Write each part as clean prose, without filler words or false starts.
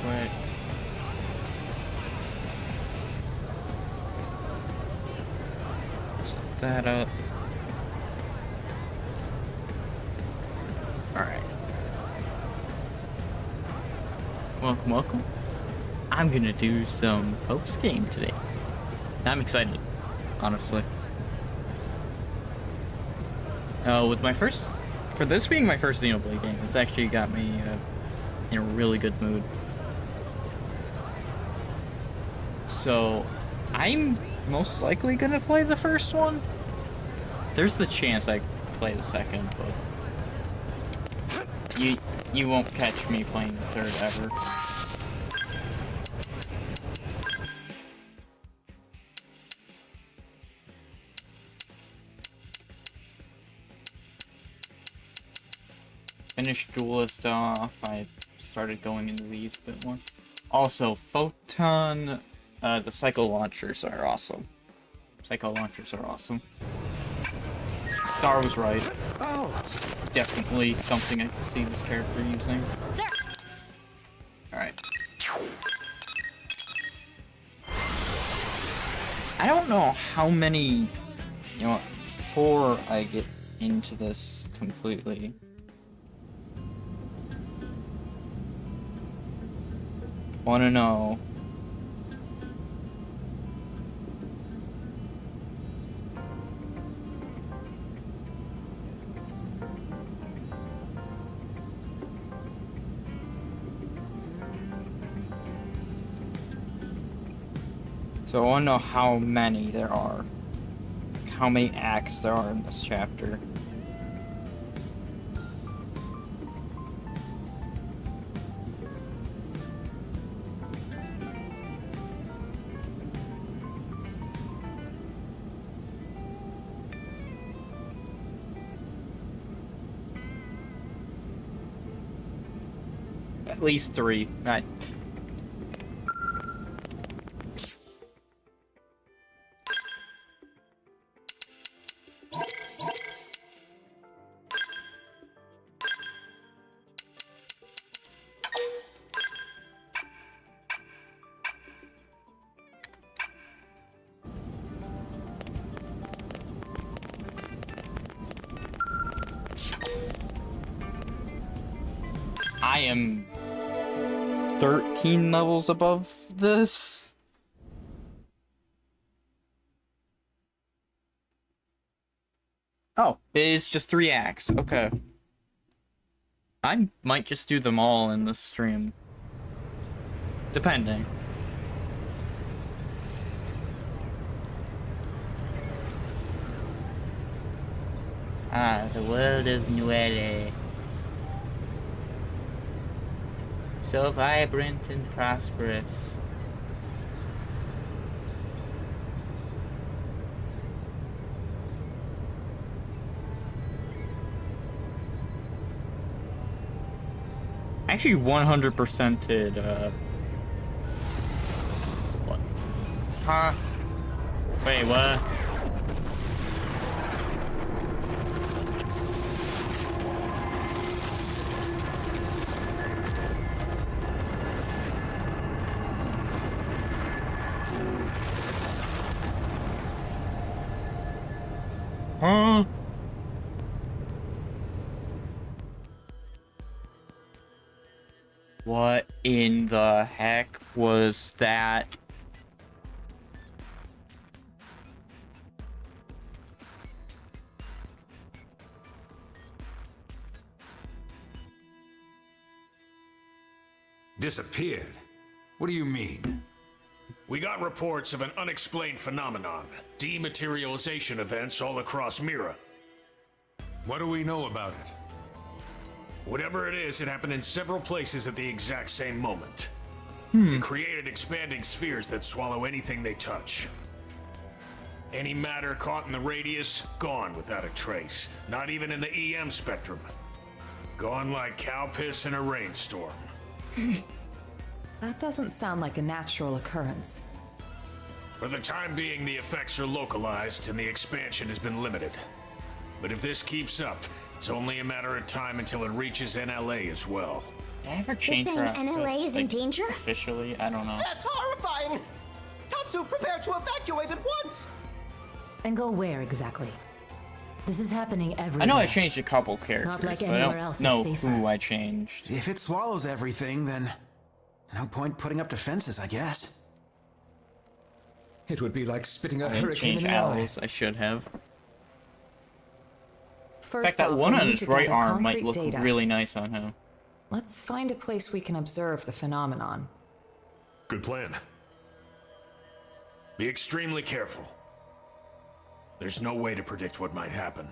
quick. Set that up. Alright. Welcome, welcome. I'm gonna do some post-game today. I'm excited, honestly. With my first... For this being my first Xenoblade game, it's actually got me in a really good mood. So, I'm most likely gonna play the first one. There's the chance I play the second, but you won't catch me playing the third ever. Finished Duelist off. I started going into these a bit more. Also, Photon, the Psycho Launchers are awesome. Psycho Launchers are awesome. Star was right. Oh, It's definitely something I can see this character using. Alright. I don't know how many, before I get into this completely. Wanna know. So I wanna know how many there are. How many acts there are in this chapter. At least 3. I am 13 levels above this. Oh, it's just 3 acts. Okay. I might just do them all in this stream. Depending. Ah, the world of Nuele. So vibrant and prosperous. Actually 100%ed, what? Huh? Wait, what? Huh? What in the heck was that? disappeared? What do you mean? We got reports of an unexplained phenomenon. Dematerialization events all across Mira. What do we know about it? Whatever it is, it happened in several places at the exact same moment. It created expanding spheres that swallow anything they touch. Any matter caught in the radius, gone without a trace. Not even in the EM spectrum. Gone like cow piss in a rainstorm. That doesn't sound like a natural occurrence. For the time being, the effects are localized and the expansion has been limited. But if this keeps up, it's only a matter of time until it reaches NLA as well. Did I ever You're change saying her NLA is in like, danger? officially? I don't know. That's horrifying! Tatsu, prepare to evacuate at once! And go where exactly? This is happening everywhere. I know I changed a couple characters, Not like but I anywhere don't else is know safer. who I changed. If it swallows everything, then no point putting up defenses, I guess. It would be like spitting a I didn't hurricane in change the eye. Alice. I should have. In First fact, that off, one we on need his to right gather arm might concrete look data. really nice on him. Let's find a place we can observe the phenomenon. Good plan. Be extremely careful. There's no way to predict what might happen.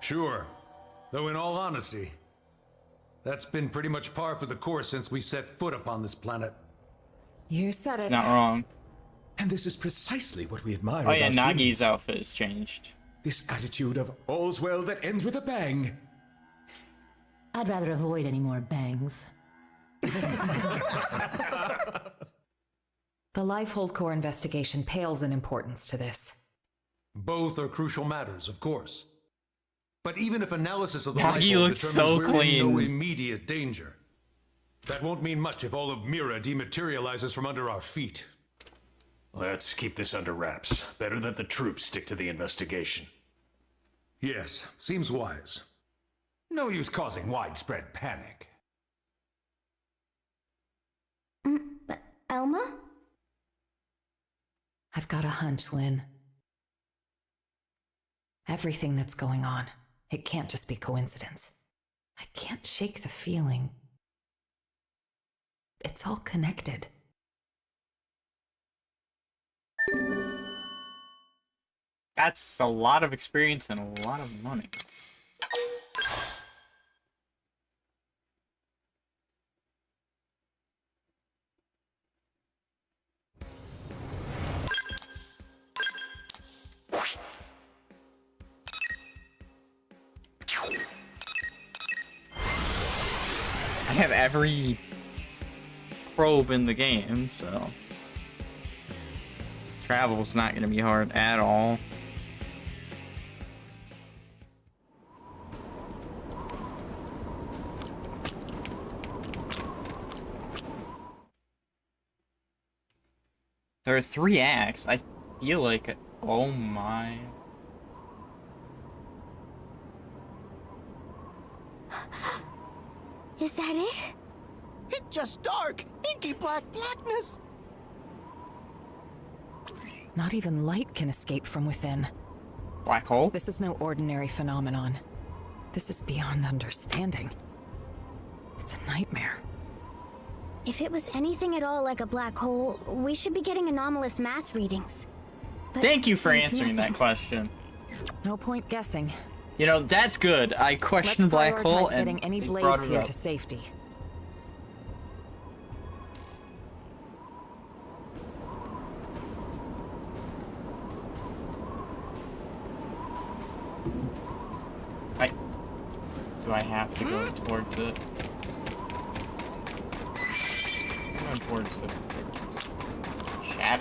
Sure. Though in all honesty, that's been pretty much par for the course since we set foot upon this planet. You said It's it. not wrong. And this is precisely what we admire Oh yeah, about Nagi's humans. outfit has changed. This attitude of all's well that ends with a bang. I'd rather avoid any more bangs. The Lifehold Core investigation pales in importance to this. Both are crucial matters, of course. But even if analysis of the Nagi lifeboat looks determines so we're in clean. no immediate danger, that won't mean much if all of Mira dematerializes from under our feet. Let's keep this under wraps. Better that the troops stick to the investigation. Yes, seems wise. No use causing widespread panic. Elma? I've got a hunch, Lynn. Everything that's going on, it can't just be coincidence. I can't shake the feeling. It's all connected. That's a lot of experience and a lot of money. I have every probe in the game, so travel's not going to be hard at all. There are 3 acts. I feel like, oh my. Is that it? It's just dark! Inky black blackness! Not even light can escape from within. Black hole? This is no ordinary phenomenon. This is beyond understanding. It's a nightmare. If it was anything at all like a black hole, we should be getting anomalous mass readings. But Thank you for there's answering that nothing. question. No point guessing. You know, that's good. I Let's questioned black hole prioritize and getting any they blades brought it here up. to safety. Do I have to go towards it? I'm going towards the chat.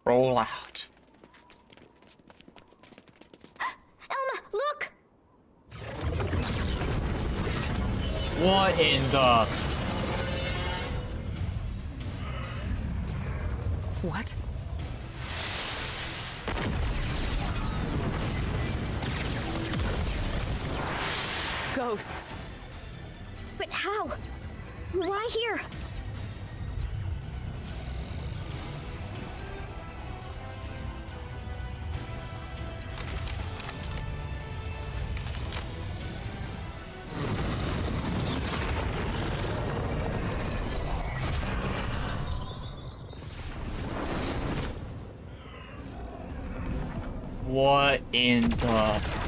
Roll out. Elma, look! What in the... What? Ghosts. But how? Why here? What in the...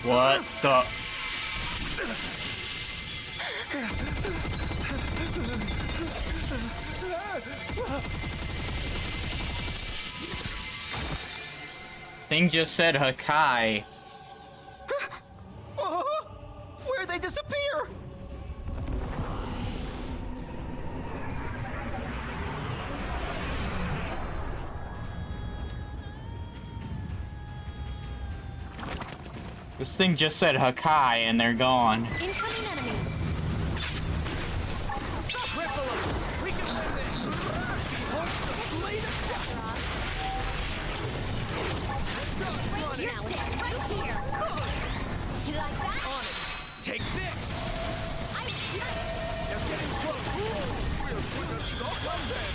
What the? Thing just said Hakai. Where'd they disappear? This thing just said Hakai and they're gone. Incoming enemies. You're staying right here. You like that? Take this! You're getting close. We'll put a stop on them!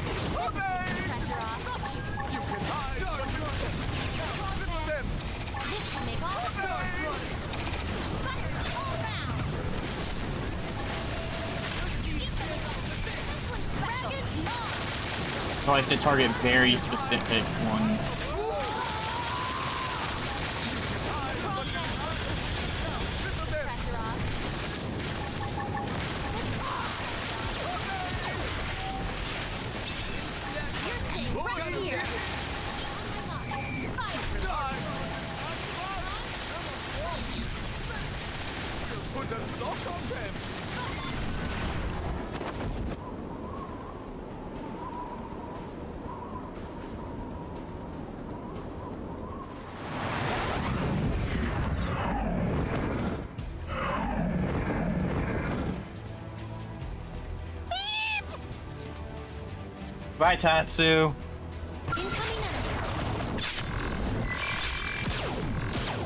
Pressure off. You can hide! Them! This can make all the doors run. Fire all around. This one's special. So I have to target very specific ones. Pressure off. You're staying right here. Put a sock on them! Bye, Tatsu.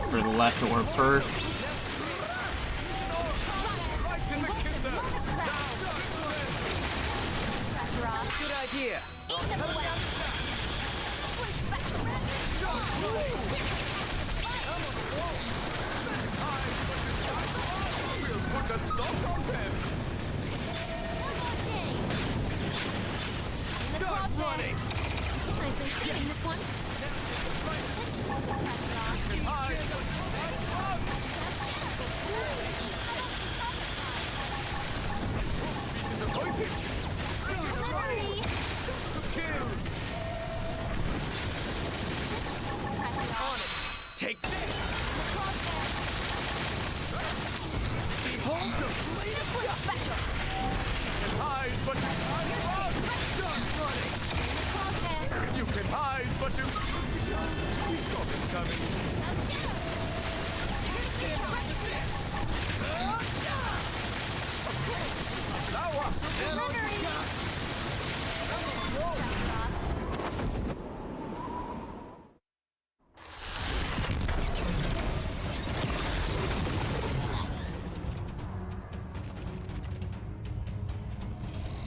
For the left or first. Right in the kisser! Pressure off. Good idea! Eat them away. This one's special. We'll put a sock on them! Start running! I've been saving this one. Pressure off. Be disappointed! Delivery! Kill! Pressure off. Take this! Behold the blade of justice! Special. You can hide, but you can't run! Done running! You can hide, but you... We saw this coming. Allow us!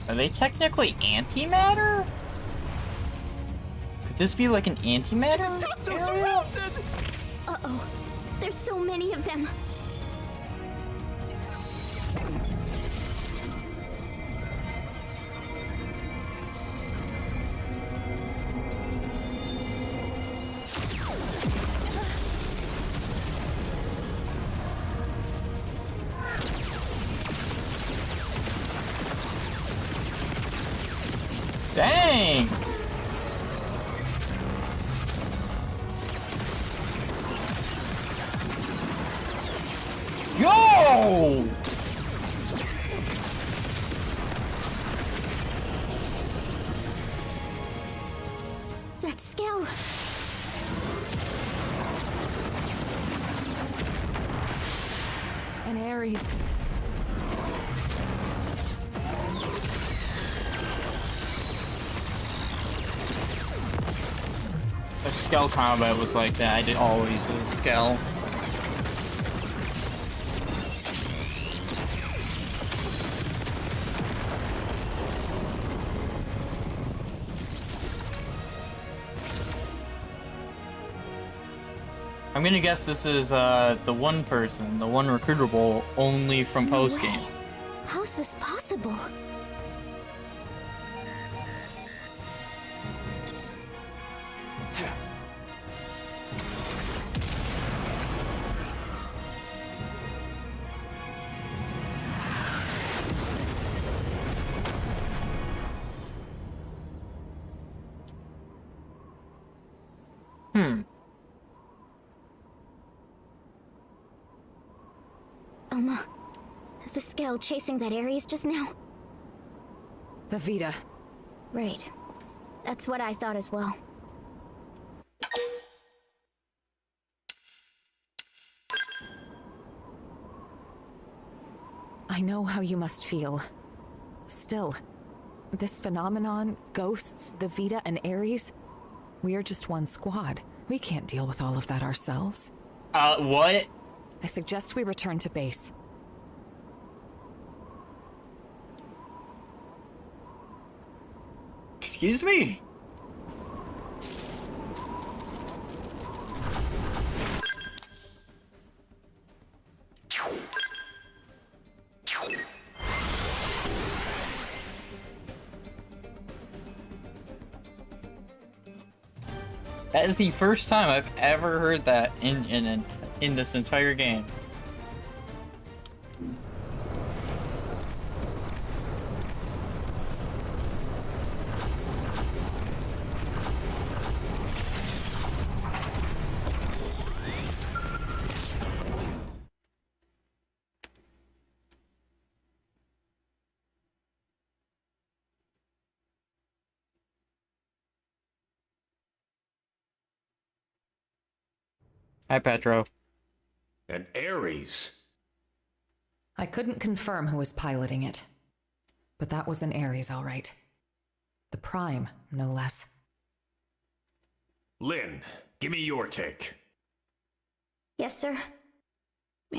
Are they technically antimatter? Could this be like an antimatter Tatsu area? surrounded! Uh-oh. There's so many of them. Dang! Go! That Skell. And Ares. If Skell combat was like that, I did always use Skell. I'm gonna guess this is the one person, the one recruitable only from No post game. way. How's this possible? Elma, the Skell chasing that Ares just now? The Vita. Right. That's what I thought as well. I know how you must feel. Still, this phenomenon, ghosts, the Vita, and Ares, we're just one squad. We can't deal with all of that ourselves. What? I suggest we return to base. Excuse me? That is the first time I've ever heard that in this entire game. Hi, Petro. An Ares? I couldn't confirm who was piloting it, but that was an Ares, all right. The Prime, no less. Lynn, give me your take. Yes, sir.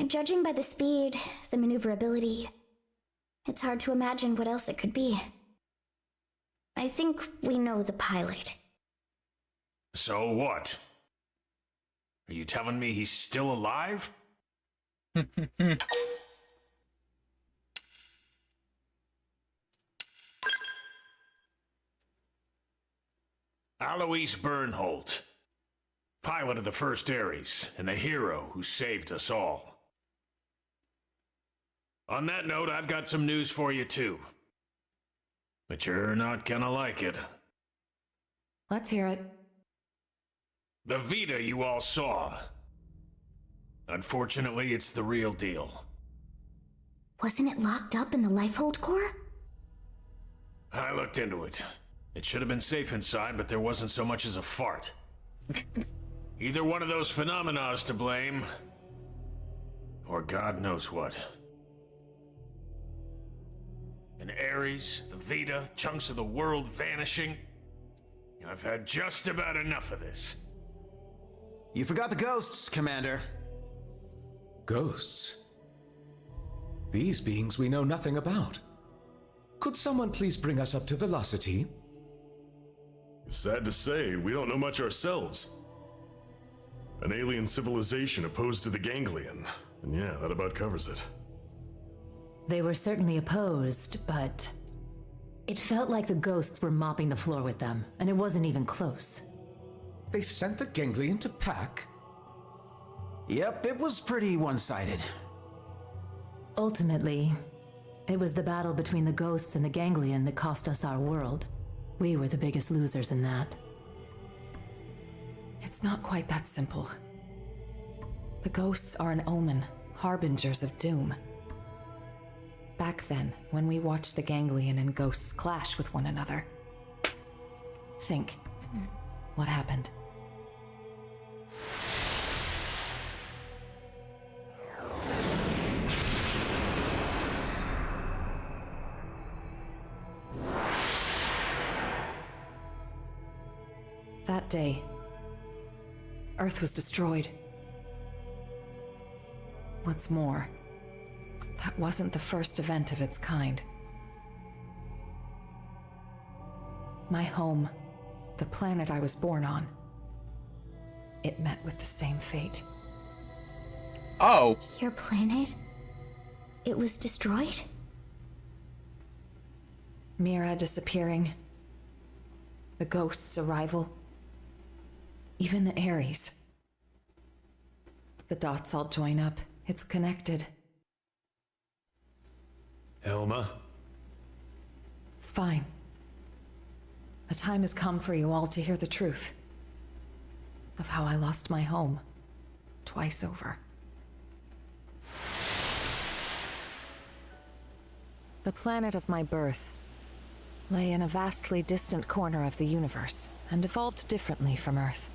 Judging by the speed, the maneuverability, it's hard to imagine what else it could be. I think we know the pilot. So what? Are you telling me he's still alive? Alois Bernholt, pilot of the first Ares, and the hero who saved us all. On that note, I've got some news for you too. But you're not gonna like it. Let's hear it. The Vita you all saw. Unfortunately, it's the real deal. Wasn't it locked up in the Lifehold core? I looked into it. It should have been safe inside, but there wasn't so much as a fart. Either one of those phenomena is to blame, or God knows what. An Ares, the Vita, chunks of the world vanishing. I've had just about enough of this. You forgot the ghosts, Commander. Ghosts? These beings we know nothing about. Could someone please bring us up to velocity? Sad to say, we don't know much ourselves. An alien civilization opposed to the Ganglion. And yeah, that about covers it. They were certainly opposed, but it felt like the ghosts were mopping the floor with them, and it wasn't even close. They sent the Ganglion to pack? Yep, it was pretty one-sided. Ultimately, it was the battle between the ghosts and the Ganglion that cost us our world. We were the biggest losers in that. It's not quite that simple. The ghosts are an omen, harbingers of doom. Back then, when we watched the Ganglion and ghosts clash with one another. Think. What happened? That day, Earth was destroyed. What's more, that wasn't the first event of its kind. My home, the planet I was born on, it met with the same fate. Oh. Your planet? It was destroyed? Mira disappearing. The ghost's arrival. even the Ares. The dots all join up. It's connected. Elma? It's fine. The time has come for you all to hear the truth of how I lost my home twice over. The planet of my birth lay in a vastly distant corner of the universe and evolved differently from Earth.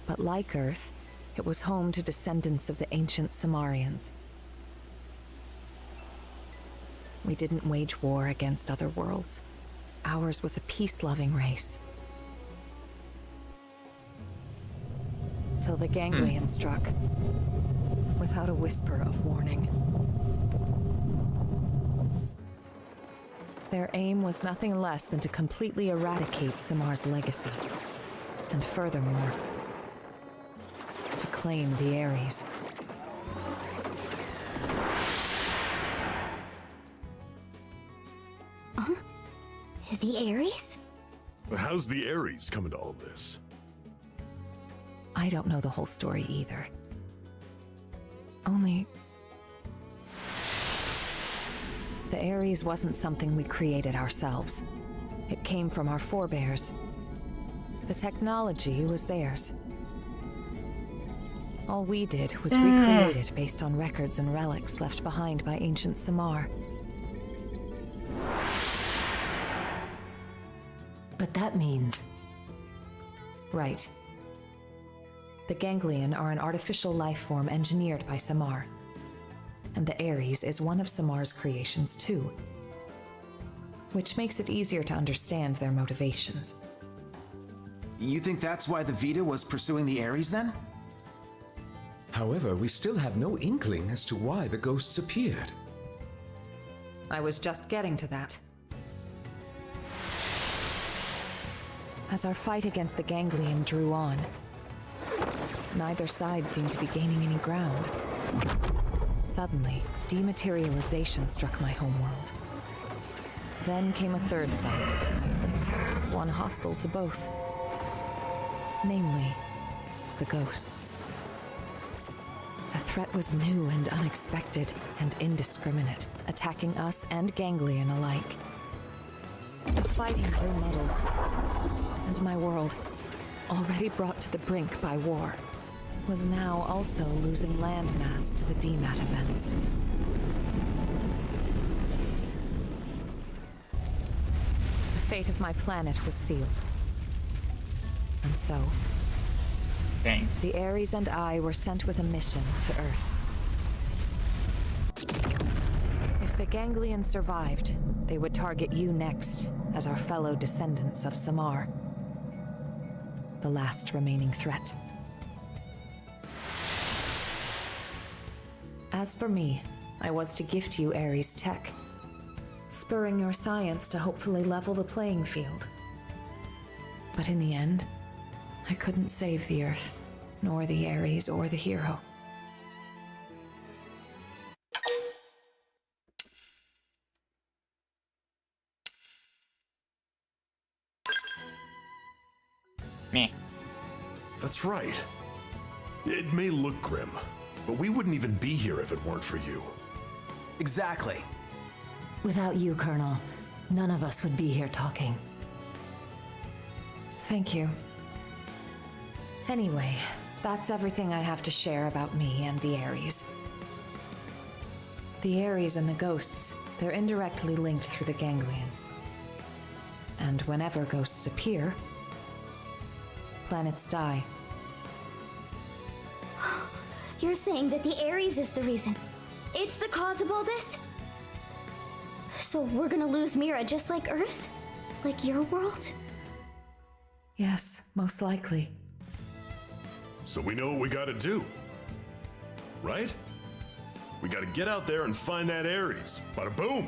But like Earth, it was home to descendants of the ancient Samarians. We didn't wage war against other worlds. Ours was a peace-loving race. Till the Ganglion struck, without a whisper of warning. Their aim was nothing less than to completely eradicate Samar's legacy. And furthermore, to claim the Ares. The Ares? How's the Ares come into all this? I don't know the whole story either. Only... the Ares wasn't something we created ourselves. It came from our forebears. The technology was theirs. All we did was recreate it based on records and relics left behind by ancient Samar. But that means... Right. The Ganglion are an artificial life form engineered by Samar. And the Ares is one of Samar's creations too. Which makes it easier to understand their motivations. You think that's why the Vita was pursuing the Ares then? However, we still have no inkling as to why the ghosts appeared. I was just getting to that. As our fight against the Ganglion drew on, neither side seemed to be gaining any ground. Suddenly, dematerialization struck my homeworld. Then came a third side to the conflict, one hostile to both. Namely, the ghosts. The threat was new and unexpected, and indiscriminate, attacking us and Ganglion alike. The fighting grew muddled, and my world, already brought to the brink by war, was now also losing landmass to the DMAT events. The fate of my planet was sealed. And so, Dang. the Ares and I were sent with a mission to Earth. If the Ganglion survived, they would target you next as our fellow descendants of Samar. The last remaining threat. As for me, I was to gift you Ares tech, spurring your science to hopefully level the playing field. But in the end, I couldn't save the Earth, nor the Ares or the hero. Me. That's right. It may look grim, but we wouldn't even be here if it weren't for you. Exactly. Without you, Colonel, none of us would be here talking. Thank you. Anyway, that's everything I have to share about me and the Ares. The Ares and the ghosts, they're indirectly linked through the Ganglion. And whenever ghosts appear, planets die. You're saying that the Ares is the reason? It's the cause of all this? So we're gonna lose Mira just like Earth? Like your world? Yes, most likely. So we know what we gotta do. Right? We gotta get out there and find that Ares. Bada boom!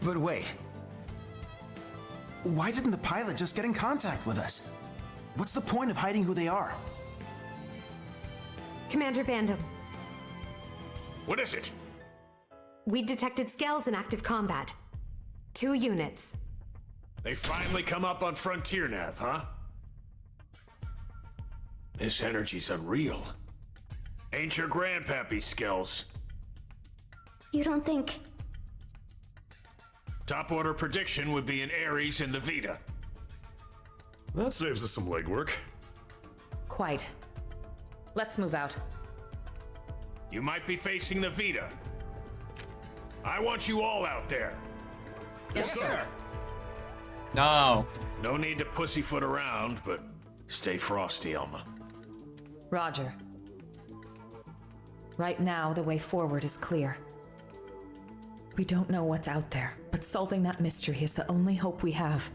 But wait. Why didn't the pilot just get in contact with us? What's the point of hiding who they are? Commander Bandom, What is it? we detected scales in active combat. 2 units. They finally come up on Frontier Nav, huh? This energy's unreal. Ain't your grandpappy skills. You don't think... Top order prediction would be an Ares in the Vita. That saves us some legwork. Quite. Let's move out. You might be facing the Vita. I want you all out there. Yes, sir. No. No need to pussyfoot around, but stay frosty, Elma. Roger. Right now, the way forward is clear. We don't know what's out there, but solving that mystery is the only hope we have.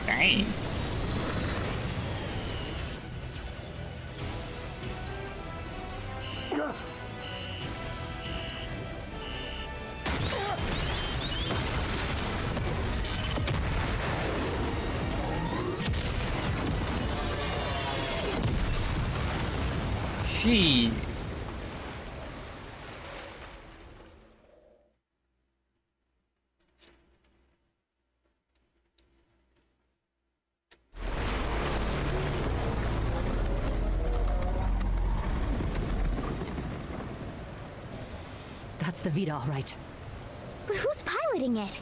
Dang. Jeez. That's the Vita, all right. But who's piloting it?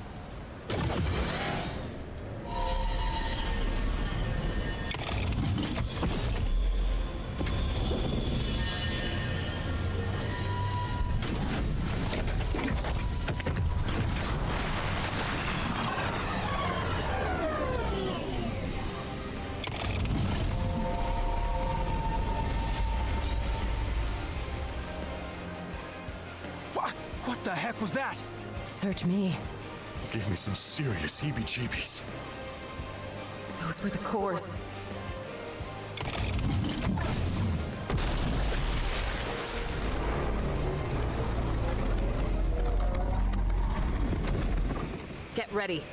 What the heck was that? Search me. Gave me some serious heebie-jeebies. Those were the cores. Get ready.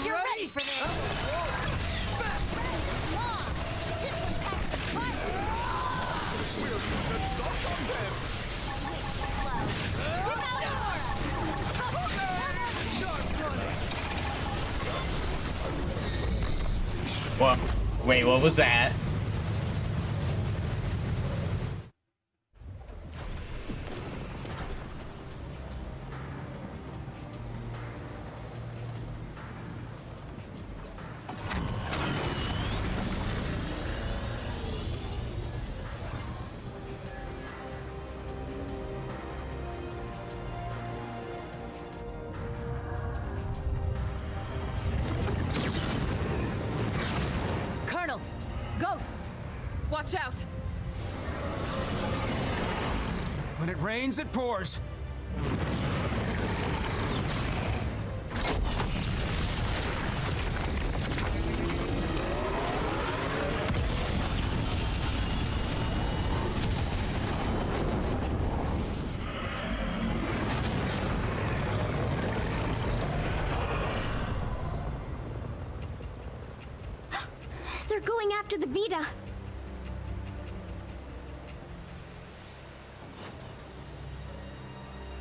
You're ready for this! What? Wait, what was that? Colonel! Ghosts! Watch out! When it rains, it pours. They're going after the Vita.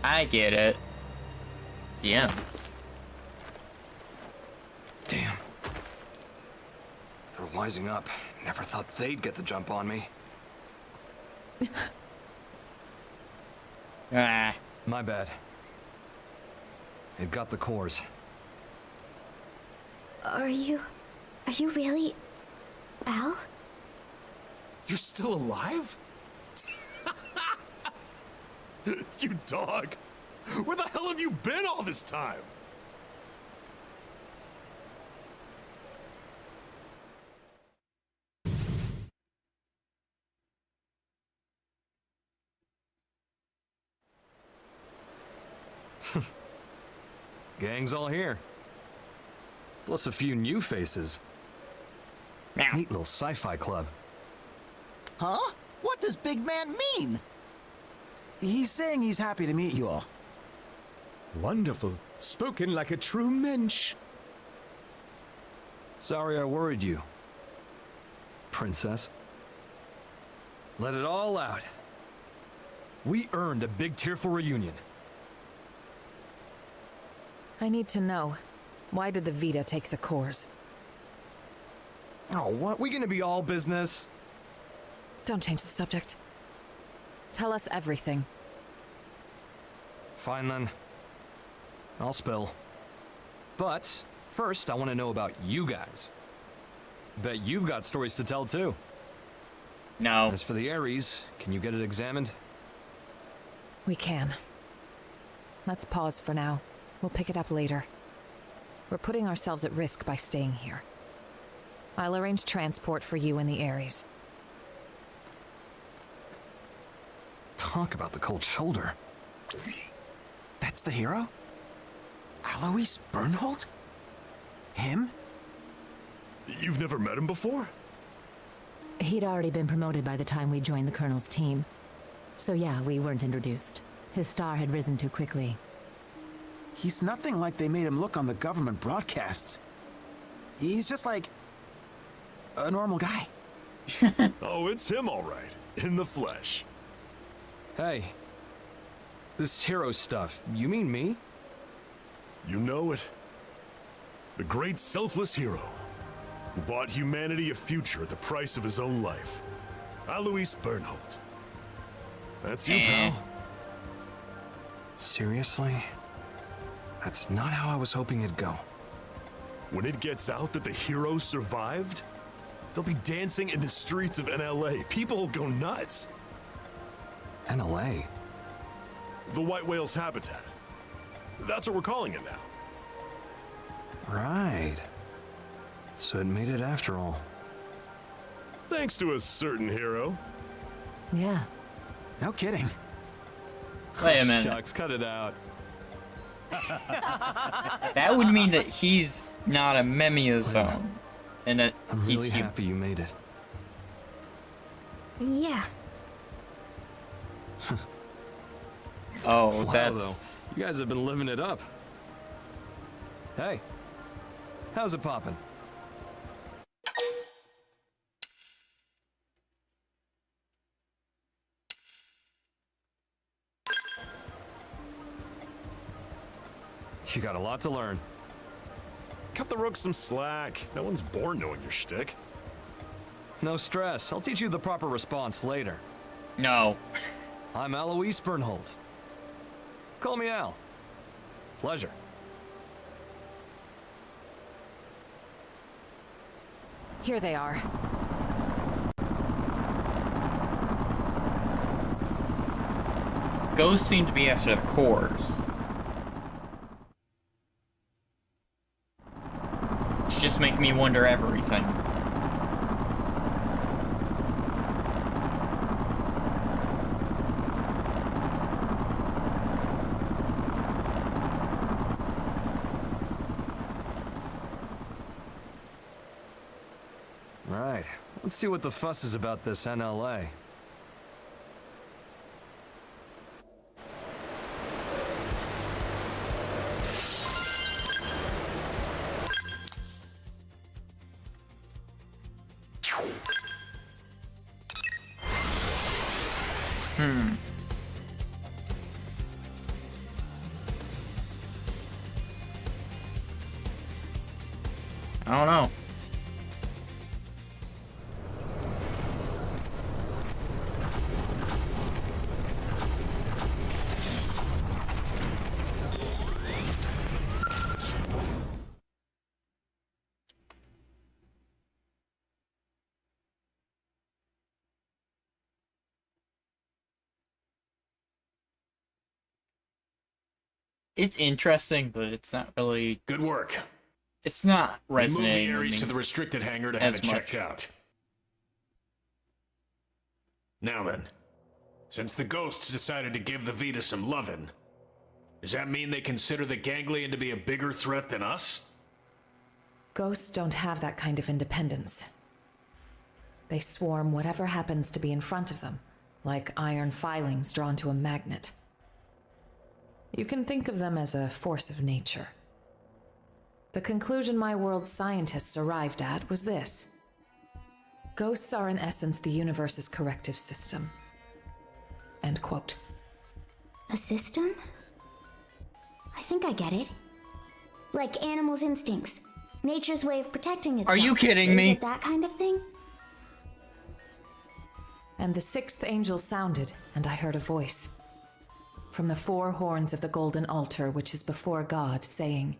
I get it. DMs. Damn. They're wising up. Never thought they'd get the jump on me. Ah. My bad. They've got the cores. Are you really... Al? You're still alive? You dog! Where the hell have you been all this time? Gang's all here. Plus a few new faces. Neat little sci-fi club. Huh? What does big man mean? He's saying he's happy to meet you all. Wonderful. Spoken like a true mensch. Sorry I worried you, princess. Let it all out. We earned a big tearful reunion. I need to know. Why did the Vita take the cores? Oh, what? We gonna be all business? Don't change the subject. Tell us everything. Fine then. I'll spill. But first, I want to know about you guys. Bet you've got stories to tell too. No. As for the Ares, can you get it examined? We can. Let's pause for now. We'll pick it up later. We're putting ourselves at risk by staying here. I'll arrange transport for you and the Ares. Talk about the cold shoulder. That's the hero? Alois Bernhold? Him? You've never met him before? He'd already been promoted by the time we joined the Colonel's team. So yeah, we weren't introduced. His star had risen too quickly. He's nothing like they made him look on the government broadcasts. He's just like... a normal guy. Oh, it's him all right. In the flesh. Hey. This hero stuff, you mean me? You know it. The great selfless hero who bought humanity a future at the price of his own life. Alois Bernhold. That's you, pal. Seriously? That's not how I was hoping it'd go. When it gets out that the hero survived, they'll be dancing in the streets of NLA. People will go nuts. NLA? The white whale's habitat. That's what we're calling it now. Right. So it made it after all. Thanks to a certain hero. Yeah. No kidding. Wait a minute. Shucks, cut it out. That would mean that he's not a Memiozone. And that I'm he's really happy you made it. Yeah. Oh, Wow, that's... though. You guys have been living it up. Hey. How's it poppin'? You got a lot to learn. Cut the rooks some slack. No one's born knowing your shtick. No stress. I'll teach you the proper response later. No. I'm Alois Bernhold. Call me Al. Pleasure. Here they are. Ghosts seem to be after the cores. It's just making me wonder everything. Right. Let's see what the fuss is about this NLA. I don't know. It's interesting, but it's not really. Good work. It's not We moved the resonating with Ares me to the restricted hangar to have as it checked much. out. Now then, since the ghosts decided to give the Vita some lovin', does that mean they consider the Ganglion to be a bigger threat than us? Ghosts don't have that kind of independence. They swarm whatever happens to be in front of them, like iron filings drawn to a magnet. You can think of them as a force of nature. The conclusion my world's scientists arrived at was this. Ghosts are in essence the universe's corrective system. End quote. A system? I think I get it. Like animals' instincts. Nature's way of protecting itself. Are you kidding me? Is it that kind of thing? And the sixth angel sounded, and I heard a voice. From the four horns of the golden altar which is before God, saying,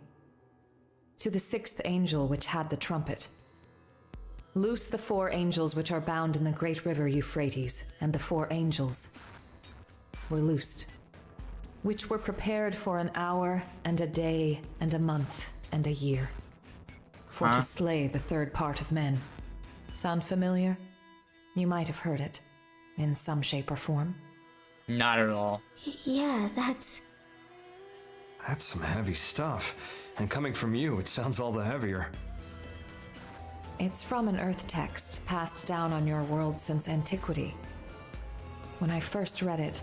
to the sixth angel which had the trumpet, loose the four angels which are bound in the great river Euphrates, and the four angels were loosed, which were prepared for an hour, and a day, and a month, and a year, for to slay the third part of men. Sound familiar? You might have heard it, in some shape or form. Not at all. Yeah, that's some heavy stuff. And coming from you, it sounds all the heavier. It's from an Earth text passed down on your world since antiquity. When I first read it,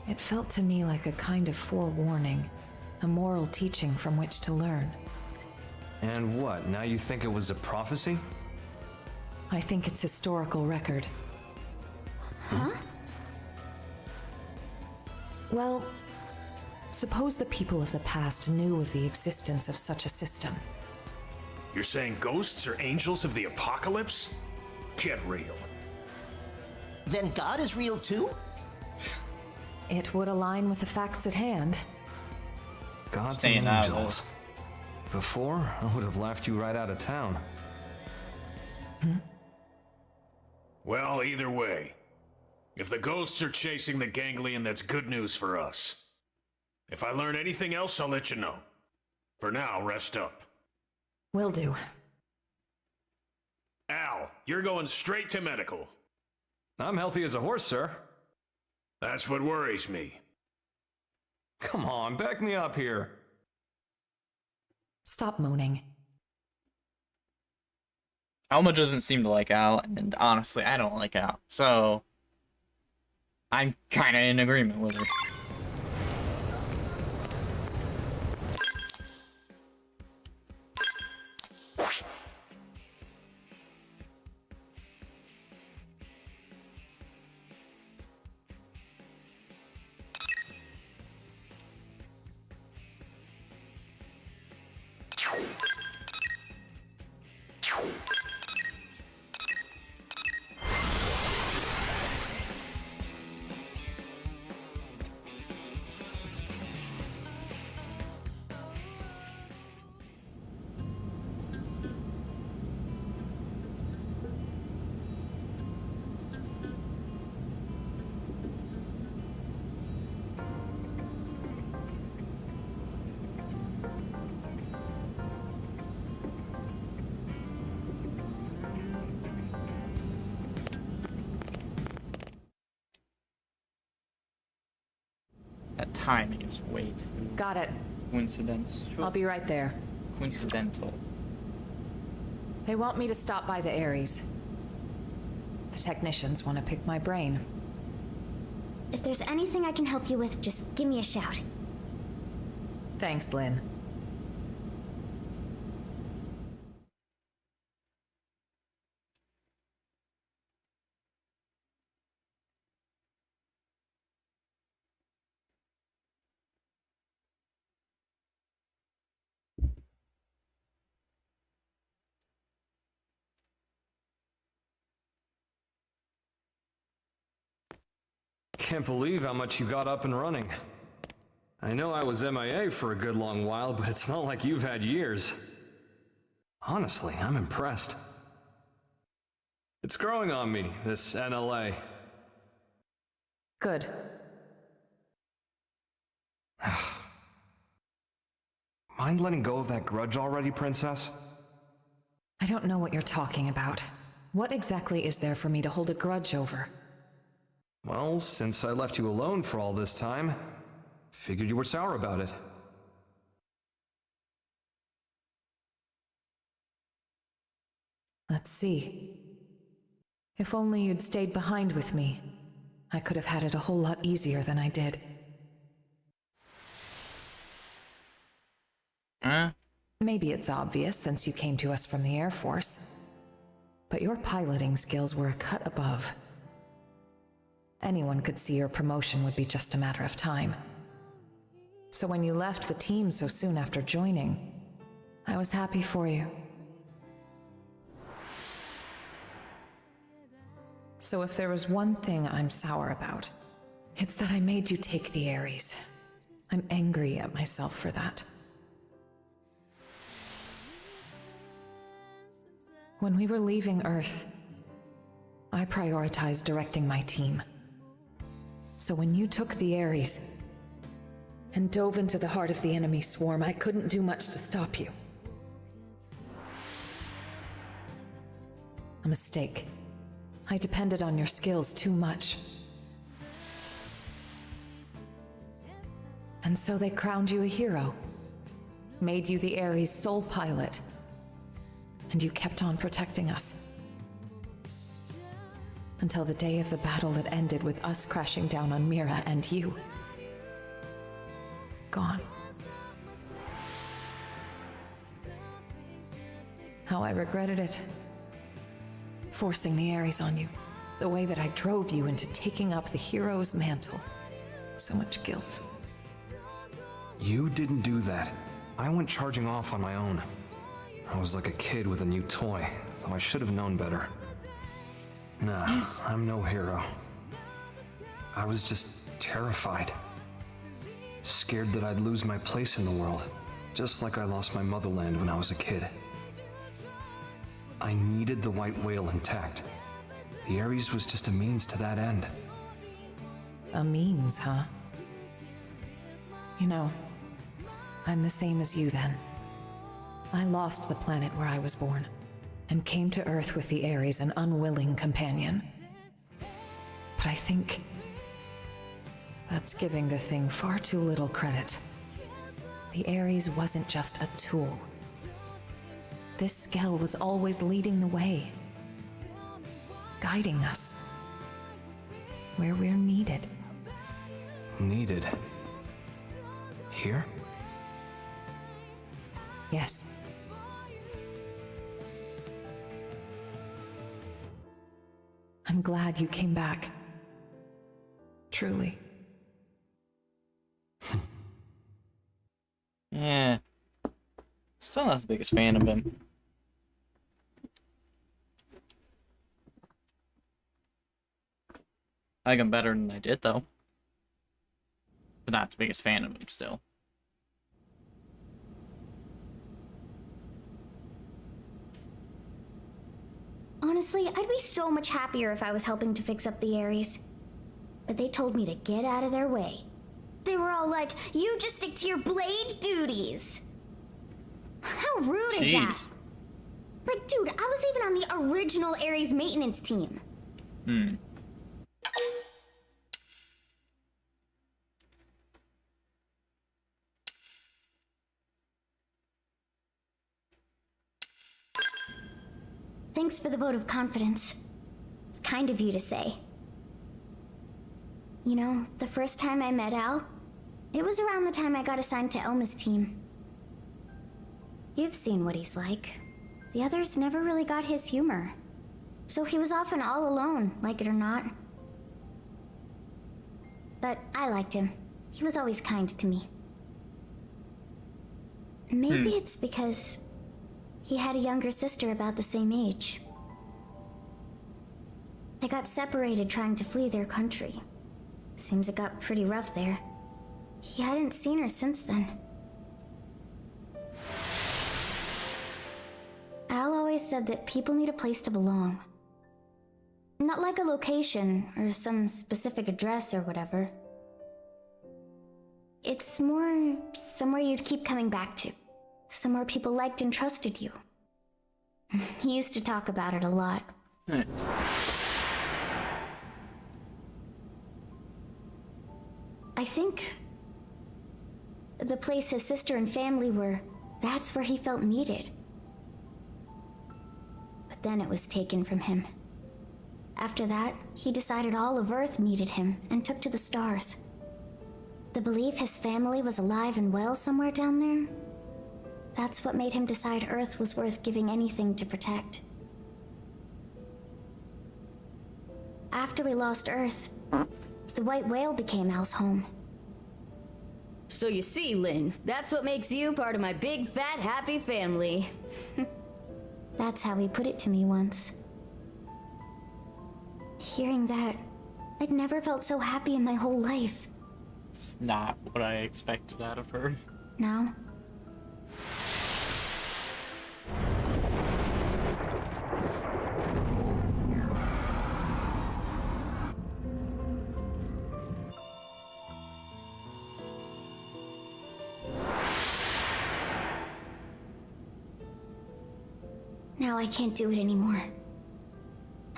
it felt to me like a kind of forewarning, a moral teaching from which to learn. And what, now you think it was a prophecy? I think it's historical record. Huh? Well, suppose the people of the past knew of the existence of such a system. You're saying ghosts are angels of the apocalypse? Get real. Then God is real too? It would align with the facts at hand. Gods Staying and out of angels. this. Before, I would have laughed you right out of town. Well, either way. If the ghosts are chasing the Ganglion, that's good news for us. If I learn anything else, I'll let you know. For now, rest up. Will do. Al, you're going straight to medical. I'm healthy as a horse, sir. That's what worries me. Come on, back me up here. Stop moaning. Alma doesn't seem to like Al, and honestly, I don't like Al. So, I'm kind of in agreement with her. That timing is way too Got it. coincidental. I'll be right there. Coincidental. They want me to stop by the Ares. The technicians want to pick my brain. If there's anything I can help you with, just give me a shout. Thanks, Lynn. can't believe how much you got up and running. I know I was MIA for a good long while, but it's not like you've had years. Honestly, I'm impressed. It's growing on me, this NLA. Good. Mind letting go of that grudge already, Princess? I don't know what you're talking about. What exactly is there for me to hold a grudge over? Well, since I left you alone for all this time, figured you were sour about it. Let's see. If only you'd stayed behind with me, I could have had it a whole lot easier than I did. Maybe it's obvious since you came to us from the Air Force, but your piloting skills were a cut above. Anyone could see your promotion would be just a matter of time. So when you left the team so soon after joining, I was happy for you. So if there was one thing I'm sour about, it's that I made you take the Ares. I'm angry at myself for that. When we were leaving Earth, I prioritized directing my team. So when you took the Ares and dove into the heart of the enemy swarm, I couldn't do much to stop you. A mistake. I depended on your skills too much. And so they crowned you a hero, made you the Ares' sole pilot, and you kept on protecting us. Until the day of the battle that ended with us crashing down on Mira and you. Gone. How I regretted it. Forcing the Ares on you. The way that I drove you into taking up the hero's mantle. So much guilt. You didn't do that. I went charging off on my own. I was like a kid with a new toy, so I should have known better. Nah, I'm no hero. I was just terrified. Scared that I'd lose my place in the world, just like I lost my motherland when I was a kid. I needed the white whale intact. The Ares was just a means to that end. A means, huh? You know, I'm the same as you then. I lost the planet where I was born, and came to Earth with the Ares, an unwilling companion. But I think that's giving the thing far too little credit. The Ares wasn't just a tool. This Skell was always leading the way, guiding us where we're needed. Needed? Here? Yes. I'm glad you came back. Truly. Yeah. Still not the biggest fan of him. I like him better than I did, though. But not the biggest fan of him still. Honestly, I'd be so much happier if I was helping to fix up the Ares. But they told me to get out of their way. They were all like, you just stick to your blade duties. How rude is that? Like, dude, I was even on the original Ares maintenance team. Thanks for the vote of confidence. It's kind of you to say. You know, the first time I met Al, it was around the time I got assigned to Elma's team. You've seen what he's like. The others never really got his humor. So he was often all alone, like it or not. But I liked him. He was always kind to me. Maybe it's because he had a younger sister about the same age. They got separated trying to flee their country. Seems it got pretty rough there. He hadn't seen her since then. Al always said that people need a place to belong. Not like a location or some specific address or whatever. It's more somewhere you'd keep coming back to. Somewhere people liked and trusted you. He used to talk about it a lot. I think the place his sister and family were, that's where he felt needed. But then it was taken from him. After that, he decided all of Earth needed him and took to the stars. The belief his family was alive and well somewhere down there, that's what made him decide Earth was worth giving anything to protect. After we lost Earth, the white whale became Al's home. So you see, Lynn, that's what makes you part of my big, fat, happy family. That's how he put it to me once. Hearing that, I'd never felt so happy in my whole life. It's not what I expected out of her. Now? Now I can't do it anymore.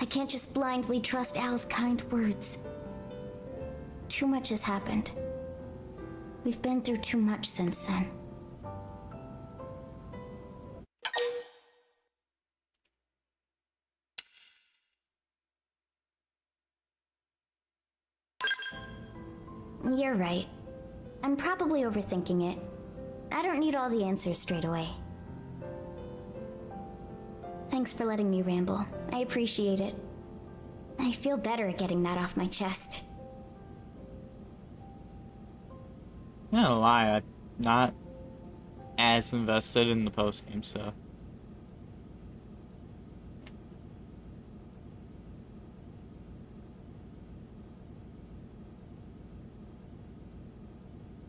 I can't just blindly trust Al's kind words. Too much has happened. We've been through too much since then. You're right. I'm probably overthinking it. I don't need all the answers straight away. Thanks for letting me ramble. I appreciate it. I feel better at getting that off my chest. Not gonna lie, I'm not as invested in the postgame stuff.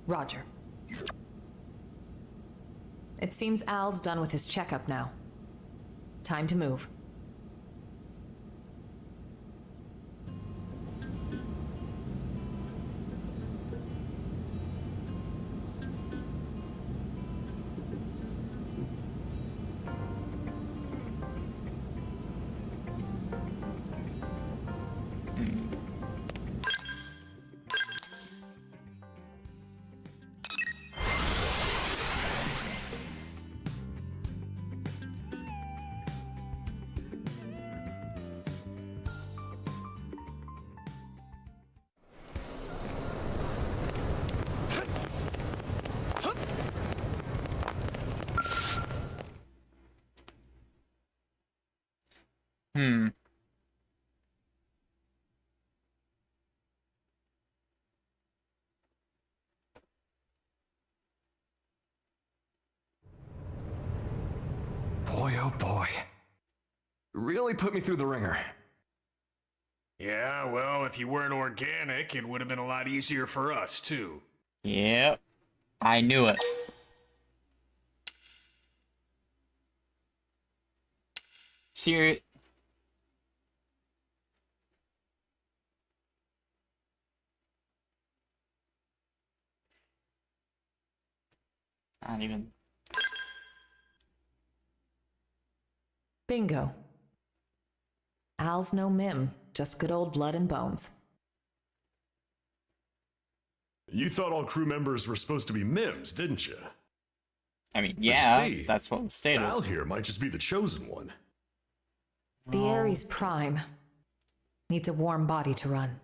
Roger. It seems Al's done with his checkup now. Time to move. Boy, oh boy. Really put me through the ringer. Yeah, well, if you weren't organic, it would have been a lot easier for us, too. Yep. I knew it. Serious. Not even. Bingo. Al's no mim, just good old blood and bones. You thought all crew members were supposed to be MIMs, didn't you? I mean, But you yeah, see, that's what was stated. Al here might just be the chosen one. The Ares Prime needs a warm body to run.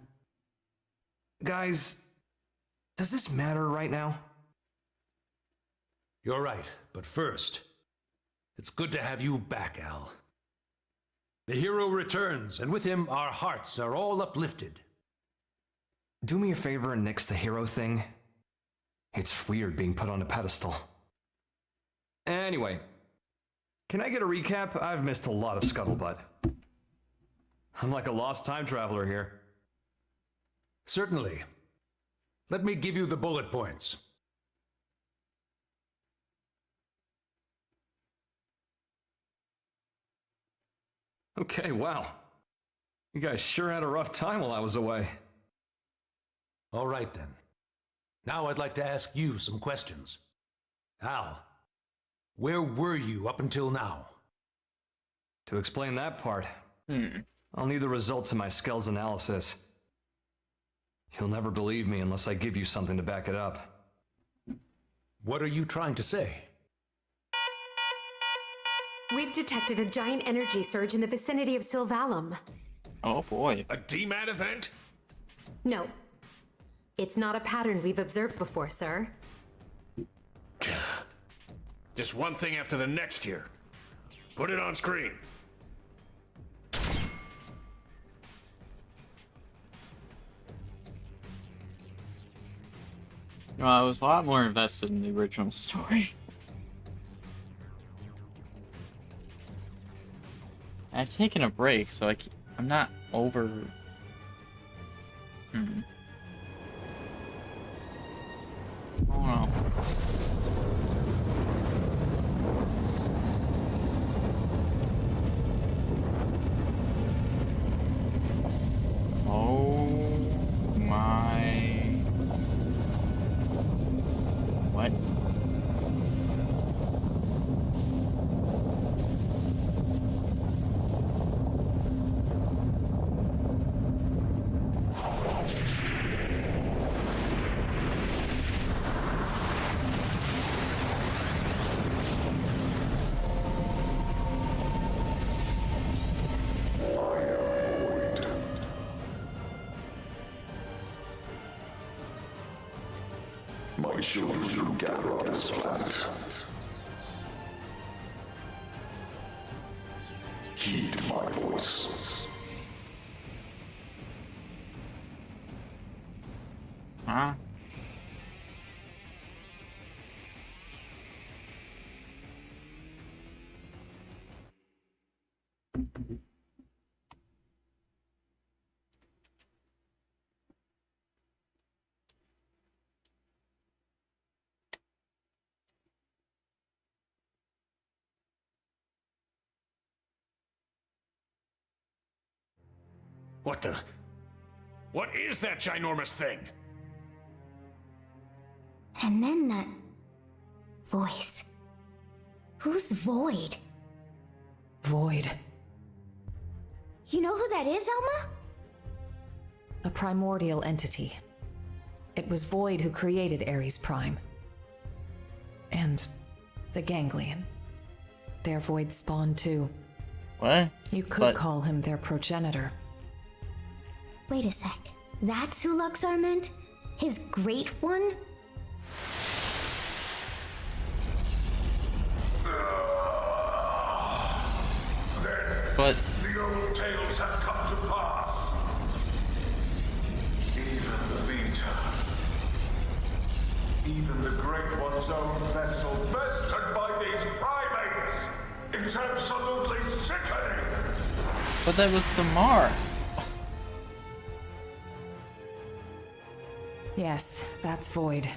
Guys, does this matter right now? You're right, but first, it's good to have you back, Al. The hero returns, and with him, our hearts are all uplifted. Do me a favor and nix the hero thing. It's weird being put on a pedestal. Anyway, can I get a recap? I've missed a lot of scuttlebutt. I'm like a lost time traveler here. Certainly. Let me give you the bullet points. Okay, wow. You guys sure had a rough time while I was away. All right then. Now I'd like to ask you some questions. Al, where were you up until now? To explain that part, I'll need the results of my skills analysis. You'll never believe me unless I give you something to back it up. What are you trying to say? We've detected a giant energy surge in the vicinity of Sylvalum. Oh boy. A DMAT event? No. It's not a pattern we've observed before, sir. Just one thing after the next here. Put it on screen. No, I was a lot more invested in the original story. I've taken a break, so I'm not over... Oh no. Oh my... What? My children who gather on this planet. Heed my voice. Huh? What the? What is that ginormous thing? And then that voice. Who's Void? Void. You know who that is, Elma? A primordial entity. It was Void who created Ares Prime. And the Ganglion. Their Void spawn too. What? You could call him their progenitor. Wait a sec. That's who Luxar meant? His great one? But the old tales have come to pass. Even the Vita. Even the Great One's own vessel bested by these primates. It's absolutely sickening. But that was Samar. Yes, that's Void.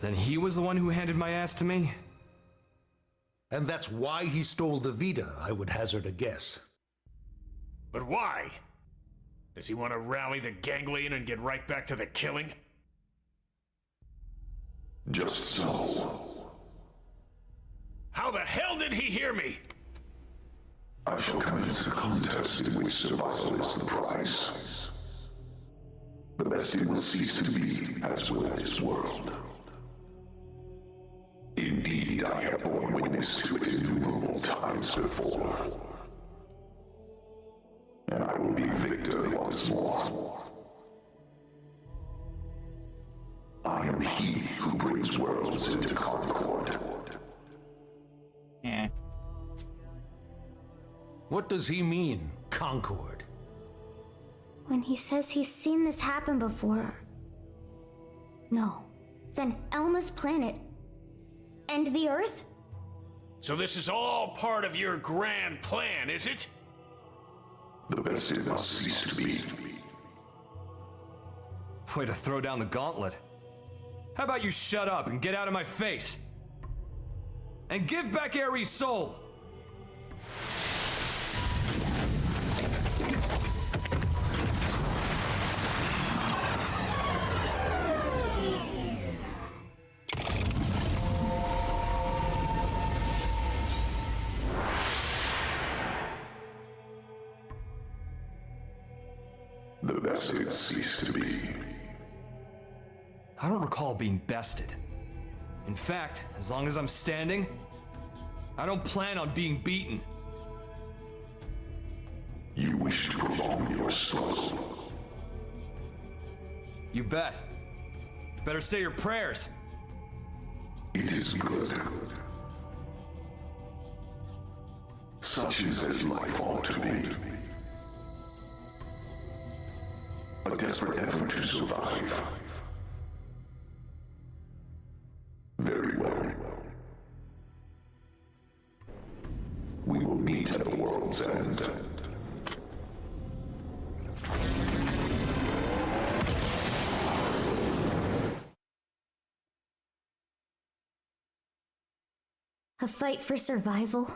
Then he was the one who handed my ass to me? And that's why he stole the Vita, I would hazard a guess. But why? Does he want to rally the Ganglion and get right back to the killing? Just so. How the hell did he hear me? I shall commence a contest in which survival is the prize. The best it will cease to be, as will this world. Indeed, I have borne witness to it innumerable times before. And I will be victor once more. I am he who brings worlds into concord. Yeah. What does he mean, concord? When he says he's seen this happen before. No. Then Elma's planet. And the Earth? So this is all part of your grand plan, is it? The best it must cease to be. Way to throw down the gauntlet. How about you shut up and get out of my face? And give back Ares' soul! The bested cease to be. I don't recall being bested. In fact, as long as I'm standing, I don't plan on being beaten. You wish to prolong your struggle. You bet. Better say your prayers. It is good. Such is as life ought to be. A desperate effort to survive. Very well. We will meet at the world's end. A fight for survival?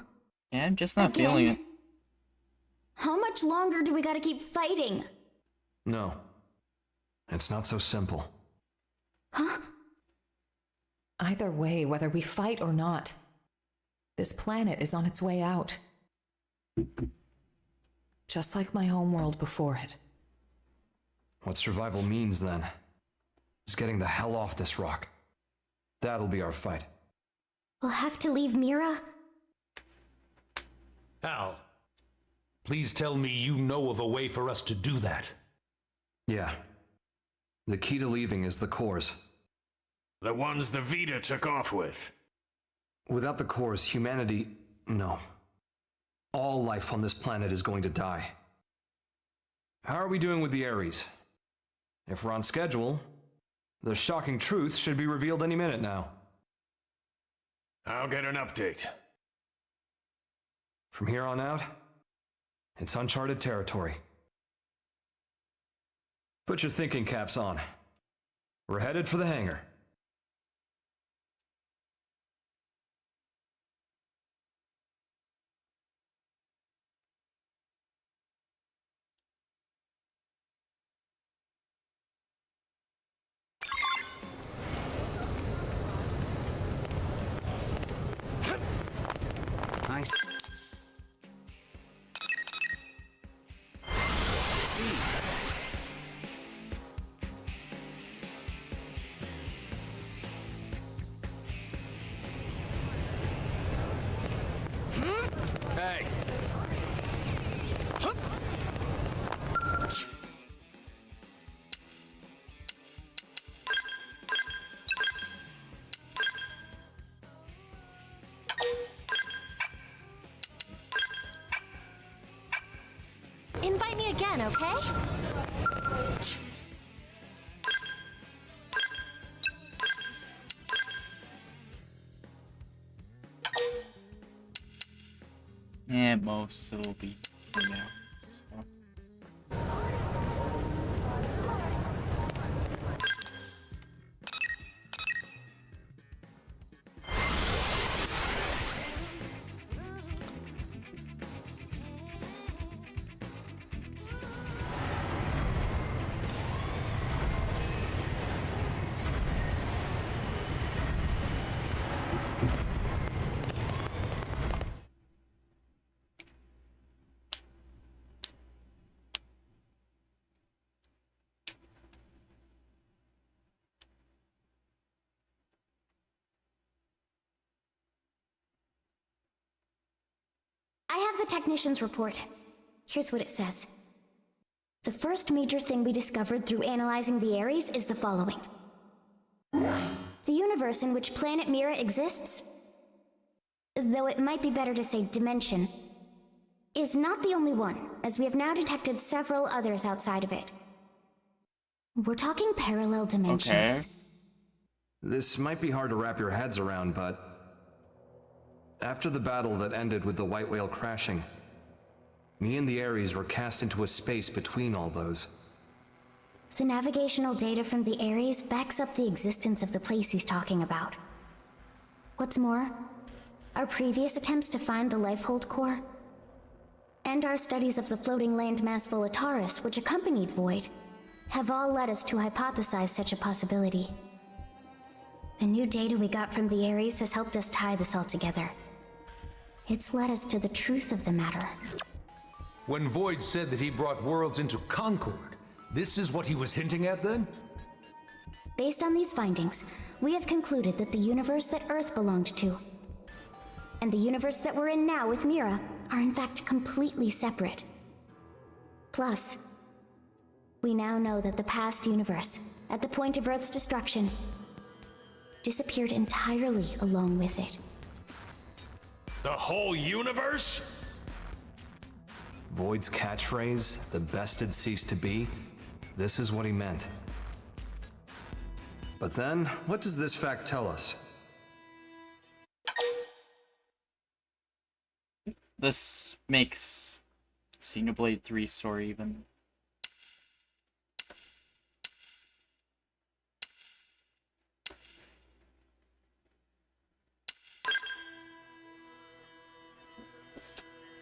Yeah, I'm just not feeling it. How much longer do we gotta keep fighting? No. It's not so simple. Huh? Either way, whether we fight or not, this planet is on its way out. Just like my homeworld before it. What survival means, then, is getting the hell off this rock. That'll be our fight. We'll have to leave Mira? Al, please tell me you know of a way for us to do that. Yeah. The key to leaving is the cores. The ones the Vita took off with. Without the cores, humanity... no. All life on this planet is going to die. How are we doing with the Ares? If we're on schedule, the shocking truth should be revealed any minute now. I'll get an update. From here on out, it's uncharted territory. Put your thinking caps on. We're headed for the hangar. Nice. Hey! Invite me again, okay? Yeah, most it'll be 2 now. So. I have the technician's report. Here's what it says. The first major thing we discovered through analyzing the Ares is the following. The universe in which planet Mira exists, though it might be better to say dimension, is not the only one, as we have now detected several others outside of it. We're talking parallel dimensions. Okay. This might be hard to wrap your heads around, but... after the battle that ended with the White Whale crashing, me and the Ares were cast into a space between all those. The navigational data from the Ares backs up the existence of the place he's talking about. What's more, our previous attempts to find the Lifehold core, and our studies of the floating landmass Volataris which accompanied Void, have all led us to hypothesize such a possibility. The new data we got from the Ares has helped us tie this all together. It's led us to the truth of the matter. When Void said that he brought worlds into Concord, this is what he was hinting at then? Based on these findings, we have concluded that the universe that Earth belonged to, and the universe that we're in now with Mira, are in fact completely separate. Plus, we now know that the past universe, at the point of Earth's destruction, disappeared entirely along with it. The whole universe? Void's catchphrase, the best had ceased to be, this is what he meant. But then, what does this fact tell us? This makes Xenoblade 3's story even...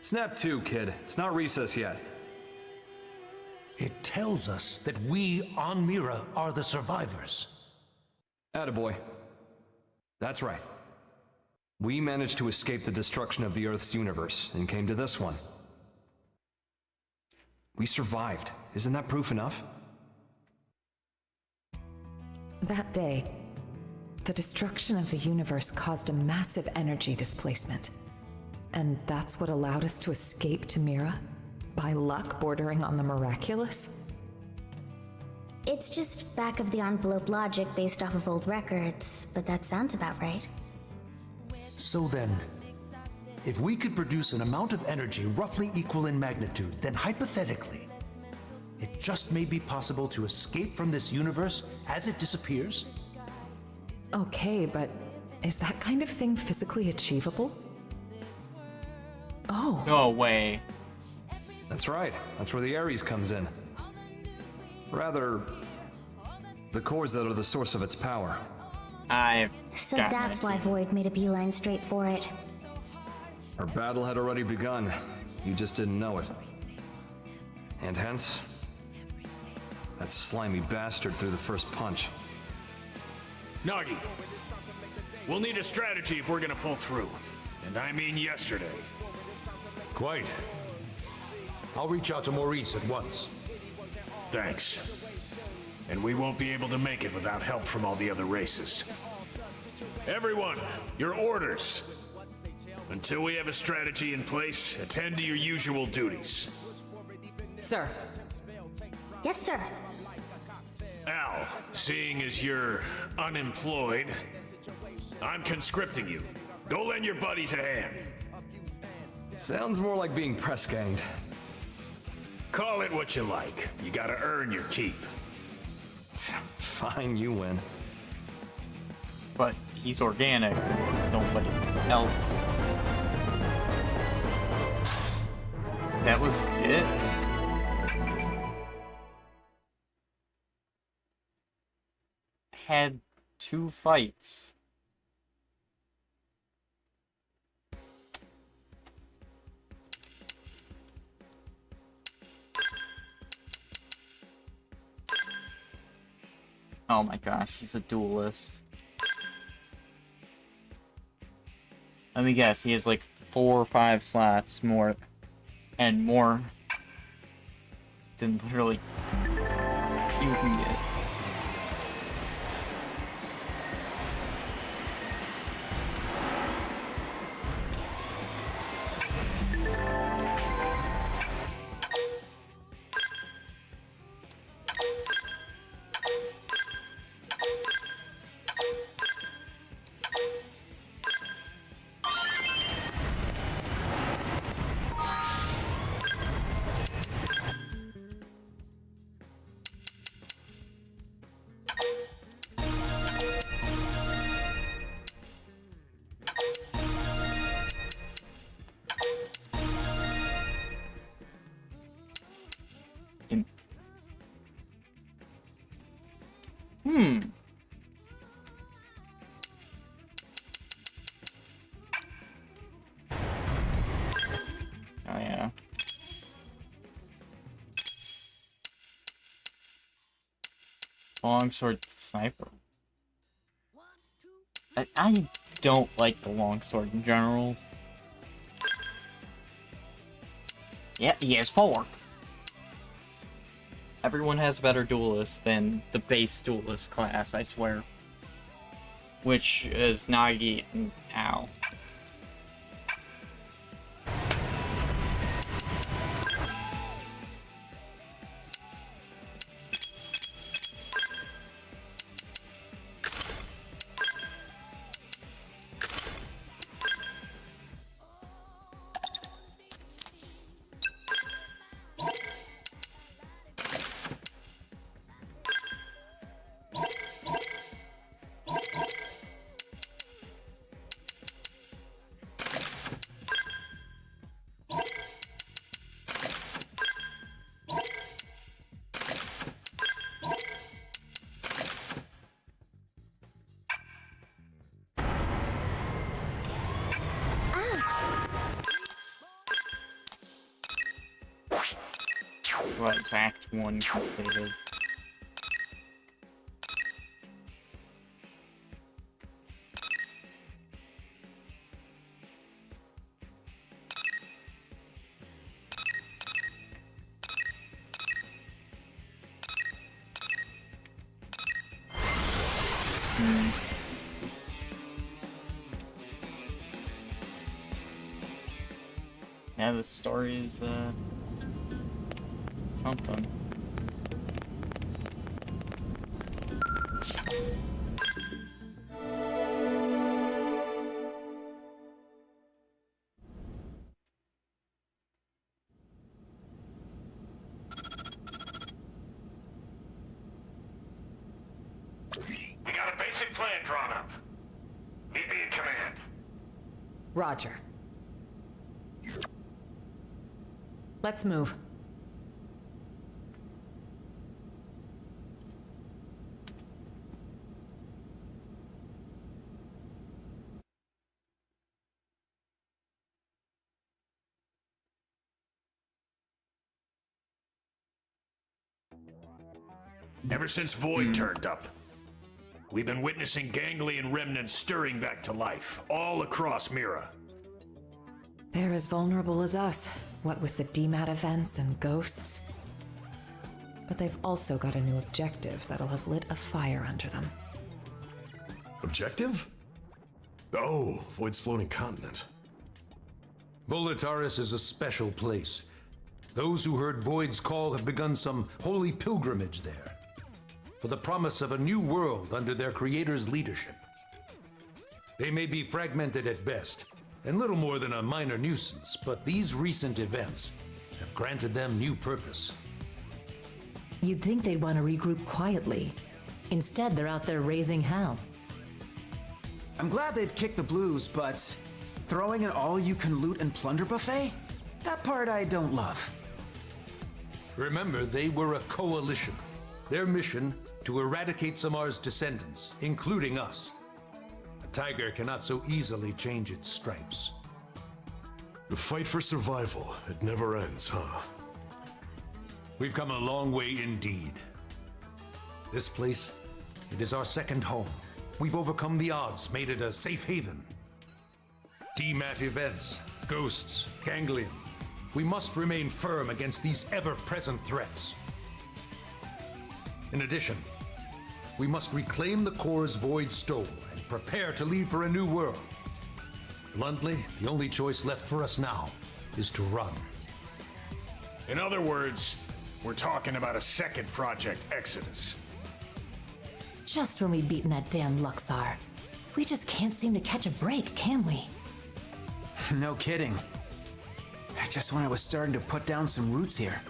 Snap 2, kid. It's not recess yet. It tells us that we on Mira are the survivors. Attaboy. That's right. We managed to escape the destruction of the Earth's universe and came to this one. We survived. Isn't that proof enough? That day, the destruction of the universe caused a massive energy displacement. And that's what allowed us to escape to Mira? By luck bordering on the miraculous? It's just back-of-the-envelope logic based off of old records, but that sounds about right. So then, if we could produce an amount of energy roughly equal in magnitude, then hypothetically, it just may be possible to escape from this universe as it disappears? Okay, but is that kind of thing physically achievable? Oh. No way. That's right. That's where the Ares comes in. Rather, the cores that are the source of its power. So that's why Void made a beeline straight for it. Our battle had already begun. You just didn't know it. And hence, that slimy bastard threw the first punch. Nagi, we'll need a strategy if we're gonna pull through. And I mean yesterday. Quite. I'll reach out to Maurice at once. Thanks. And we won't be able to make it without help from all the other races. Everyone, your orders. Until we have a strategy in place, attend to your usual duties. Sir. Yes, sir. Al, seeing as you're unemployed, I'm conscripting you. Go lend your buddies a hand. Sounds more like being press-ganged. Call it what you like. You gotta earn your keep. Fine, you win. But he's organic. Nobody else. That was it? Had 2 fights. Oh my gosh, he's a duelist. Let me guess, he has like 4 or 5 slots more, and more than literally you can get. Longsword sniper. I don't like the longsword in general. Yeah, he has 4. Everyone has a better duelist than the base duelist class, I swear. Which is Nagi and Ao. That's Act 1 completed. Yeah, the story is, something. We got a basic plan drawn up. Meet me in command. Roger. Let's move. Ever since Void turned up, we've been witnessing ganglion remnants stirring back to life, all across Mira. They're as vulnerable as us, what with the DMAT events and ghosts. But they've also got a new objective that'll have lit a fire under them. Objective? Oh, Void's floating continent. Volataris is a special place. Those who heard Void's call have begun some holy pilgrimage there, for the promise of a new world under their creator's leadership. They may be fragmented at best, and little more than a minor nuisance, but these recent events have granted them new purpose. You'd think they'd want to regroup quietly. Instead, they're out there raising hell. I'm glad they've kicked the blues, but throwing an all-you-can-loot and plunder buffet? That part I don't love. Remember, they were a coalition. Their mission, to eradicate Samar's descendants, including us. A tiger cannot so easily change its stripes. The fight for survival, it never ends, huh? We've come a long way indeed. This place, it is our second home. We've overcome the odds, made it a safe haven. DMAT events, ghosts, ganglion. We must remain firm against these ever-present threats. In addition, we must reclaim the cores Void stole and prepare to leave for a new world. Bluntly, the only choice left for us now is to run. In other words, we're talking about a second Project Exodus. Just when we've beaten that damn Luxar. We just can't seem to catch a break, can we? No kidding. Just when I was starting to put down some roots here.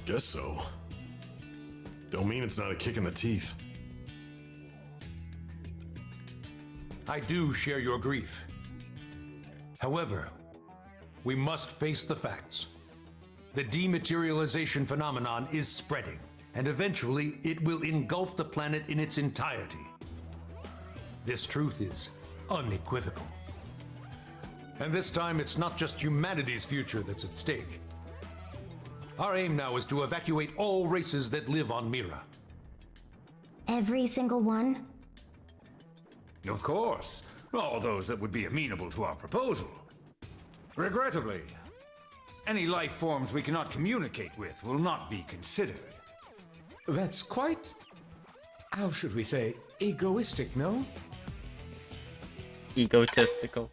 Guess so. Don't mean it's not a kick in the teeth. I do share your grief. However, we must face the facts. The dematerialization phenomenon is spreading, and eventually it will engulf the planet in its entirety. This truth is unequivocal. And this time, it's not just humanity's future that's at stake. Our aim now is to evacuate all races that live on Mira. Every single one? Of course. All those that would be amenable to our proposal. Regrettably, any life forms we cannot communicate with will not be considered. That's quite, how should we say, egoistic, no? Egotistical.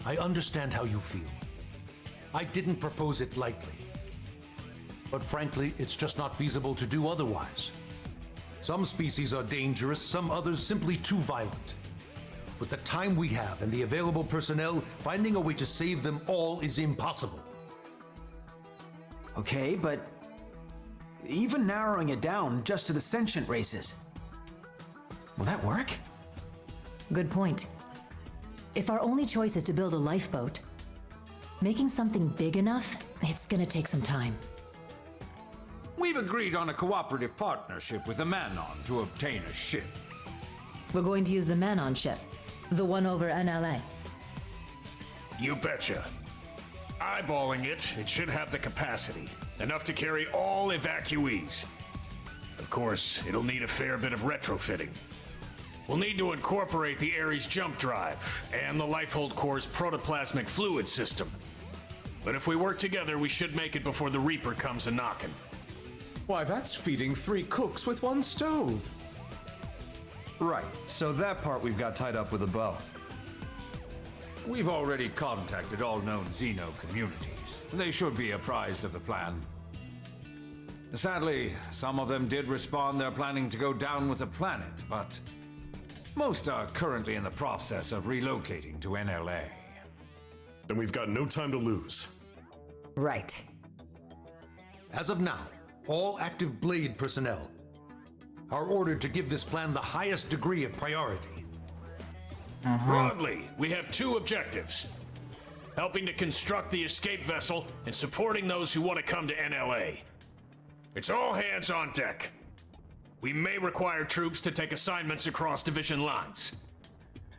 I understand how you feel. I didn't propose it lightly. But frankly, it's just not feasible to do otherwise. Some species are dangerous, some others simply too violent. With the time we have and the available personnel, finding a way to save them all is impossible. Okay, but even narrowing it down just to the sentient races, will that work? Good point. If our only choice is to build a lifeboat, making something big enough, it's gonna take some time. We've agreed on a cooperative partnership with the Manon to obtain a ship. We're going to use the Manon ship, the one over NLA. You betcha. Eyeballing it, it should have the capacity. Enough to carry all evacuees. Of course, it'll need a fair bit of retrofitting. We'll need to incorporate the Ares jump drive and the Lifehold Core's protoplasmic fluid system. But if we work together, we should make it before the Reaper comes a-knockin'. Why, that's feeding 3 cooks with 1 stove. Right, so that part we've got tied up with a bow. We've already contacted all known Xeno communities. They should be apprised of the plan. Sadly, some of them did respond they're planning to go down with the planet, but most are currently in the process of relocating to NLA. Then we've got no time to lose. Right. As of now, all active Blade personnel are ordered to give this plan the highest degree of priority. Broadly, we have 2 objectives. Helping to construct the escape vessel and supporting those who want to come to NLA. It's all hands on deck. We may require troops to take assignments across division lines.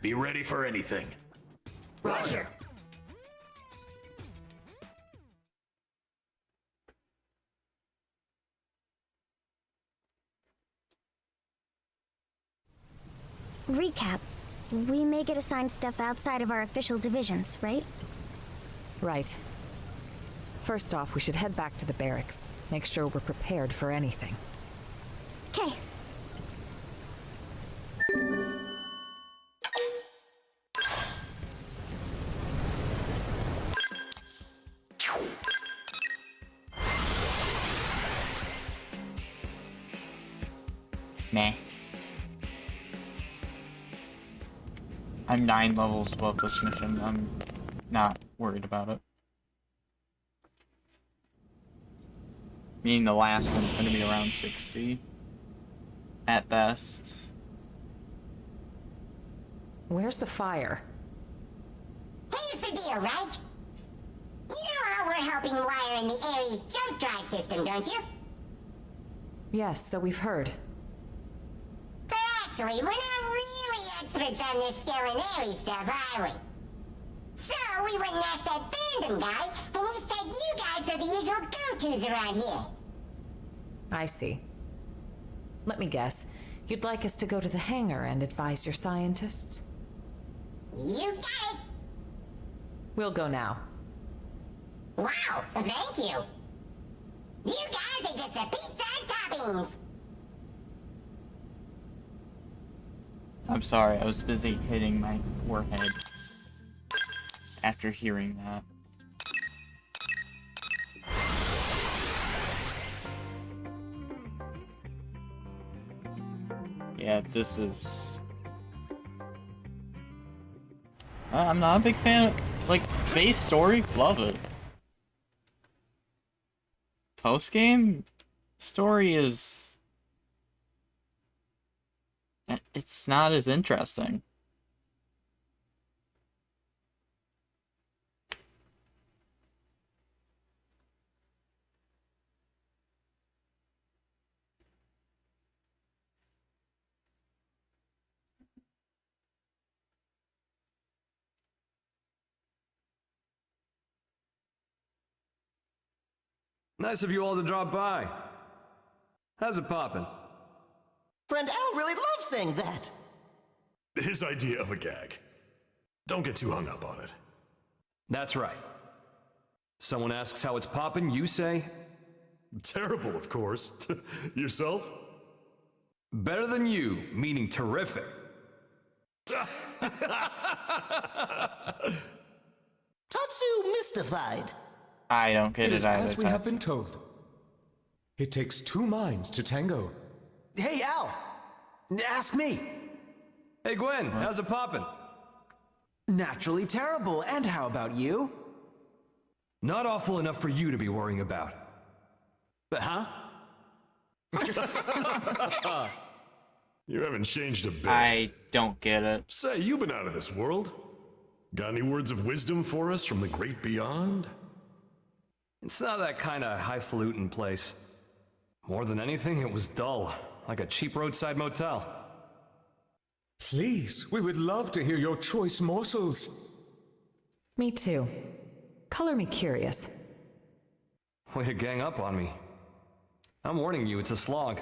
Be ready for anything. Roger. Recap. We may get assigned stuff outside of our official divisions, right? Right. First off, we should head back to the barracks. Make sure we're prepared for anything. Okay. Nah. I'm 9 levels above this mission. I'm not worried about it. Meaning the last one's gonna be around 60. At best. Where's the fire? Here's the deal, right? You know how we're helping wire in the Ares jump drive system, don't you? Yes, so we've heard. But actually, we're not really experts on this skill in Ares stuff, are we? So we went and asked that fandom guy, and he said you guys are the usual go-tos around here. I see. Let me guess. You'd like us to go to the hangar and advise your scientists? You got it! We'll go now. Wow, thank you! You guys are just the pizza and toppings! I'm sorry, I was busy hitting my forehead after hearing that. Yeah, this is... I'm not a big fan of, like, base story, love it. Post-game story is... it's not as interesting. Nice of you all to drop by. How's it poppin'? Friend Al really loves saying that. His idea of a gag. Don't get too hung up on it. That's right. Someone asks how it's poppin', you say? Terrible, of course. Yourself? Better than you, meaning terrific. Tatsu mystified. I don't get It it is either. as we have been told. It takes two minds to tango. Hey, Al! Ask me. Hey, Gwen, how's it poppin'? Naturally terrible, and how about you? Not awful enough for you to be worrying about. Huh? You haven't changed a bit. I don't get it. Say, you've been out of this world. Got any words of wisdom for us from the great beyond? It's not that kind of highfalutin place. More than anything, it was dull, like a cheap roadside motel. Please, we would love to hear your choice morsels. Me too. Color me curious. Way to gang up on me. I'm warning you, it's a slog.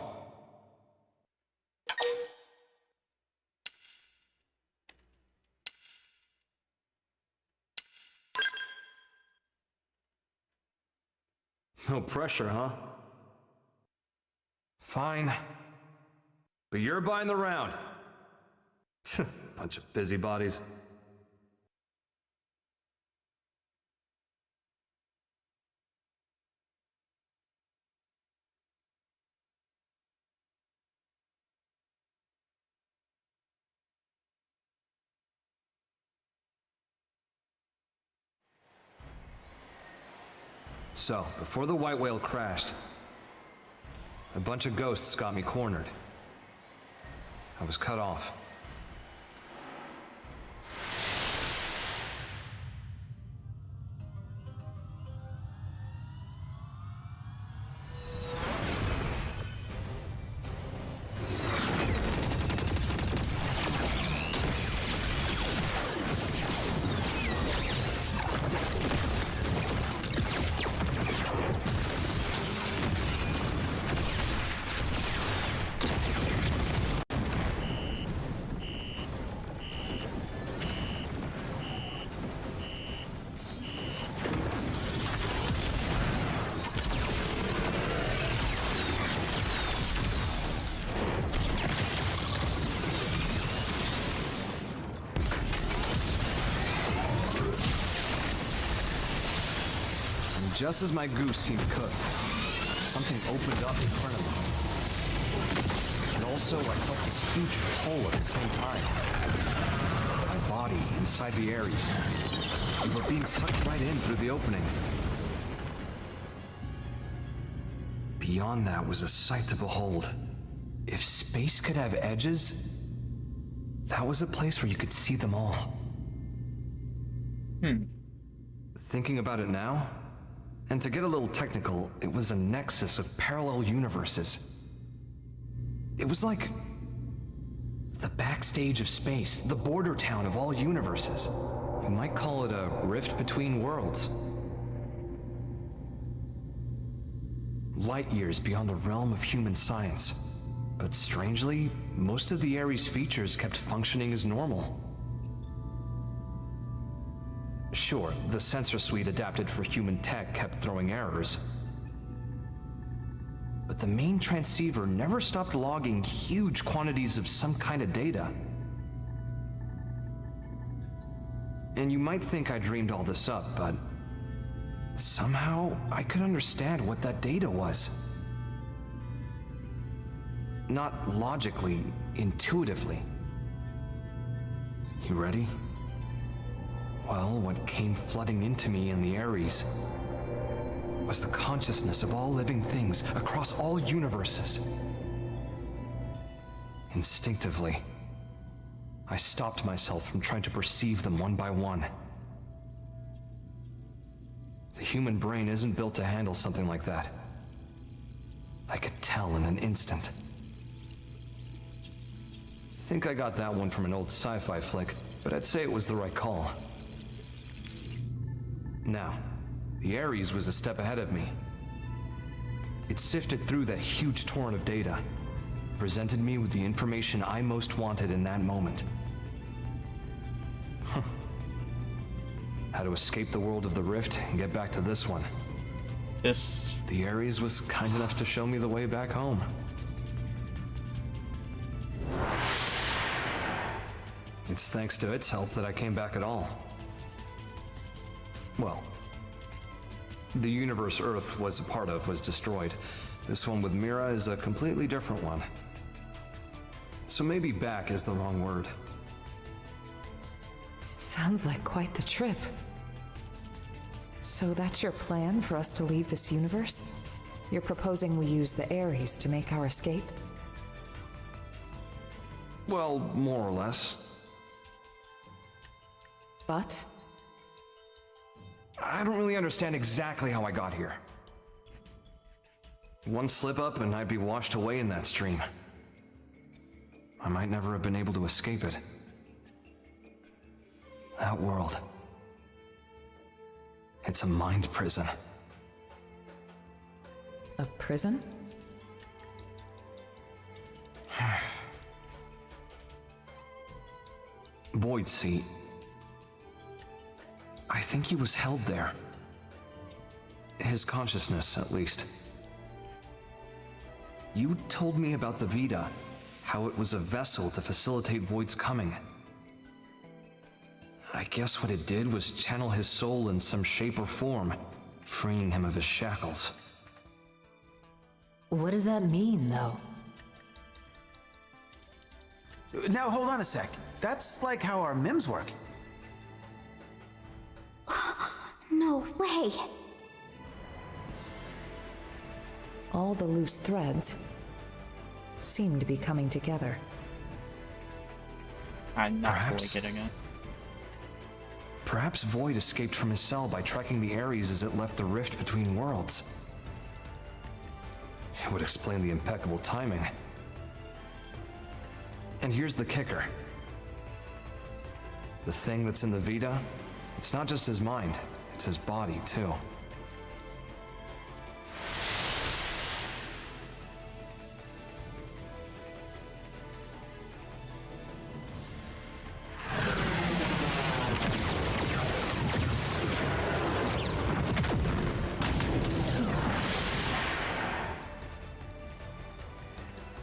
No pressure, huh? Fine. But you're buying the round. Bunch of busybodies. So, before the white whale crashed, a bunch of ghosts got me cornered. I was cut off. Just as my goose seemed cooked, something opened up in front of me. And also, I felt this huge pull at the same time. My body inside the Ares. We were being sucked right in through the opening. Beyond that was a sight to behold. If space could have edges, that was a place where you could see them all. Thinking about it now, and to get a little technical, it was a nexus of parallel universes. It was like the backstage of space, the border town of all universes. You might call it a rift between worlds. Light years beyond the realm of human science. But strangely, most of the Ares features kept functioning as normal. Sure, the sensor suite adapted for human tech kept throwing errors. But the main transceiver never stopped logging huge quantities of some kind of data. And you might think I dreamed all this up, but somehow I could understand what that data was. Not logically, intuitively. You ready? Well, what came flooding into me in the Ares was the consciousness of all living things across all universes. Instinctively, I stopped myself from trying to perceive them one by one. The human brain isn't built to handle something like that. I could tell in an instant. I think I got that one from an old sci-fi flick, but I'd say it was the right call. Now, the Ares was a step ahead of me. It sifted through that huge torrent of data, presented me with the information I most wanted in that moment. How to escape the world of the Rift and get back to this one. The Ares was kind enough to show me the way back home. It's thanks to its help that I came back at all. Well, the universe Earth was a part of was destroyed. This one with Mira is a completely different one. So maybe back is the wrong word. Sounds like quite the trip. So that's your plan for us to leave this universe? You're proposing we use the Ares to make our escape? Well, more or less. But? I don't really understand exactly how I got here. One slip up and I'd be washed away in that stream. I might never have been able to escape it. That world. It's a mind prison. A prison? Void Seat. I think he was held there. His consciousness, at least. You told me about the Vita, how it was a vessel to facilitate Void's coming. I guess what it did was channel his soul in some shape or form, freeing him of his shackles. What does that mean, though? Now hold on a sec. That's like how our MIMs work. No way. All the loose threads seem to be coming together. I'm not fully getting it. Perhaps Void escaped from his cell by tracking the Ares as it left the rift between worlds. It would explain the impeccable timing. And here's the kicker. The thing that's in the Vita, it's not just his mind, it's his body, too.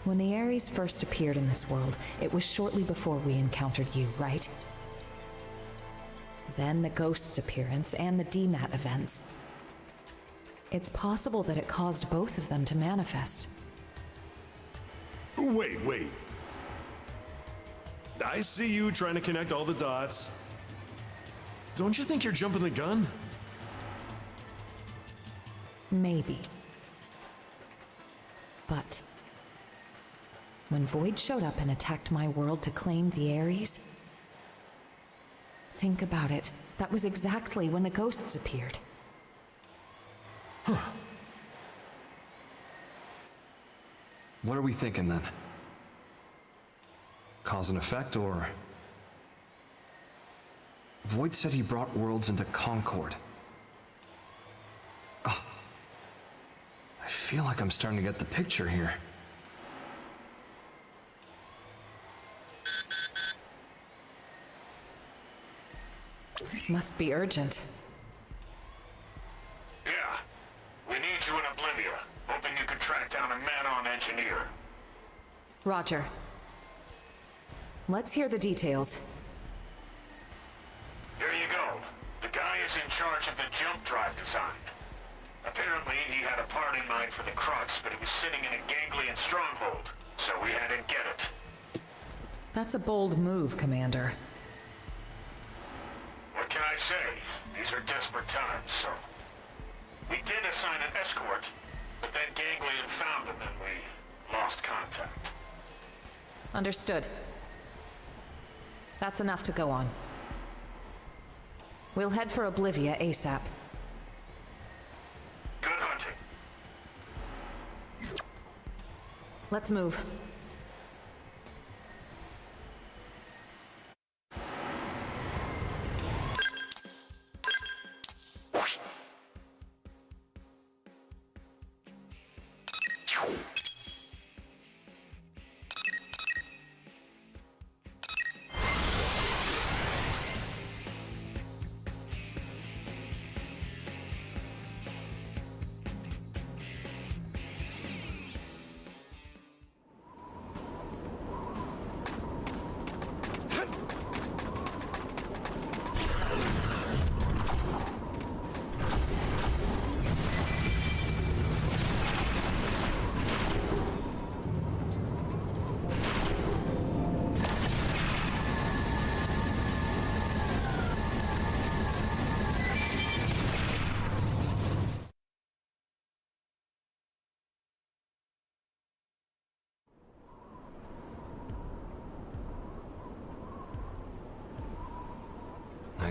When the Ares first appeared in this world, it was shortly before we encountered you, right? Then the Ghost's appearance and the DMAT events. It's possible that it caused both of them to manifest. Wait. I see you trying to connect all the dots. Don't you think you're jumping the gun? Maybe. But when Void showed up and attacked my world to claim the Ares, think about it. That was exactly when the ghosts appeared. Huh. What are we thinking then? Cause and effect, or... Void said he brought worlds into concord. Oh. I feel like I'm starting to get the picture here. Must be urgent. Yeah. We need you in Oblivia. Hoping you could track down a man-on engineer. Roger. Let's hear the details. Here you go. The guy is in charge of the jump drive design. Apparently, he had a part in mind for the Crux, but it was sitting in a ganglion stronghold, so we had to get it. That's a bold move, Commander. What can I say? These are desperate times, so... We did assign an escort, but then Ganglion found him and we lost contact. Understood. That's enough to go on. We'll head for Oblivia ASAP. Good hunting. Let's move.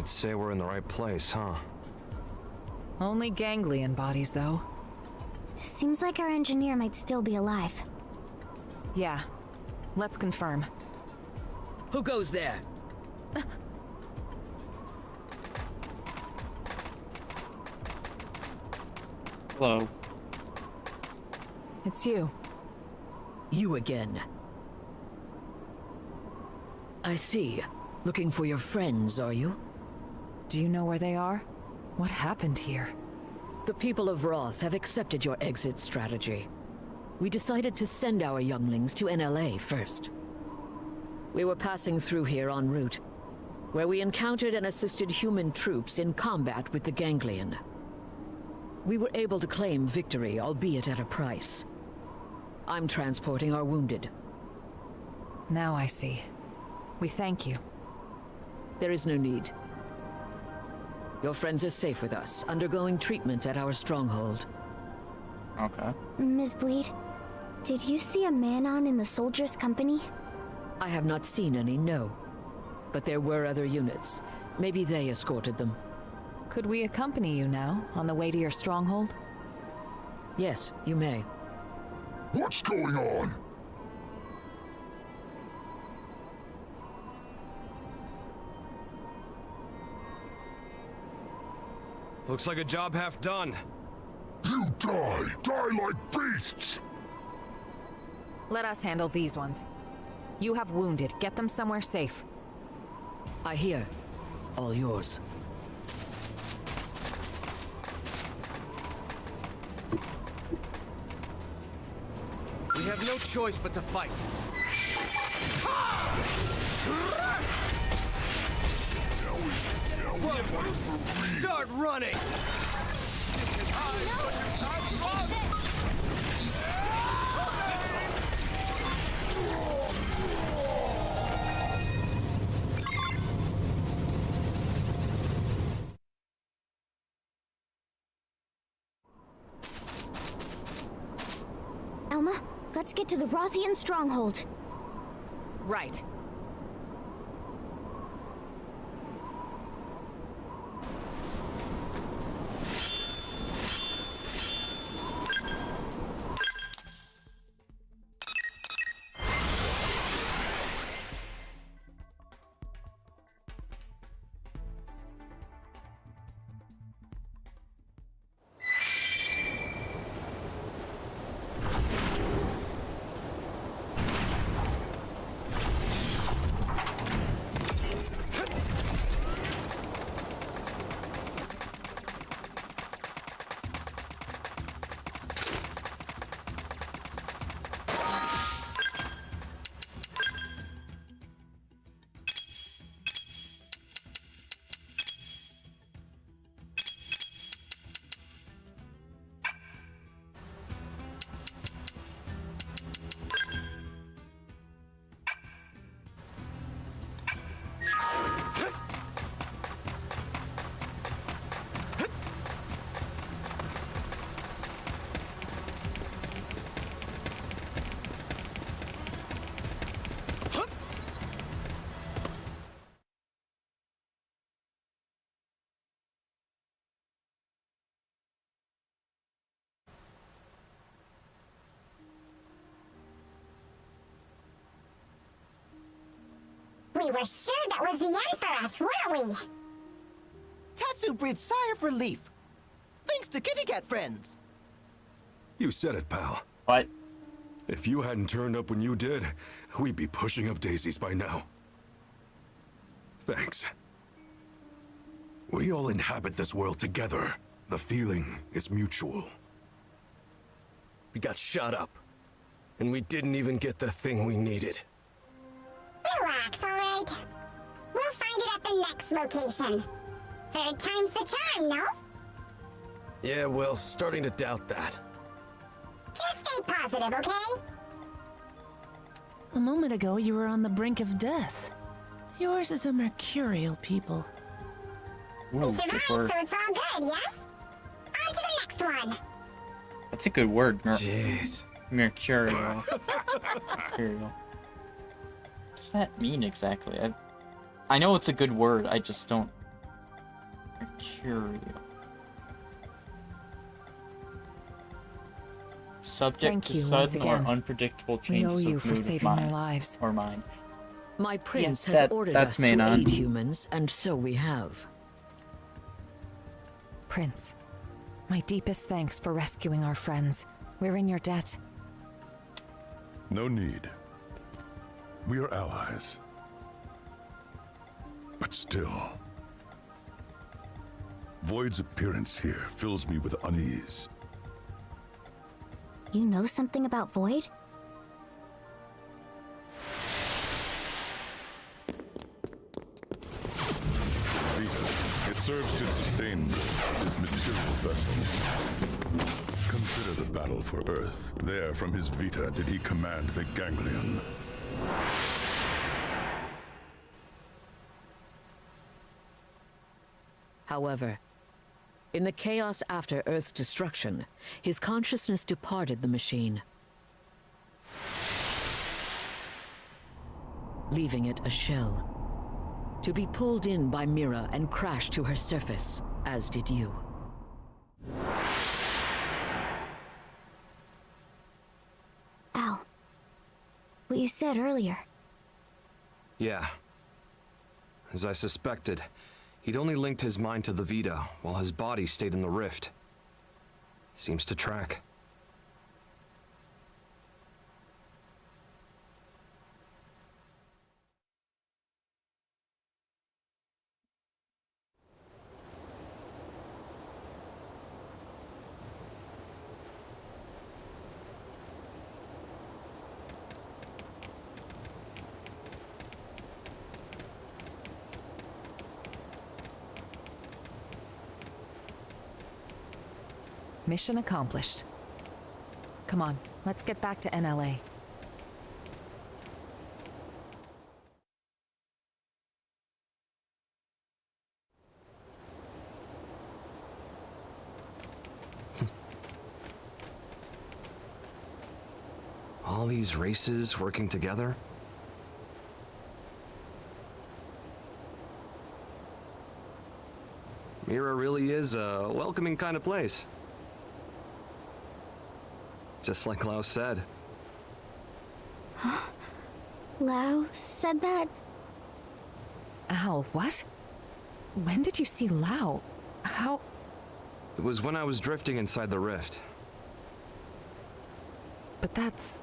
I'd say we're in the right place, huh? Only ganglion bodies, though. Seems like our engineer might still be alive. Yeah. Let's confirm. Who goes there? Hello. It's you. You again. I see. Looking for your friends, are you? Do you know where they are? What happened here? The people of Roth have accepted your exit strategy. We decided to send our younglings to NLA first. We were passing through here en route, where we encountered and assisted human troops in combat with the ganglion. We were able to claim victory, albeit at a price. I'm transporting our wounded. Now I see. We thank you. There is no need. Your friends are safe with us, undergoing treatment at our stronghold. Okay. Ms. Bleed, did you see a man-on in the soldiers' company? I have not seen any, no. But there were other units. Maybe they escorted them. Could we accompany you now, on the way to your stronghold? Yes, you may. What's going on? Looks like a job half done. You die! Die like beasts! Let us handle these ones. You have wounded. Get them somewhere safe. I hear. All yours. We have no choice but to fight. Start running! Elma, let's get to the Rothian stronghold. Right. We were sure that was the end for us, weren't we? Tatsu breathed sigh of relief. Thanks to Kitty Cat friends. You said it, pal. What? If you hadn't turned up when you did, we'd be pushing up daisies by now. Thanks. We all inhabit this world together. The feeling is mutual. We got shot up, and we didn't even get the thing we needed. Relax, alright? We'll find it at the next location. Third time's the charm, no? Yeah, well, starting to doubt that. Just stay positive, okay? A moment ago, you were on the brink of death. Yours is a mercurial people. We survived, so it's all good, yes? On to the next one! That's a good word. Jeez. Mercurial. Mercurial. What does that mean exactly? I know it's a good word, I just don't... Mercurial. Subject Thank to you once sudden or again. unpredictable We changes owe you of for mood of saving their mind lives. or mind. My prince Yeah, has ordered that's us to Mainon. aid humans, and so we have. Prince, my deepest thanks for rescuing our friends. We're in your debt. No need. We are allies. But still, Void's appearance here fills me with unease. You know something about Void? It serves to sustain his material vessel. Consider the battle for Earth. There, from his Vita, did he command the Ganglion. However, in the chaos after Earth's destruction, his consciousness departed the machine, leaving it a shell, to be pulled in by Mira and crash to her surface, as did you. Al, what you said earlier. Yeah. As I suspected, he'd only linked his mind to the Vita, while his body stayed in the rift. Seems to track. Mission accomplished. Come on, let's get back to NLA. All these races working together? Mira really is a welcoming kind of place. Just like Lau said. Lau said that? Al, what? When did you see Lau? How? It was when I was drifting inside the rift. But that's...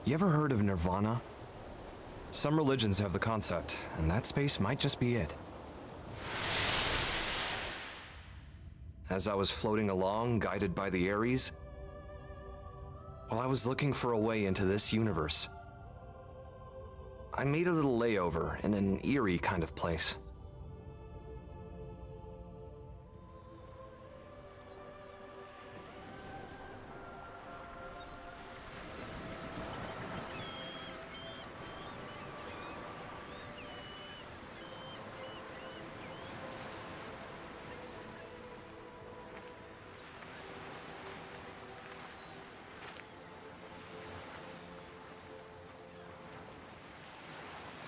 You ever heard of Nirvana? Some religions have the concept, and that space might just be it. As I was floating along, guided by the Ares, while I was looking for a way into this universe, I made a little layover in an eerie kind of place.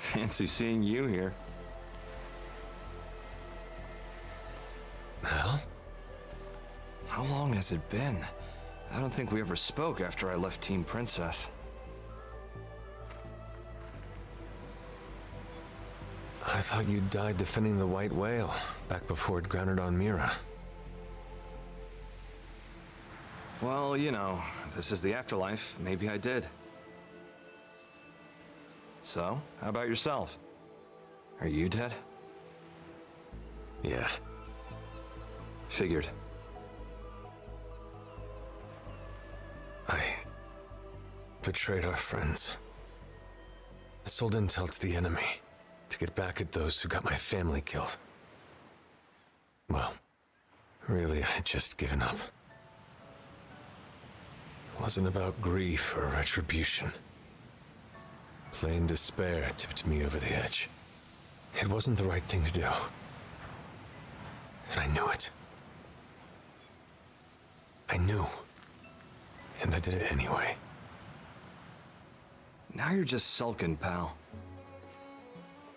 Fancy seeing you here. Well? How long has it been? I don't think we ever spoke after I left Team Princess. I thought you died defending the White Whale, back before it grounded on Mira. Well, you know, if this is the afterlife, maybe I did. So, how about yourself? Are you dead? Yeah. Figured. I betrayed our friends. I sold intel to the enemy to get back at those who got my family killed. Well, really, I had just given up. It wasn't about grief or retribution. Plain despair tipped me over the edge. It wasn't the right thing to do. And I knew it. I knew. And I did it anyway. Now you're just sulking, pal.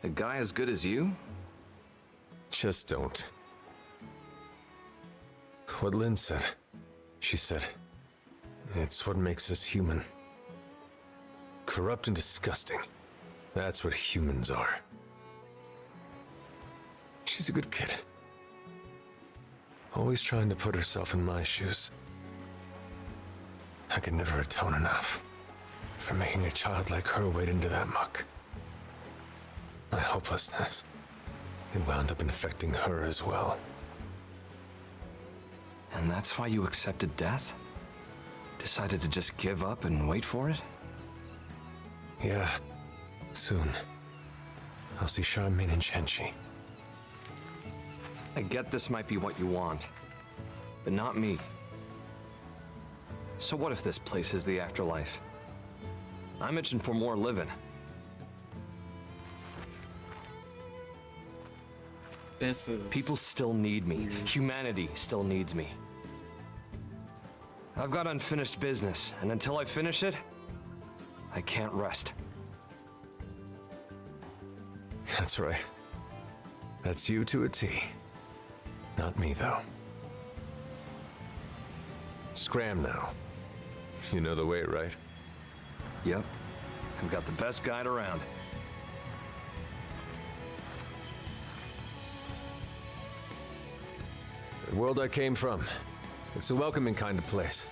A guy as good as you? Just don't. What Lynn said. She said, it's what makes us human. Corrupt and disgusting. That's what humans are. She's a good kid. Always trying to put herself in my shoes. I could never atone enough for making a child like her wade into that muck. My hopelessness, it wound up infecting her as well. And that's why you accepted death? Decided to just give up and wait for it? Yeah, soon. I'll see Charmaine and Shenchi. I get this might be what you want, but not me. So what if this place is the afterlife? I'm itching for more living. This is... People still need me. Humanity still needs me. I've got unfinished business, and until I finish it, I can't rest. That's right. That's you to a T. Not me, though. Scram now. You know the way, right? Yep. I've got the best guide around. The world I came from. It's a welcoming kind of place.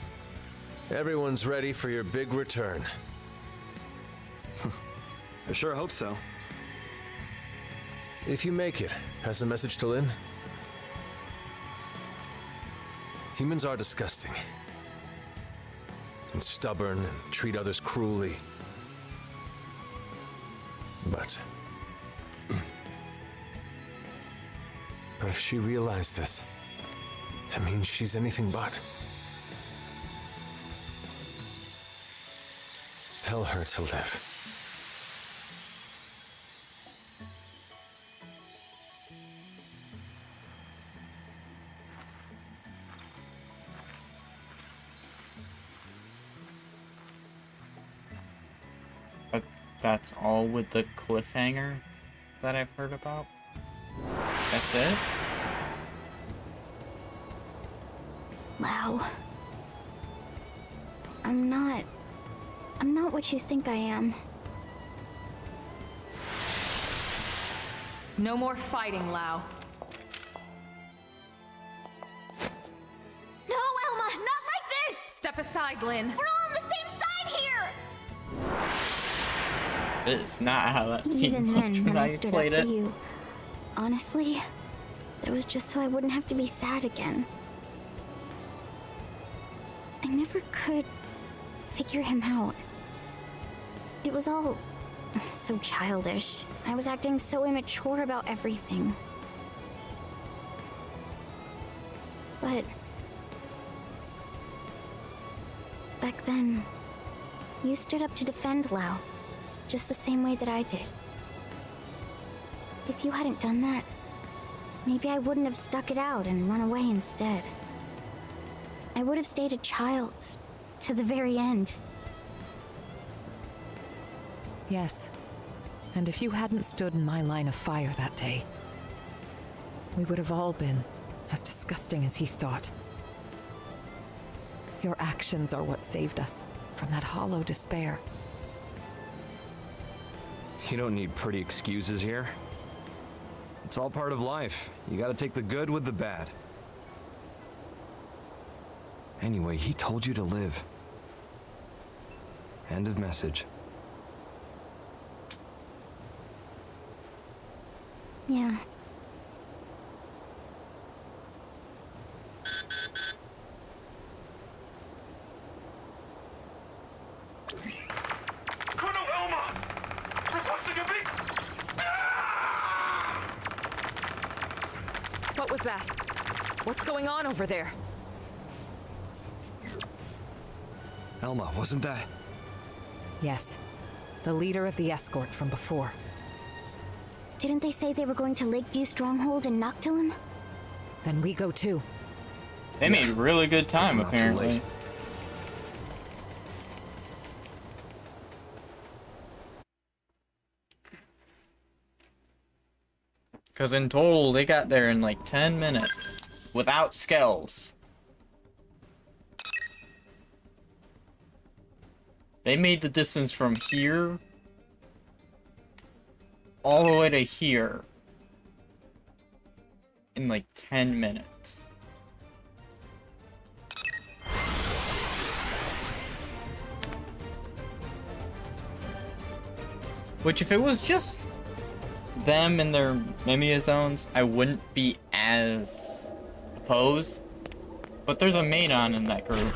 Everyone's ready for your big return. I sure hope so. If you make it, pass a message to Lynn. Humans are disgusting. And stubborn and treat others cruelly. But if she realized this, that means she's anything but. Tell her to live. But that's all with the cliffhanger that I've heard about? That's it? Lau. I'm not what you think I am. No more fighting, Lau. No, Elma, not like this! Step aside, Lynn. We're all on the same side here! It's not how that Even seemed then, when when I I stood played up it. for you, honestly, that was just so I wouldn't have to be sad again. I never could figure him out. It was all so childish. I was acting so immature about everything. But back then, you stood up to defend Lau, just the same way that I did. If you hadn't done that, maybe I wouldn't have stuck it out and run away instead. I would have stayed a child to the very end. Yes. And if you hadn't stood in my line of fire that day, we would have all been as disgusting as he thought. Your actions are what saved us from that hollow despair. You don't need pretty excuses here. It's all part of life. You gotta take the good with the bad. Anyway, he told you to live. End of message. Yeah. Colonel Elma! Requesting a big... What was that? What's going on over there? Elma, wasn't that? Yes. The leader of the escort from before. Didn't they say they were going to Lakeview Stronghold in Noctilum? Then we go too. They made really good time, Not too apparently. late. Because in total, they got there in like 10 minutes. Without Skells. They made the distance from here all the way to here in like 10 minutes. Which, if it was just them and their Mimia zones, I wouldn't be as opposed. But there's a Manon in that group.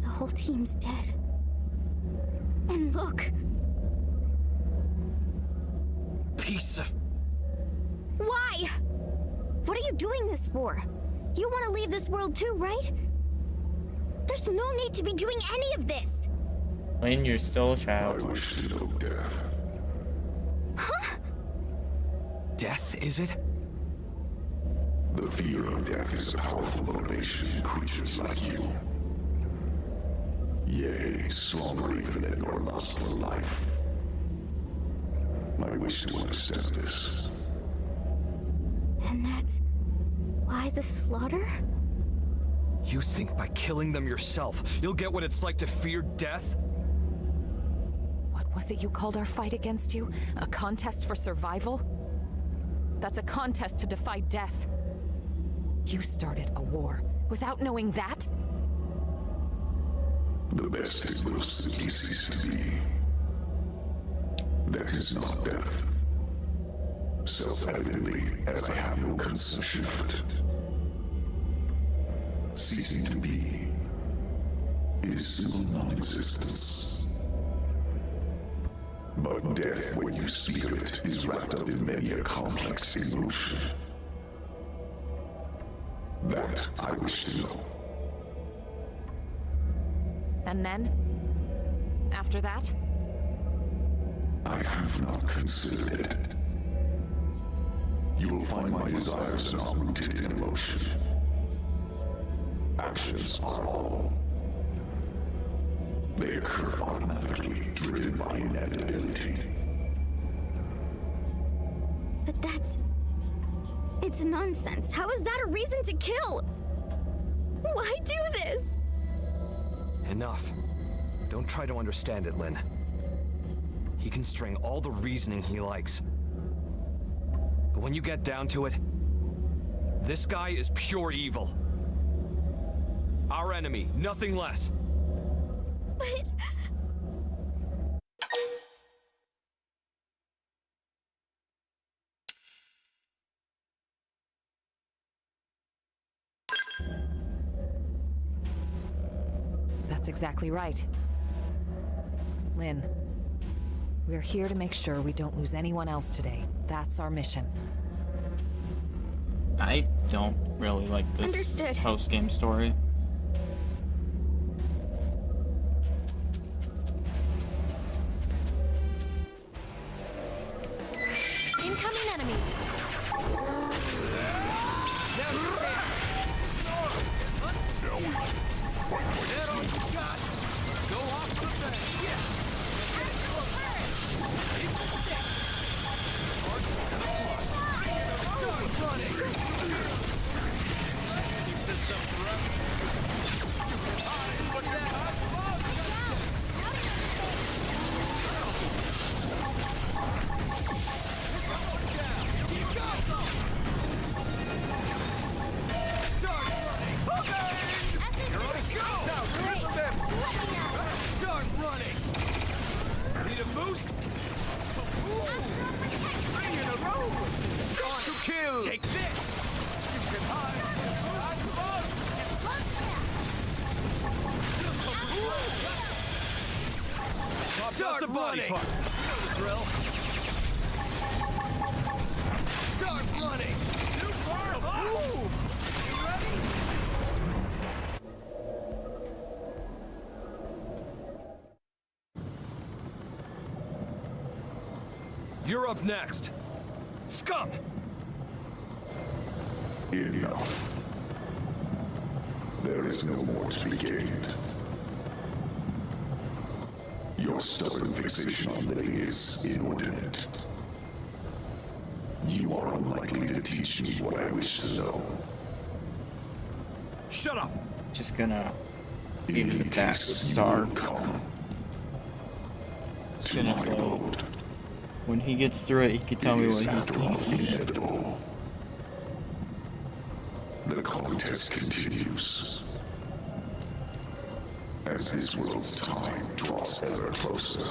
The whole team's dead. And look! Piece of... Why? What are you doing this for? You want to leave this world too, right? There's no need to be doing any of this! Lane, you're still a child. I wish to know death. Huh? Death, is it? The fear of death is a powerful motivation in creatures like you. Yea, stronger even than your lust for life. I wish to understand this. And that's why the slaughter? You think by killing them yourself, you'll get what it's like to fear death? What was it you called our fight against you? A contest for survival? That's a contest to defy death. You started a war without knowing that? The best it will simply cease to be. That is not death. Self-evidently, as I have no conception of it. Ceasing to be is simple non-existence. But death, when you speak of it, is wrapped up in many a complex emotion. That I wish to know. And then? After that? I have not considered it. You will find my desires are not rooted in emotion. Actions are all. They occur automatically, driven by inevitability. But that's... It's nonsense. How is that a reason to kill? Why do this? Enough. Don't try to understand it, Lynn. He can string all the reasoning he likes. But when you get down to it, this guy is pure evil. Our enemy, nothing less. But... That's exactly right. Lynn, we're here to make sure we don't lose anyone else today. That's our mission. I don't really like this Understood. post-game story. Incoming enemies! Now's your chance! Need a boost? Three in a row! Gone to kill! Take this! You can hide! Start the body part! You know the drill! Start running! Super! Ooh! You ready? You're up next. Scum! Enough. There is no more to be gained. Your stubborn fixation on living is inordinate. You are unlikely to teach me what I wish to know. Shut up! Just gonna give you back with Star. It's gonna say, when he gets through it, he can tell me what he thinks. Inevitable. The contest continues. As this world's time draws ever closer.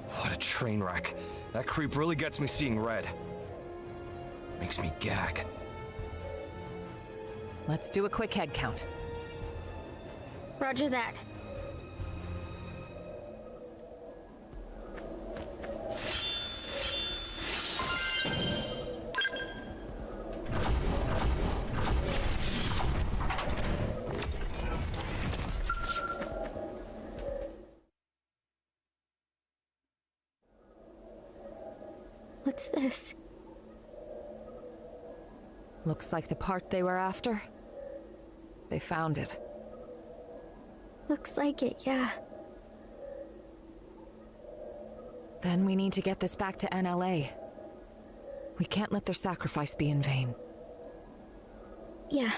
What a train wreck. That creep really gets me seeing red. Makes me gag. Let's do a quick head count. Roger that. What's this? Looks like the part they were after. They found it. Looks like it, yeah. Then we need to get this back to NLA. We can't let their sacrifice be in vain. Yeah.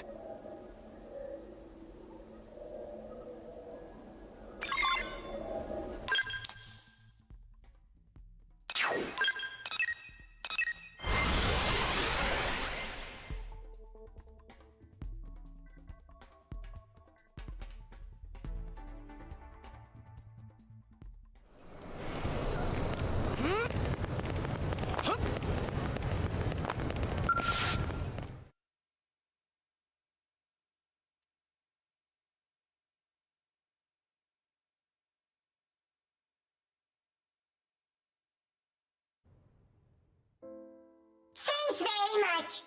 Thanks very much.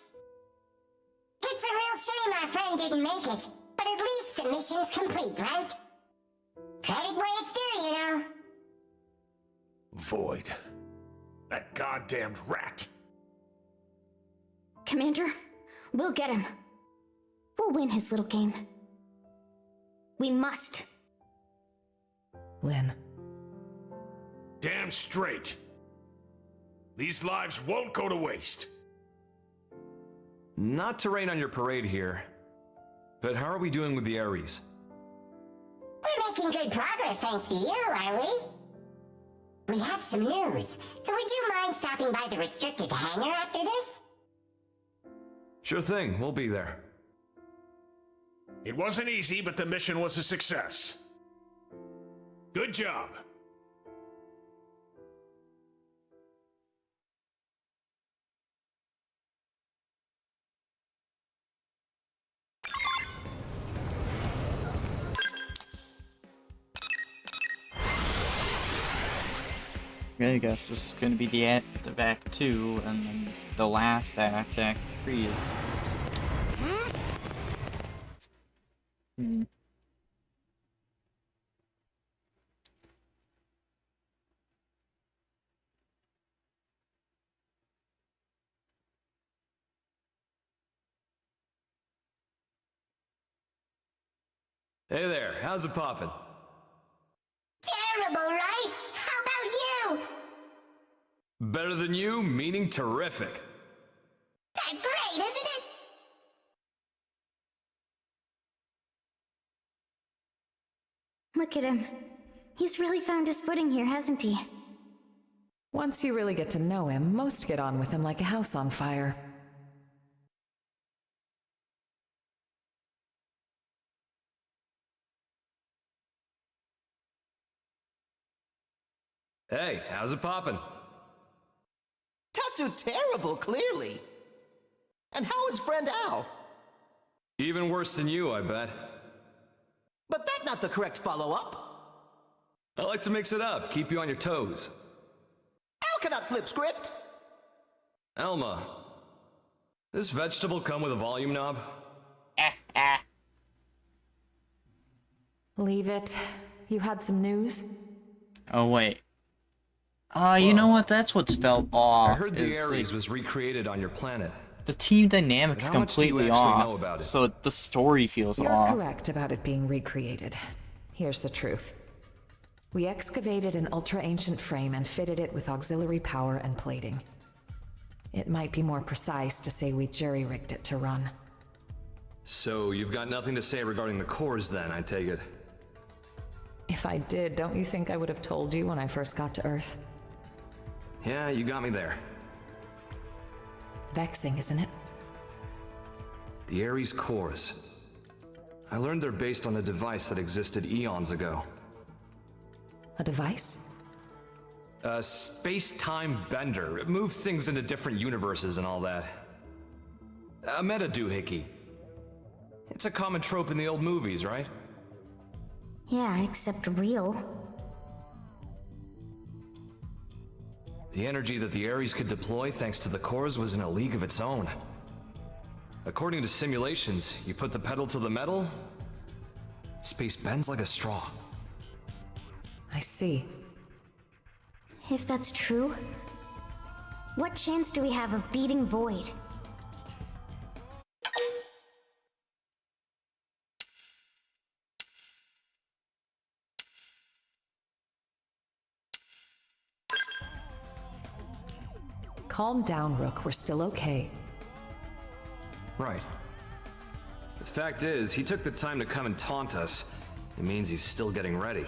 It's a real shame our friend didn't make it, but at least the mission's complete, right? Credit where it's due, you know. Void. That goddamned rat. Commander, we'll get him. We'll win his little game. We must. Lynn. Damn straight. These lives won't go to waste. Not to rain on your parade here, but how are we doing with the Ares? We're making good progress thanks to you, are we? We have some news, so would you mind stopping by the restricted hangar after this? Sure thing, we'll be there. It wasn't easy, but the mission was a success. Good job. I guess this is going to be the end of Act 2, and then the last act, Act 3, is... Hey there, how's it poppin'? Terrible, right? How about you? Better than you, meaning terrific. That's great, isn't it? Look at him. He's really found his footing here, hasn't he? Once you really get to know him, most get on with him like a house on fire. Hey, how's it poppin'? Tatsu terrible, clearly. And how is friend Al? Even worse than you, I bet. But that's not the correct follow-up. I like to mix it up, keep you on your toes. Al cannot flip script. Elma, this vegetable come with a volume knob? Leave it. You had some news? Oh, wait. You know what? That's what's felt off. I heard the is, Ares like, was recreated on your planet. the team dynamics But how much do you completely actually off. know about it? So the story feels You're off. correct about it being recreated. Here's the truth. We excavated an ultra-ancient frame and fitted it with auxiliary power and plating. It might be more precise to say we jury-rigged it to run. So you've got nothing to say regarding the cores then, I take it? If I did, don't you think I would have told you when I first got to Earth? Yeah, you got me there. Vexing, isn't it? The Ares cores. I learned they're based on a device that existed eons ago. A device? A space-time bender. It moves things into different universes and all that. A meta doohickey. It's a common trope in the old movies, right? Yeah, except real. The energy that the Ares could deploy thanks to the cores was in a league of its own. According to simulations, you put the pedal to the metal, space bends like a straw. I see. If that's true, what chance do we have of beating Void? Calm down, Rook. We're still okay. Right. The fact is, he took the time to come and taunt us. It means he's still getting ready.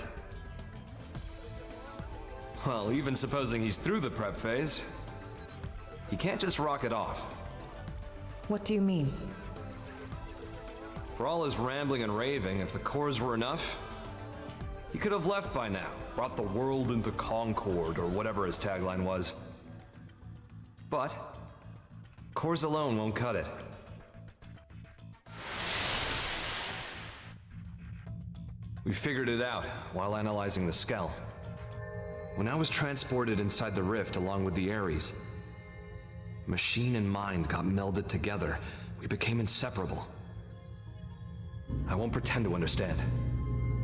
Well, even supposing he's through the prep phase, he can't just rock it off. What do you mean? For all his rambling and raving, if the cores were enough, he could have left by now, brought the world into concord, or whatever his tagline was. But cores alone won't cut it. We figured it out while analyzing the Skell. When I was transported inside the rift along with the Ares, machine and mind got melded together. We became inseparable. I won't pretend to understand,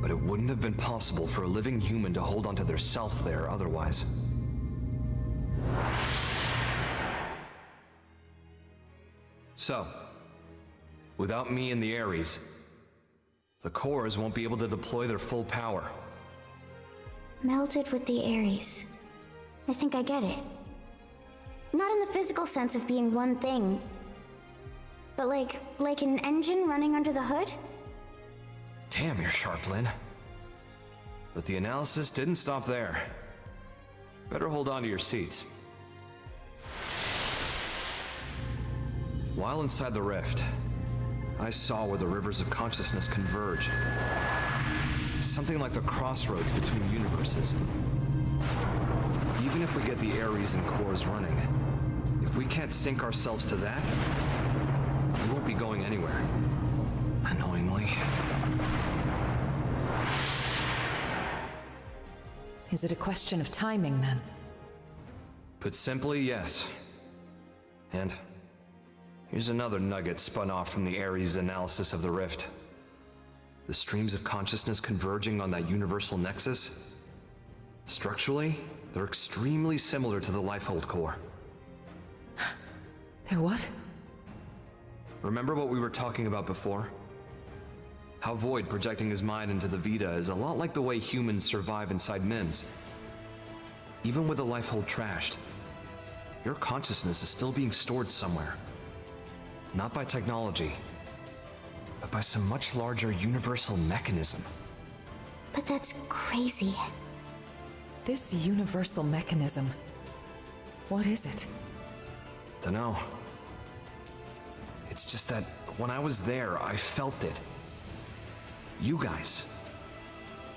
but it wouldn't have been possible for a living human to hold onto their self there otherwise. So, without me and the Ares, the cores won't be able to deploy their full power. Melded with the Ares. I think I get it. Not in the physical sense of being one thing, but like an engine running under the hood? Damn, you're sharp, Lynn. But the analysis didn't stop there. Better hold on to your seats. While inside the rift, I saw where the rivers of consciousness converge. Something like the crossroads between universes. Even if we get the Ares and cores running, if we can't sync ourselves to that, we won't be going anywhere. Annoyingly. Is it a question of timing, then? Put simply, yes. And here's another nugget spun off from the Ares analysis of the rift. The streams of consciousness converging on that universal nexus. Structurally, they're extremely similar to the Lifehold core. They're what? Remember what we were talking about before? How Void projecting his mind into the Vita is a lot like the way humans survive inside MIMS. Even with a life hold trashed, your consciousness is still being stored somewhere. Not by technology, but by some much larger universal mechanism. But that's crazy. This universal mechanism. What is it? Dunno. It's just that when I was there, I felt it. You guys.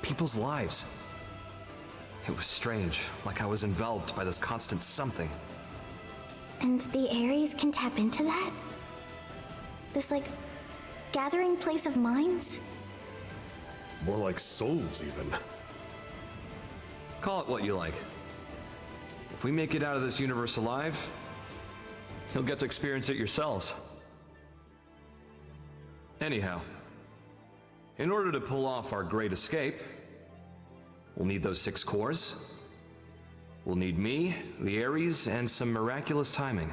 People's lives. It was strange, like I was enveloped by this constant something. And the Ares can tap into that? This, like, gathering place of minds? More like souls, even. Call it what you like. If we make it out of this universe alive, you'll get to experience it yourselves. Anyhow, in order to pull off our great escape, we'll need those 6 cores. We'll need me, the Ares, and some miraculous timing.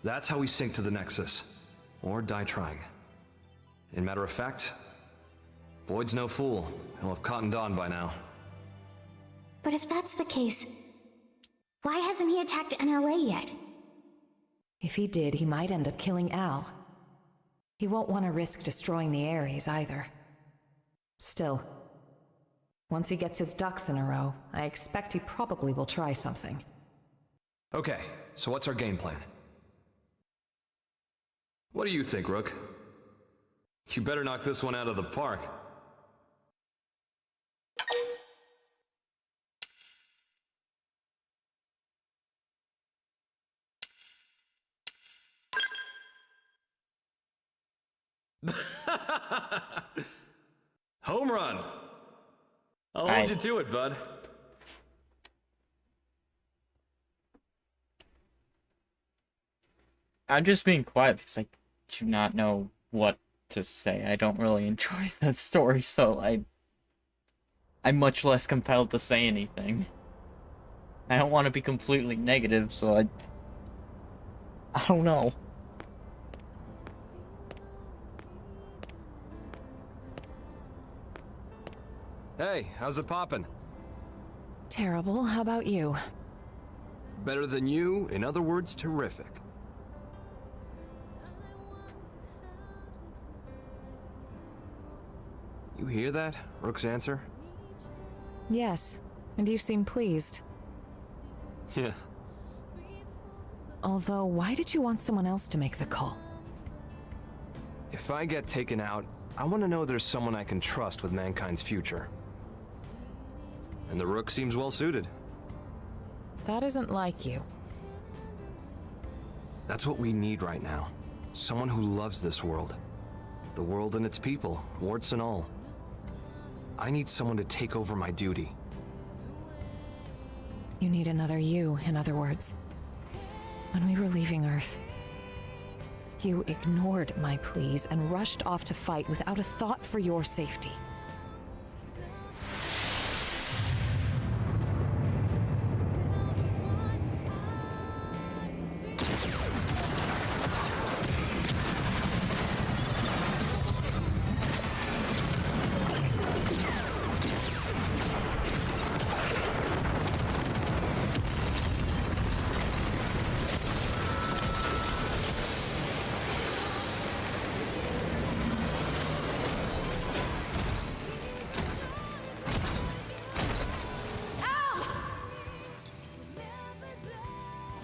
That's how we sync to the Nexus, or die trying. In matter of fact, Void's no fool. He'll have cottoned on by now. But if that's the case, why hasn't he attacked NLA yet? If he did, he might end up killing Al. He won't want to risk destroying the Ares either. Still, once he gets his ducks in a row, I expect he probably will try something. Okay, so what's our game plan? What do you think, Rook? You better knock this one out of the park. Home run! I'll hold you to it, bud. I'm just being quiet because I do not know what to say. I don't really enjoy that story, so I'm much less compelled to say anything. I don't want to be completely negative, so I don't know. Hey, how's it poppin'? Terrible. How about you? Better than you, in other words, terrific. You hear that? Rook's answer? Yes, and you seem pleased. Yeah. Although, why did you want someone else to make the call? If I get taken out, I want to know there's someone I can trust with mankind's future. And the Rook seems well suited. That isn't like you. That's what we need right now. Someone who loves this world. The world and its people, warts and all. I need someone to take over my duty. You need another you, in other words. When we were leaving Earth, you ignored my pleas and rushed off to fight without a thought for your safety.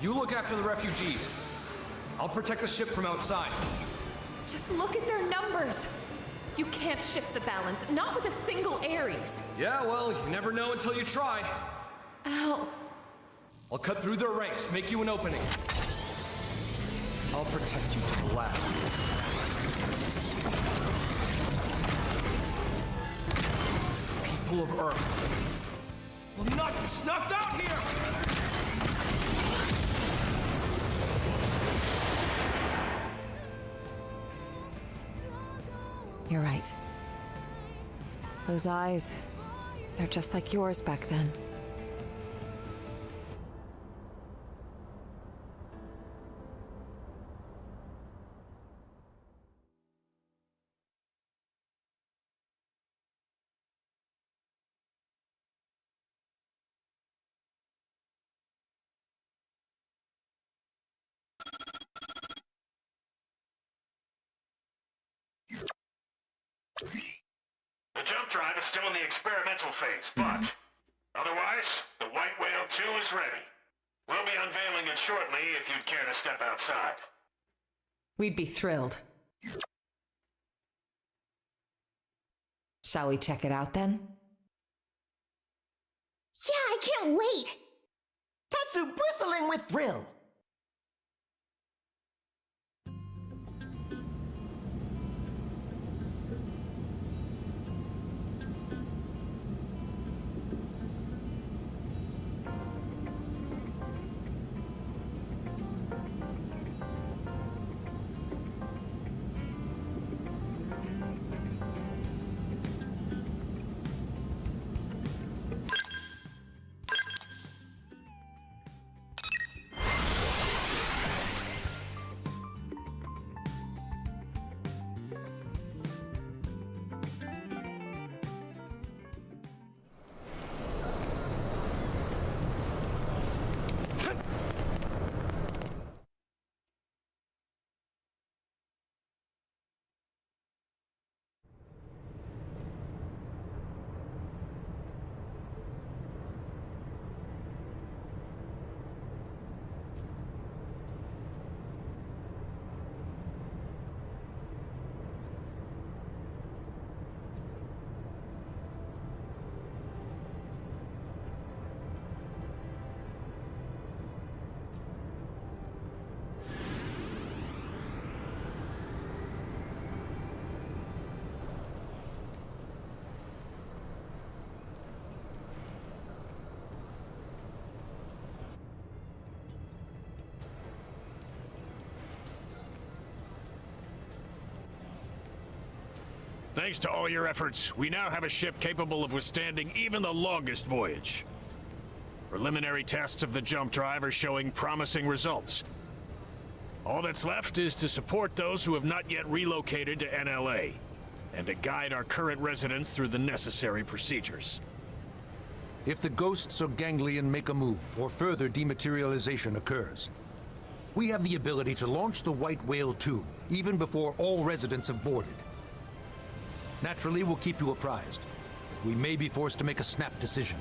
You look after the refugees. I'll protect the ship from outside. Just look at their numbers. You can't shift the balance, not with a single Ares. Yeah, well, you never know until you try. Al. I'll cut through their ranks, make you an opening. I'll protect you to the last. People of Earth will not be snuffed out here! You're right. Those eyes, they're just like yours back then. jump drive is still in the experimental phase, but otherwise, the White Whale 2 is ready. We'll be unveiling it shortly if you'd care to step outside. We'd be thrilled. Shall we check it out then? Yeah, I can't wait! Tatsu bristling with thrill! Thanks to all your efforts, we now have a ship capable of withstanding even the longest voyage. Preliminary tests of the jump drive are showing promising results. All that's left is to support those who have not yet relocated to NLA, and to guide our current residents through the necessary procedures. If the ghosts or ganglion make a move, or further dematerialization occurs, we have the ability to launch the White Whale 2, even before all residents have boarded. Naturally, we'll keep you apprised. We may be forced to make a snap decision.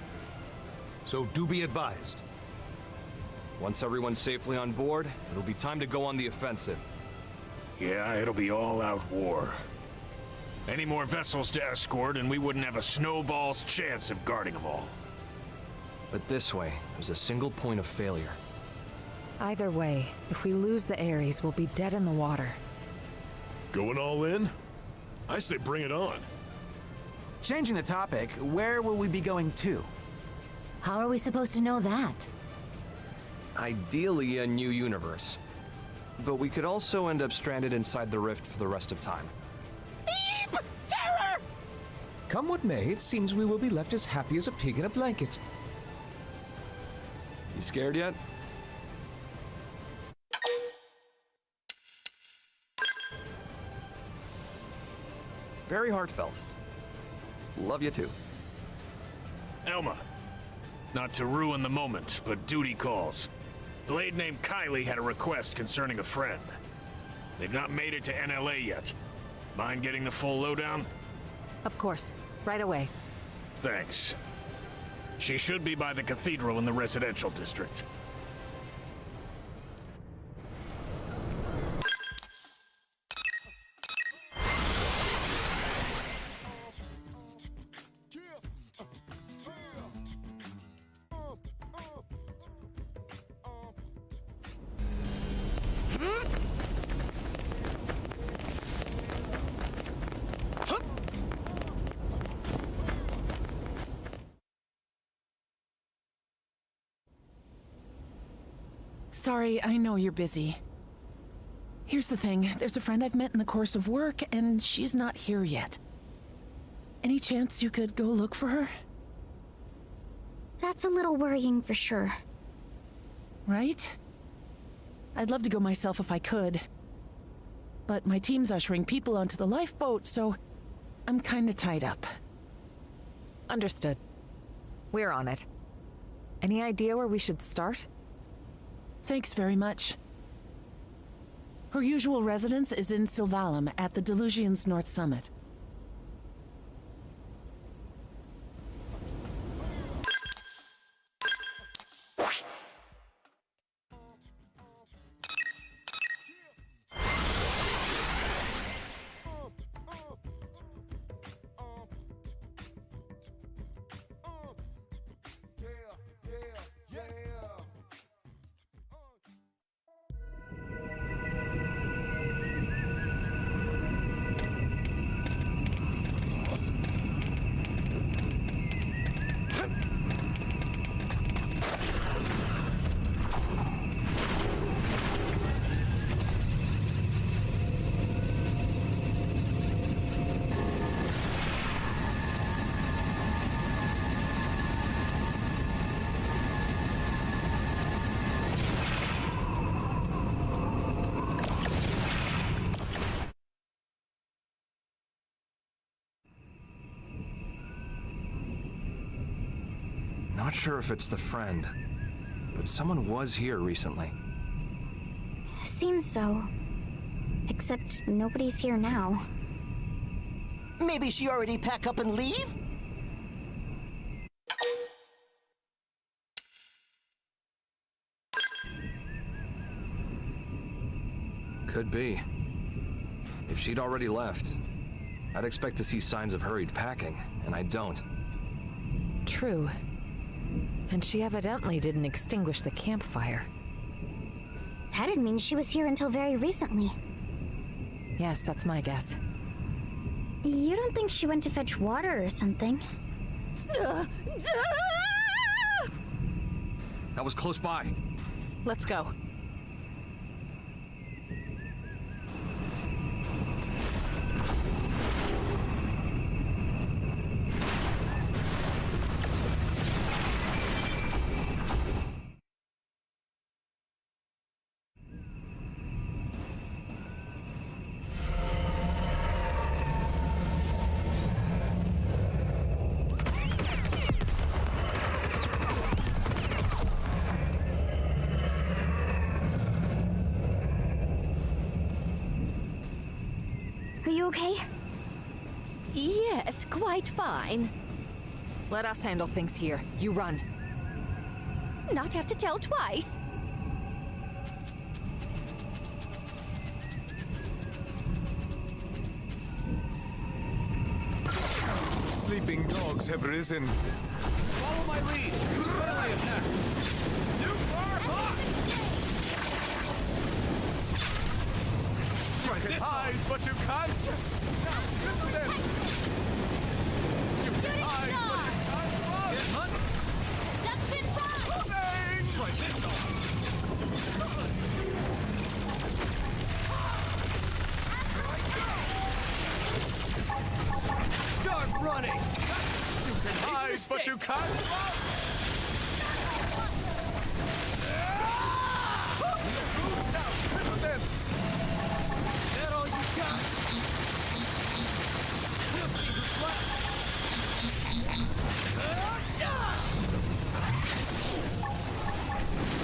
So do be advised. Once everyone's safely on board, it'll be time to go on the offensive. Yeah, it'll be all-out war. Any more vessels to escort, and we wouldn't have a snowball's chance of guarding them all. But this way, there's a single point of failure. Either way, if we lose the Ares, we'll be dead in the water. Going all in? I say bring it on. Changing the topic, where will we be going to? How are we supposed to know that? Ideally, a new universe. But we could also end up stranded inside the rift for the rest of time. Beep! Terror! Come what may, it seems we will be left as happy as a pig in a blanket. You scared yet? Very heartfelt. Love you too. Elma. Not to ruin the moment, but duty calls. The lady named Kylie had a request concerning a friend. They've not made it to NLA yet. Mind getting the full lowdown? Of course. Right away. Thanks. She should be by the cathedral in the residential district. Sorry, I know you're busy. Here's the thing, there's a friend I've met in the course of work, and she's not here yet. Any chance you could go look for her? That's a little worrying for sure. Right? I'd love to go myself if I could. But my team's ushering people onto the lifeboat, so I'm kinda tied up. Understood. We're on it. Any idea where we should start? Thanks very much. Her usual residence is in Sylvalum at the Delusion's North Summit. Not sure if it's the friend, but someone was here recently. Seems so. Except nobody's here now. Maybe she already pack up and leave? Could be. If she'd already left, I'd expect to see signs of hurried packing, and I don't. True. And she evidently didn't extinguish the campfire. That'd mean she was here until very recently. Yes, that's my guess. You don't think she went to fetch water or something? That was close by. Let's go. Are you okay? Yes, quite fine. Let us handle things here. You run. Not have to tell twice. Sleeping dogs have risen. Follow my lead. Use melee attack. Super hot! You can hide, but you can't. Yes. Now, triple them. You can hide, but you can't run. Get hunt. Duction bomb! Try this on. Start running. You can hide, but you can't run. Now, triple them. That all you got? We'll see who's left.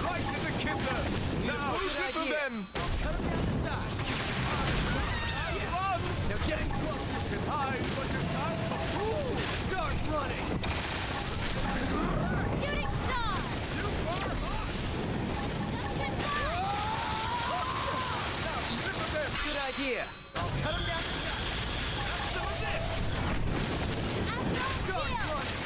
Right to the kisser. Now, triple them. Cut him down the side. Run! They're getting close. You can hide, but you can't. Ooh, start running. Shooting star! Super hot. Now, triple them. Good idea. I'll cut him down the side. That's some of this. Start running.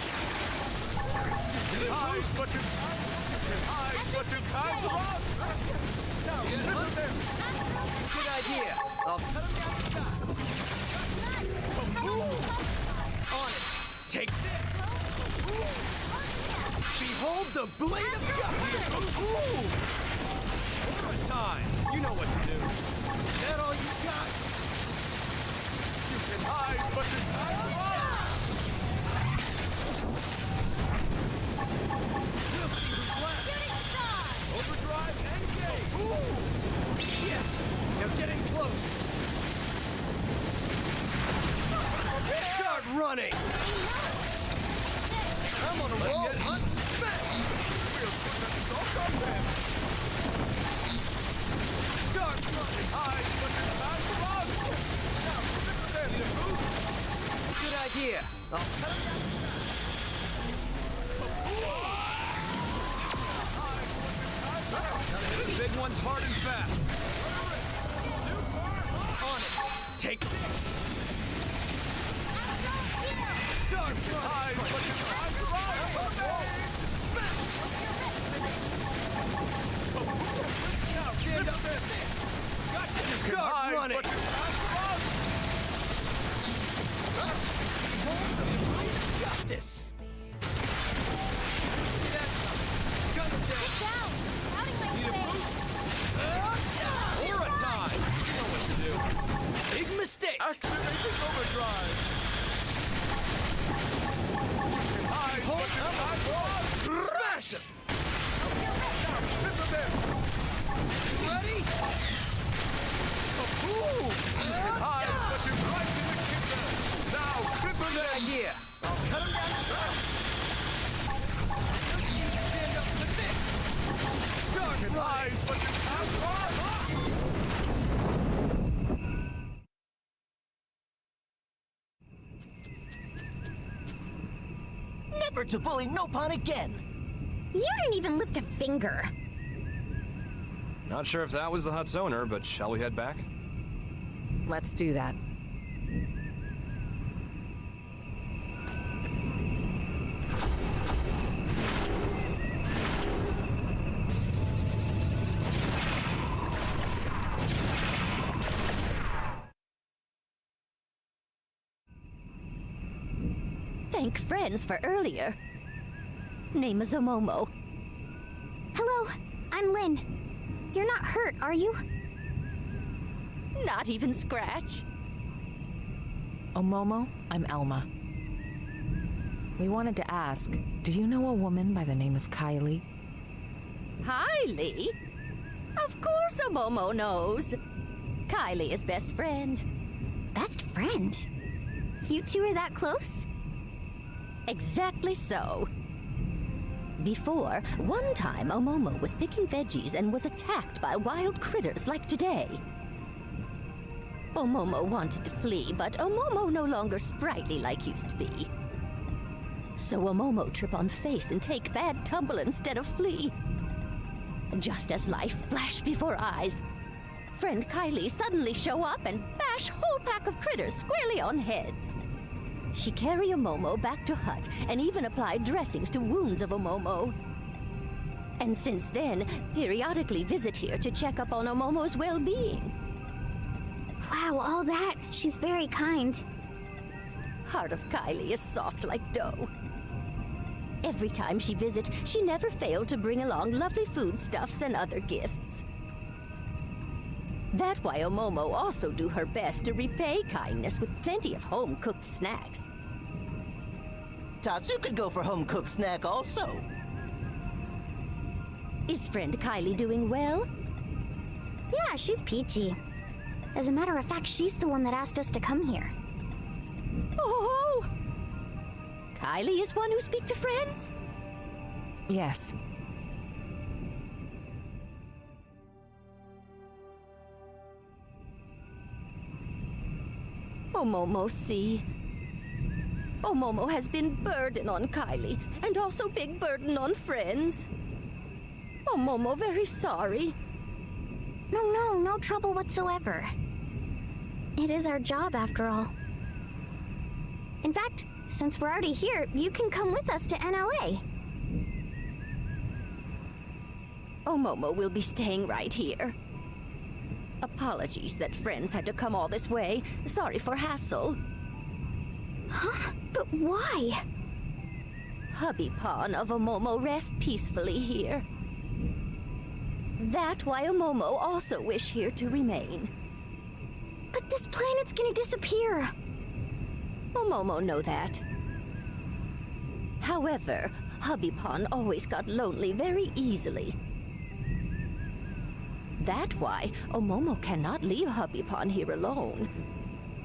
You can hide, but you can't. You can hide, but you can't run. Now, triple them. Good idea. I'll cut him down the side. On it. Take this. Behold the blade of justice. One more time. You know what to do. That all you got? You can hide, but you can't run. We'll see who's left. Overdrive, engage. Yes. They're getting close. Start running! I'm on a roll! Let's get hunt and smash! We'll put that assault on them! Start running! Hide, but you can't run! Now, flip them! Need a boost? Good idea! I'll cut them down the side. The big one's hard and fast! On it! Take this! Start hide, but you can't run! Smash! Now, stand up there! Gotcha! You start hide, running! But you can't run! Justice! See that? Gun him down! Get down! Routing my Need a boost? Or a time! You know what to do. Big mistake! Activating overdrive! Hold up! Smash him! Ready? You can hide, but you're right in the kisser! Now, cripple them! Idea! I'll cut him down the side! Target eyes, but you Never to bully Nopon again! You didn't even lift a finger. Not sure if that was the hut's owner, but shall we head back? Let's do that. Thank friends for earlier. Name is Omomo. Hello, I'm Lynn. You're not hurt, are you? Not even scratch. Omomo, I'm Elma. We wanted to ask, do you know a woman by the name of Kylie? Kylie? Of course Omomo knows. Kylie is best friend. Best friend? You two are that close? Exactly so. Before, one time Omomo was picking veggies and was attacked by wild critters like today. Omomo wanted to flee, but Omomo no longer sprightly like used to be. So Omomo trip on face and take bad tumble instead of flee. Just as life flashed before eyes, friend Kylie suddenly show up and bash whole pack of critters squarely on heads. She carry Omomo back to hut and even apply dressings to wounds of Omomo. And since then, periodically visit here to check up on Omomo's well-being. Wow, all that. She's very kind. Heart of Kylie is soft like dough. Every time she visits, she never failed to bring along lovely foodstuffs and other gifts. That's why Omomo also do her best to repay kindness with plenty of home-cooked snacks. Tatsu could go for home-cooked snack also. Is friend Kylie doing well? Yeah, she's peachy. As a matter of fact, she's the one that asked us to come here. Oh! Kylie is one who speak to friends? Yes. Omomo, see. Omomo has been burden on Kylie, and also big burden on friends. Omomo very sorry. No trouble whatsoever. It is our job after all. In fact, since we're already here, you can come with us to NLA. Omomo will be staying right here. Apologies that friends had to come all this way. Sorry for hassle. Huh? But why? Hubby Pawn of Omomo rest peacefully here. That why Omomo also wish here to remain. But this planet's gonna disappear. Omomo know that. However, Hubby Pawn always got lonely very easily. That why Omomo cannot leave Hubby Pawn here alone.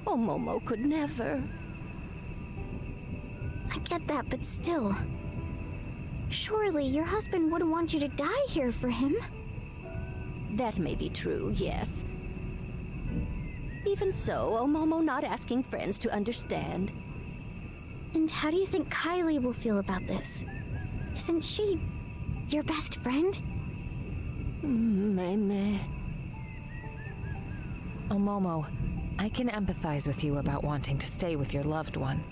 Omomo could never. I get that, but still. Surely your husband wouldn't want you to die here for him. That may be true, yes. Even so, Omomo not asking friends to understand. And how do you think Kylie will feel about this? Isn't she your best friend? Meh. Omomo, I can empathize with you about wanting to stay with your loved one.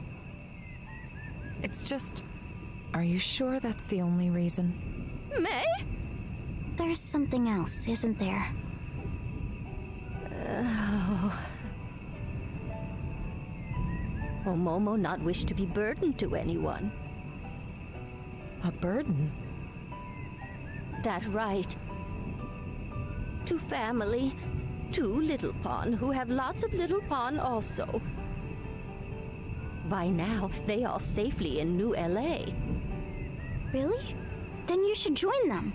It's just, are you sure that's the only reason? Meh? There's something else, isn't there? Omomo not wish to be burdened to anyone. A burden? That right. To family, to Little Pawn, who have lots of Little Pawn also. By now, they all safely in New LA. Really? Then you should join them.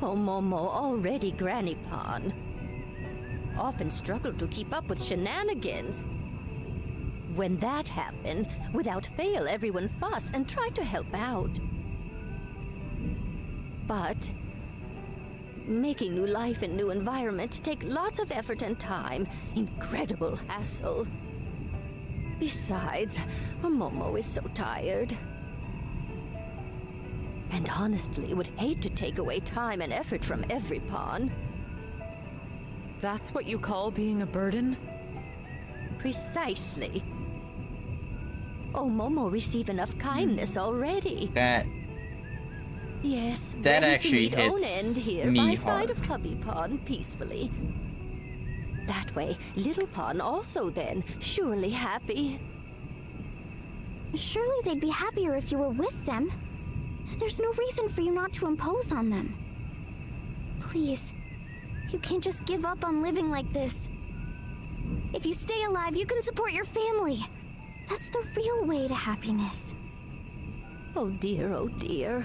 Omomo already Granny Pawn. Often struggle to keep up with shenanigans. When that happened, without fail everyone fuss and try to help out. But making new life in new environment take lots of effort and time. Incredible hassle. Besides, Momo is so tired. And honestly, would hate to take away time and effort from every pawn. That's what you call being a burden? Precisely. Oh, Momo receive enough kindness already. Yes, that ready actually to meet own hits end here me by hard. side of Hubby Pawn peacefully. That way, Little Pawn also then surely happy. Surely they'd be happier if you were with them. There's no reason for you not to impose on them. Please, you can't just give up on living like this. If you stay alive, you can support your family. That's the real way to happiness. Oh dear, oh dear.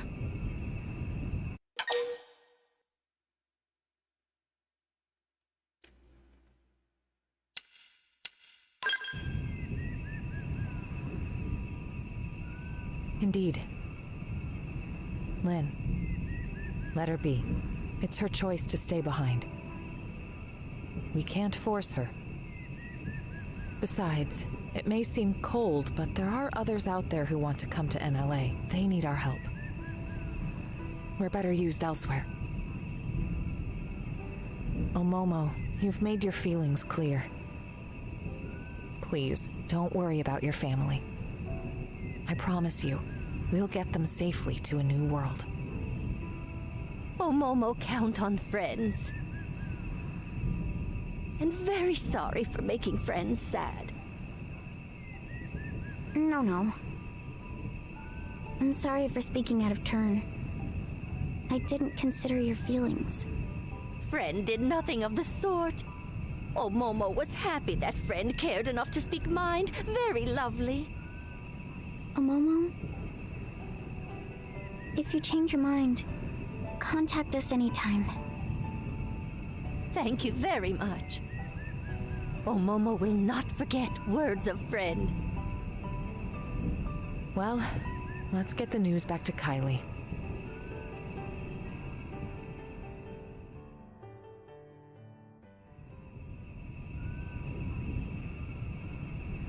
Indeed. Lynn, let her be. It's her choice to stay behind. We can't force her. Besides, it may seem cold, but there are others out there who want to come to NLA. They need our help. We're better used elsewhere. Oh, Momo, you've made your feelings clear. Please, don't worry about your family. I promise you, we'll get them safely to a new world. Oh, Momo, count on friends. And very sorry for making friends sad. No. I'm sorry for speaking out of turn. I didn't consider your feelings. Friend did nothing of the sort. Oh, Momo was happy that friend cared enough to speak mind. Very lovely. Momo, if you change your mind, contact us anytime. Thank you very much. Oh, Momo will not forget words of friend. Well, let's get the news back to Kylie.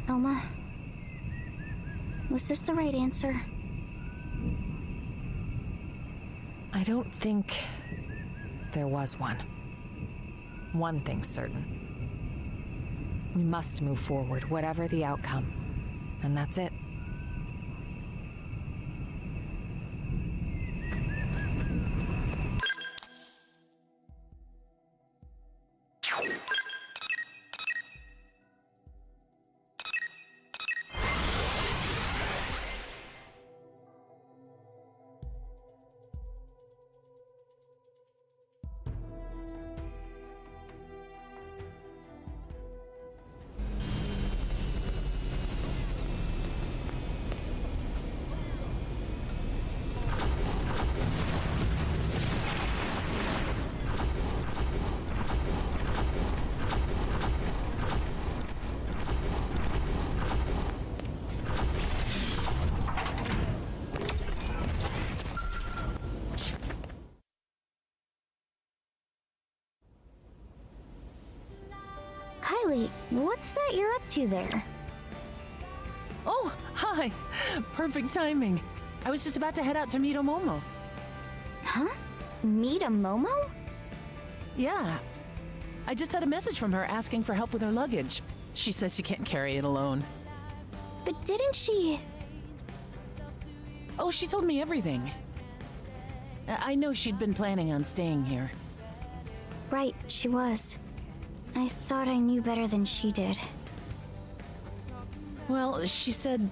Elma, was this the right answer? I don't think there was one. One thing's certain. We must move forward, whatever the outcome. And that's it. Kylie, what's that you're up to there? Oh, hi! Perfect timing. I was just about to head out to meet Momo. Huh? Meet a Momo? Yeah. I just had a message from her asking for help with her luggage. She says she can't carry it alone. But didn't she... Oh, she told me everything. I know she'd been planning on staying here. Right, she was. I thought I knew better than she did. Well, she said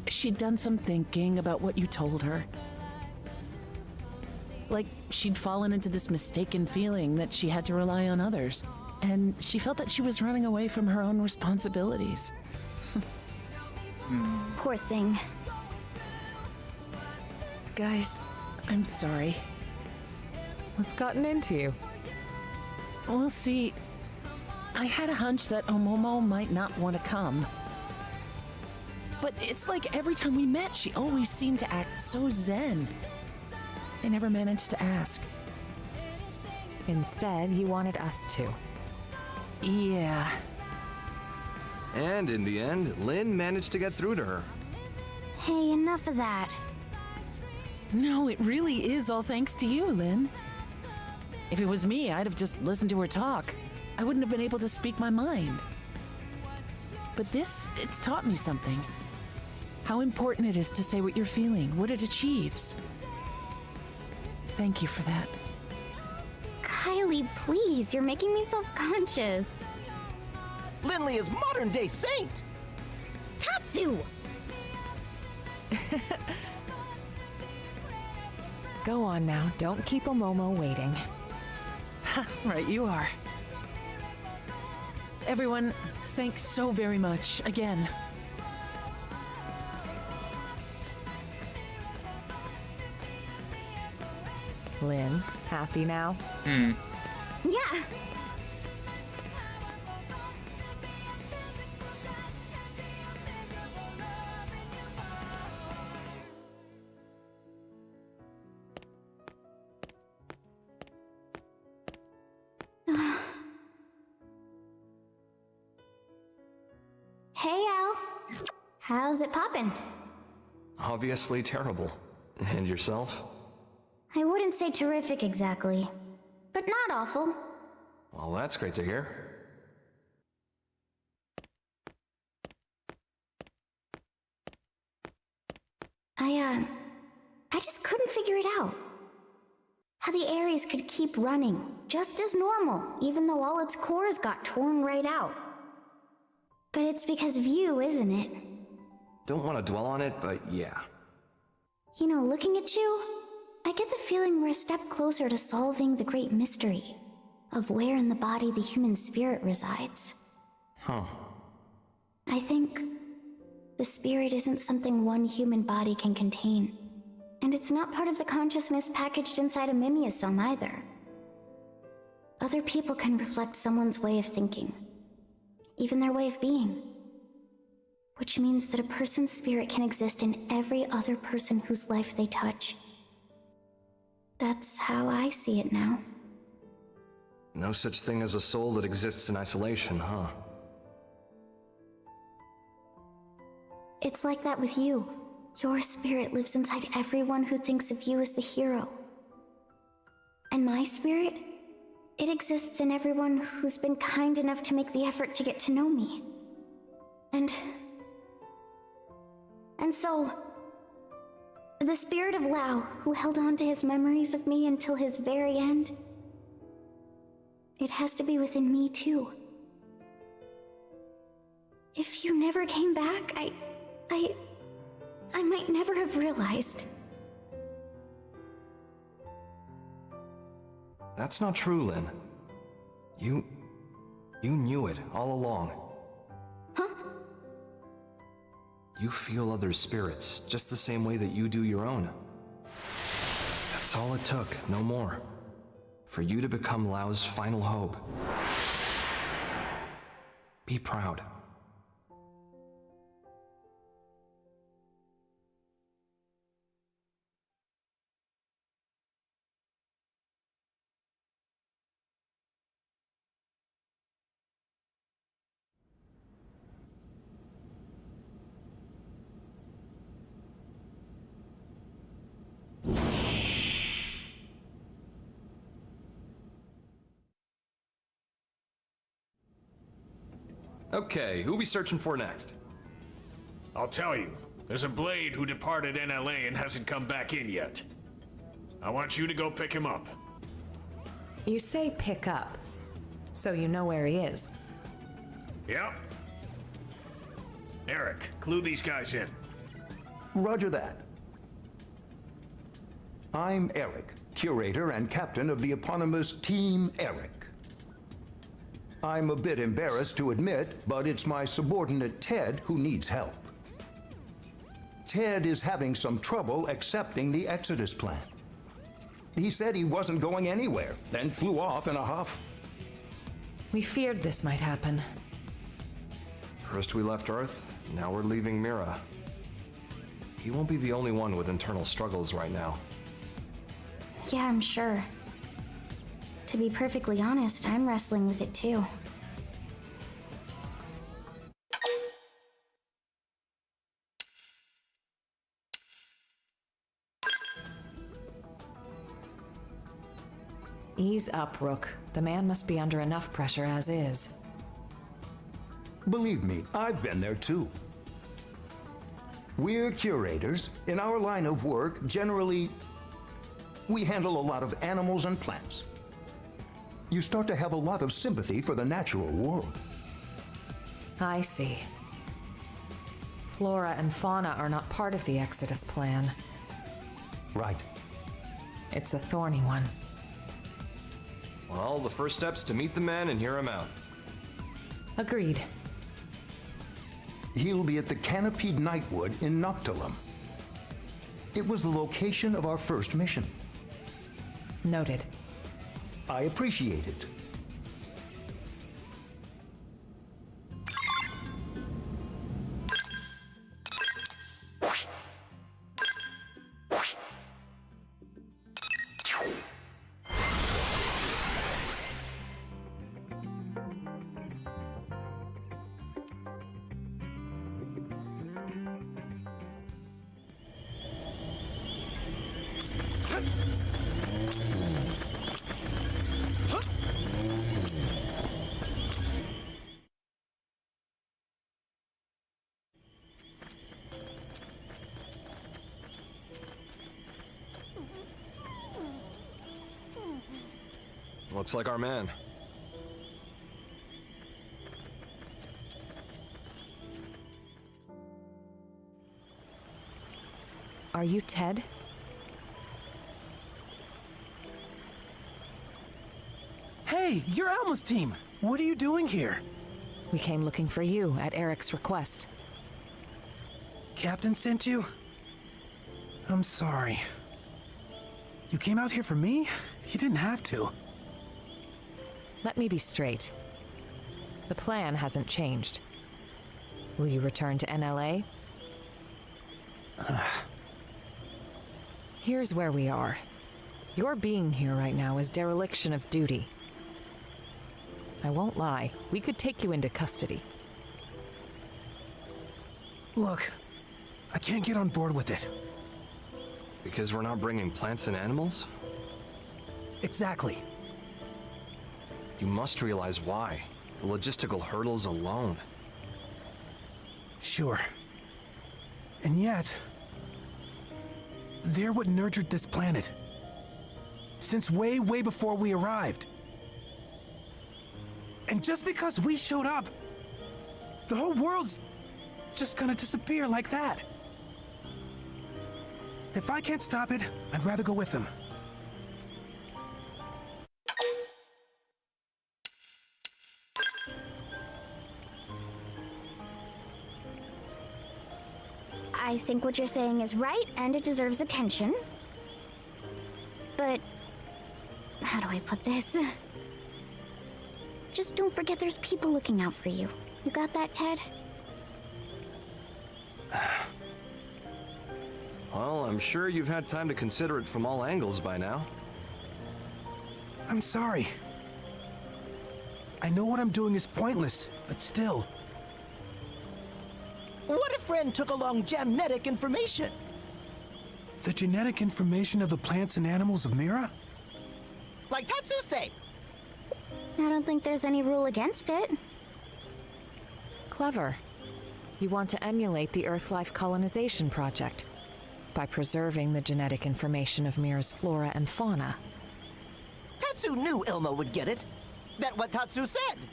she'd done some thinking about what you told her. Like, she'd fallen into this mistaken feeling that she had to rely on others. And she felt that she was running away from her own responsibilities. Poor thing. Guys, I'm sorry. What's gotten into you? We'll see. I had a hunch that Momo might not want to come. But it's like every time we met, she always seemed to act so zen. I never managed to ask. Instead, you wanted us to. Yeah. And in the end, Lynn managed to get through to her. Hey, enough of that. No, it really is all thanks to you, Lynn. If it was me, I'd have just listened to her talk. I wouldn't have been able to speak my mind. But this, it's taught me something. How important it is to say what you're feeling, what it achieves. Thank you for that. Kylie, please, you're making me self-conscious. Lindley is modern-day saint! Tatsu! Go on now, don't keep Omomo waiting. Right, you are. Everyone, thanks so very much, again. Lynn, happy now? Yeah. Hey, Al. How's it poppin'? Obviously terrible. And yourself? I wouldn't say terrific exactly, but not awful. Well, that's great to hear. I just couldn't figure it out. How the Ares could keep running, just as normal, even though all its cores got torn right out. But it's because of you, isn't it? Don't want to dwell on it, but yeah. You know, looking at you, I get the feeling we're a step closer to solving the great mystery of where in the body the human spirit resides. Huh. I think the spirit isn't something one human body can contain. And it's not part of the consciousness packaged inside a mimeosome either. Other people can reflect someone's way of thinking, even their way of being. Which means that a person's spirit can exist in every other person whose life they touch. That's how I see it now. No such thing as a soul that exists in isolation, huh? It's like that with you. Your spirit lives inside everyone who thinks of you as the hero. And my spirit? It exists in everyone who's been kind enough to make the effort to get to know me. And so, the spirit of Lao, who held on to his memories of me until his very end, it has to be within me too. If you never came back, I might never have realized. That's not true, Lynn. You knew it all along. Huh? You feel other spirits, just the same way that you do your own. That's all it took, no more. For you to become Lao's final hope. Be proud. Okay, who we searching for next? I'll tell you. There's a Blade who departed NLA and hasn't come back in yet. I want you to go pick him up. You say pick up, so you know where he is. Yep. Eric, clue these guys in. Roger that. I'm Eric, curator and captain of the eponymous Team Eric. I'm a bit embarrassed to admit, but it's my subordinate Ted who needs help. Ted is having some trouble accepting the Exodus plan. He said he wasn't going anywhere, then flew off in a huff. We feared this might happen. First we left Earth, now we're leaving Mira. He won't be the only one with internal struggles right now. Yeah, I'm sure. To be perfectly honest, I'm wrestling with it too. Ease up, Rook. The man must be under enough pressure as is. Believe me, I've been there too. We're curators. In our line of work, generally, we handle a lot of animals and plants. You start to have a lot of sympathy for the natural world. I see. Flora and fauna are not part of the Exodus plan. Right. It's a thorny one. Well, the first step's to meet the man and hear him out. Agreed. He'll be at the Canopied Nightwood in Noctilum. It was the location of our first mission. Noted. I appreciate it. Looks like our man. Are you Ted? Hey, you're Alma's team. What are you doing here? We came looking for you at Eric's request. Captain sent you? I'm sorry. You came out here for me? You didn't have to. Let me be straight. The plan hasn't changed. Will you return to NLA? Here's where we are. Your being here right now is dereliction of duty. I won't lie, we could take you into custody. Look, I can't get on board with it. Because we're not bringing plants and animals? Exactly. You must realize why. The logistical hurdles alone. Sure. And yet, they're what nurtured this planet. Since way, way before we arrived. And just because we showed up, the whole world's just gonna disappear like that. If I can't stop it, I'd rather go with them. I think what you're saying is right, and it deserves attention. But how do I put this? Just don't forget there's people looking out for you. You got that, Ted? Well, I'm sure you've had time to consider it from all angles by now. I'm sorry. I know what I'm doing is pointless, but still. What if Friend took along genetic information? The genetic information of the plants and animals of Mira? Like Tatsuse! I don't think there's any rule against it. Clever. You want to emulate the Earth-life colonization project by preserving the genetic information of Mira's flora and fauna. Tatsu knew Ilma would get it. That's what Tatsu said.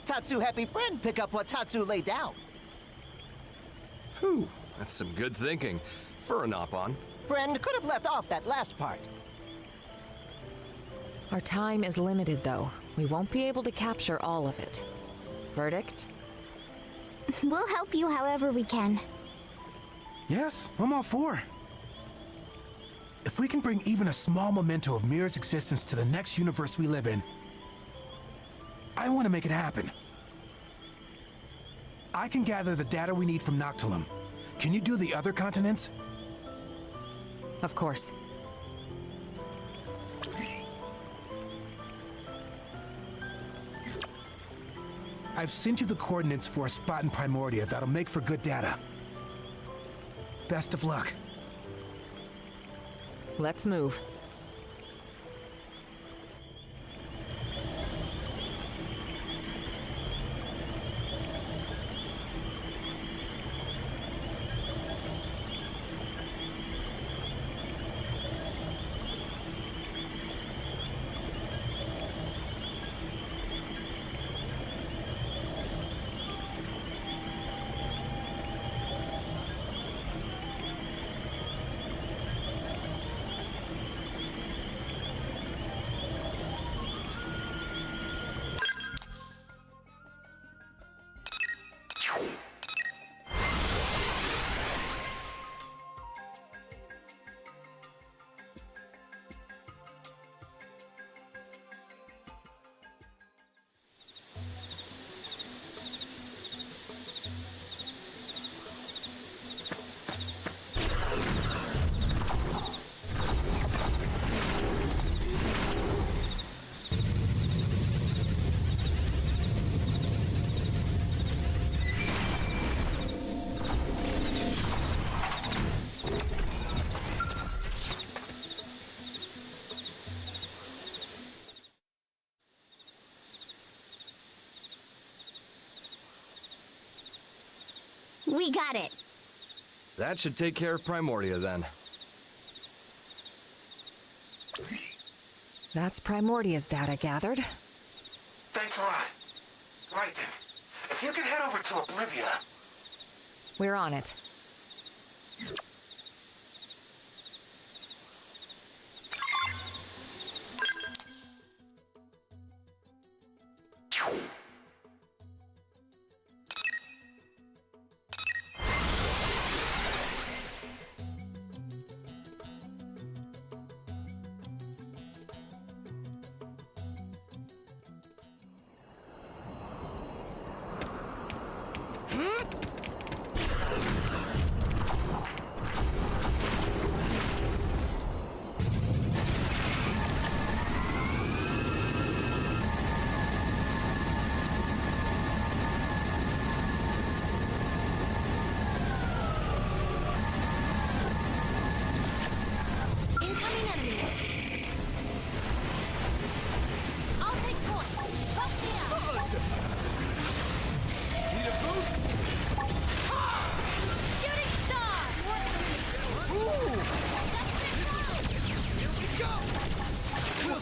Tatsu happy Friend pick up what Tatsu laid down. Whew, that's some good thinking. For a Nopon. Friend could have left off that last part. Our time is limited, though. We won't be able to capture all of it. Verdict? We'll help you however we can. Yes, I'm all for. If we can bring even a small memento of Mira's existence to the next universe we live in, I want to make it happen. I can gather the data we need from Noctilum. Can you do the other continents? Of course. I've sent you the coordinates for a spot in Primordia that'll make for good data. Best of luck. Let's move. We got it. That should take care of Primordia then. That's Primordia's data gathered. Thanks a lot. Right then. If you could head over to Oblivia... We're on it.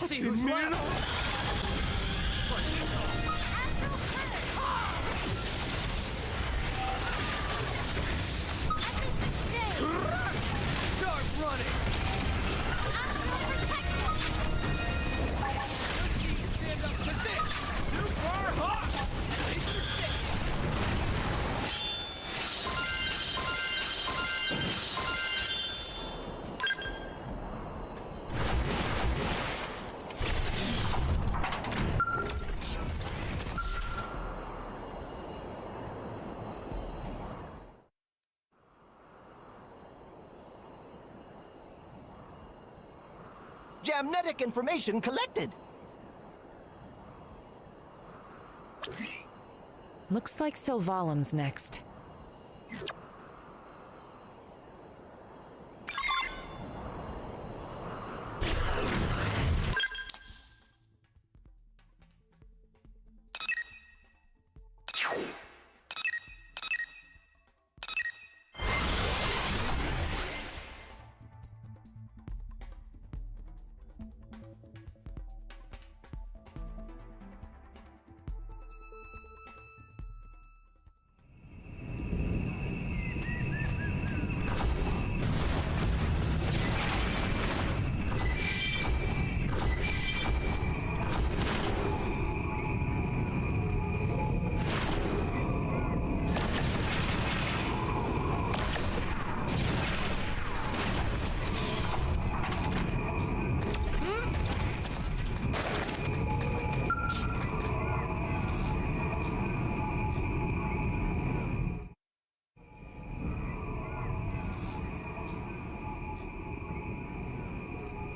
See who's left. Start running. Let's see you stand up to this. Super hot. Take your stick. Jamnetic information collected. Looks like Sylvalim's next.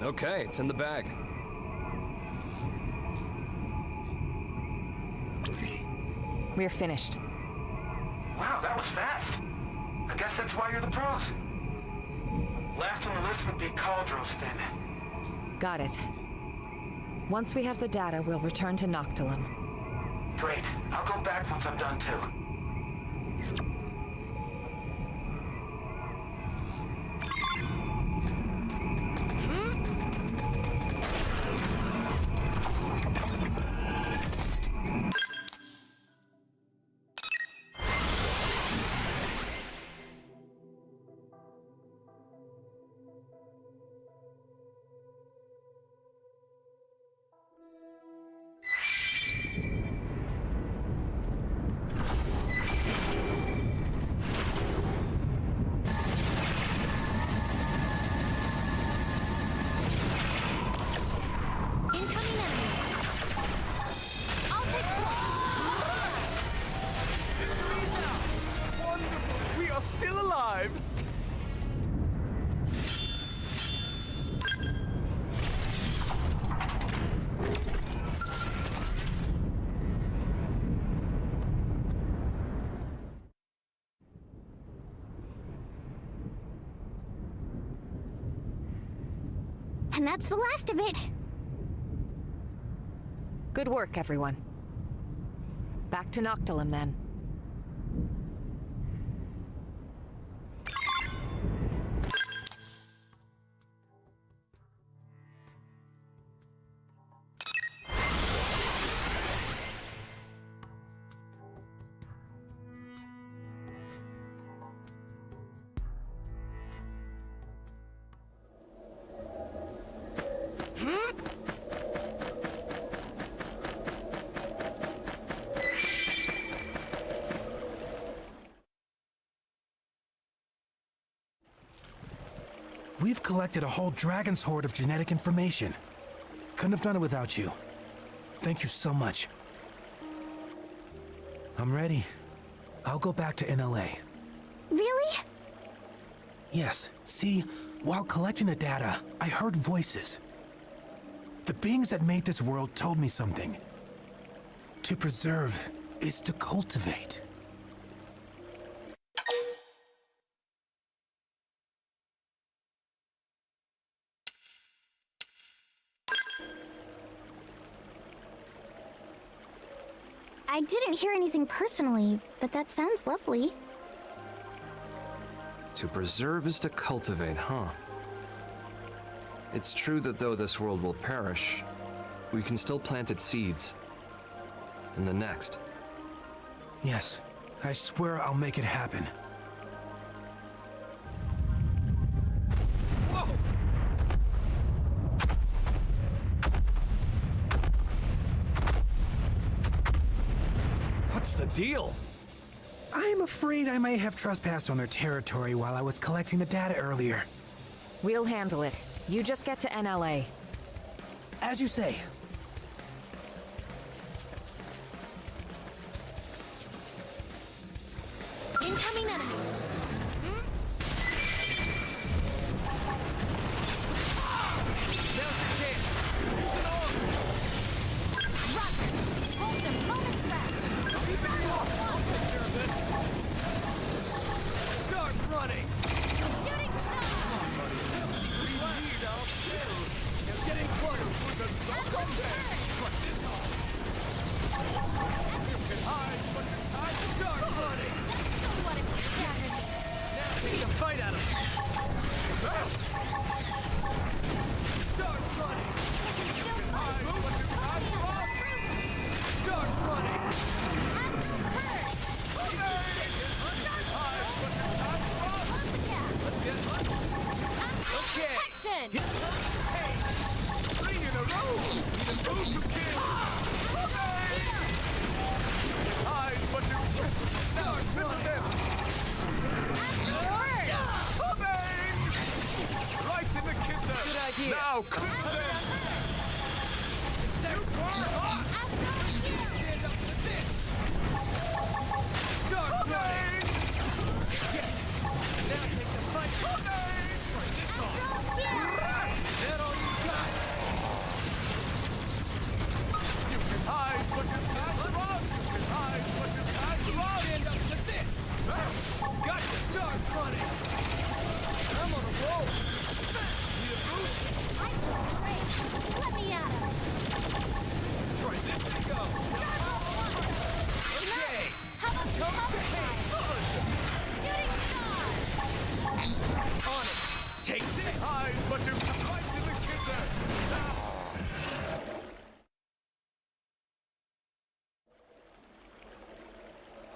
Okay, it's in the bag. We're finished. Wow, that was fast. I guess that's why you're the pros. Last on the list would be Caldros, then. Got it. Once we have the data, we'll return to Noctilum. Great. I'll go back once I'm done, too. We are still alive! And that's the last of it. Good work, everyone. Back to Noctilum, then. We've collected a whole dragon's hoard of genetic information. Couldn't have done it without you. Thank you so much. I'm ready. I'll go back to NLA. Really? Yes. See, while collecting the data, I heard voices. The beings that made this world told me something. To preserve is to cultivate. I didn't hear anything personally, but that sounds lovely. To preserve is to cultivate, huh? It's true that though this world will perish, we can still plant its seeds. In the next. Yes, I swear I'll make it happen. Whoa! What's the deal? I'm afraid I may have trespassed on their territory while I was collecting the data earlier. We'll handle it. You just get to NLA. As you say. Incoming enemy. Now's your chance! Use it all! Run! Hold them moments fast! I'll keep it close! I'll take care of this! Start running! Shooting star! Come on, buddy. We need our skill! They're getting close! The Sultan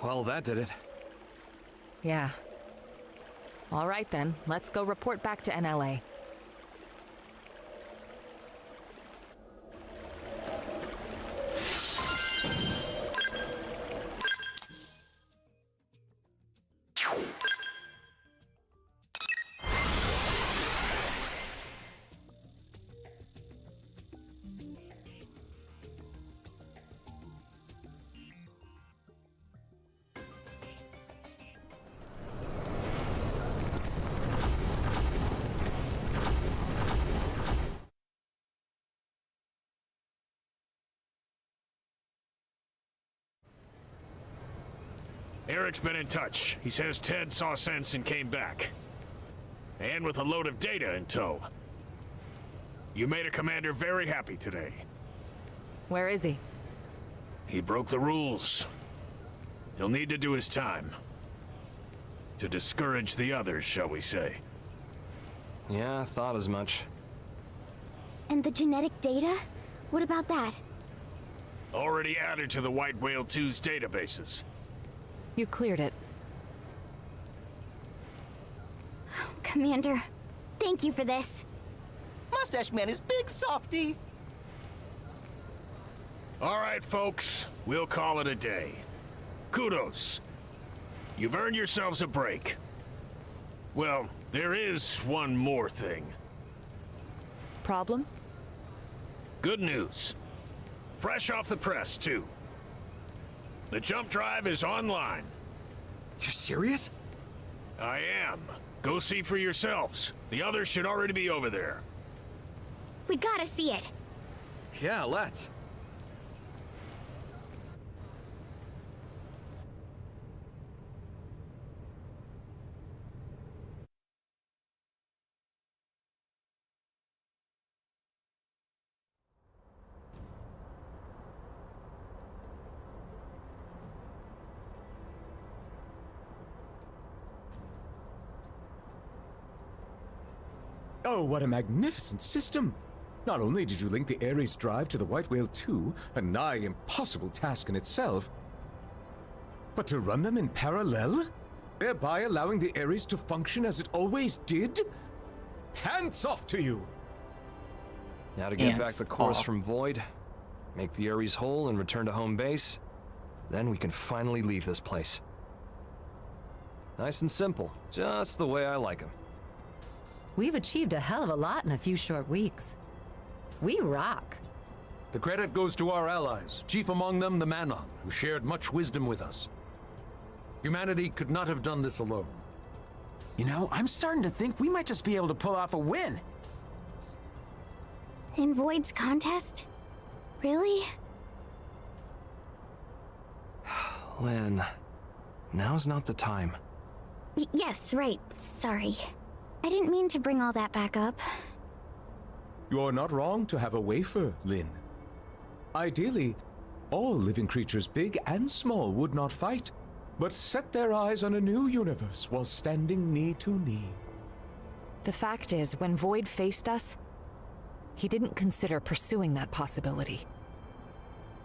Well, that did it. Yeah. All right then, let's go report back to NLA. Eric's been in touch. He says Ted saw sense and came back. And with a load of data in tow. You made a commander very happy today. Where is he? He broke the rules. He'll need to do his time. To discourage the others, shall we say. Yeah, I thought as much. And the genetic data? What about that? Already added to the White Whale 2's databases. You cleared it. Commander, thank you for this. Mustache Man is big, softy. All right, folks. We'll call it a day. Kudos. You've earned yourselves a break. Well, there is one more thing. Problem? Good news. Fresh off the press, too. The jump drive is online. You're serious? I am. Go see for yourselves. The others should already be over there. We gotta see it. Yeah, let's. Oh, what a magnificent system! Not only did you link the Ares drive to the White Whale 2, a nigh impossible task in itself, but to run them in parallel, thereby allowing the Ares to function as it always did? Hands off to you! Now to get back the course from Void, make the Ares whole and return to home base, then we can finally leave this place. Nice and simple, just the way I like them. We've achieved a hell of a lot in a few short weeks. We rock. The credit goes to our allies, chief among them the Manon, who shared much wisdom with us. Humanity could not have done this alone. You know, I'm starting to think we might just be able to pull off a win. In Void's contest? Really? Lynn, now's not the time. Yes, right. Sorry. I didn't mean to bring all that back up. You're not wrong to have a wafer, Lynn. Ideally, all living creatures, big and small, would not fight, but set their eyes on a new universe while standing knee to knee. The fact is, when Void faced us, he didn't consider pursuing that possibility.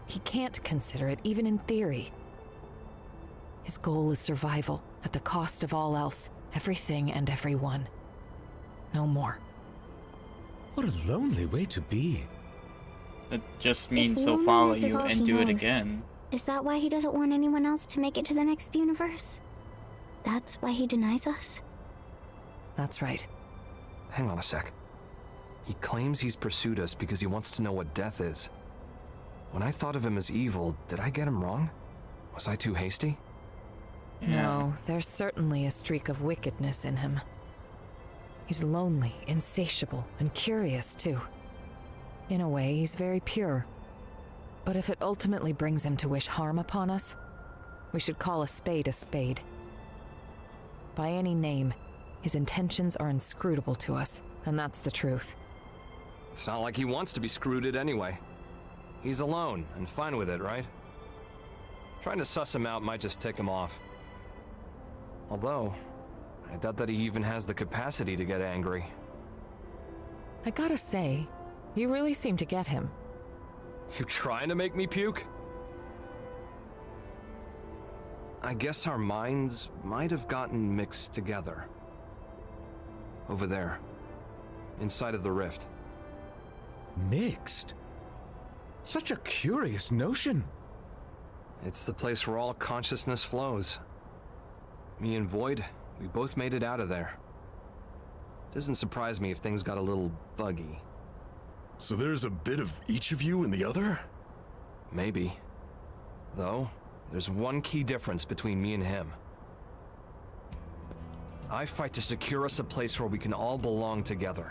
He can't consider it, even in theory. His goal is survival, at the cost of all else, everything and everyone. No more. What a lonely way to be. It just means If he'll follow loneliness is you all and he do it knows, again. Is that why he doesn't want anyone else to make it to the next universe? That's why he denies us? That's right. Hang on a sec. He claims he's pursued us because he wants to know what death is. When I thought of him as evil, did I get him wrong? Was I too hasty? No, there's certainly a streak of wickedness in him. He's lonely, insatiable, and curious, too. In a way, he's very pure. But if it ultimately brings him to wish harm upon us, we should call a spade a spade. By any name, his intentions are inscrutable to us, and that's the truth. It's not like he wants to be screwed anyway. He's alone, and fine with it, right? Trying to suss him out might just tick him off. Although, I doubt that he even has the capacity to get angry. I gotta say, you really seem to get him. You trying to make me puke? I guess our minds might have gotten mixed together. Over there, inside of the rift. Mixed? Such a curious notion. It's the place where all consciousness flows. Me and Void, we both made it out of there. Doesn't surprise me if things got a little buggy. So there's a bit of each of you in the other? Maybe. Though, there's one key difference between me and him. I fight to secure us a place where we can all belong together.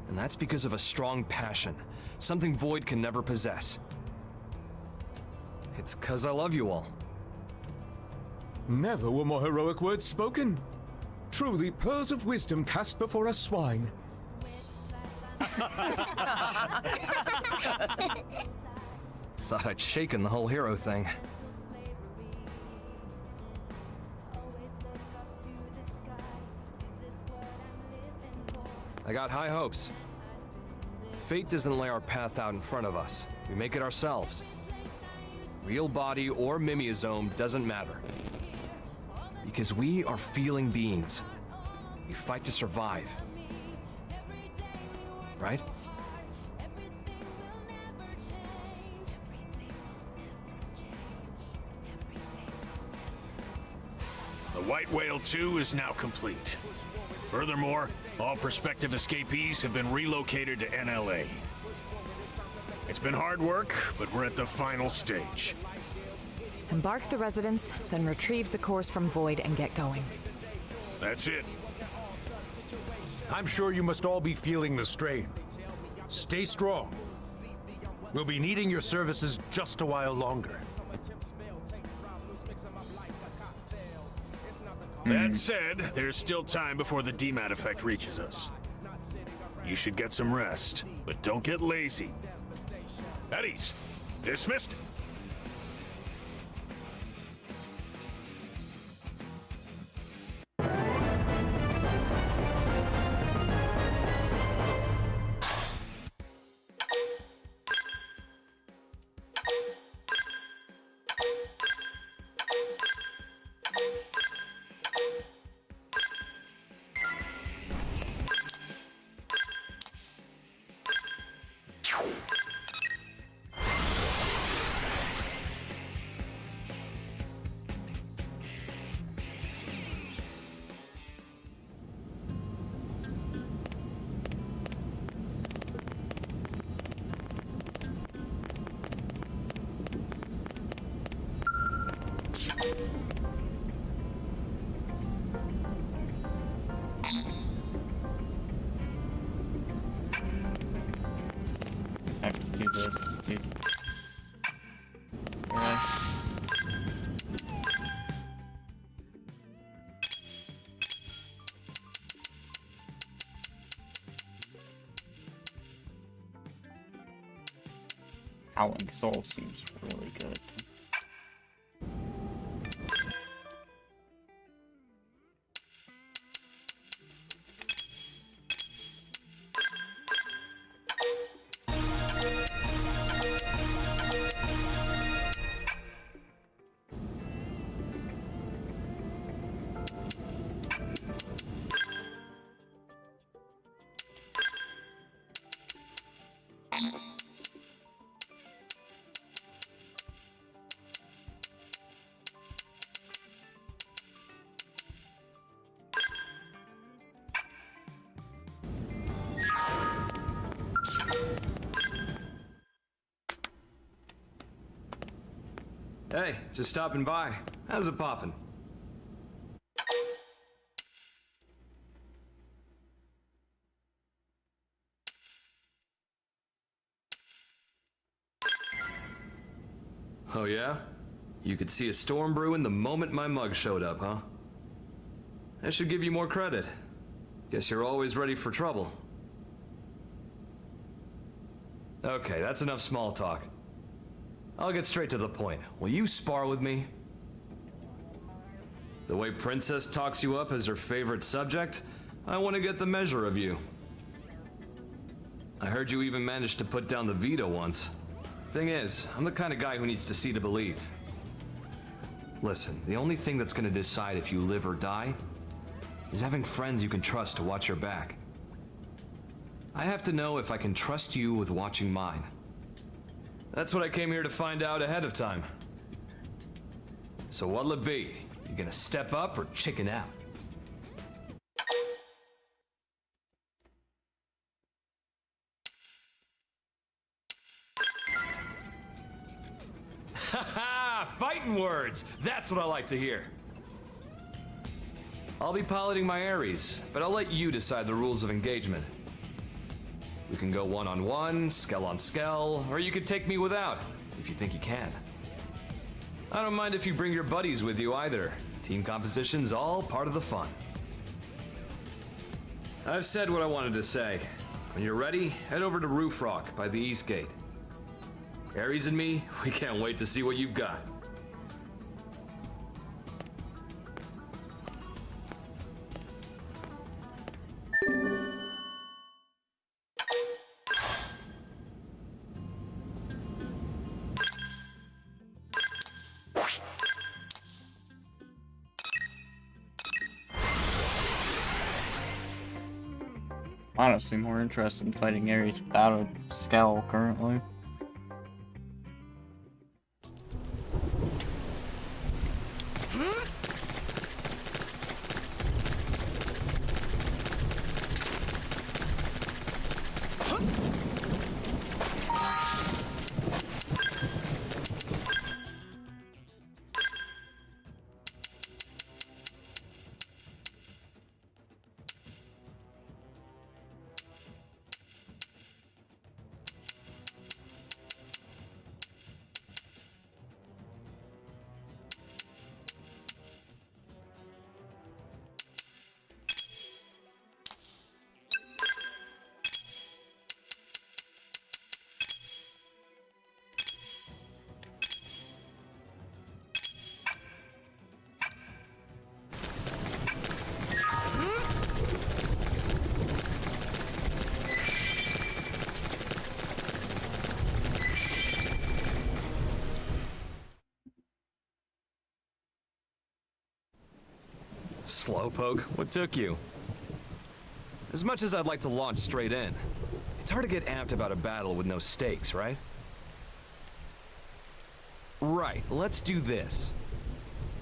And that's because of a strong passion, something Void can never possess. It's 'cause I love you all. Never were more heroic words spoken. Truly pearls of wisdom cast before a swine. Thought I'd shaken the whole hero thing. I got high hopes. Fate doesn't lay our path out in front of us. We make it ourselves. Real body or mimeosome doesn't matter. Because we are feeling beings. We fight to survive. Right? The White Whale 2 is now complete. Furthermore, all prospective escapees have been relocated to NLA. It's been hard work, but we're at the final stage. Embark the residents, then retrieve the cores from Void and get going. That's it. I'm sure you must all be feeling the strain. Stay strong. We'll be needing your services just a while longer. That said, there's still time before the DMAT effect reaches us. You should get some rest, but don't get lazy. At ease. Dismissed. I have to do this to do. Yes. Howling Soul seems really good. Hey, just stopping by. How's it poppin'? Oh yeah? You could see a storm brewing the moment my mug showed up, huh? I should give you more credit. Guess you're always ready for trouble. Okay, that's enough small talk. I'll get straight to the point. Will you spar with me? The way Princess talks you up as her favorite subject, I want to get the measure of you. I heard you even managed to put down the veto once. Thing is, I'm the kind of guy who needs to see to believe. Listen, the only thing that's gonna decide if you live or die is having friends you can trust to watch your back. I have to know if I can trust you with watching mine. That's what I came here to find out ahead of time. So what'll it be? You gonna step up or chicken out? Haha! Fighting words! That's what I like to hear. I'll be piloting my Ares, but I'll let you decide the rules of engagement. We can go one-on-one, skell on skell, or you could take me without, if you think you can. I don't mind if you bring your buddies with you either. Team composition's all part of the fun. I've said what I wanted to say. When you're ready, head over to Roof Rock by the East Gate. Ares and me, we can't wait to see what you've got. Honestly, more interested in fighting Ares without a scowl currently. Slowpoke, what took you? As much as I'd like to launch straight in, it's hard to get amped about a battle with no stakes, right? Right, let's do this.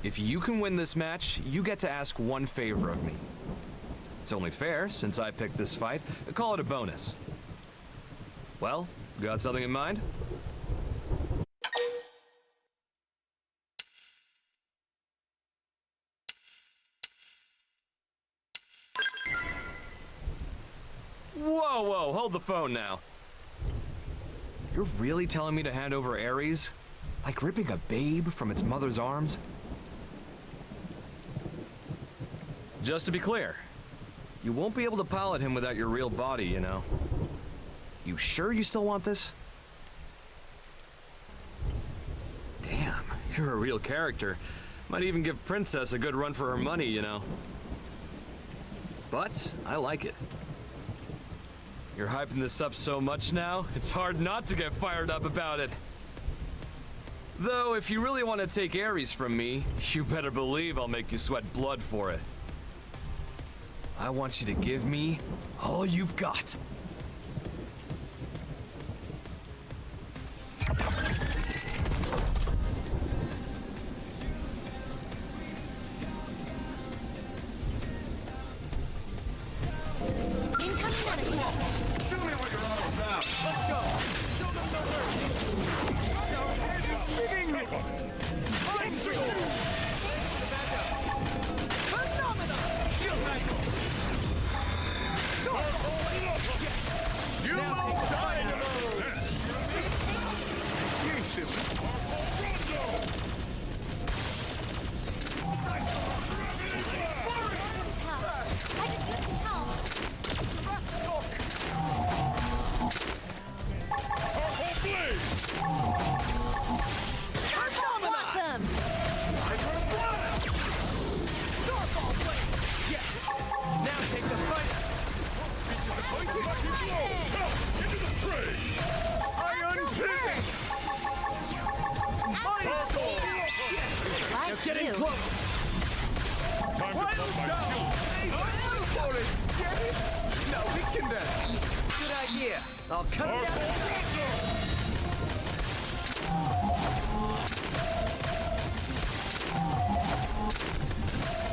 If you can win this match, you get to ask one favor of me. It's only fair, since I picked this fight. Call it a bonus. Well, got something in mind? Whoa, hold the phone now. You're really telling me to hand over Ares? Like ripping a babe from its mother's arms? Just to be clear, you won't be able to pilot him without your real body, you know. You sure you still want this? Damn, you're a real character. Might even give Princess a good run for her money, you know. But I like it. You're hyping this up so much now, it's hard not to get fired up about it. Though, if you really want to take Ares from me, you better believe I'll make you sweat blood for it. I want you to give me all you've got. Wild down! Hey, for it! Get it? Now we can then! Good idea. I'll cut him down.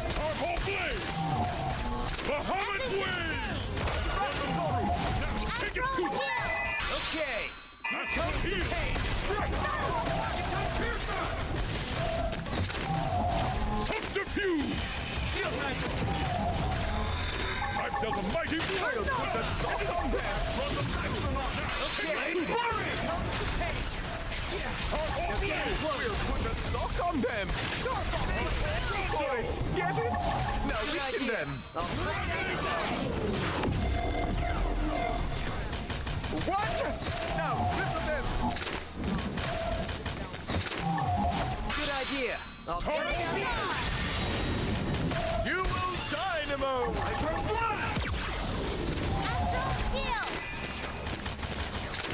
Starfall Blade! Bahamut Blade! Now take it to them! Okay, here comes the pain. Subterfuge! Shield Knight! I've dealt a mighty blow! Put a sock on them! Okay, comes the pain. Yes! We'll put a sock on them! For it! Get it? Now weaken them! What? Yes! Now cripple them! Good idea! I'll turn it on! Dual Dynamo!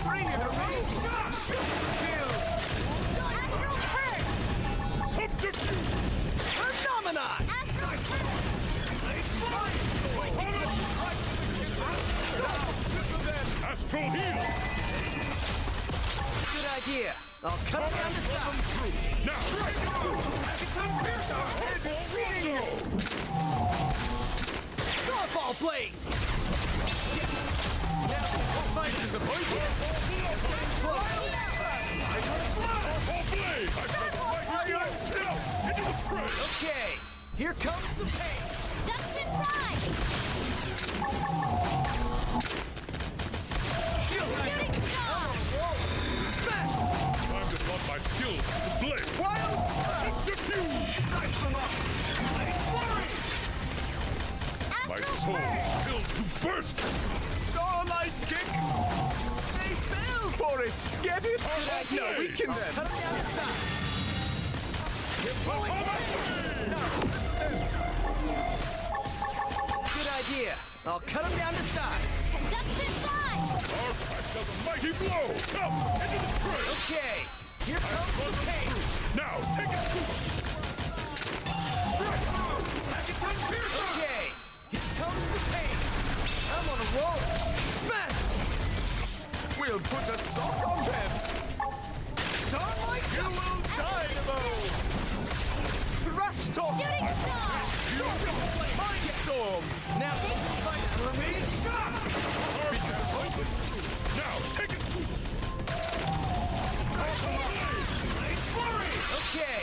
Bring it around! Kill! Subterfuge! Phenomenon! Astral Heal! Good idea. I'll cut him down to stop. Now, Starfall Blade! Yes! Now we'll fight disappointed! Okay, here comes the pain! Ducks inside! Shooting star! Smash! time to blunt my skills with the blade! Wild smash! Subterfuge! My soul is filled to bursting! Starlight kick! They fell for it! Get it? Now we can then! Cut him down inside! Good idea! I'll cut him down to size! Ducks inside! Our pack does a mighty blow! Come, into the fray! Okay, here comes the pain! Now, take it to them! Okay, here comes the pain! I'm on a roll! Smash! We'll put a sock on them! Starlight Dual Dynamo! Trash Talk! Shooting star! Mind Storm! Now, fight for me! Be disappointed! Now, take it to them! Okay,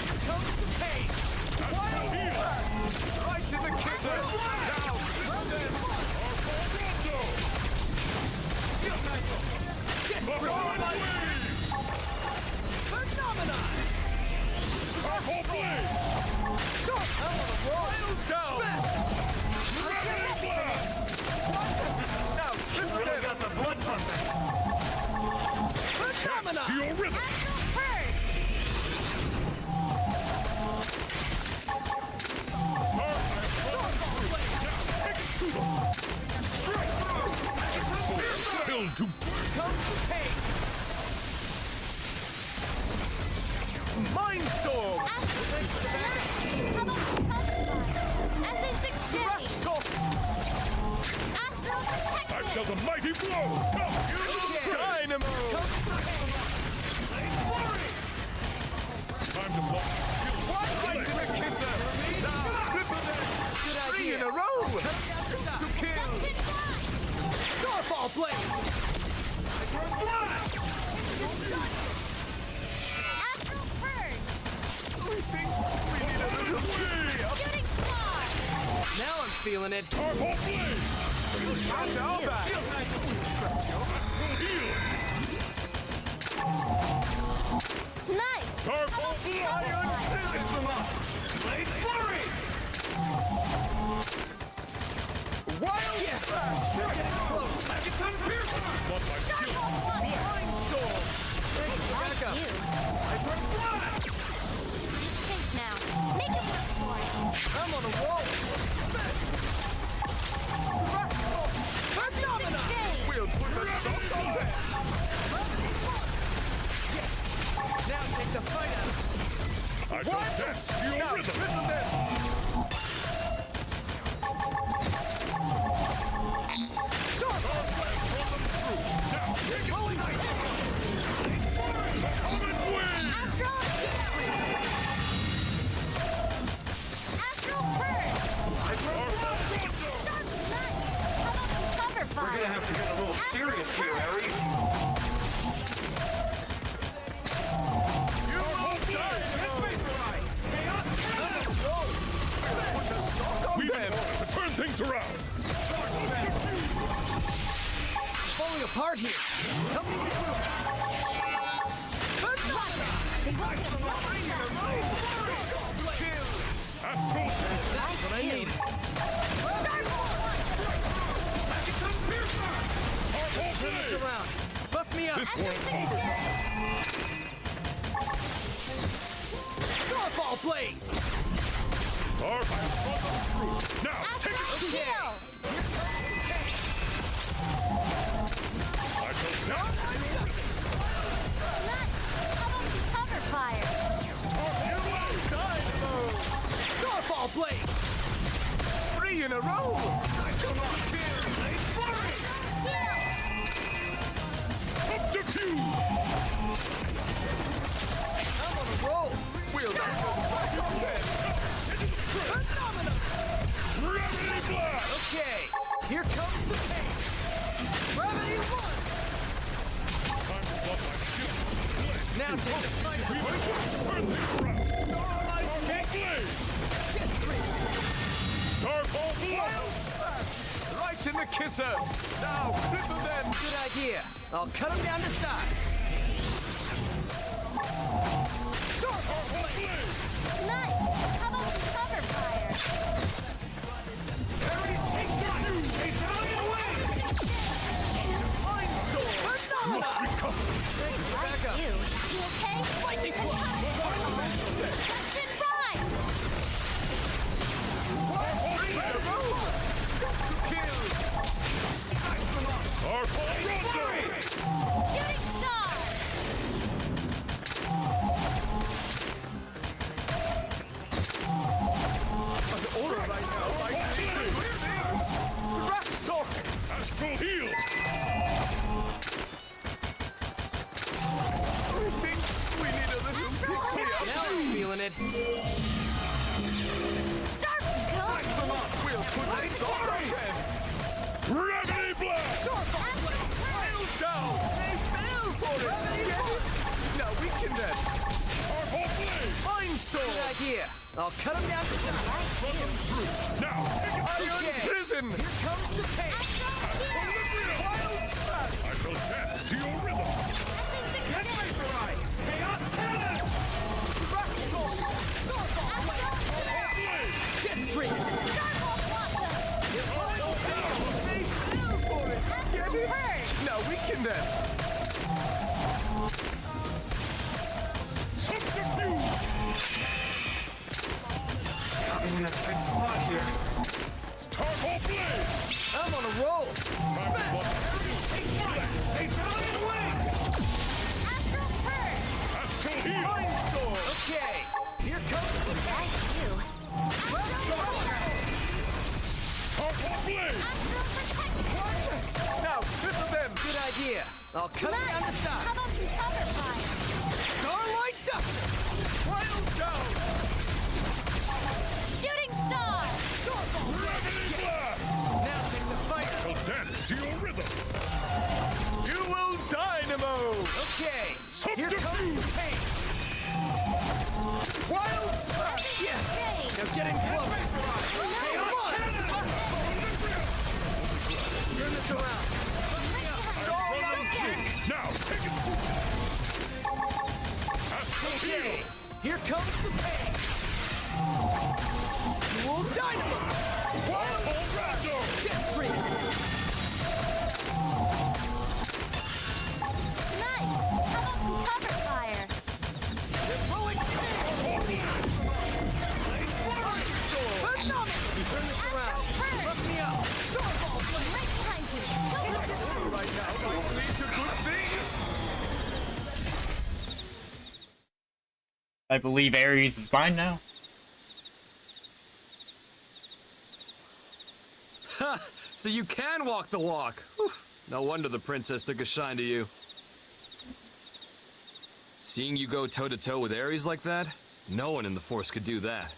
here comes the pain! Wild smash! Right to the kisser! Now, run them! Shield Knight! Yes! Starlight! Phenomenon! Starfall Blade! Stop! I'm on a roll! Down! Smash! Dragon Blast! Now, triple them! Got the blood pumping! Phenomenon! To your rhythm! Astral purge! Filled to Comes the pain! Mind Storm! How about Essence exchange! Trash Talk! Astral I've protection! dealt a mighty blow! Come, Okay. Dynamo! time to block Right to the kisser! Now, cripple them! Good idea! 3 in a row! To kill! Ducks inside! Starfall Blade! Astral purge! We think we need a little way up! Shooting star! Now I'm feeling it! Starfall Blade! Watch our back! Scratch your Astral Heal! Nice! Starfall Blade! Blade Flurry! Wild Smash! You're getting close! Magic Time Piercer! Blunt my skills with the blade! Mind Storm! Back up! Hyper Blast! He's safe now. Make it work for it! I'm on a roll! Smash! Trash Talk! Phenomenon! Exchange! We'll put a sock on them! Yes! Now take the fight out of it! I shall dance to your Now rhythm! cripple them! We're gonna have to get a little serious here, Ares. We have to turn things around. Falling apart here. Help me get through. That's what I needed. Turn this around. Buff me up. This one. Starfall blade. Now, take it. Okay. I shall not. Cover fire. Starfall blade. 3 in a row. Subterfuge. I'm on a roll. We'll back to psychopath. Phenomenal. Gravity blast. Okay, here comes the pain. Gravity 1. Time to blood my skin. Now take the fight. Turn things around. Starlight blade. Jet stream. Starfall Wild smash. Right in the kisser. Now, cripple them. Good idea. I'll cut them down to size. Starfall blade. Nice. How about some cover fire? Must recover. Back up. You okay? Lightning club. Just ride. Starfall rondo. Shooting star. Order right now, my Trash talk. Astral heal. I think we need a little pick me up. Now I'm feeling it. Start. Go. We'll put a song on them. Gravity blast. Rail down. They fell for it. Get it? Now we can then. Starfall blade. Mind storm. Good idea. I'll cut them down to size. Run them through. Now, take it. Iron Okay. prison. Here comes the pain. Wild smash. I shall dance to your rhythm. Jet stream. They fell for it. Get it? Now we can then. Subterfuge. Got me in a tight spot here. Starfall blade. I'm on a roll. Astral heal. Mind storm. Okay, here comes the pain. Starfall blade. Now cripple them. Good idea. I'll cut them down to How size. about some cover fire? Starlight Duster. Wild down. Shooting star. Gravity blast. Now take the fight. I'll dance to your rhythm. Dual dynamo. Okay, here comes the pain. Wild smash. Yes. Now get in close. Hey, come on. Turn this around. Now, take it. Astral heal. Okay, here comes the pain. Dual dynamo. Starfall rondo. Jet stream. Nice. How about some cover fire? Heroic pain. Phenomenal. Turn this around. Rough me up. Starfall blade. Right behind you. Go. Right now, don't lead to good things. I believe Ares is mine now. Ha! So you can walk the walk. Whew. No wonder the princess took a shine to you. Seeing you go toe-to-toe with Ares like that, no one in the Force could do that.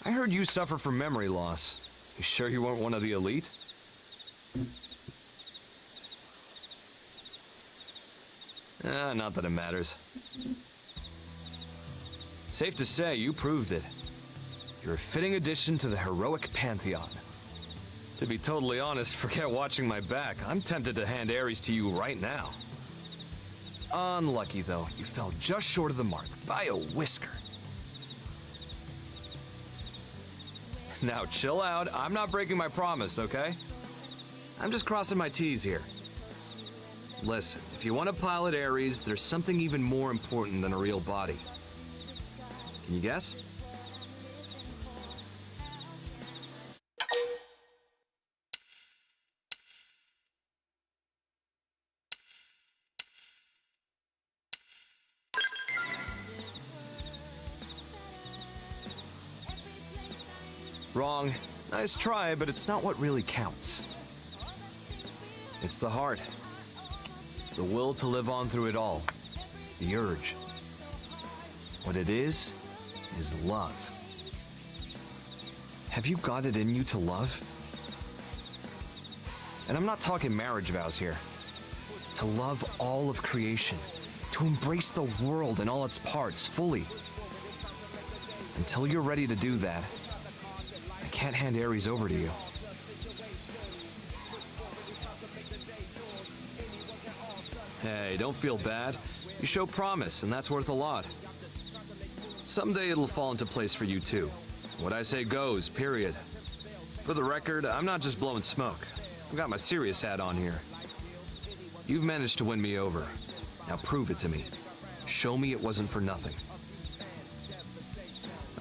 I heard you suffer from memory loss. You sure you weren't one of the elite? Not that it matters. Safe to say, you proved it. You're a fitting addition to the heroic pantheon. To be totally honest, forget watching my back. I'm tempted to hand Ares to you right now. Unlucky, though. You fell just short of the mark, by a whisker. Now, chill out. I'm not breaking my promise, okay? I'm just crossing my T's here. Listen, if you want to pilot Ares, there's something even more important than a real body. Can you guess? Wrong. Nice try, but it's not what really counts. It's the heart. The will to live on through it all. The urge. What it is love. Have you got it in you to love? And I'm not talking marriage vows here. To love all of creation. To embrace the world and all its parts fully. Until you're ready to do that, I can't hand Ares over to you. Hey, don't feel bad. You show promise, and that's worth a lot. Someday it'll fall into place for you too. What I say goes, period. For the record, I'm not just blowing smoke. I've got my serious hat on here. You've managed to win me over. Now prove it to me. Show me it wasn't for nothing.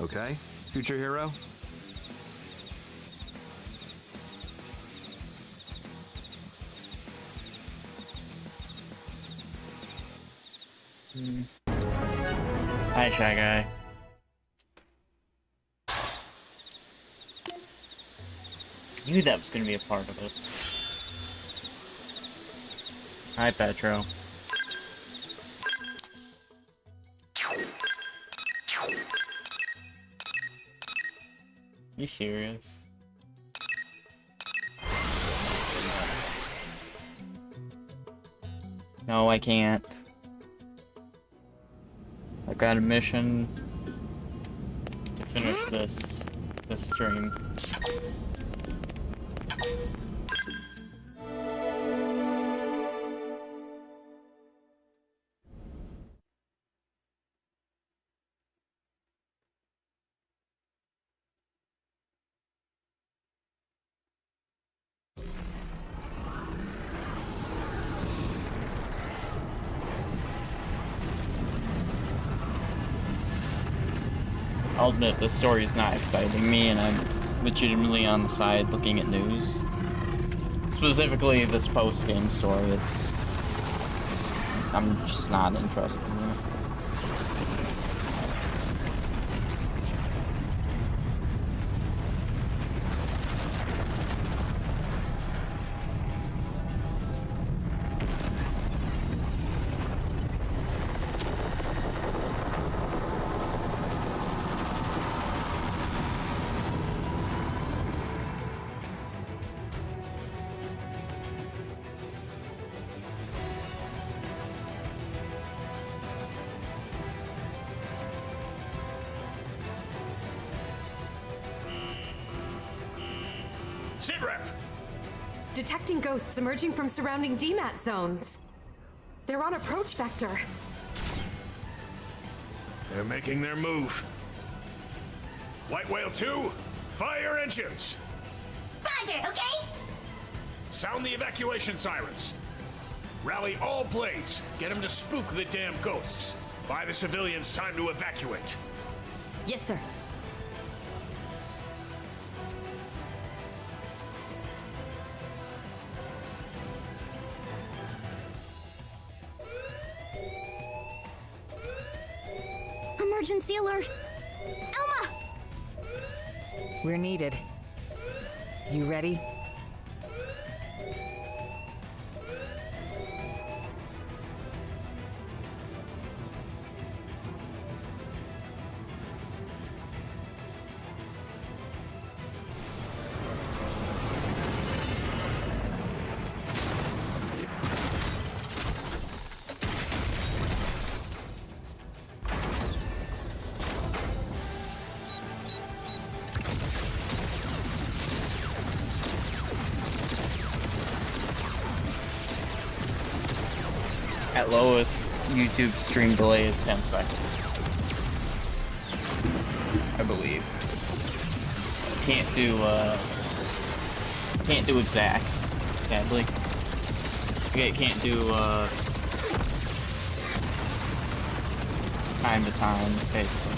Okay, future hero? Hi, Shy Guy. Knew that was gonna be a part of it. Hi, Petro. You serious? No, I can't. I got a mission to finish this stream. I'll admit, this story is not exciting me, and I'm legitimately on the side looking at news. Specifically, this post-game story, I'm just not interested in it. Sitrep! Detecting ghosts emerging from surrounding DMAT zones. They're on approach vector. They're making their move. White Whale 2, fire engines! Roger, okay? Sound the evacuation sirens. Rally all blades. Get them to spook the damn ghosts. Buy the civilians time to evacuate. Yes, sir. Emergency alert! Elma! We're needed. You ready? At lowest, YouTube stream delay is 10 seconds. I believe. Can't do exacts, sadly. Okay, can't do time to time, basically.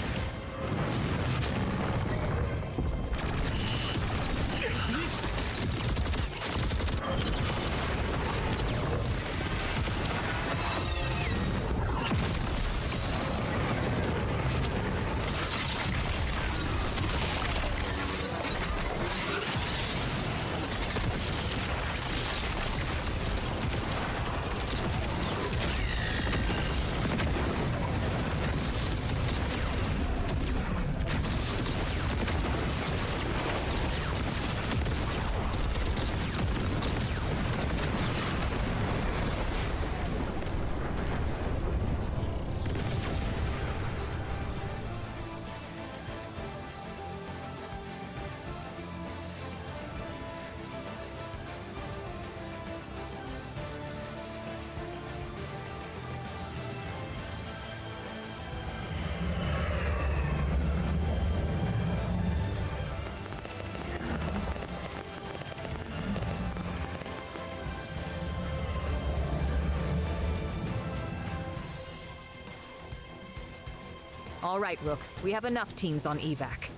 All right, Rook. We have enough teams on evac.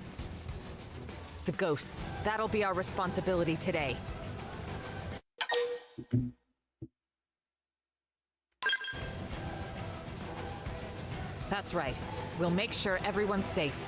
The ghosts. That'll be our responsibility today. That's right. We'll make sure everyone's safe.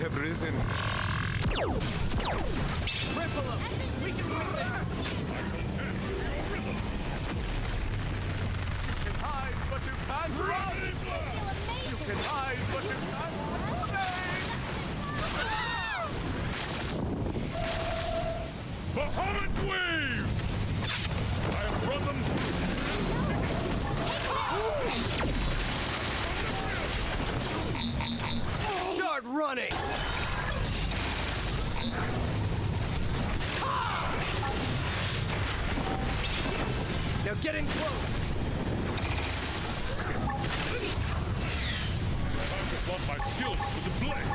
Have risen. Ripple them! We can win this! You can hide, but you can't run! You can hide, but you can't Bahamut Wave! I have run them! Start running! Now get in close! Time to blunt my skills with the blade!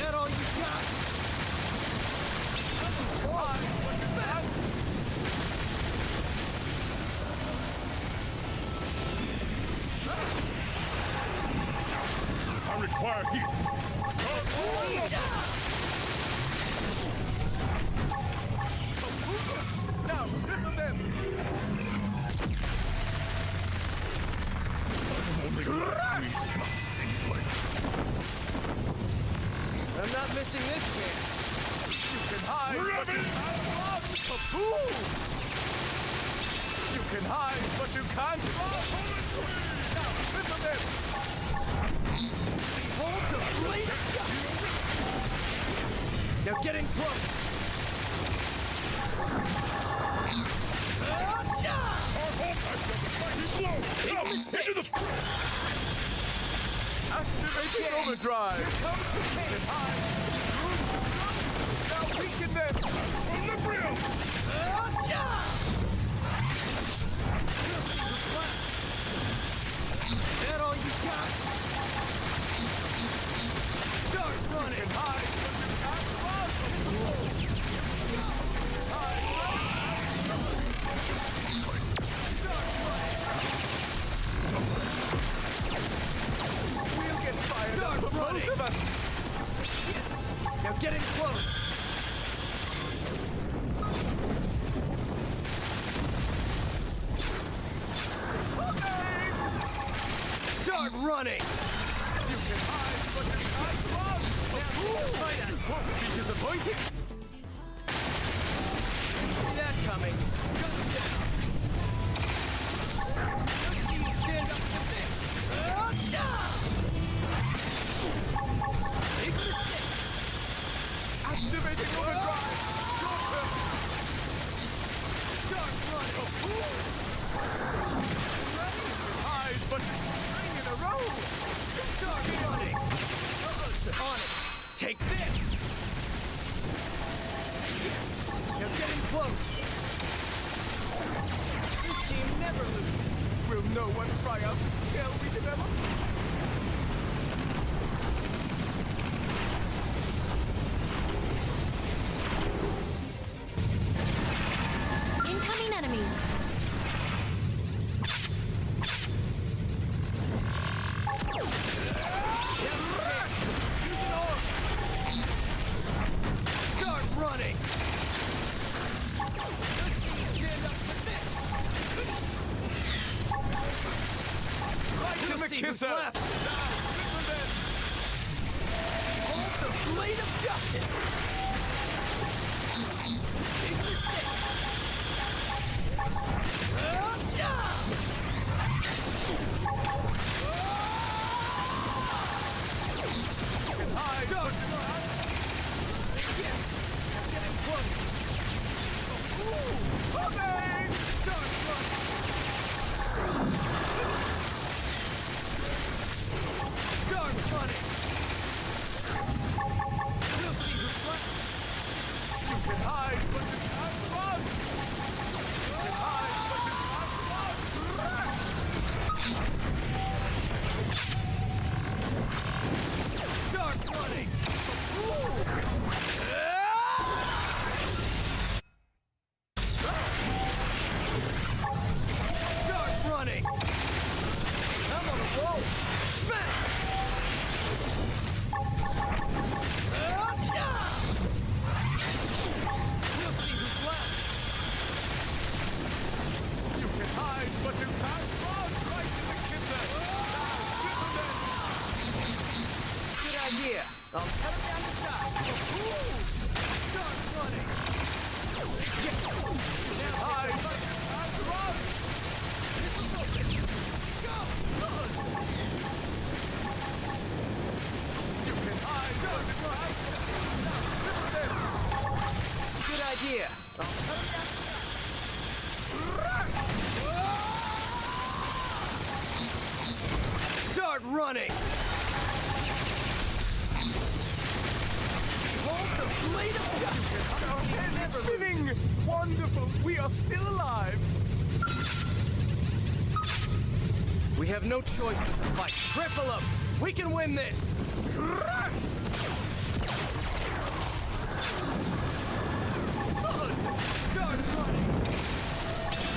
That all you got? What's that? I require heat! Now, ripple them! I'm not missing this chance. You can hide, but you can't run. You can hide, but you can't run. Now, ripple them! Behold the blade of justice! Now get in close! Now, into the... Activate overdrive! Here comes the king! Now weaken them! Olympium! That all you got? running! You can hide, but you can't run! Now won't be disappointed! Didn't see that coming. Gun him down! Let's see you stand up to this! Big mistake! Activating overdrive! Your turn! Start running! Hide, but three in a row! Start running! On it! Take this! Yes! You're getting close! This team never loses! Will no one try out the skill we developed? Incoming enemies. Use an orb! Start running! Let's see you stand up for this! Right to the kisser! Left. Hold the blade of justice! Big mistake! You can hide! Don't run! Yes! Getting close! Coming! Start running! Start running! We'll see who's left! You can hide, but you can't run! You can hide, but you can't run! Start running! Start running! I'm on a roll! Smack! We'll see who's left! You can hide, but you can't run! Right in the kisser! Good idea! I'll cut him down the side! Start running! Yes! Now hide, but you can't run! Missiles open! Go! You can hide, but you can't run! Good idea! I'll cut him down the side! Start running! Hold the blade of justice! Our head is spinning! Wonderful! We are still alive! We have no choice but to fight. Cripple them! We can win this! Start running!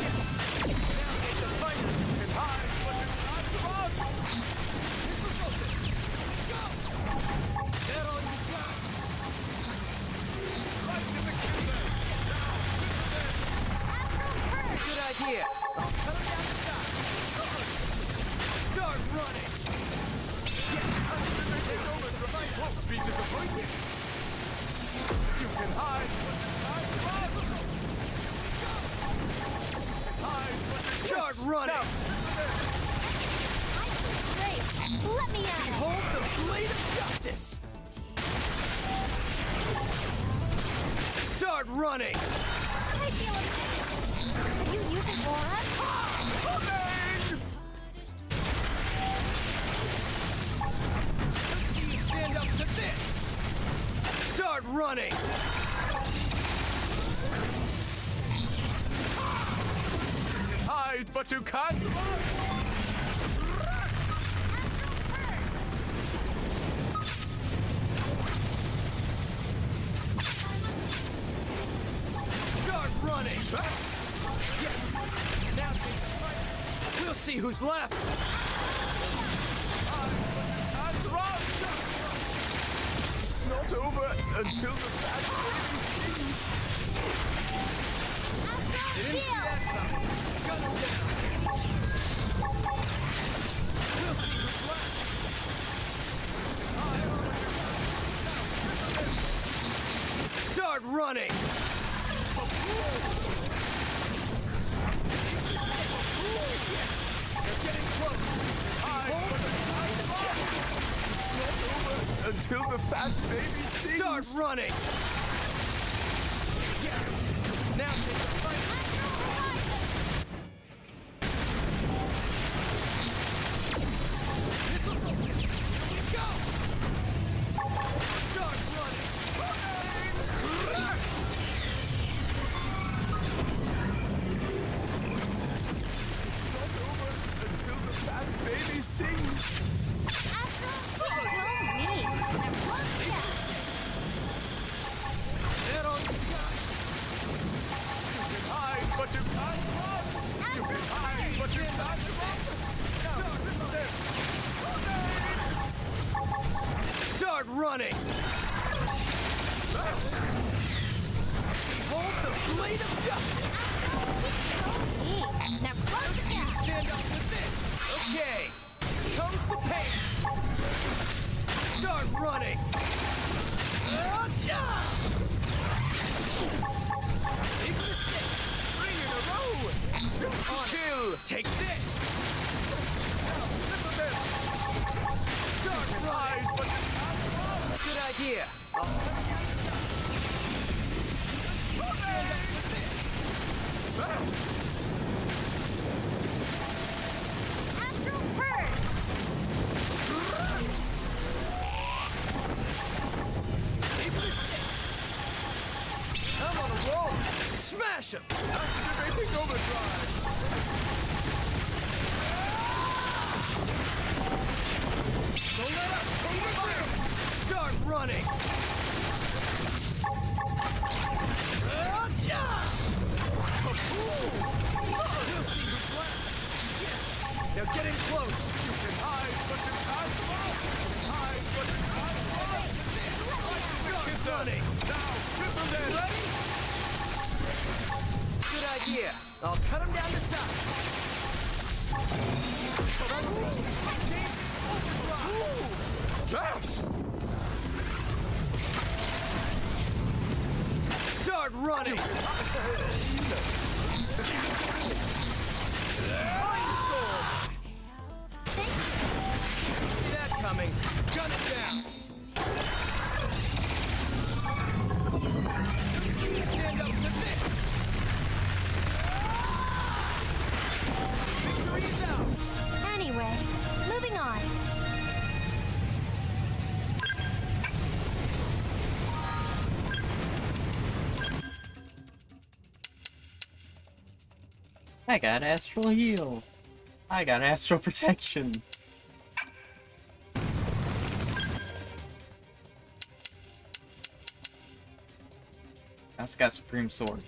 Yes! Now take the fight! You can hide, but you can't run! Missiles open! Go! Get on your gun! Right to the kisser! Good idea! I'll cut him down the side! Start running! Yes! Take over the fight! Won't be disappointed! You can hide, but you can't run! Hide, but you start running! Great. Let me out. Behold the blade of justice! Start running! I feel amazing. Are you using aura? Coming! Let's see you stand up to this! Start running! You can hide, but you can't run! Start running! Yes! Now take the fight! We'll see who's left! It's not over until the bad really stings! Didn't see that coming! Gun him down! Start running! They're getting close! Until the fat baby sings. Start running! Yes! Now take the fight! Missiles open! Here we go! Start running! Until the fat baby sings. Get on the gun! You can hide, but you can't run! You can hide, but you can't run! Start running! Behold the blade of justice! Now close You stand up with this! Okay, here comes the pain! Start running! Big mistake! 3 in a row! Shoot on kill! Take this! Start running! Good idea! Stand up with this! Astral Purge! Big mistake! I'm on a roll! Smash him! Activating overdrive. Don't let up! Start running! We'll see who's left! Yes! They're getting close! You can hide, but you can't run. You can hide, but you can't run. Start running! Now, get them there. Ready? Good idea. I'll cut him down to size. That's Start running! Mindstorm! See that coming. Gun it down! Stand up to this! Victory is ours! Anyway, moving on. I got astral heal. I got astral protection. I also got supreme sword.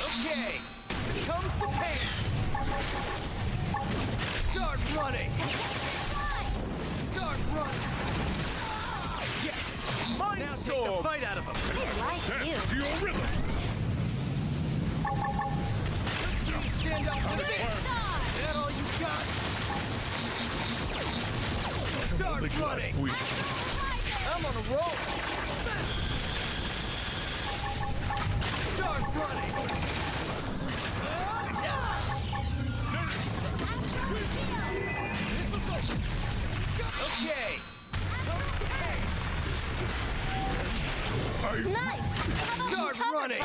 Okay, here comes the pain. Start running. Start running. Yes. Now take the fight out of him. Like you. To your rhythm. Let's see you stand up to this. That all you got? Start running. I'm on a roll. Start running. Okay. Nice. Start running.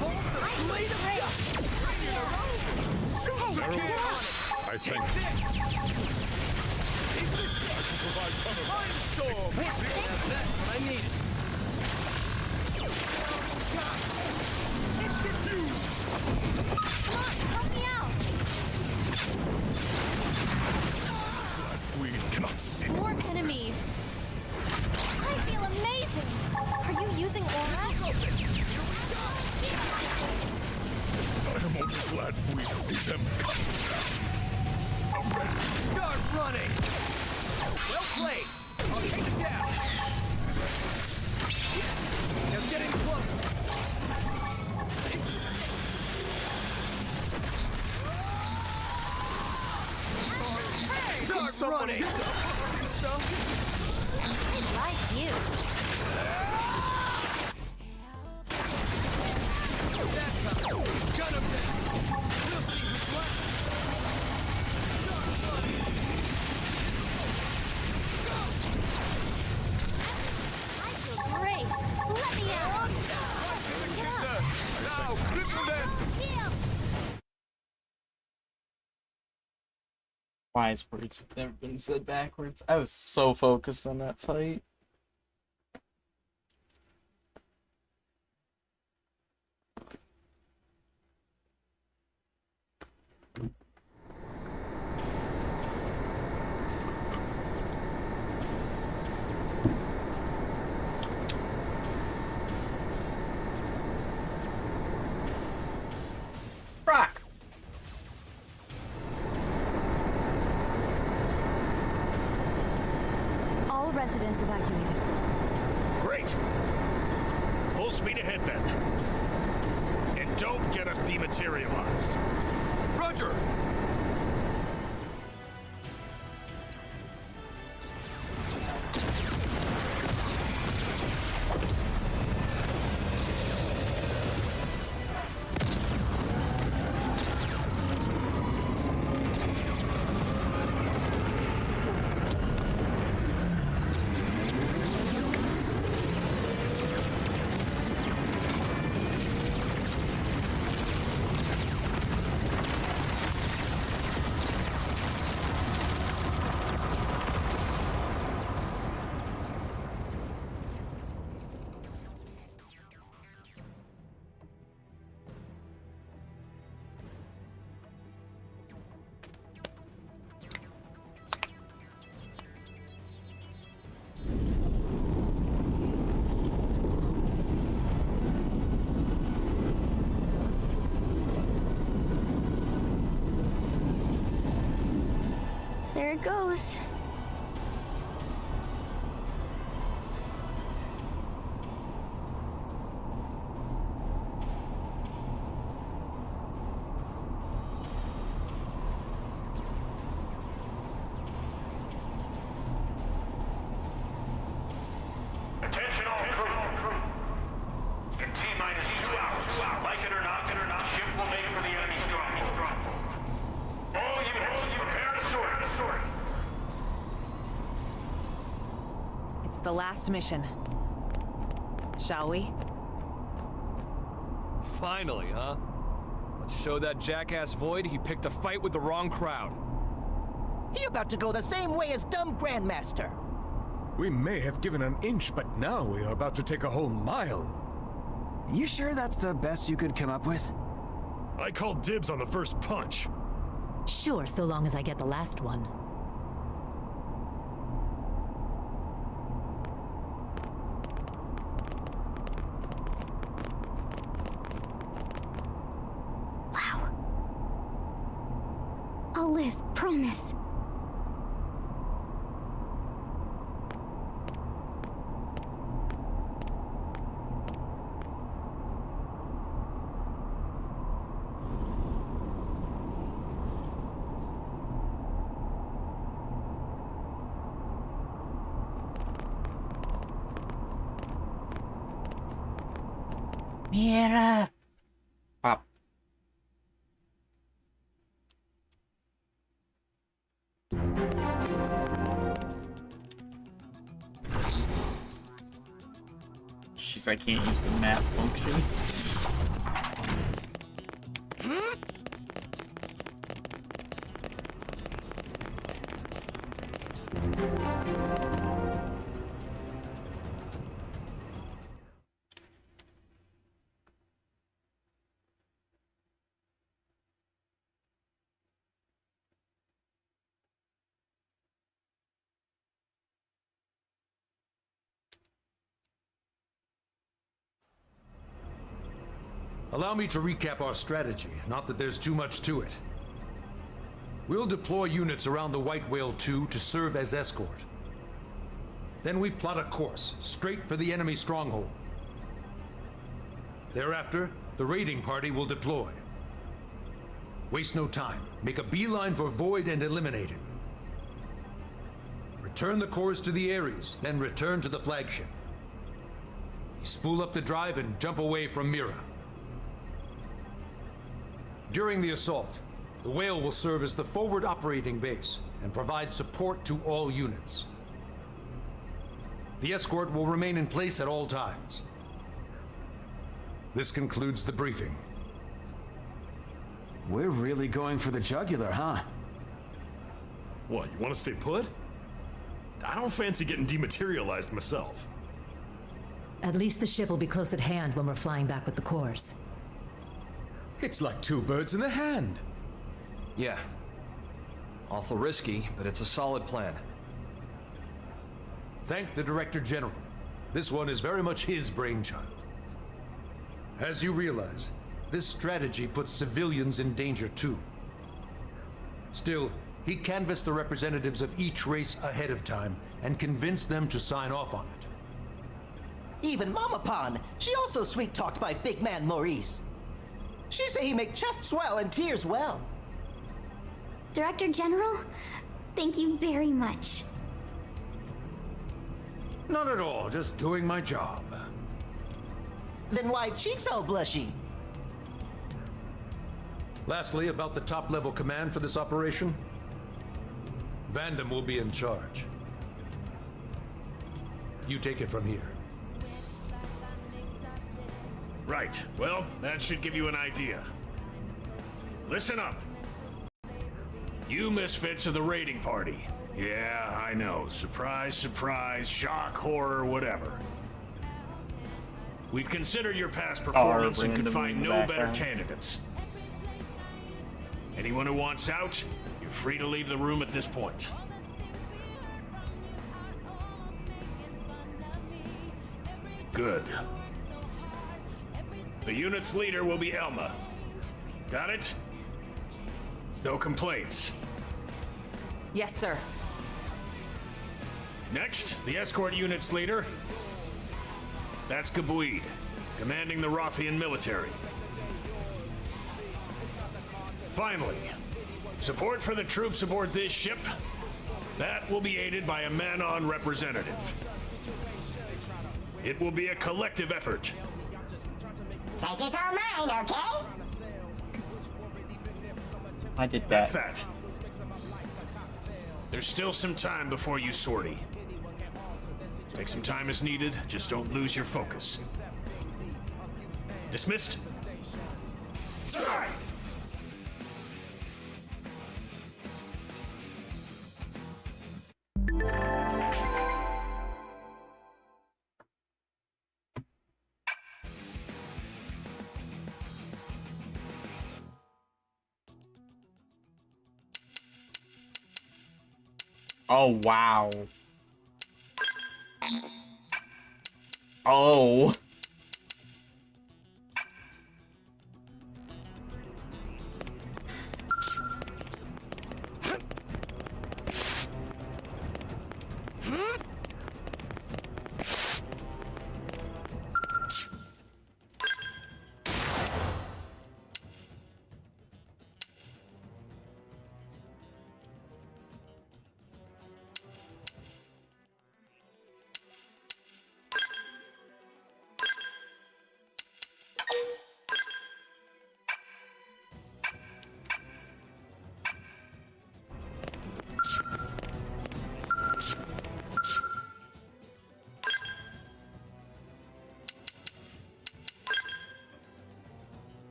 Hold the blade of justice. I think This. Take this. Mindstorm. That's what I needed. it's confused. Come on, help me out. We cannot see. More enemies. I feel amazing. Are you using aura? I am only glad we see them come. Start running. Well played. I'll take it down. Just getting close. Start running. Like you. Gun him down. We'll see who's left. Start running. I feel great. Let me out. Now, grip him then. Heal. Wise words have never been said backwards. I was so focused on that fight. Rock. All residents evacuated. Great. Full speed ahead then. And don't get us dematerialized. Roger. There it goes. Attention all crew. In T-minus 2 hours, like it or not, the ship will make for the enemy strong. All units, prepare to sort. It's the last mission. Shall we? Finally, huh? Let's show that jackass Void he picked a fight with the wrong crowd. He about to go the same way as dumb Grandmaster. We may have given an inch, but now we are about to take a whole mile. You sure that's the best you could come up with? I called dibs on the first punch. Sure, so long as I get the last one. Wow. I'll live, promise. Mira! Pop. Jeez, I can't use the map function. Allow me to recap our strategy, not that there's too much to it. We'll deploy units around the White Whale 2 to serve as escort. Then we plot a course, straight for the enemy stronghold. Thereafter, the raiding party will deploy. Waste no time. Make a beeline for Void and eliminate him. Return the cores to the Ares, then return to the flagship. Spool up the drive and jump away from Mira. During the assault, the Whale will serve as the forward operating base and provide support to all units. The escort will remain in place at all times. This concludes the briefing. We're really going for the jugular, huh? What, you want to stay put? I don't fancy getting dematerialized myself. At least the ship will be close at hand when we're flying back with the cores. It's like two birds in the hand. Yeah. Awful risky, but it's a solid plan. Thank the Director General. This one is very much his brainchild. As you realize, this strategy puts civilians in danger too. Still, he canvassed the representatives of each race ahead of time and convinced them to sign off on it. Even Mama Pan, she also sweet-talked by big man Maurice. She say he make chest swell and tears well. Director General, thank you very much. Not at all, just doing my job. Then why cheeks all blushy? Lastly, about the top-level command for this operation. Vandam will be in charge. You take it from here. Right. Well, that should give you an idea. Listen up. You misfits are the raiding party. Yeah, I know. Surprise, surprise, shock, horror, whatever. We've considered your past performance and could find no better candidates. Anyone who wants out, you're free to leave the room at this point. Good. The unit's leader will be Elma. Got it? No complaints. Yes, sir. Next, the escort unit's leader. That's Gabuid, commanding the Rothian military. Finally, support for the troops aboard this ship. That will be aided by a Manon representative. It will be a collective effort. Pleasure's all mine, okay? I did that. That's that. There's still some time before you sortie. Take some time as needed, just don't lose your focus. Dismissed? Sorry! Oh, wow. Oh.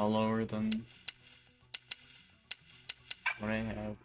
lower than what I have.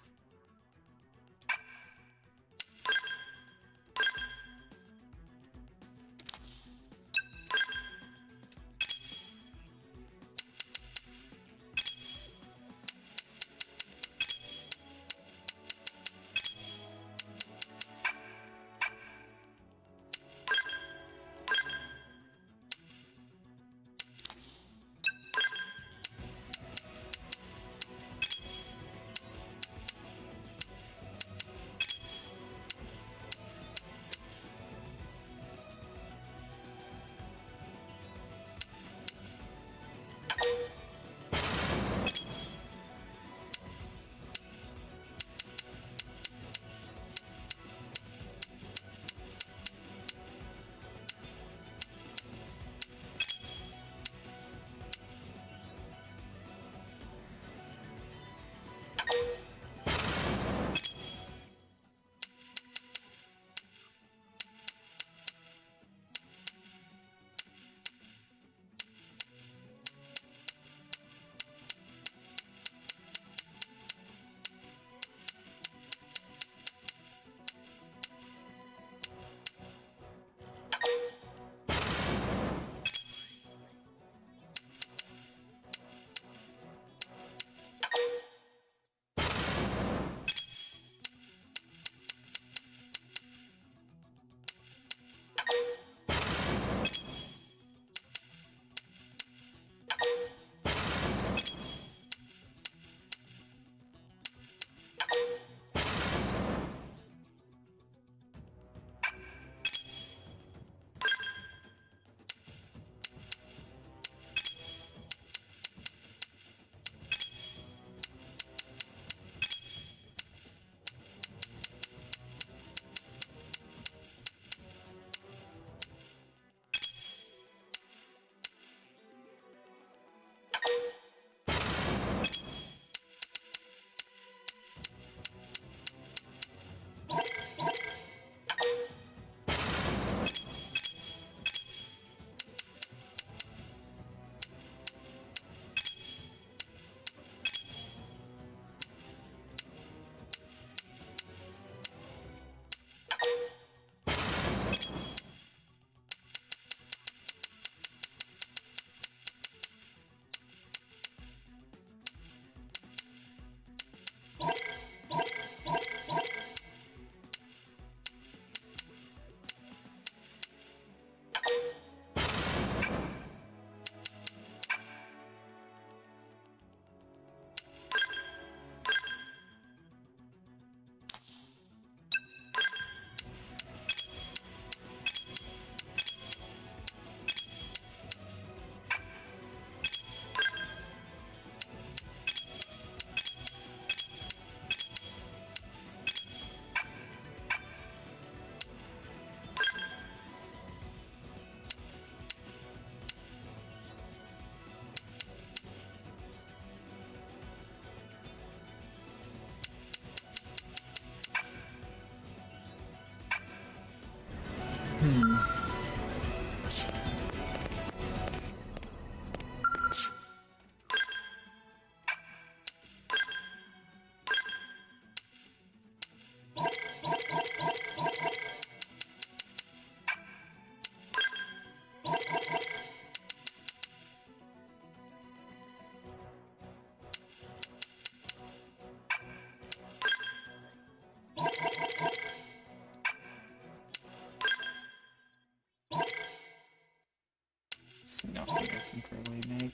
Nothing I can really make.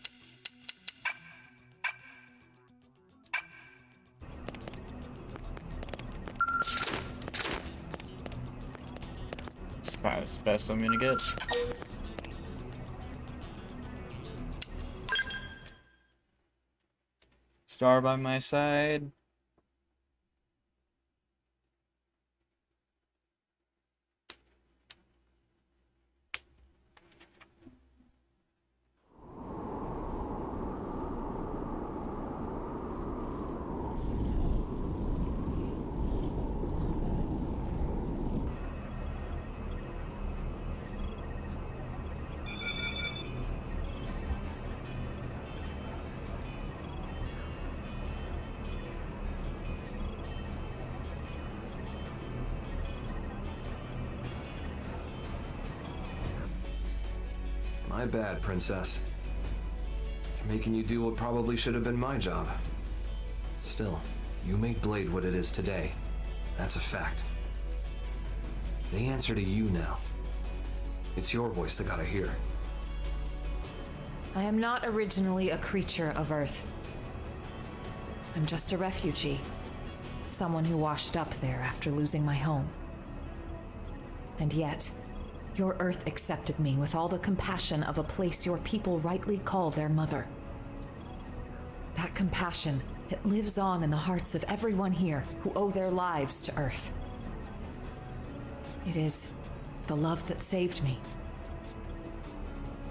It's about as best I'm gonna get. Star by my side. My bad, Princess. Making you do what probably should have been my job. Still, you made Blade what it is today. That's a fact. They answer to you now. It's your voice they gotta hear. I am not originally a creature of Earth. I'm just a refugee. Someone who washed up there after losing my home. And yet, your Earth accepted me with all the compassion of a place your people rightly call their mother. That compassion, it lives on in the hearts of everyone here who owe their lives to Earth. It is the love that saved me.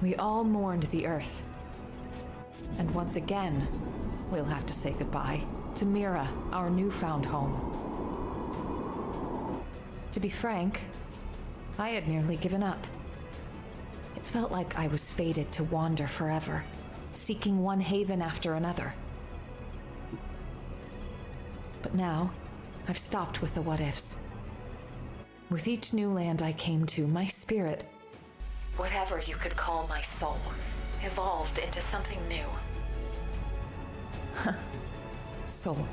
We all mourned the Earth. And once again, we'll have to say goodbye to Mira, our newfound home. To be frank, I had nearly given up. It felt like I was fated to wander forever, seeking one haven after another. But now, I've stopped with the what-ifs. With each new land I came to, my spirit, whatever you could call my soul, evolved into something new. Soul.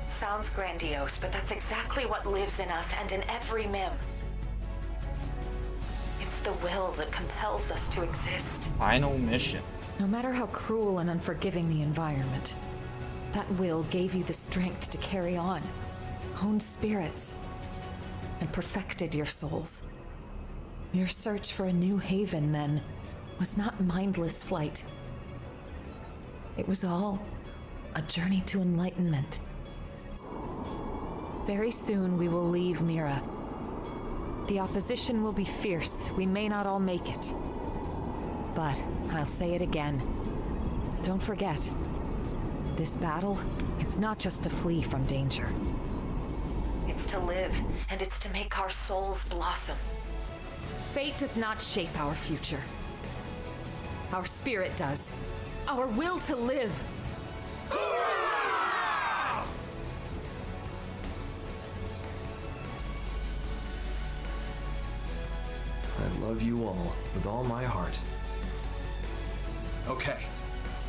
Sounds grandiose, but that's exactly what lives in us and in every Mim. It's the will that compels us to exist. Final mission. No matter how cruel and unforgiving the environment, that will gave you the strength to carry on, honed spirits, and perfected your souls. Your search for a new haven, then, was not mindless flight. It was all a journey to enlightenment. Very soon we will leave Mira. The opposition will be fierce. We may not all make it. But I'll say it again. Don't forget, this battle, it's not just to flee from danger. It's to live, and it's to make our souls blossom. Fate does not shape our future. Our spirit does. Our will to live. I love you all with all my heart. Okay,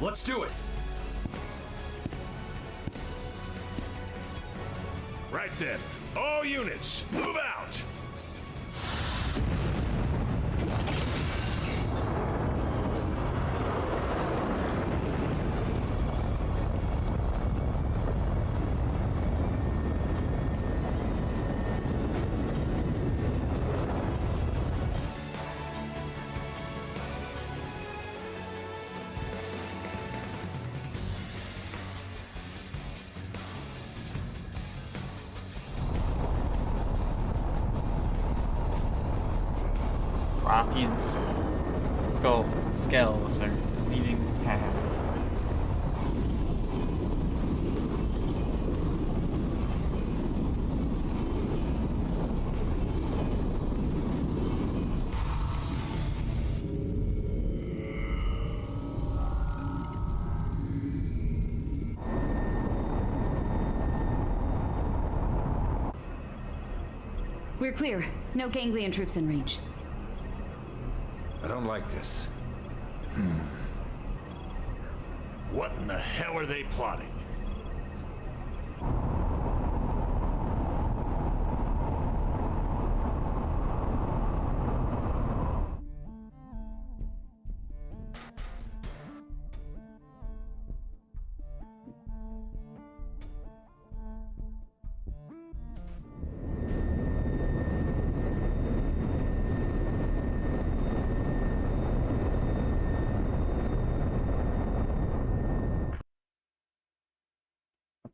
let's do it. Right then, all units, move out! Rothian scales are leaving the path. We're clear. No ganglion troops in range. I don't like this. What in the hell are they plotting?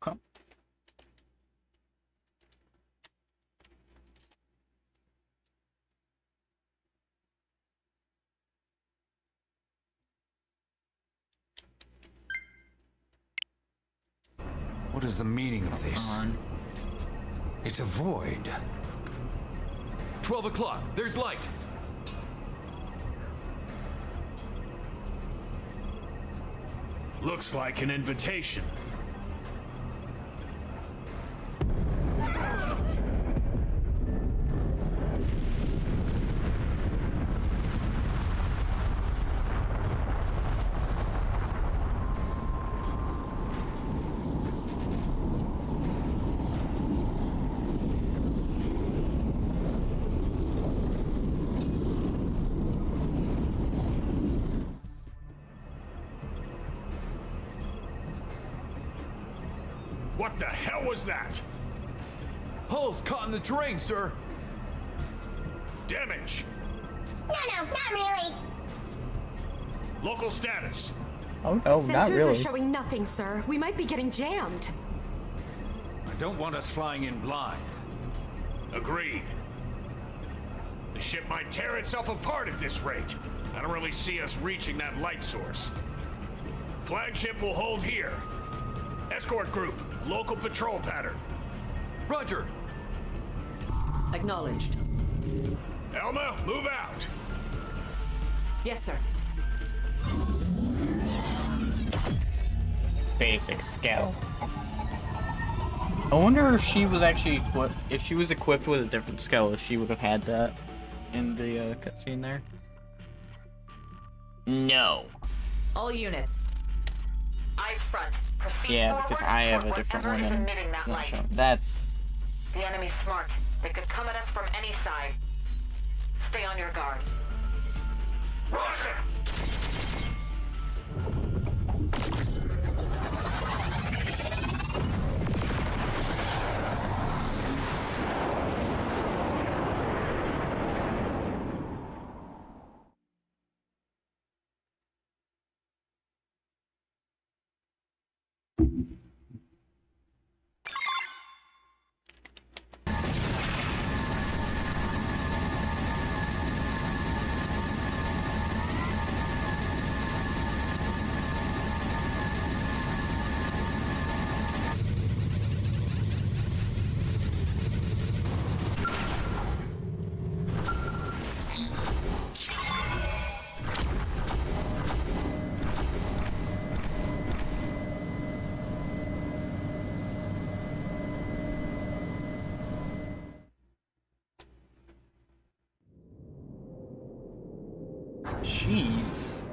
Okay. What is the meaning of this? It's a void. 12 o'clock. There's light. Looks like an invitation. What the hell was that? Hull's caught in the terrain, sir. Damage. No, not really. Local status. Oh no, not Sensors really. are showing nothing, sir. We might be getting jammed. I don't want us flying in blind. Agreed. The ship might tear itself apart at this rate. I don't really see us reaching that light source. Flagship will hold here. Escort group, local patrol pattern. Roger. Acknowledged. Elma, move out. Yes, sir. Basic scout. I wonder if she was actually equipped. If she was equipped with a different skill, if she would have had that in the cutscene there. No. All units. Eyes front. Proceed Yeah, forward because I have a toward different whatever one is and emitting it's that not light. showing. That's The enemy's smart. They could come at us from any side. Stay on your guard. Roger! jeez.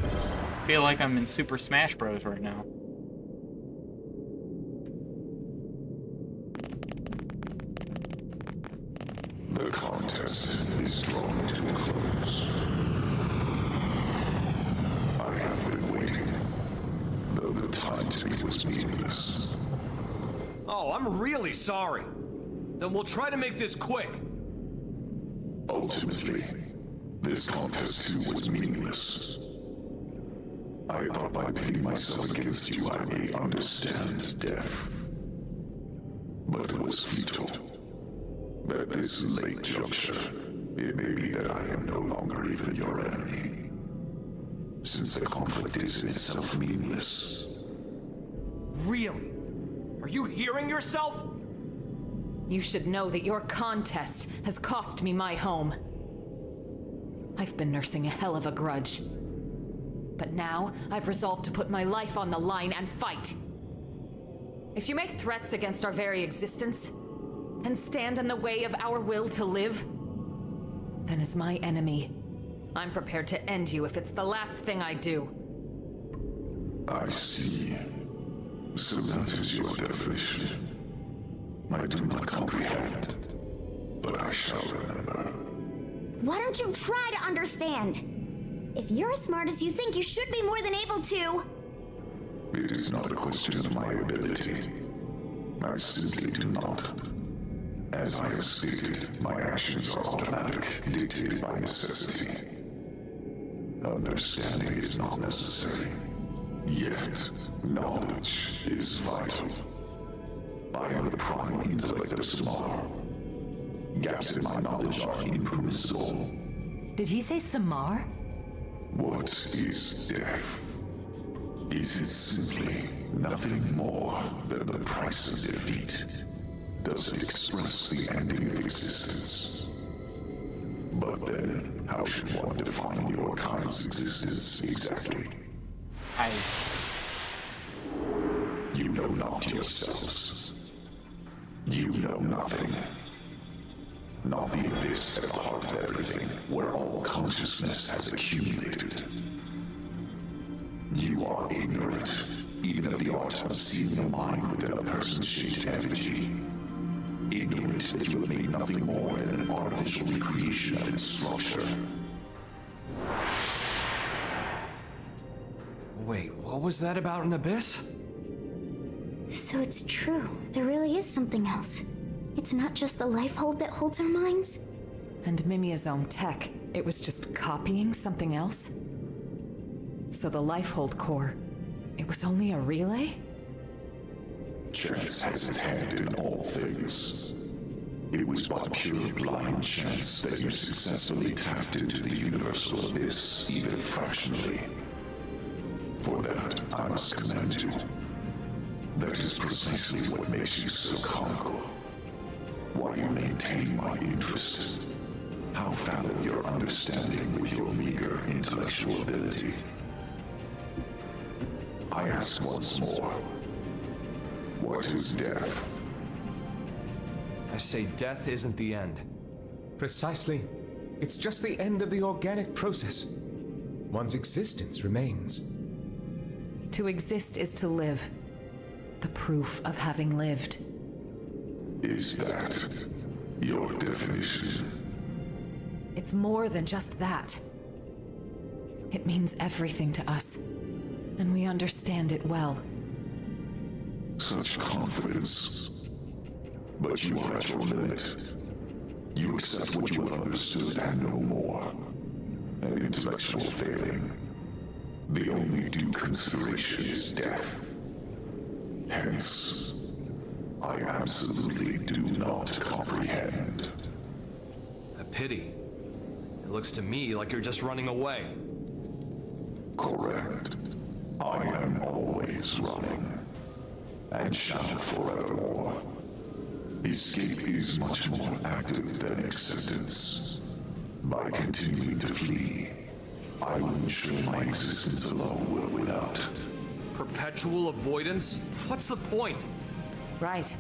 I feel like I'm in Super Smash Bros. Right now. The contest is drawing to a close. I have been waiting, though the time to me was meaningless. Oh, I'm really sorry. Then we'll try to make this quick. Ultimately, this contest too was meaningless. I thought by pitting myself against you I may understand death. But it was futile. At this late juncture, it may be that I am no longer even your enemy. Since the conflict is in itself meaningless. Really? Are you hearing yourself? You should know that your contest has cost me my home. I've been nursing a hell of a grudge. But now, I've resolved to put my life on the line and fight. If you make threats against our very existence, and stand in the way of our will to live, then as my enemy, I'm prepared to end you if it's the last thing I do. I see. So that is your definition. I do not comprehend, but I shall remember. Why don't you try to understand? If you're as smart as you think, you should be more than able to. It is not a question of my ability. I simply do not. As I have stated, my actions are automatic, dictated by necessity. Understanding is not necessary. Yet, knowledge is vital. I am the prime intellect of Samar. Gaps in my knowledge are impermissible. Did he say Samar? What is death? Is it simply nothing more than the price of defeat? Does it express the ending of existence? But then, how should one define your kind's existence exactly? You know not yourselves. You know nothing. Not the abyss at the heart of everything, where all consciousness has accumulated. You are ignorant, even of the art of seeing the mind within a person's shaped effigy. Ignorant that you have made nothing more than an artificial recreation of its structure. Wait, what was that about an abyss? So it's true. There really is something else. It's not just the life hold that holds our minds. And Mimeosome tech, it was just copying something else? So the Lifehold core, it was only a relay? Chance has its hand in all things. It was but pure blind chance that you successfully tapped into the universal abyss, even fractionally. For that, I must commend you. That is precisely what makes you so comical. Why you maintain my interest. How fallow your understanding with your meager intellectual ability. I ask once more, what is death? I say death isn't the end. Precisely. It's just the end of the organic process. One's existence remains. To exist is to live. The proof of having lived. Is that your definition? It's more than just that. It means everything to us, and we understand it well. Such confidence. But you are at your limit. You accept what you have understood and no more. An intellectual failing. The only due consideration is death. Hence, I absolutely do not comprehend. A pity. It looks to me like you're just running away. Correct. I am always running, and shall forevermore. Escape is much more active than acceptance. By continuing to flee, I will ensure my existence alone will win out. Perpetual avoidance? What's the point? Right.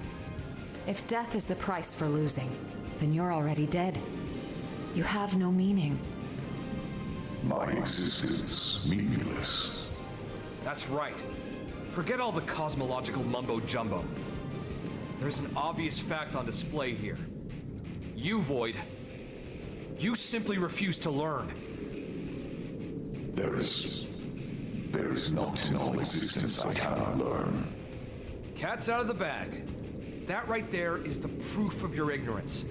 If death is the price for losing, then you're already dead. You have no meaning. My existence meaningless. That's right. Forget all the cosmological mumbo-jumbo. There's an obvious fact on display here. You, Void, you simply refuse to learn. There is not in all existence I cannot learn. Cat's out of the bag. That right there is the proof of your ignorance.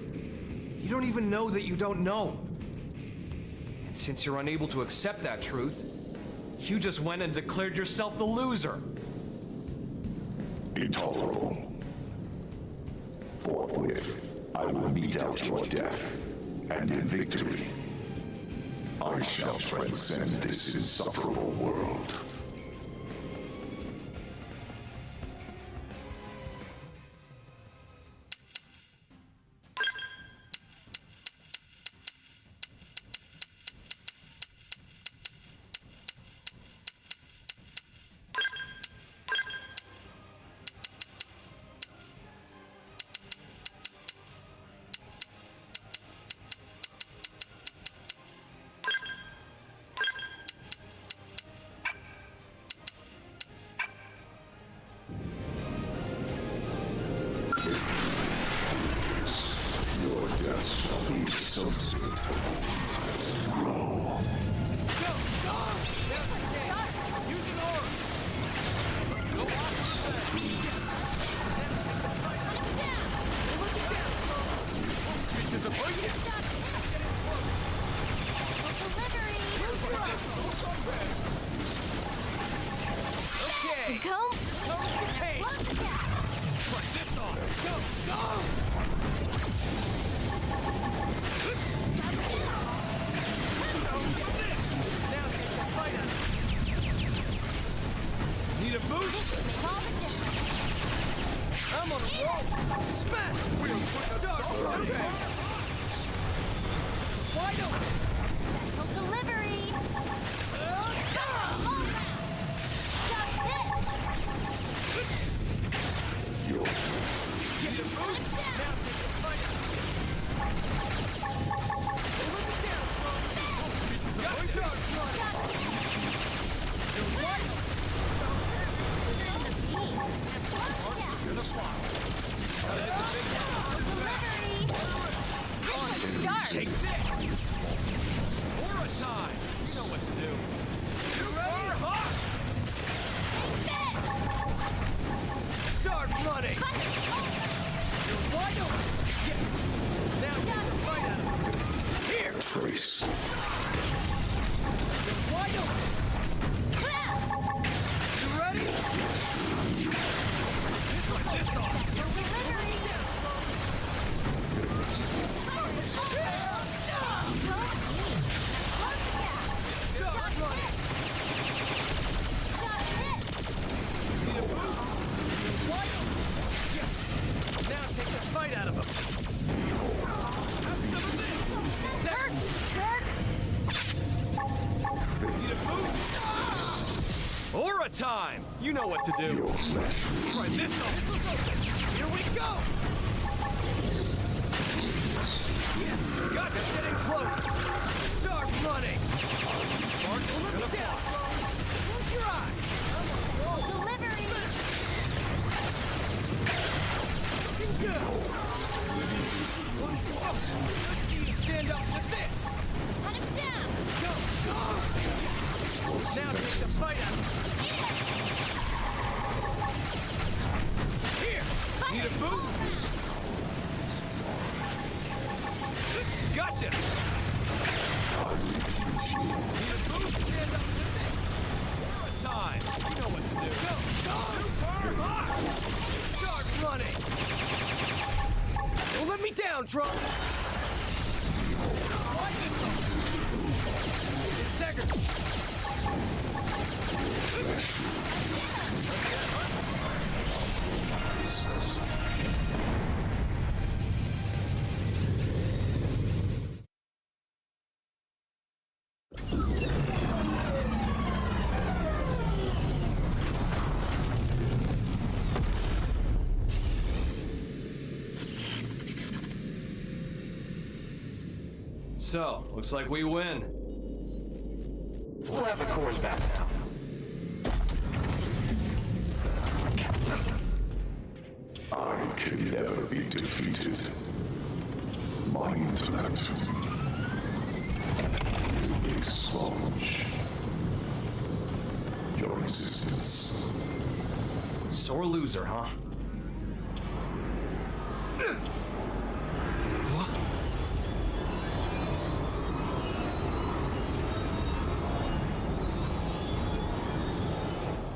You don't even know that you don't know. And since you're unable to accept that truth, you just went and declared yourself the loser. Intolerable. Forthwith, I will mete out your death, and in victory, I shall transcend this insufferable world. Your death shall be so sweet. Grow. Using aura. Go off the bed. Be disappointed. Okay. Come. Hey. Try this on. Go. Need a boost? I'm on a roll. Smash! We'll put the salt on it. Wide open. Special delivery. Need a boost? Now take the fight out. Over the down, folks. Got you. You're right. Gonna fly. Gotta hit the big one. Take this. Aura time. You know what to do. You are hot. Aura time! You know what to do. Try missile! Missile's open! Here we go! Yes! Got it! Getting close! Start running! Sparkle gonna fly! Close your eyes! Delivery! Looking good! Let's see you stand up to this! Hunt him down! Go! Go! Now take the fight out! Here! Need a boost? Gotcha! Need a boost? Stand up to this! Aura time! You know what to do. Go! Go! Super hot! Start running! Don't let me down, Trump! Stagger! So, looks like we win. We'll have the cores back now. I can never be defeated. My intellect will expunge your existence. Sore loser, huh?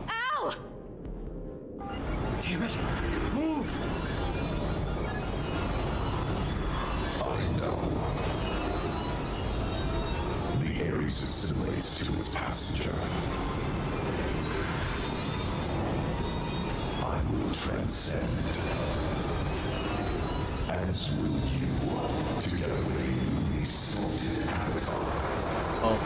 Ow! Damn it! Move! I know. The Ares assimilates to its passenger. I will transcend. As will you, together with a newly sculpted avatar. Oh.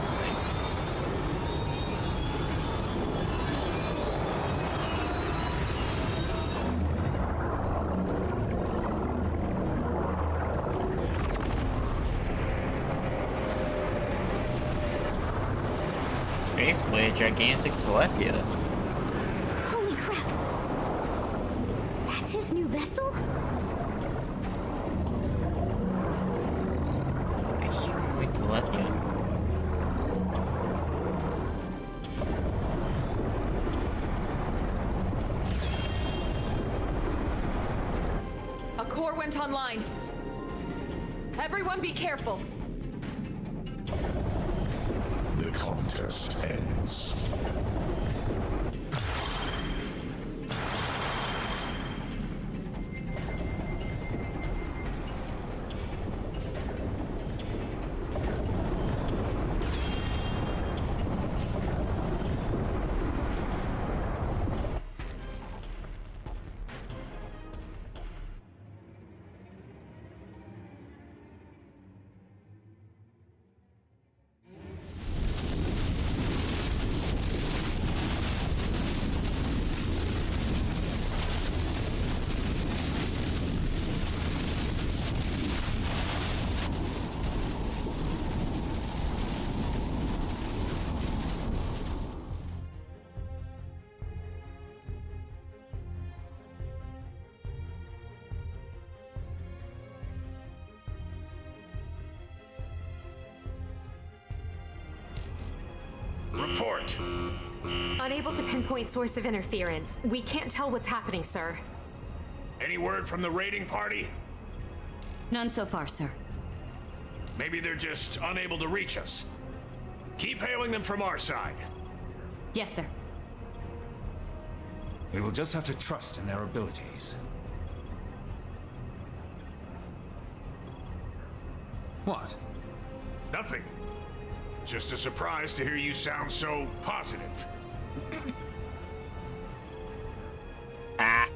Basically a gigantic Telethia. Holy crap! That's his new vessel? Extremely Telethia. A core went online. Everyone be careful. The contest ends. Report. Unable to pinpoint source of interference. We can't tell what's happening, sir. Any word from the raiding party? None so far, sir. Maybe they're just unable to reach us. Keep hailing them from our side. Yes, sir. We will just have to trust in their abilities. What? Nothing. Just a surprise to hear you sound so positive. Ah.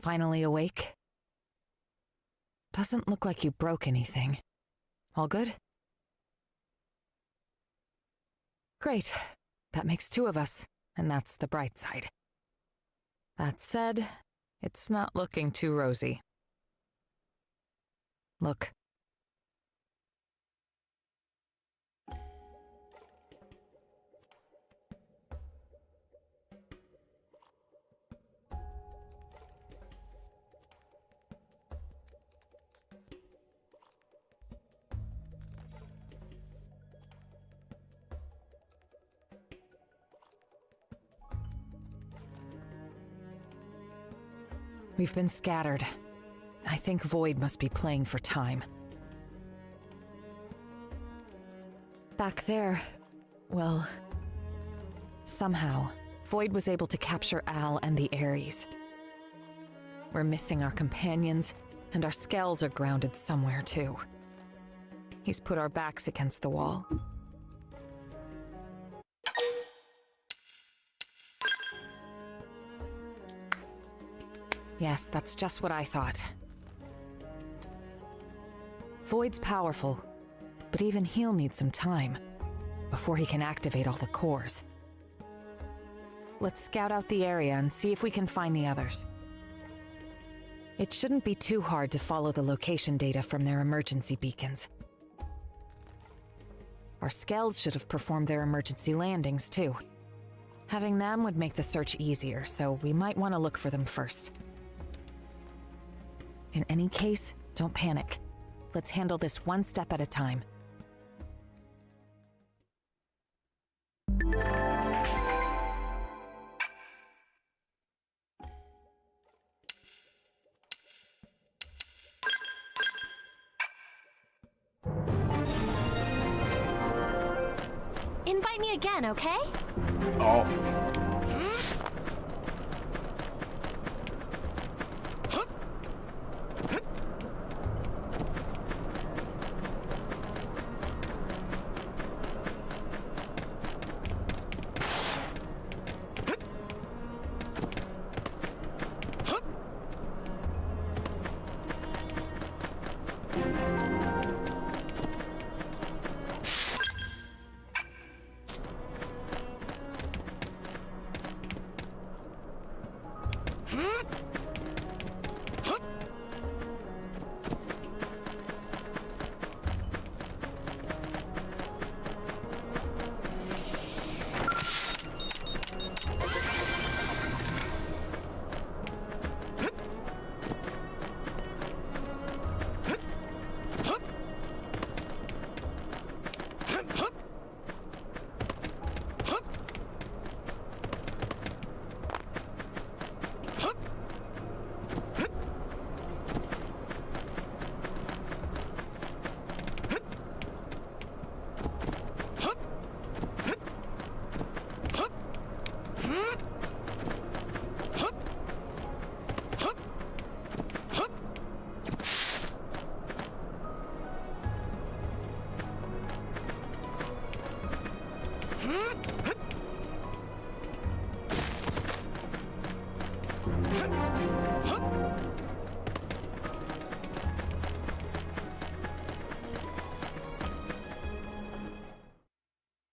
finally awake? Doesn't look like you broke anything. All good? Great. That makes 2 of us, and that's the bright side. That said, it's not looking too rosy. Look. We've been scattered. I think Void must be playing for time. Back there, well, somehow, Void was able to capture Al and the Ares. We're missing our companions, and our skells are grounded somewhere too. He's put our backs against the wall. Yes, that's just what I thought. Void's powerful, but even he'll need some time before he can activate all the cores. Let's scout out the area and see if we can find the others. It shouldn't be too hard to follow the location data from their emergency beacons. Our skells should have performed their emergency landings too. Having them would make the search easier, so we might want to look for them first. In any case, don't panic. Let's handle this one step at a time. Invite me again, okay? Oh.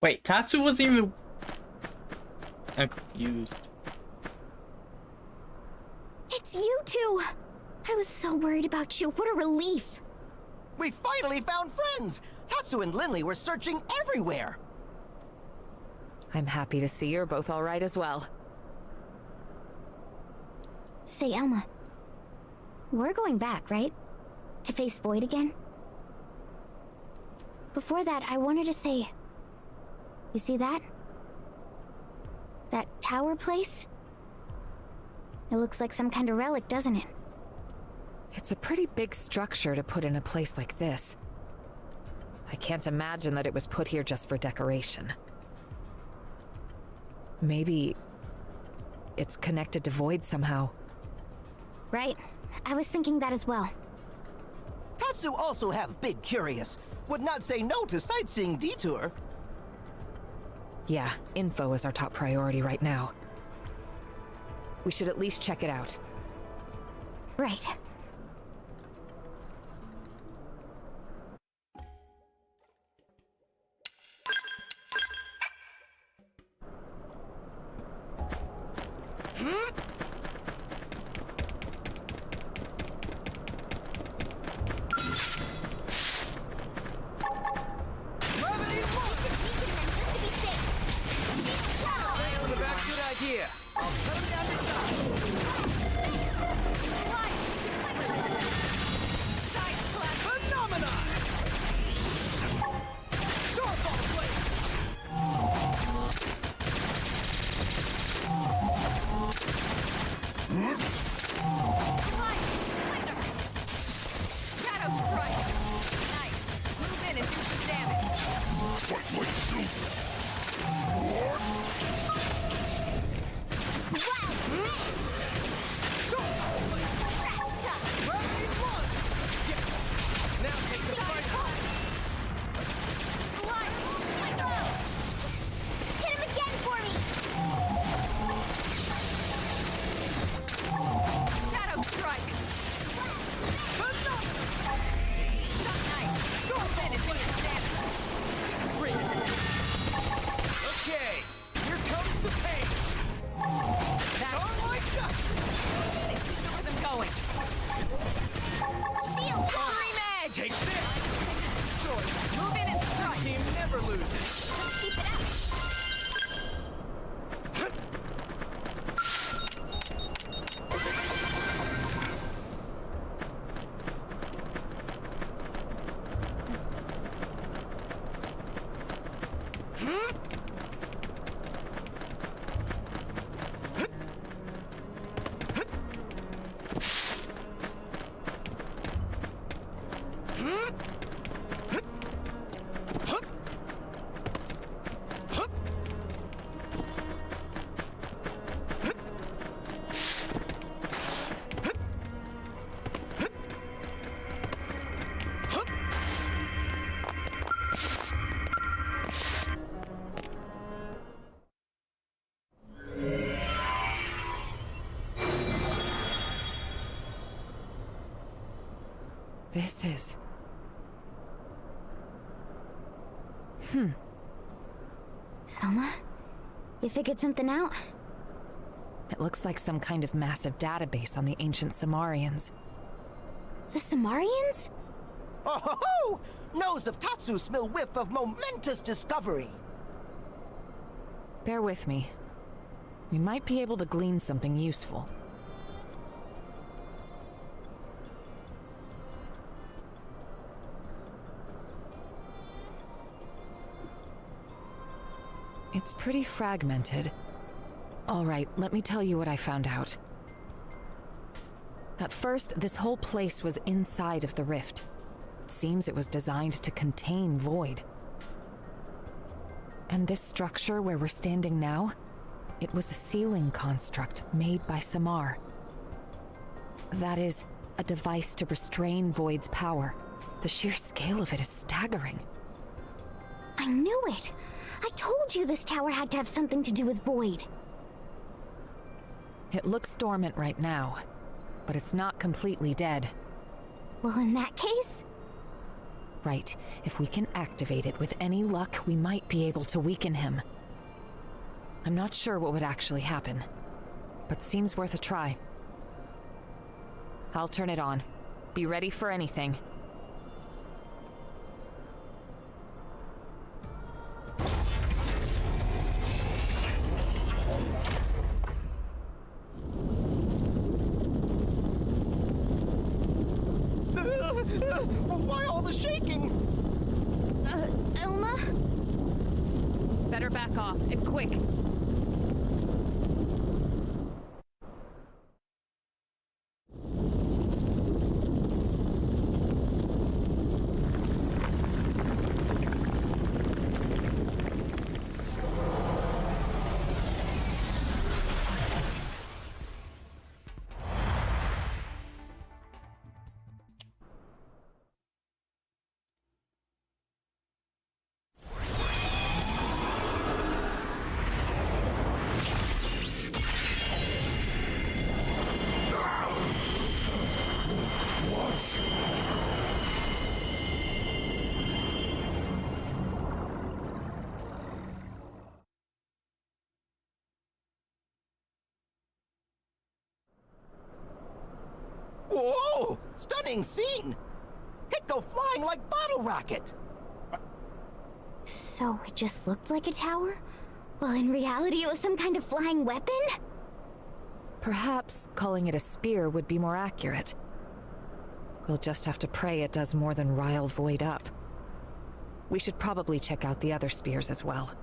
Wait, Tatsu wasn't even... I'm confused. It's you two! I was so worried about you. What a relief! We finally found friends! Tatsu and Linley were searching everywhere! I'm happy to see you're both all right as well. Say, Elma. We're going back, right? To face Void again? Before that, I wanted to say... You see that? That tower place? It looks like some kind of relic, doesn't it? It's a pretty big structure to put in a place like this. I can't imagine that it was put here just for decoration. Maybe... it's connected to Void somehow. Right. I was thinking that as well. Tatsu also have Big Curious. Would not say no to sightseeing detour. Yeah, info is our top priority right now. We should at least check it out. Right. Gravity motion! Just to be safe. Stay on the back, good idea. I'll cut him down to size. Side slap! Phenomenon! Starfall blade! Slide! Thunder! Shadow strike! Nice! Move in and do some damage! Scratch top. Gravity lunge! Yes! Now take the fight home! Slide! Hit him again for me. Shadow strike! Stop nice! Move in and do some damage! Okay, here comes the pain! Starlight dust! Move in and keep the rhythm going! Shield Dream edge! Take this! Destroy! Move in and This strike! team never loses! Keep it up. This is... Elma? You figured something out? It looks like some kind of massive database on the ancient Samarians. The Samarians? Oh ho ho! Nose of Tatsu smell whiff of momentous discovery. Bear with me. We might be able to glean something useful. It's pretty fragmented. All right, let me tell you what I found out. At first, this whole place was inside of the rift. It seems it was designed to contain Void. And this structure where we're standing now, it was a sealing construct made by Samar. That is, a device to restrain Void's power. The sheer scale of it is staggering. I knew it! I told you this tower had to have something to do with Void. It looks dormant right now, but it's not completely dead. Well, in that case... Right. If we can activate it with any luck, we might be able to weaken him. I'm not sure what would actually happen, but seems worth a try. I'll turn it on. Be ready for anything. Why all the shaking? Elma? Better back off, and quick! Whoa! Stunning scene! It go flying like bottle rocket! So it just looked like a tower? Well, in reality, it was some kind of flying weapon? Perhaps calling it a spear would be more accurate. We'll just have to pray it does more than rile Void up. We should probably check out the other spears as well.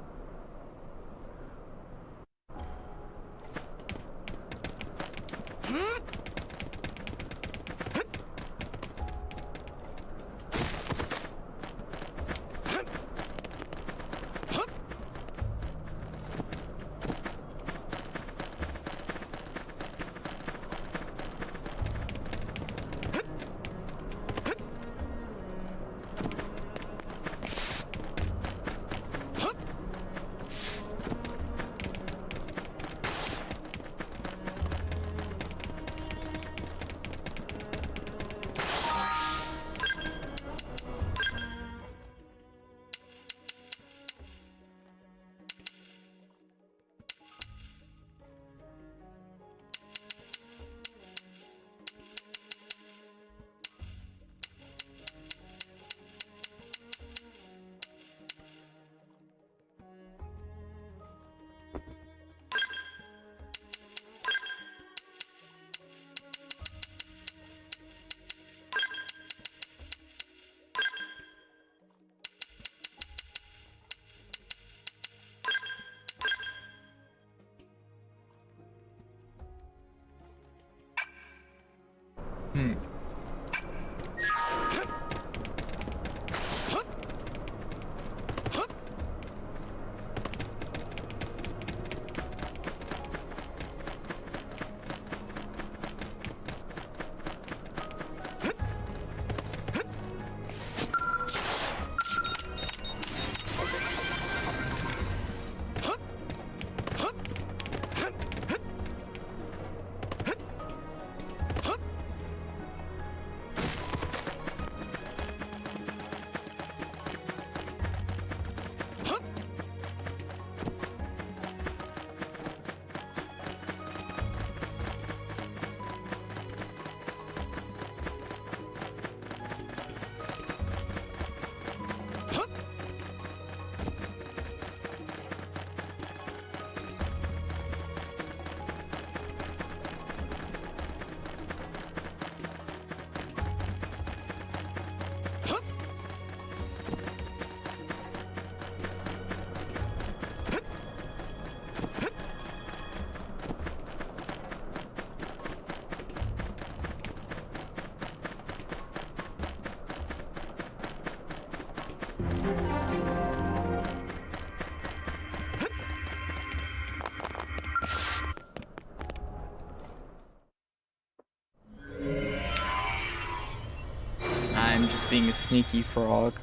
I'm just being a sneaky frog,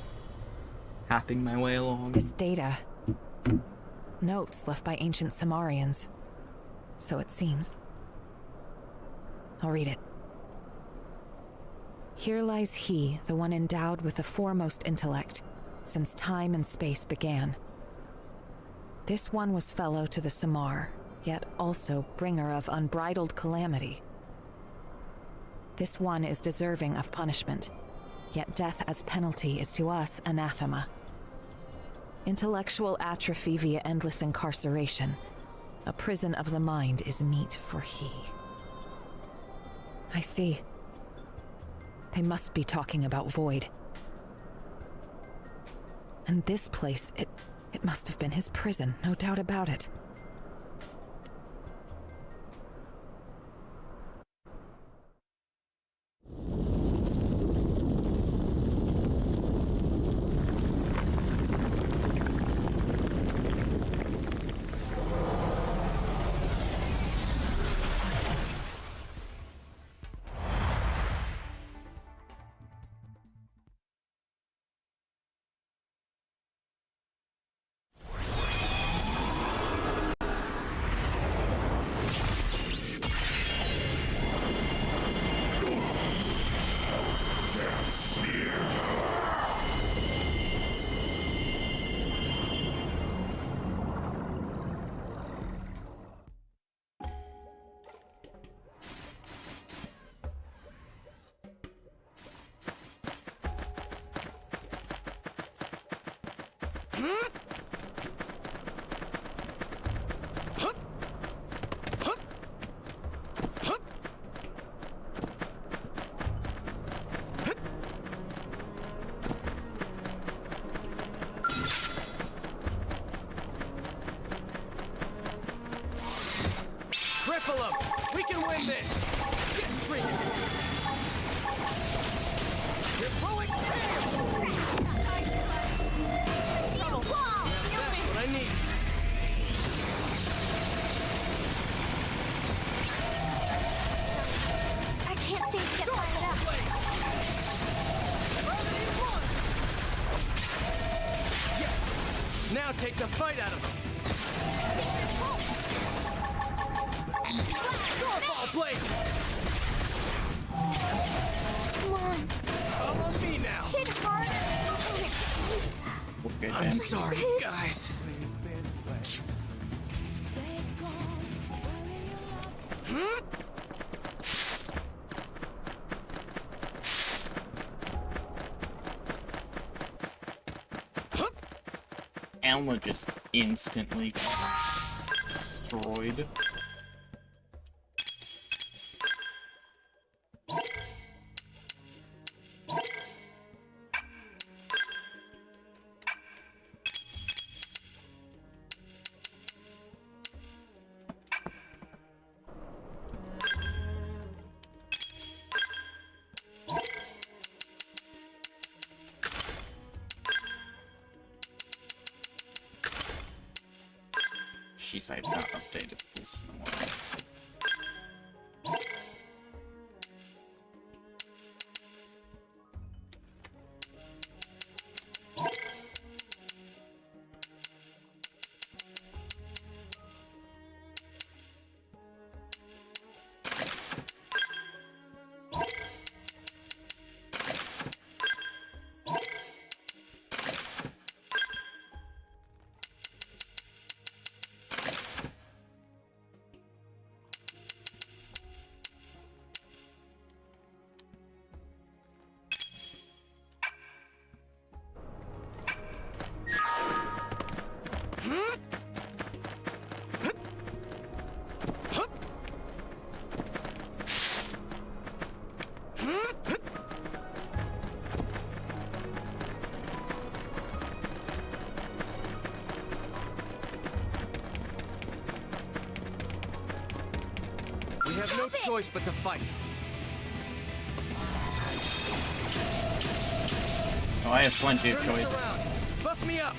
happing my way along. This data. Notes left by ancient Samarians. So it seems. I'll read it. Here lies he, the one endowed with the foremost intellect, since time and space began. This one was fellow to the Samar, yet also bringer of unbridled calamity. This one is deserving of punishment, yet death as penalty is to us anathema. Intellectual atrophy via endless incarceration, a prison of the mind is meet for he. I see. They must be talking about Void. And this place, it must have been his prison, no doubt about it. Cripple him! We can win this! Jet streak! Heroic tear! That's what I need. I can't seem to get fired up. Yes! Now take the fight out of him! Storefall blade! Come on. All on me now! Hit harder. Okay, I'm then. sorry, guys. Alma just instantly got destroyed. Jeez, I've not updated this in a while. We have no choice but to fight. Oh, I have plenty of Turn this choice. around. Buff me up.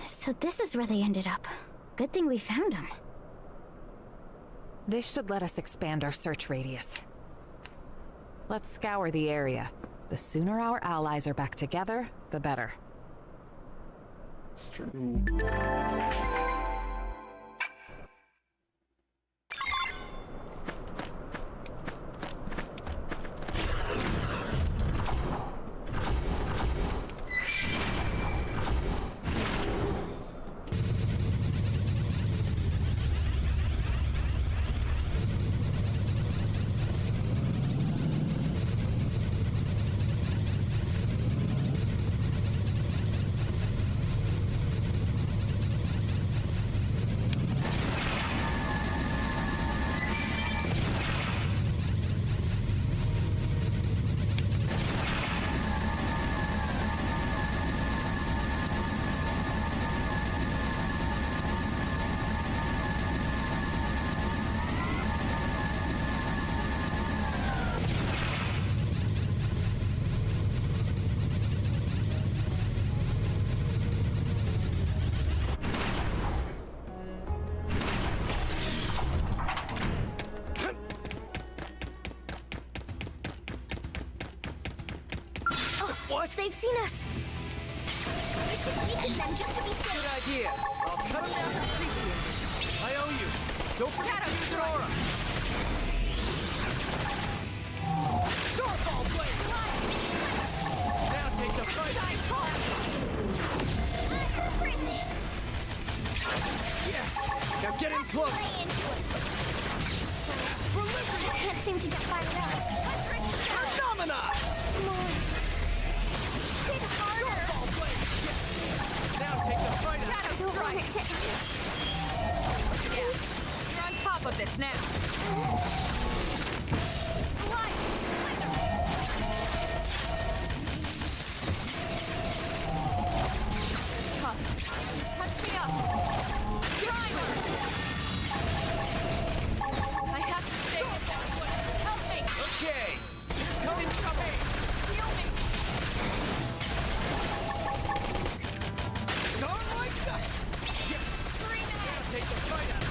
So this is where they ended up. Good thing we found them. This should let us expand our search radius. Let's scour the area. The sooner our allies are back together, the better. It's true. What? They've seen us. We should weaken them just to be safe. Good idea. I'll cut them down to appreciate it. I owe you. Don't forget to use an aura! Starfall blade! Now take the fight! Yes! Now get in close! I can't seem to get fired up. Phenomena! Hit harder. Starfall blade! Now take the fight! Shadow I don't want it strike! to. Yes, you're on top of this now. Slide! Tough. Touch me up. Diamond! I have to stay with that. Help me! Okay! Here comes me! Heal me! Don't like that! Yes! Scream Now it! take the fight out!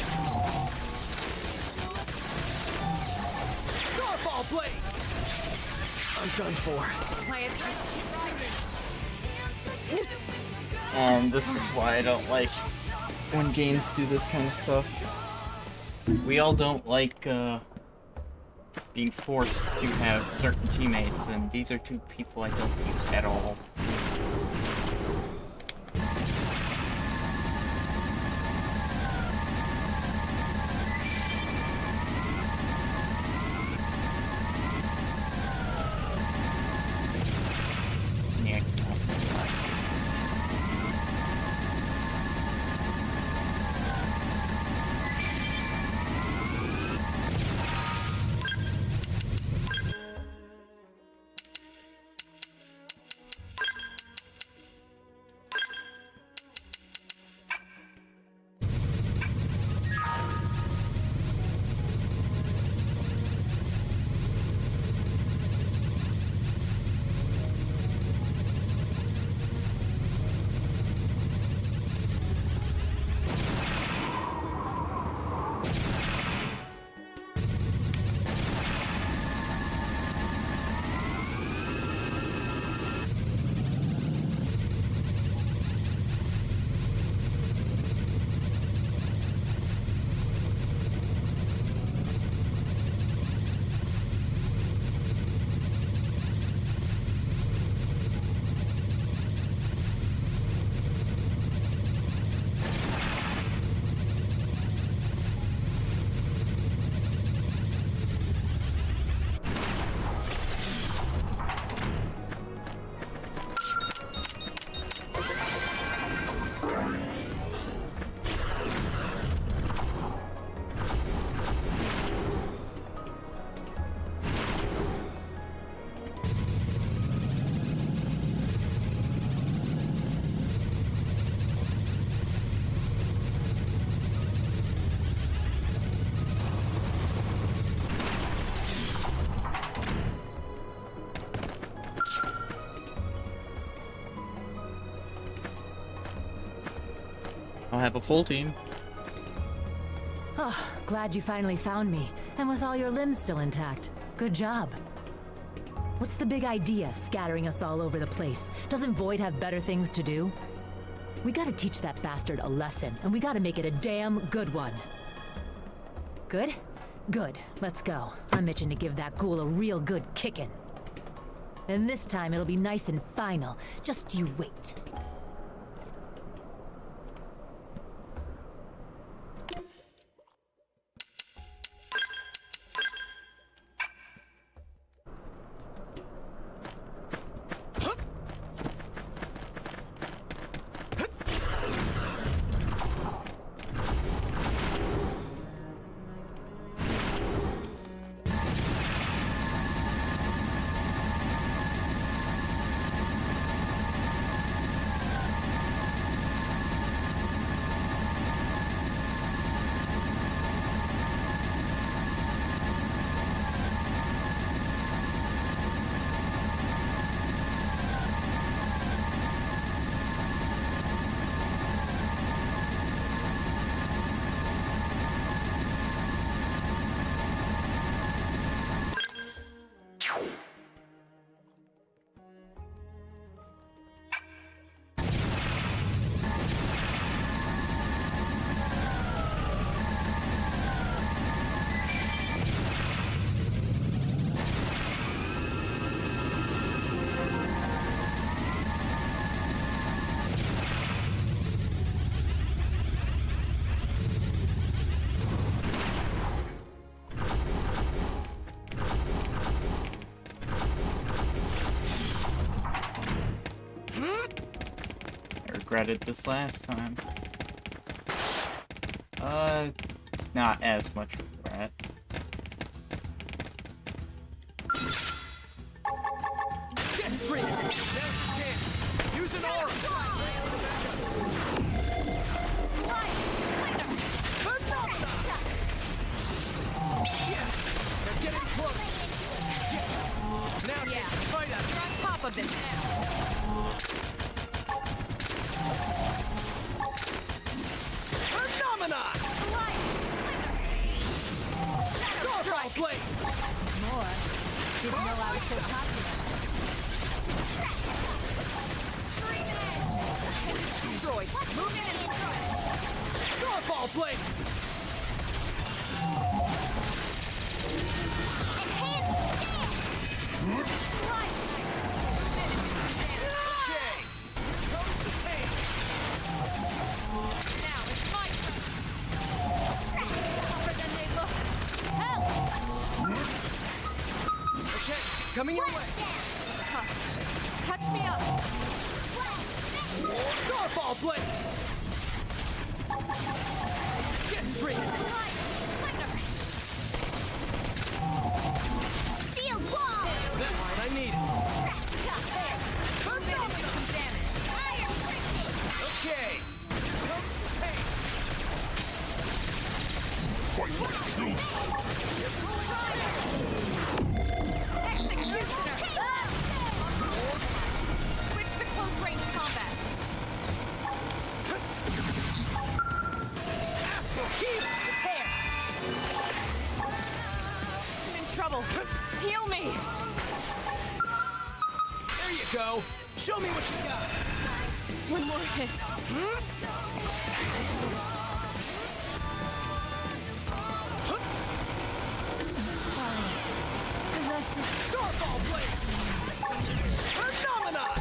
Starfall blade! I'm done for. My And this is why I don't like when games do this kind of stuff. We all don't like being forced to have certain teammates, and these are two people I don't use at all. Yeah, I'll have a full team. Oh, glad you finally found me, and with all your limbs still intact. Good job. What's the big idea, scattering us all over the place? Doesn't Void have better things to do? We gotta teach that bastard a lesson, and we gotta make it a damn good one. Good? Good. Let's go. I'm itching to give that ghoul a real good kickin'. And this time it'll be nice and final. Just you wait. regretted this last time. Not as much regret. Jet stream! Now's your chance! Use an aura! Yes! They're getting close! Yes! Now take the fight out! You're on top of this now! Phenomenon! Starfall blade! More. Didn't know I was so popular. Destroyed. Move in and strike. Starfall blade! Okay! Here comes the pain! Now it's my turn. Tougher than they look. Help! Okay, coming your way! Catch me up. Starfall blade! Jet stream! Shield wall! That's what I need! Okay! Come pain! Fight like children. Executioner! Switch to close range combat. Astral heal! Repair. I'm in trouble. Heal me. There you go! Show me what you got! One more hit. The rest is Starfall blade! Phenomenon!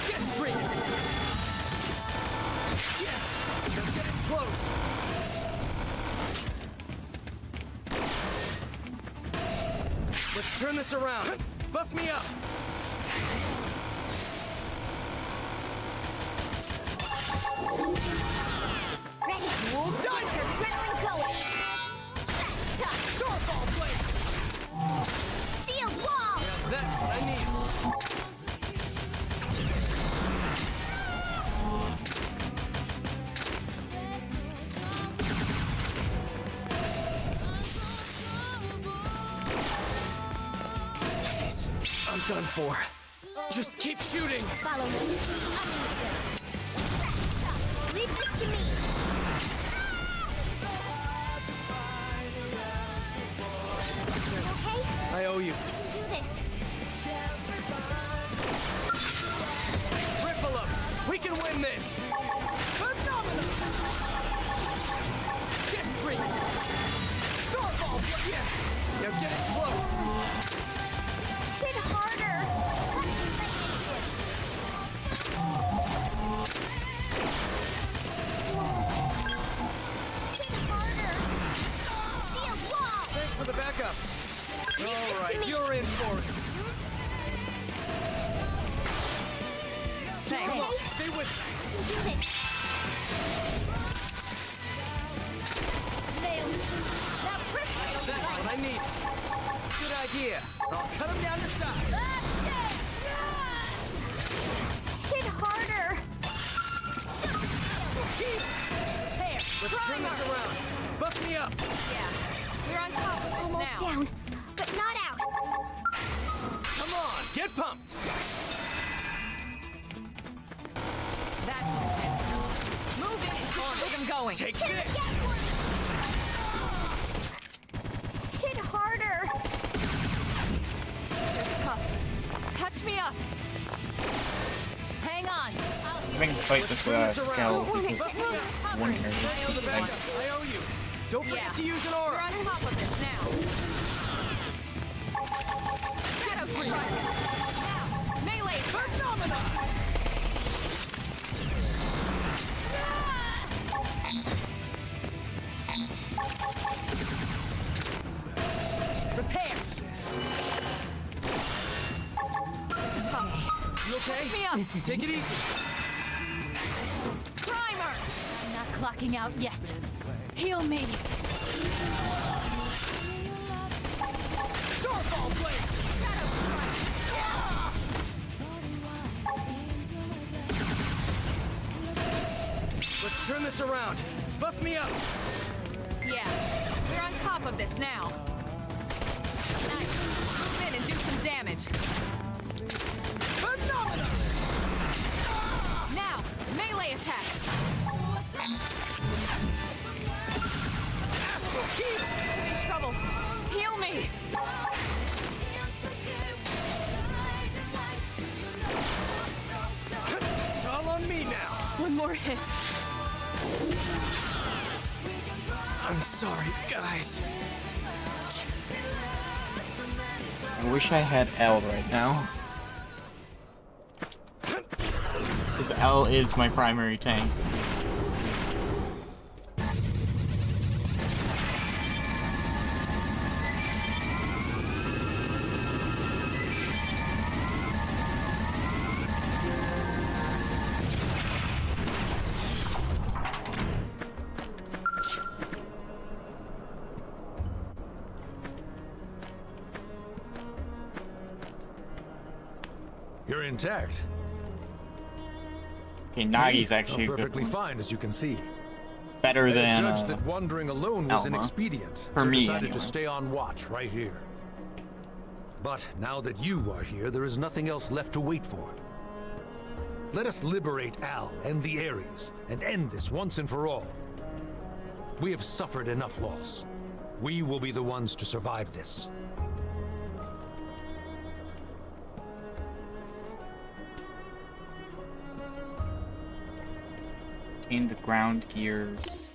Jet stream! Yes! They're getting close! Let's turn this around! Buff me up! Ready? We'll die here! Adrenaline going! Starfall blade! Shield wall! Now that's what I need! Jeez, I'm done for. Just keep shooting! Follow me. Leave this to me. Okay? I owe you. We can do this. Ripple up! We can win this! Phenomenal! Jet stream! Starfall! Yes! Now get it close! Hit harder. Hit harder. Shield wall. Thanks for the backup. Leave All this to right, me. you're in for it. Thanks. Come on, stay with me. We can do this. Nailed it. Now press me. That's what I need. Good idea. I'll cut him down to size. Hit harder. There. Let's turn this around. Buff me up. Yeah. We're on top of this Almost now. down, but not out. Come on, get pumped. That's it. Move in and get them going. Take this. Hit harder. They're tough. Catch me up. Hang on. Having to fight this scout because one I owe the backup. I owe you. Don't forget to use an We're aura. on top of this now. Shadow strike. Now, melee. Phenomenon! Repair. Tough. You okay? Push me up. This is Take it easy. Primer! I'm not clocking out yet. Heal me. Starfall blade. Shadow strike! Let's turn this around. Buff me up. Yeah, we're on top of this now. Nice. Move in and do some damage. Phenomenal. Now, melee attacks. Astral heal. I'm in trouble. Heal me. It's all on me now. One more hit. I'm sorry, guys. I wish I had L right now. Because L is my primary tank. You're intact. Okay, Nagi's actually a good perfectly one. fine, as you can see. Better I than judged that wandering alone was Alma. inexpedient, For so me, decided anyway. to stay on watch right here. But now that you are here, there is nothing else left to wait for. Let us liberate Al and the Ares, and end this once and for all. We have suffered enough loss. We will be the ones to survive this. in the ground gears.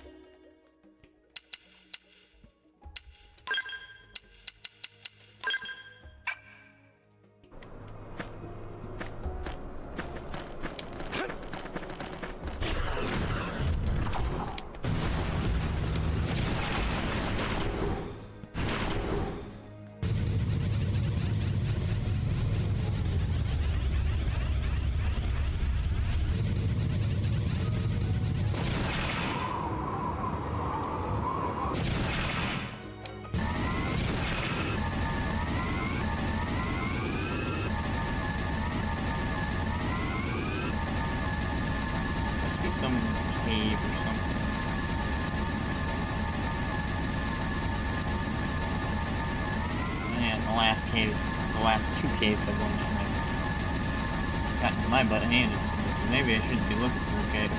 Must be some cave or something. Man, the last cave, the last two caves I've won in, I've gotten my butt handed to me, so maybe I shouldn't be looking for a cave.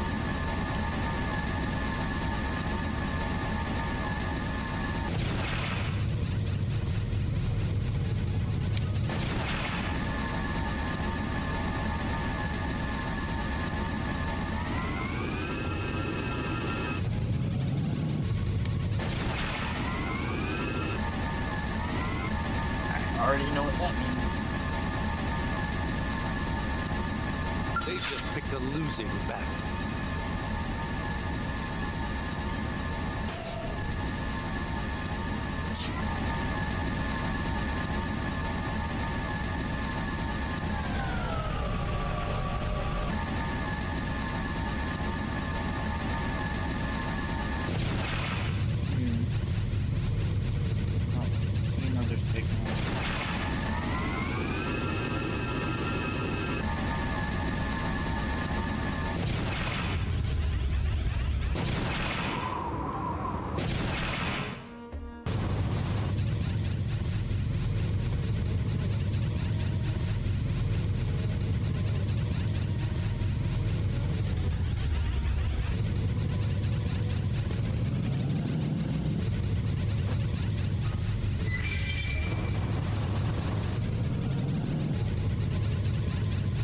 I already know what that means. They just picked a losing battle. Oh, see another signal.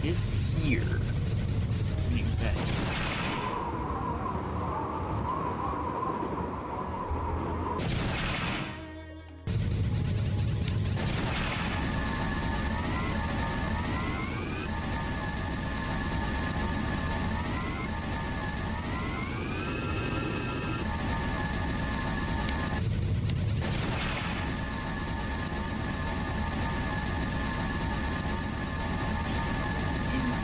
Is here. Okay. In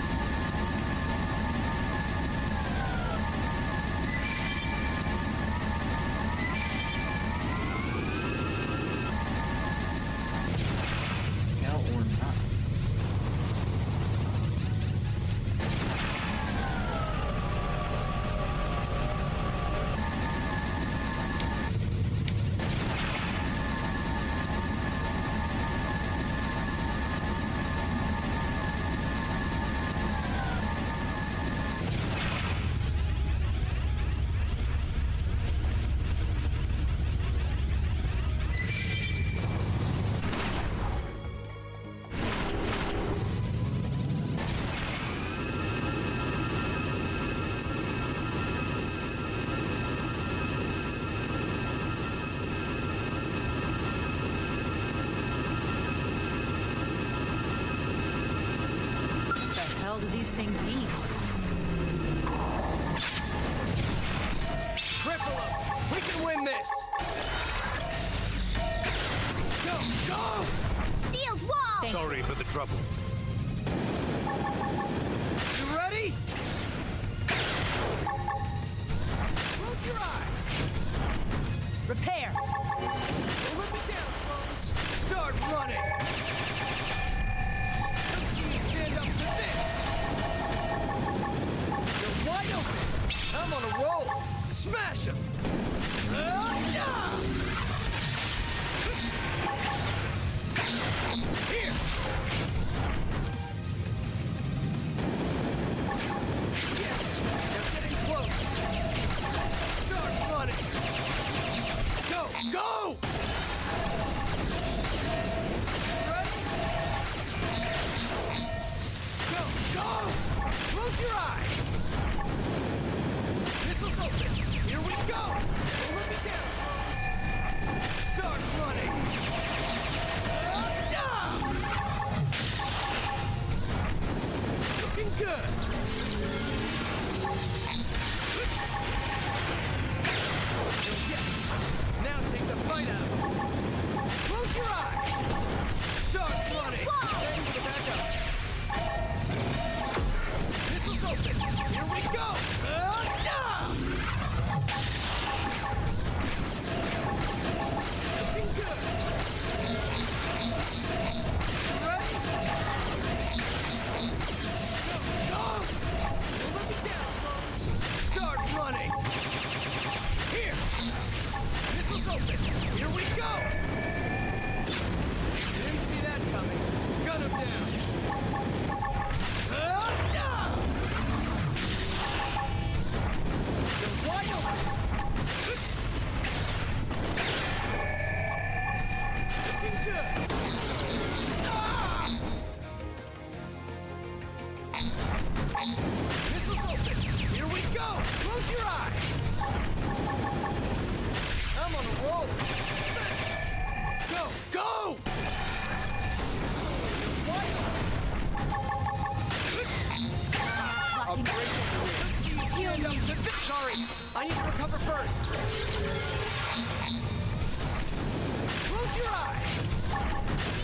do these things eat? Cripple him! We can win this! Go! Go! Shield wall! Sorry for the trouble. You ready? Close your eyes! Repair! Don't let me down, clones! Start running! Let's see you stand up to this! You're wide open! I'm on a roll! Smash him! Here! Yes! They're getting close! Start running! Go! Go! Ready? Go! Go! Close your eyes! Missiles open! Here we go! Don't let me down, clones! Start running! Looking good! Yes! Now take the fight out of him! Close your eyes! Start running! Ready for the backup! Missiles open! Here we go! Looking good! Ready? Go! Don't let me down, folks! Start running! Here! Missiles open! Here we go! Didn't see that coming. Gun him down! You're wide open! Looking good! Missiles open! Here we go! Close your eyes! I'm on a roll! Go! Go! Wide open! Operation Win. Let's see you stand up to this! Sorry, I need to recover first! Close your eyes!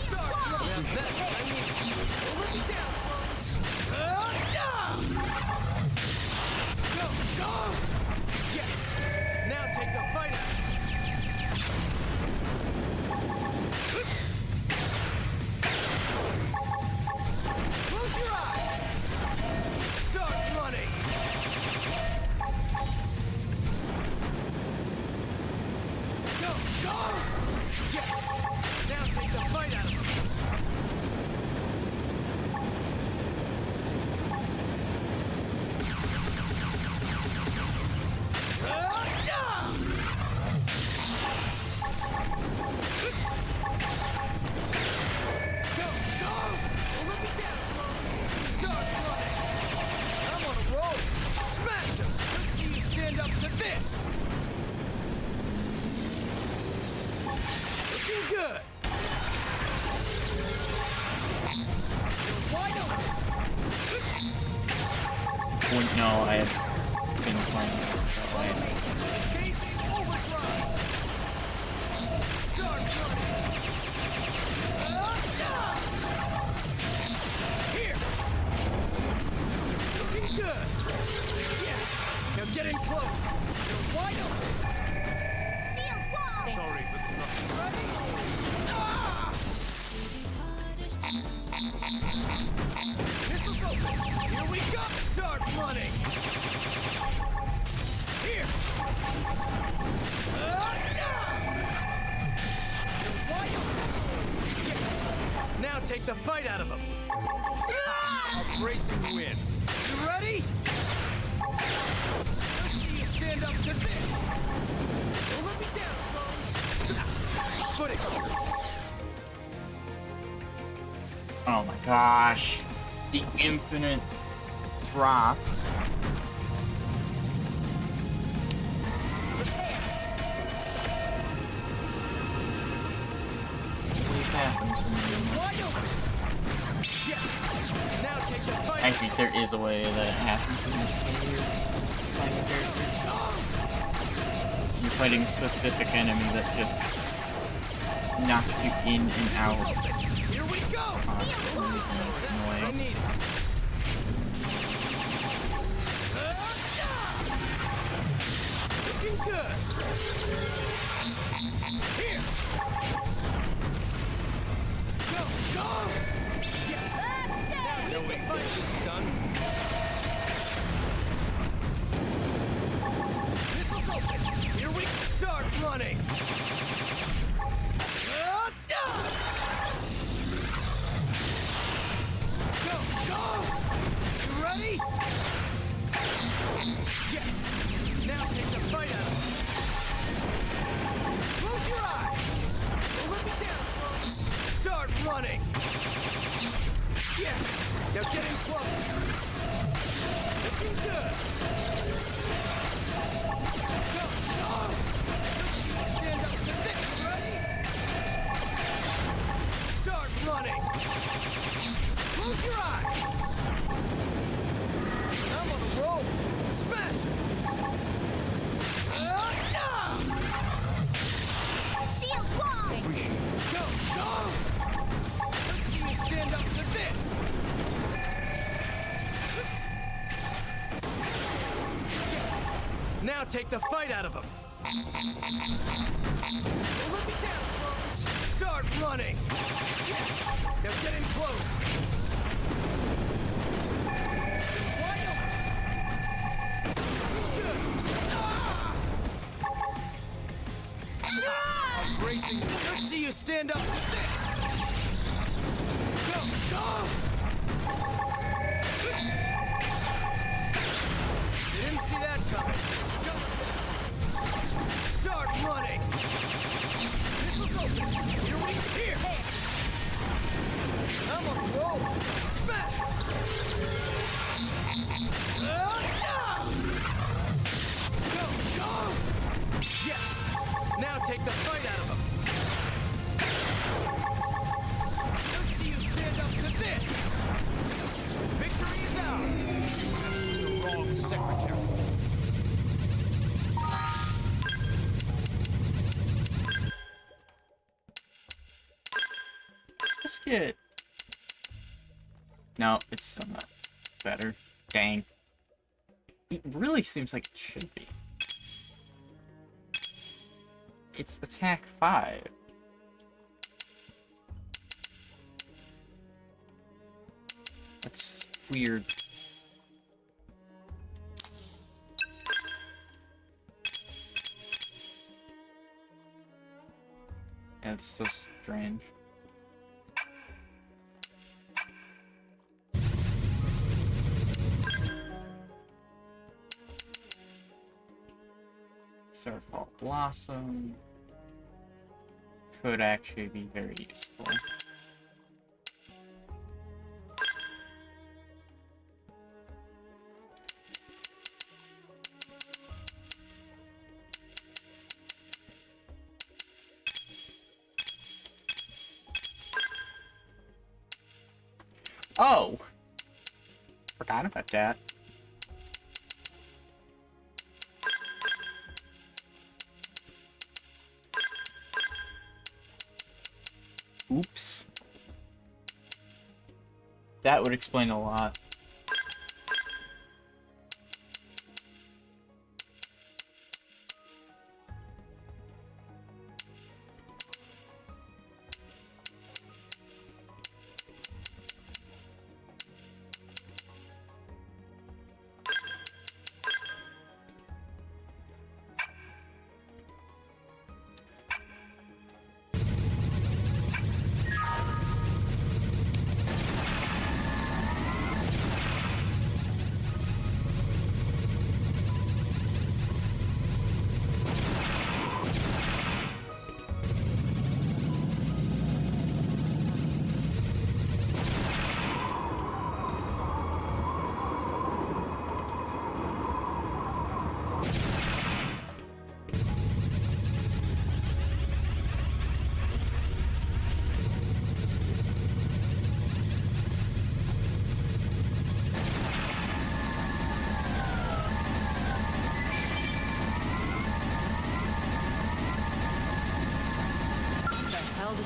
Start! Yeah, that's what I need! Don't let me down, folks! Go! Go! Yes! Now take the fight out! Close your eyes! Start running! Go! Go! Yes! Now take the fight out of him! Up to this! Looking good! You're wide open! Wait, no, I had been playing this that way. Engaging overdrive! Start running! Here! Looking good! Yes! Now get in close! You're wide open! Shield wall! Sorry for the trouble. Ready? Missiles open! Here we go! Start running! Here! You're wide open! Yes! Now take the fight out of him! Operation Win! You ready? Let's see you stand up to this! Don't let me down, folks! Put it! Oh my gosh. The infinite drop. What happens when you... Wide open! Yes! Now take the fight Actually, there is a way that it happens when you're fighting a specific enemy that just knocks you in and out. Here we go! It's annoying. I need it. Looking good. Here. Go, go! Yes. Now the fight is done. Missiles open. Here we start running. Go, go! You ready? Yes. Now take the fight out of him. Close your eyes. Look it down, folks. Start running. Yes. Now getting close. Looking good. Go, go! Stand up to this. Ready? Start running. Close your eyes. I'm on a roll. Smash it. Shield wall! Go, go! Let's see you stand up to this. Yes. Now take the fight out of him. Look it down, folks. Start running. Yes. Now get in close. Wide open. Good. I'm bracing you. Let's see you stand up to this. Go, go! You didn't see that coming. Go. Start running. Missiles open. Here we here. I'm on a roll. Smash! Go, go! Yes! Now take the fight out of him. Let's see you stand up to this. Victory is ours. The wrong secretary. Let's get. No, it's still not better. Dang. It really seems like it should be. It's attack 5. That's weird. Yeah, it's still strange. Starfall Blossom could actually be very useful. Oh! Forgot about that. Oops. That would explain a lot.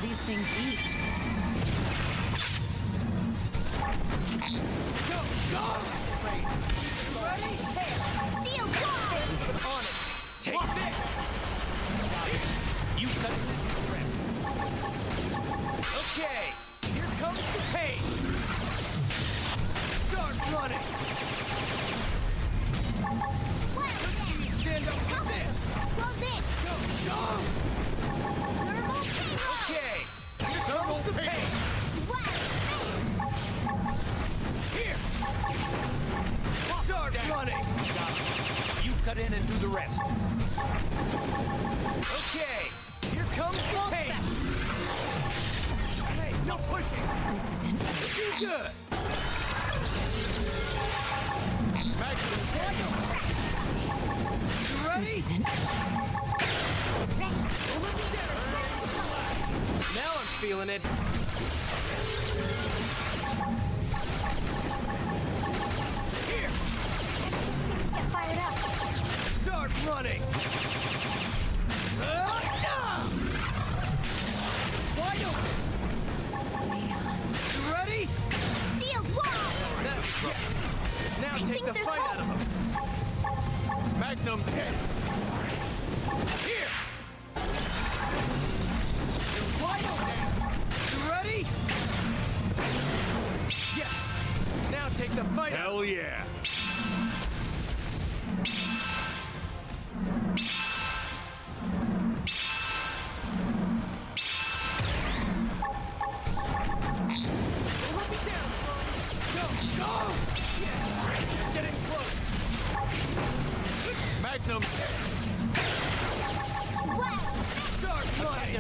these things eat? Go! Go! Ready? Shield wide! On it! Take this! You cut it into the rest. Okay, here comes the pain! Start running! Let's see you stand up to this! Close in! Go! Go! Thermal payload! Okay, here comes the pain! Here! Start running! You cut in and do the rest. Okay, here comes the pain! Hey, no pushing! This isn't... Do good! Magnum, you ready? This isn't... Now I'm feeling it. Here! Get fired up! Start running! Wide open! You ready? Shield wide! Yes! Now I take think the there's fight hope. out of him! Magnum head! Here! Wide open! You ready? Yes! Now take the fight out! Hell yeah! Let me down, Go! Go! Yes! Getting close! Magnum head! What? Start running!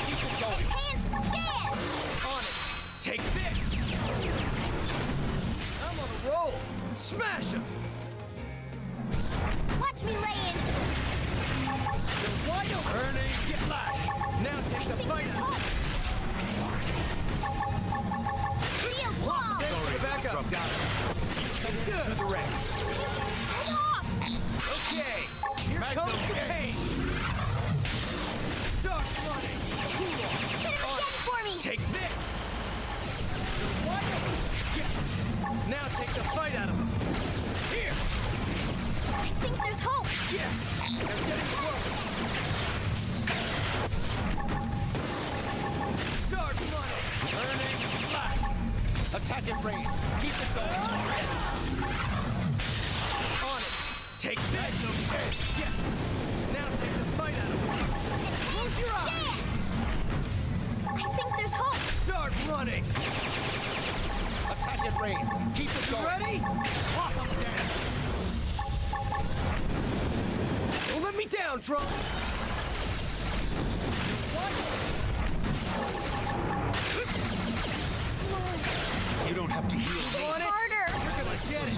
Keep it going! Hands stand! On it! Take this! I'm on a roll! Smash him! Watch me lay into it! You're wide open! Burning! Get lash! Now take the fight out! Shield wall! Back up! Got it! Good! The rest! Hold off! Okay! Here comes the pain! Start running! Cool off! Hit him again for me! Take this! You're wide open! Yes! Now take the fight out of him! Here! I think there's hope! Yes! They're getting close! Start running! Burning! Flash! Attack at range! Keep it going! On it! Take this! Yes! Now take the fight out of him! Close your eyes! I think there's hope! Start running! Attack at range! Keep it going! Ready? Awesome down! Don't let me down, drone! You don't have to heal me. On it! Harder! You're gonna get it!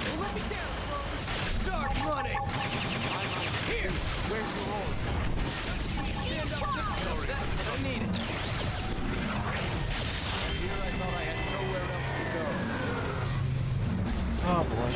Don't let me down, drone! Start running! I'm on here! Where's your order? Stand up to the That's what I needed! Here I thought I had nowhere else to go. Oh boy.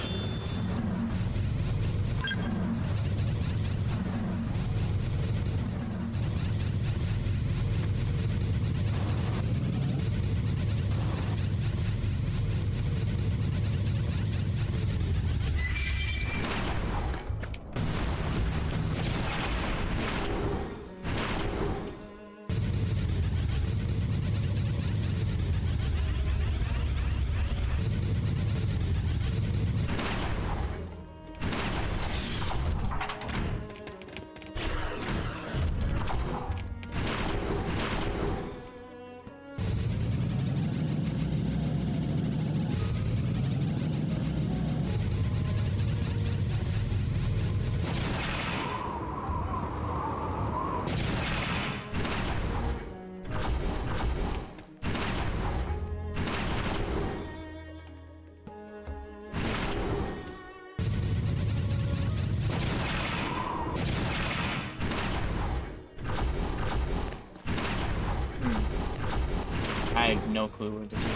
I have no clue where this is,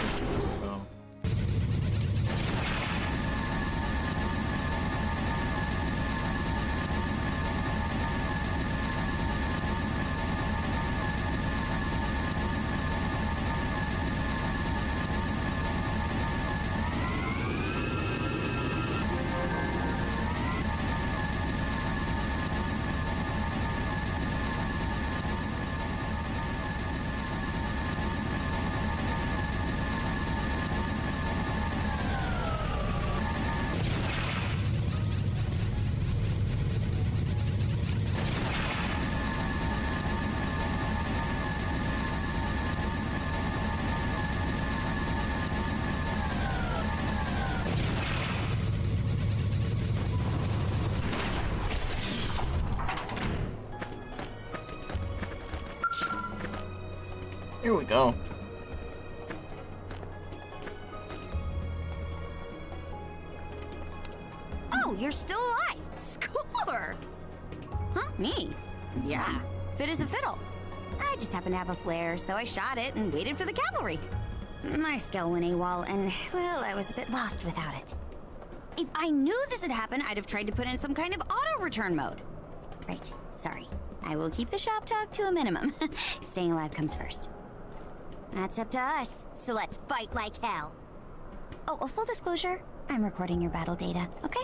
so. Here we go. Oh, you're still alive. Score! Huh? Me? Yeah. Fit as a fiddle. I just happened to have a flare, so I shot it and waited for the cavalry. My skill went AWOL, and, well, I was a bit lost without it. If I knew this had happened, I'd have tried to put in some kind of auto-return mode. Right. Sorry. I will keep the shop talk to a minimum. Staying alive comes first. That's up to us, so let's fight like hell. Oh, a full disclosure, I'm recording your battle data, okay?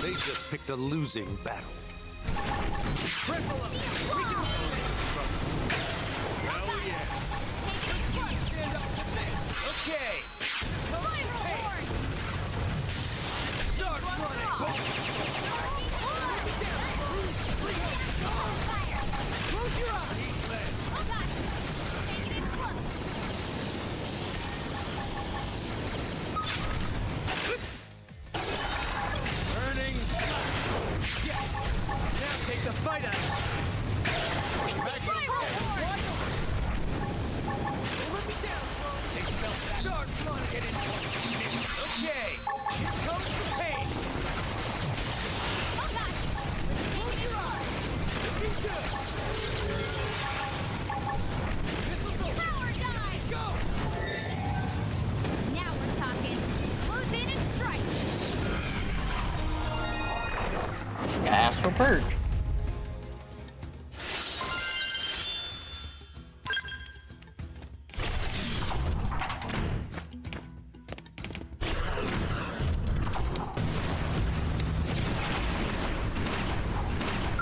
They just picked a losing battle. Hell yes. Stand up to this. Okay. Start running. Close your eyes. Yes! Now take the fight out! Back up! Let me down, they felt that. Start running in. Okay, here comes the pain. Oh God! Close your eyes. Looking good. Missiles over. Power dive. Go. Now we're talking. Close in and strike. Gotta ask for perk.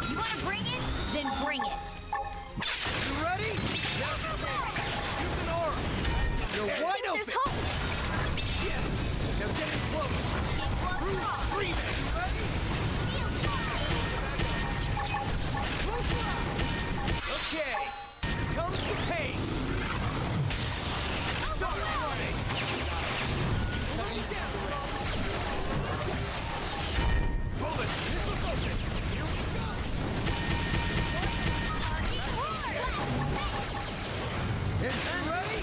You want to bring it? Then bring it. You ready? Yes, use an aura. You're wide open. There's hope. Yes. Now get in close. Bruce, screaming. You ready? Okay, here comes the pain. Start running. Coming down. Bullets, missiles open. Here we go. And ready?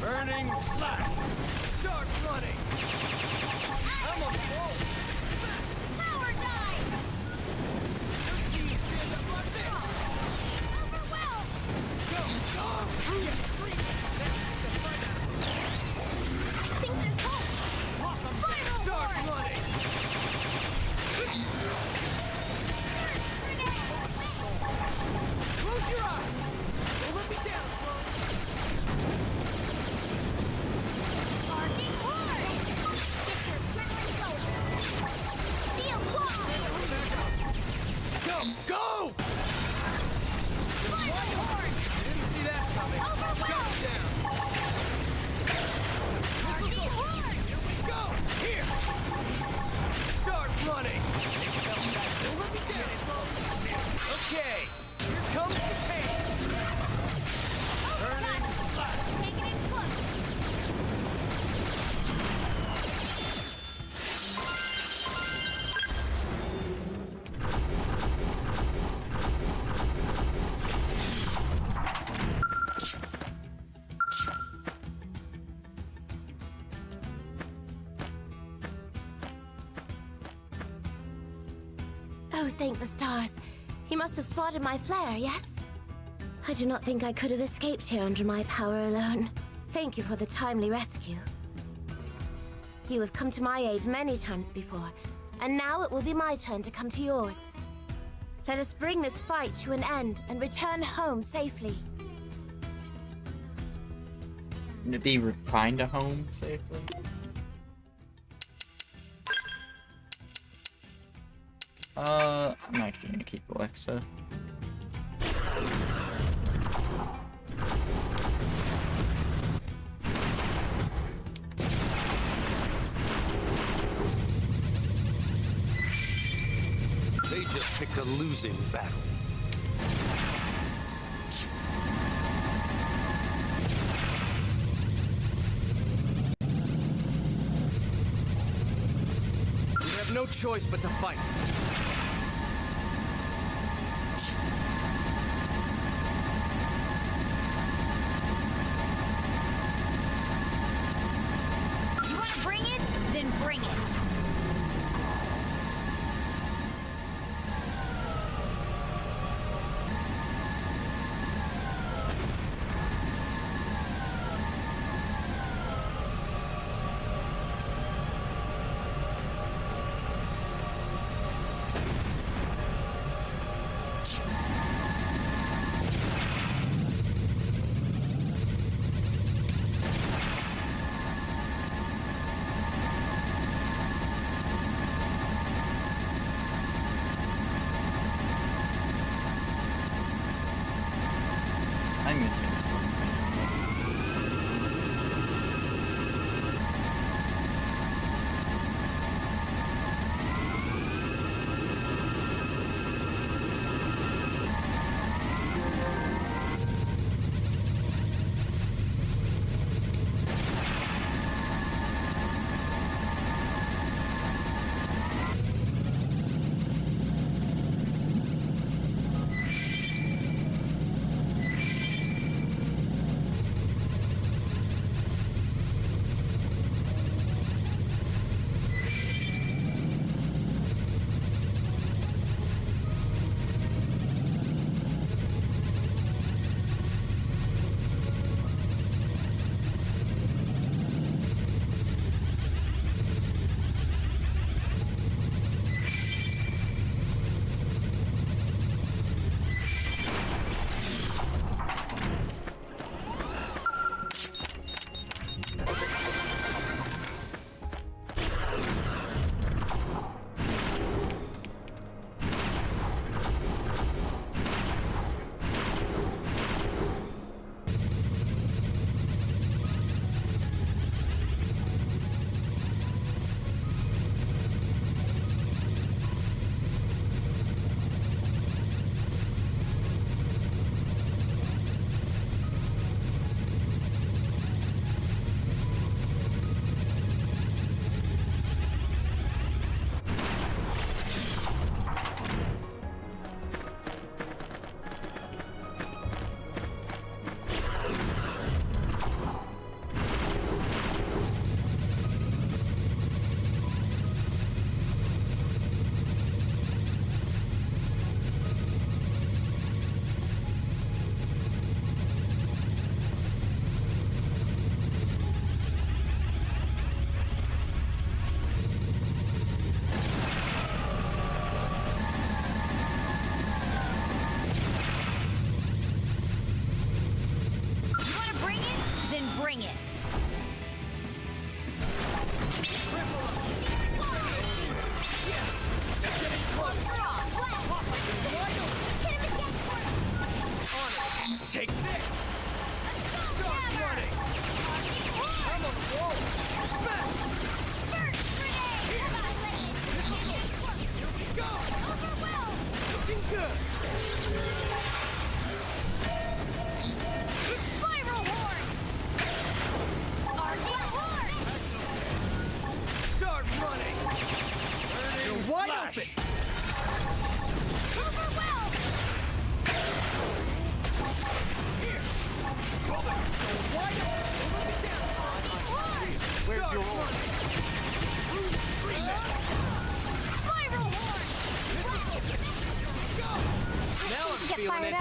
Burning slash. Start running. I'm on the roll. Power dive. Let's see you stand up like this. Overwhelmed. Go, go. Yes, free. Now take the fight out. I think there's hope. Awesome. Spiral Start horde. running. Close your eyes. Don't let me down, folks. Arcing horde. Get your adrenaline going. Shield wall. Go, go. Spiral horde. Didn't see that coming. Overwhelmed. Gun down. Missiles Arcing open. horde. Here we go. Here. Start running. Don't let me down, folks. Okay. Here comes the pain. Burning slash. Taking it close. Oh, thank the stars. You must have spotted my flare, yes? I do not think I could have escaped here under my power alone. Thank you for the timely rescue. You have come to my aid many times before, and now it will be my turn to come to yours. Let us bring this fight to an end and return home safely. Find a home safely? I'm actually gonna keep Alexa. They just picked a losing battle. We have no choice but to fight. You want to bring it? Then bring it. I'm missing something. Bring it! Yes! They're getting close! On it! Take this! Start running! I'm on the roll! Smash! Here we go! Looking good! Spiral horn! Arcane horn! Start running! You're wide open! Overwhelm! Here! Robin! Wide open! Move it down! Horn! Where's your order? Spiral horn! This is feeling it.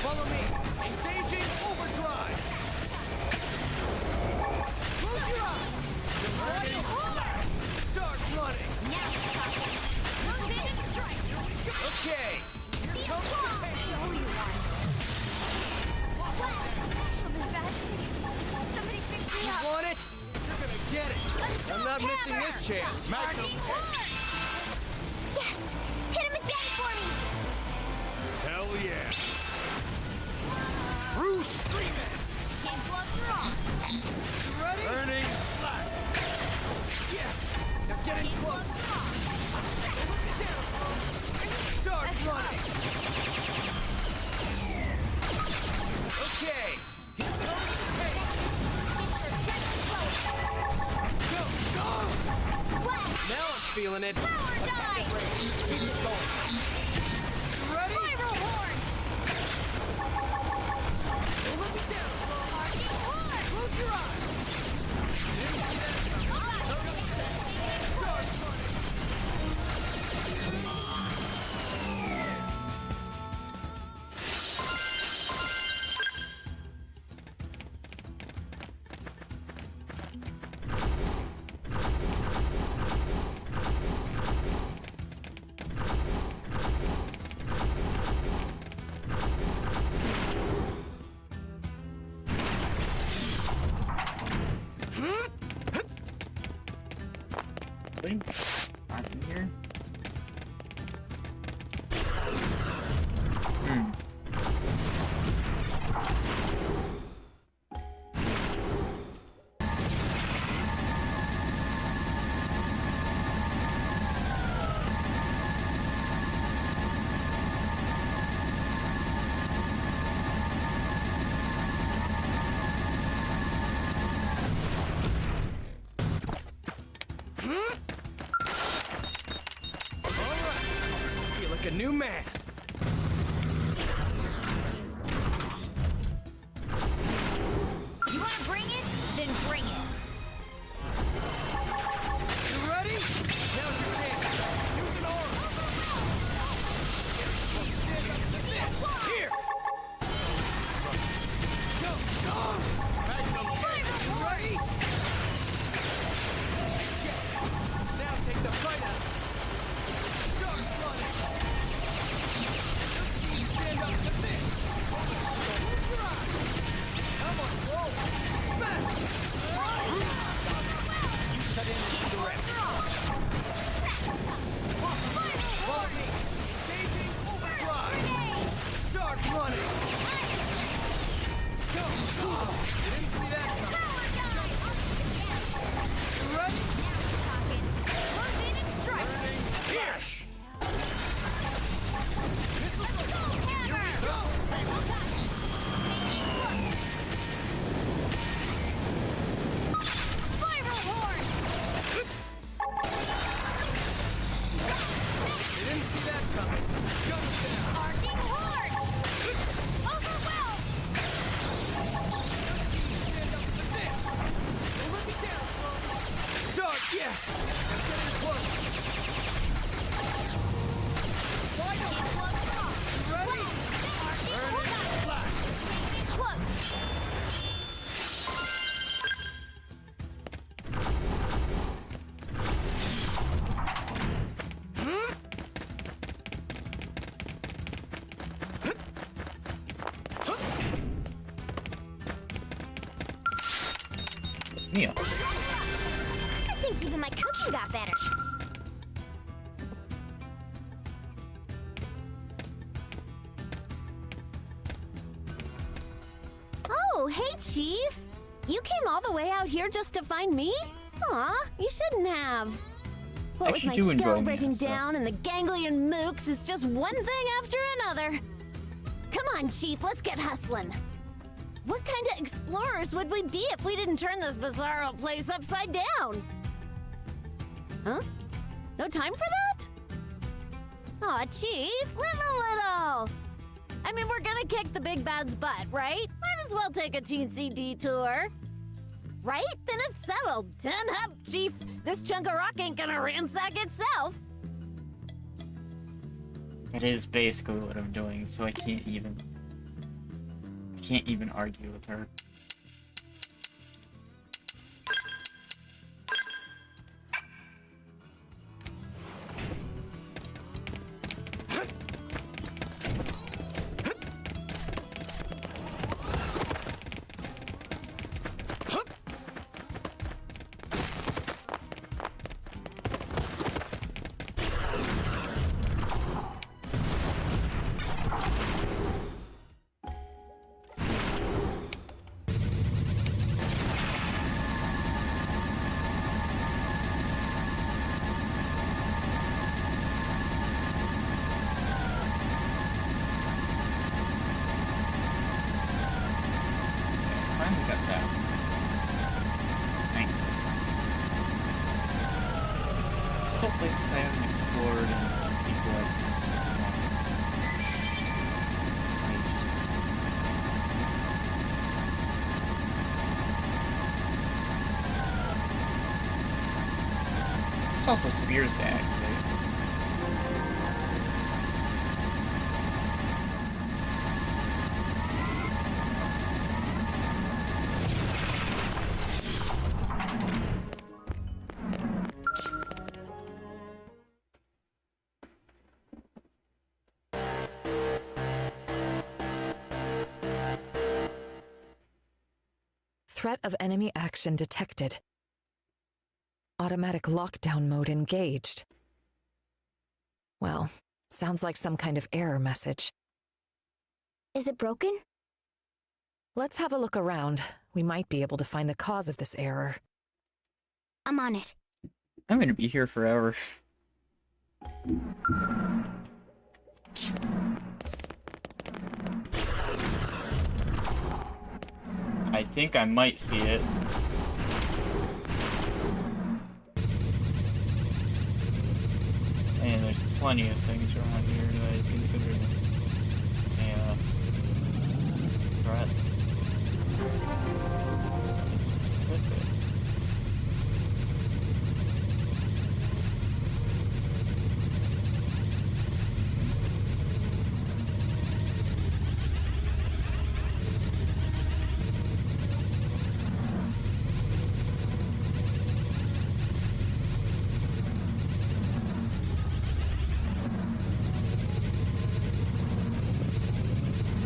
Follow me. Engaging overdrive. Close your eyes. Diverting flash. Start running. Now you're talking. Close in and strike. Okay. Here comes the pain. Know you want. I'm in bad shape. Somebody fix me up. You want it? You're gonna get it. I'm not missing this chance. Magnum. Yes! Hit him again for me! Hell yeah. True screaming. Can't gloves are on. You ready? Burning flash. Yes. Now get in close. Start running. Okay. Here comes the pain. Go, go. Now I'm feeling it. Attack and range. Keep it going. You ready? Spiral horn. Don't let me down. Arcing horn. Close your eyes. Didn't see that coming. Start running. Not in here. Like a new man. You want to bring it? Then bring it. You ready? Now's your chance. Use an aura. Stand up to this. Here. Go. Go. Magnum. You ready? Yes. Now take the fight out. Start running. Let's see you stand up to this. Come on, whoa. Smash. You cut in direct. Follow me. Engaging overdrive. Start running. Go. Go. You didn't see that coming. You ready? Now you're talking. Close in and strike. Burning flash. Missiles Let's go, Here we go. Spiral horn. You didn't see that coming. Guns down. Arcing horn. Overwhelm. Let's see you stand up to this. Don't let me down, folks. Start, yes. Now get in close. Why don't Can't gloves are off. you ready? Arcing Burning horn. flash. Taking it close. Mia. I think even my cooking got better. Oh, hey, Chief. You came all the way out here just to find me? Aw, you shouldn't have. What with actually my do enjoy skull Mia, breaking so- down and the ganglion mooks is just one thing after another. Come on, Chief, let's get hustling. What kind of explorers would we be if we didn't turn this bizarro place upside down? Huh? No time for that? Aw, Chief, live a little. I mean, we're gonna kick the big bad's butt, right? Might as well take a teensy detour. Right? Then it's settled. Ten up, Chief. This chunk of rock ain't gonna ransack itself. It is basically what I'm doing, so I can't even argue with her. Finally got that. Thank you. Still places I haven't explored and people I've missed. There's also spears to activate. Threat of enemy action detected. Automatic lockdown mode engaged. Well, sounds like some kind of error message. Is it broken? Let's have a look around. We might be able to find the cause of this error. I'm on it. I'm gonna be here forever. I think I might see it. And there's plenty of things around here that I consider a threat. It's specific.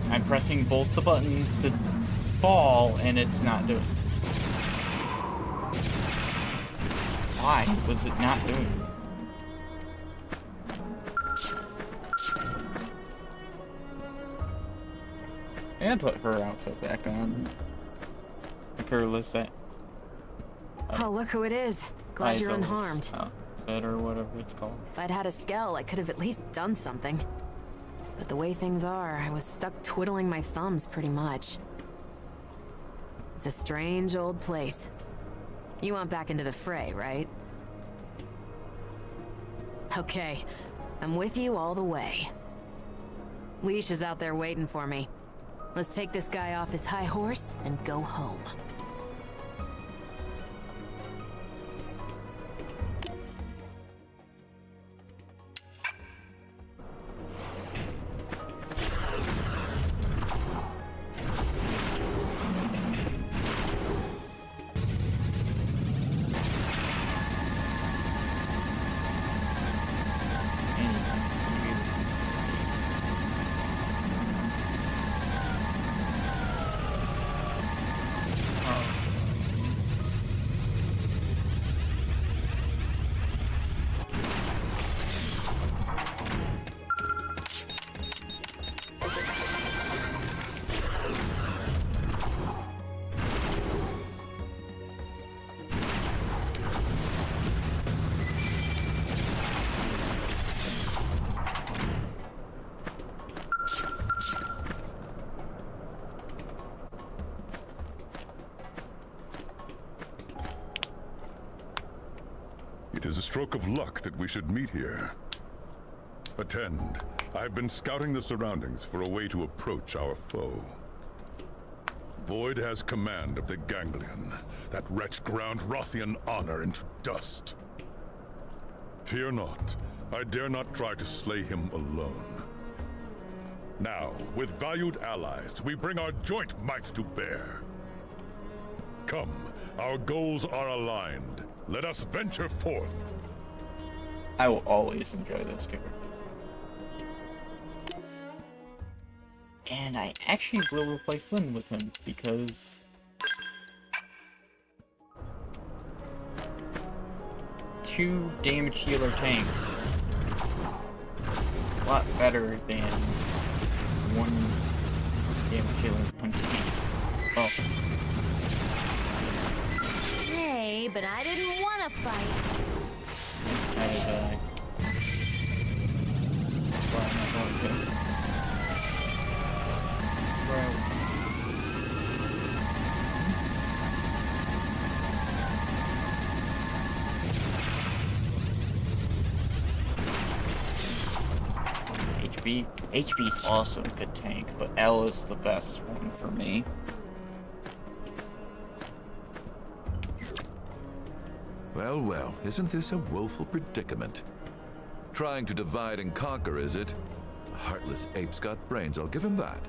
I'm pressing both the buttons to fall, and it's not doing it. Why was it not doing it? And put her outfit back on. Like her Lisette. Oh, look who it is. Glad you're unharmed. Outfit or whatever it's called. If I'd had a skell, I could have at least done something. But the way things are, I was stuck twiddling my thumbs pretty much. It's a strange old place. You want back into the fray, right? Okay, I'm with you all the way. Leash is out there waiting for me. Let's take this guy off his high horse and go home. It is a stroke of luck that we should meet here. Attend. I've been scouting the surroundings for a way to approach our foe. Void has command of the Ganglion. That wretch ground Rothian honor into dust. Fear not. I dare not try to slay him alone. Now, with valued allies, we bring our joint might to bear. Come, our goals are aligned. Let us venture forth. I will always enjoy this character. And I actually will replace Lynn with him, because... two damage healer tanks is a lot better than one damage healer and one tank. Oh. Hey, but I didn't want to fight. How did I? That's why I'm not going to. That's where I... HP's also a good tank, but L is the best one for me. Well, well, isn't this a woeful predicament? Trying to divide and conquer, is it? A heartless ape's got brains, I'll give him that.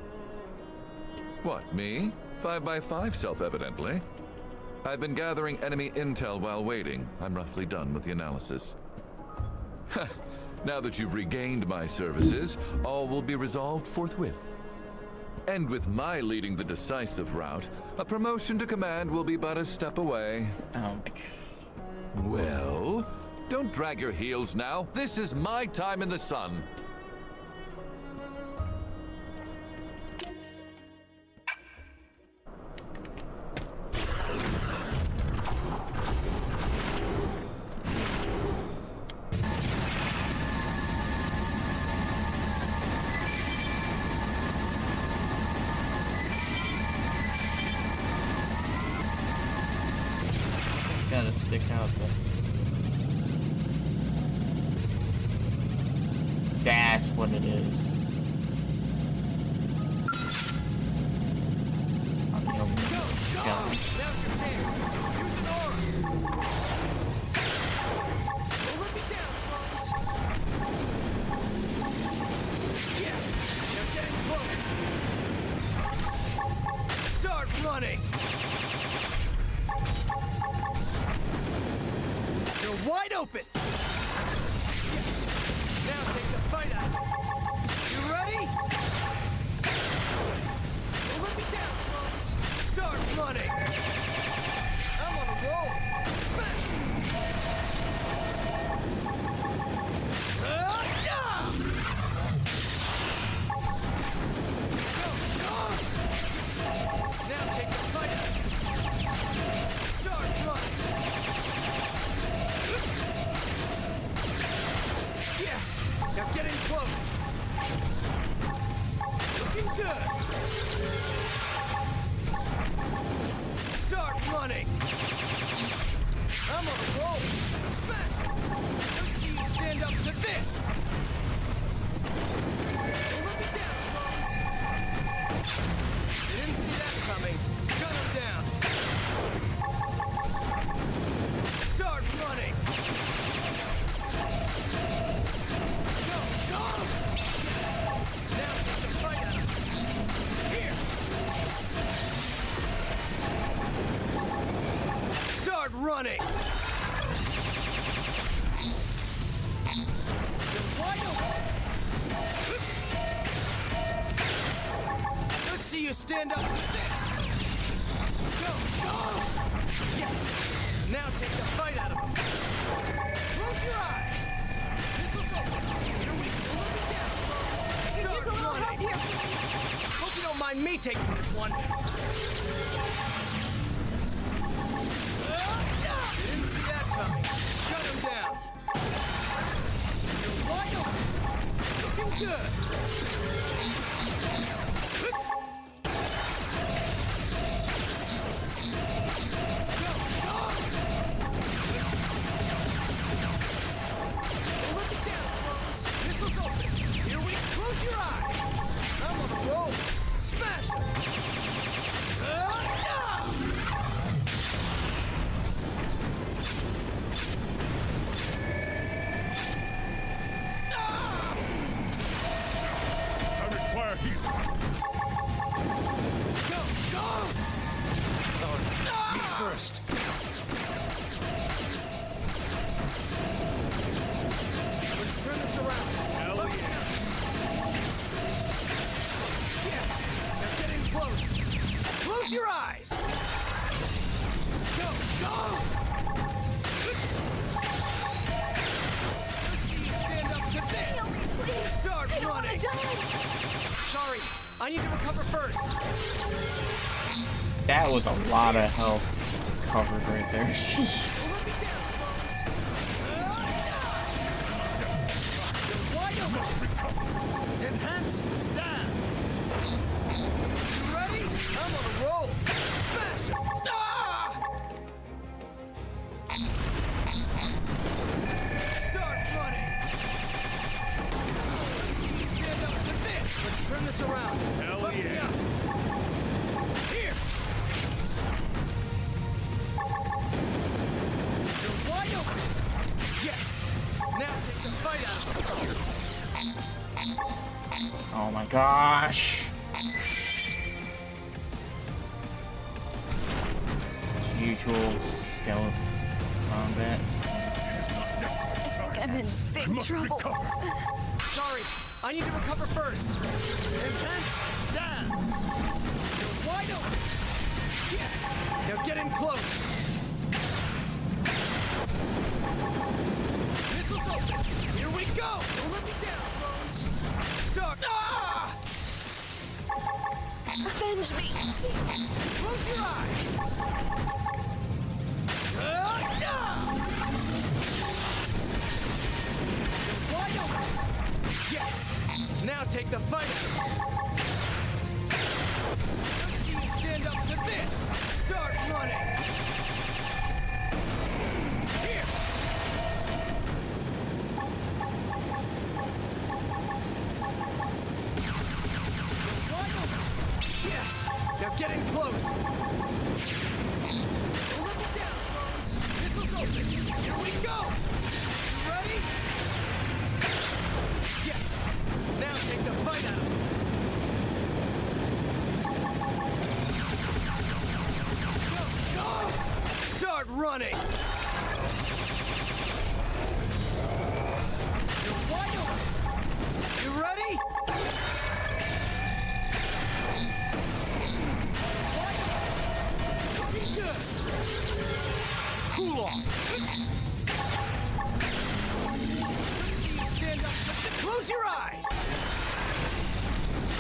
What, me? 5x5, self-evidently. I've been gathering enemy intel while waiting. I'm roughly done with the analysis. Now that you've regained my services, all will be resolved forthwith. And with my leading the decisive route, a promotion to command will be but a step away. Oh my god. Well, don't drag your heels now. This is my time in the sun. Gotta stick out there. That's what it is. I'm the only skeleton. Now's your chance. Use an aura. Don't let me down, clones. Yes. Now getting close. Start running. You're wide open! Yes! Now take the fight out! You ready? Don't let me down, clones! Start running! I'm on a roll! Smash! Now take the fight out! Start running! Yes! Now get in close! Looking good! Start running! I'm on a roll! Smash! Let's see you stand up to this! Don't let me down, clones! You didn't see that coming! Gun him down! Start running! Now get the fight out of him. Here! Start running! You're wide open! Let's see you stand up with this! Go! Yes! Now take the fight out of him! Close your eyes! Missiles open! Here we go! Use a little help here, please! Hope you don't mind me taking this one! Didn't see that coming! Cut him down! You're wide open! Looking good! Missiles open! Here we close your eyes! I'm on a roll! Smash! I need to recover first. That was a lot of health covered right there. Jeez. Enhance stand. You ready? I'm on a roll. Smash! Ah! Start running. Stand up to this. Let's turn this around. Hell yeah. Here. You're wide open. Yes. Now take the fight out of him. Oh my gosh. As usual, skeleton combat. I'm in big trouble. Sorry, I need to recover first. Intense stand. You're wide open. Yes. Now get in close. Missiles open. Here we go. Don't let me down, Bones. Start. Ah! Avenge me. Close your eyes. Wide open. Yes. Now take the fight out. Let's see you stand up to this. Start running. Here. Wide open. Yes. Now get in close. Don't let me down, Bones. Missiles open. Here we go. You ready? Yes. Now take the fight out of him. Go, go. Start running. You're wide open. You ready? Pretty good. Cool off. Stand up. Close your eyes.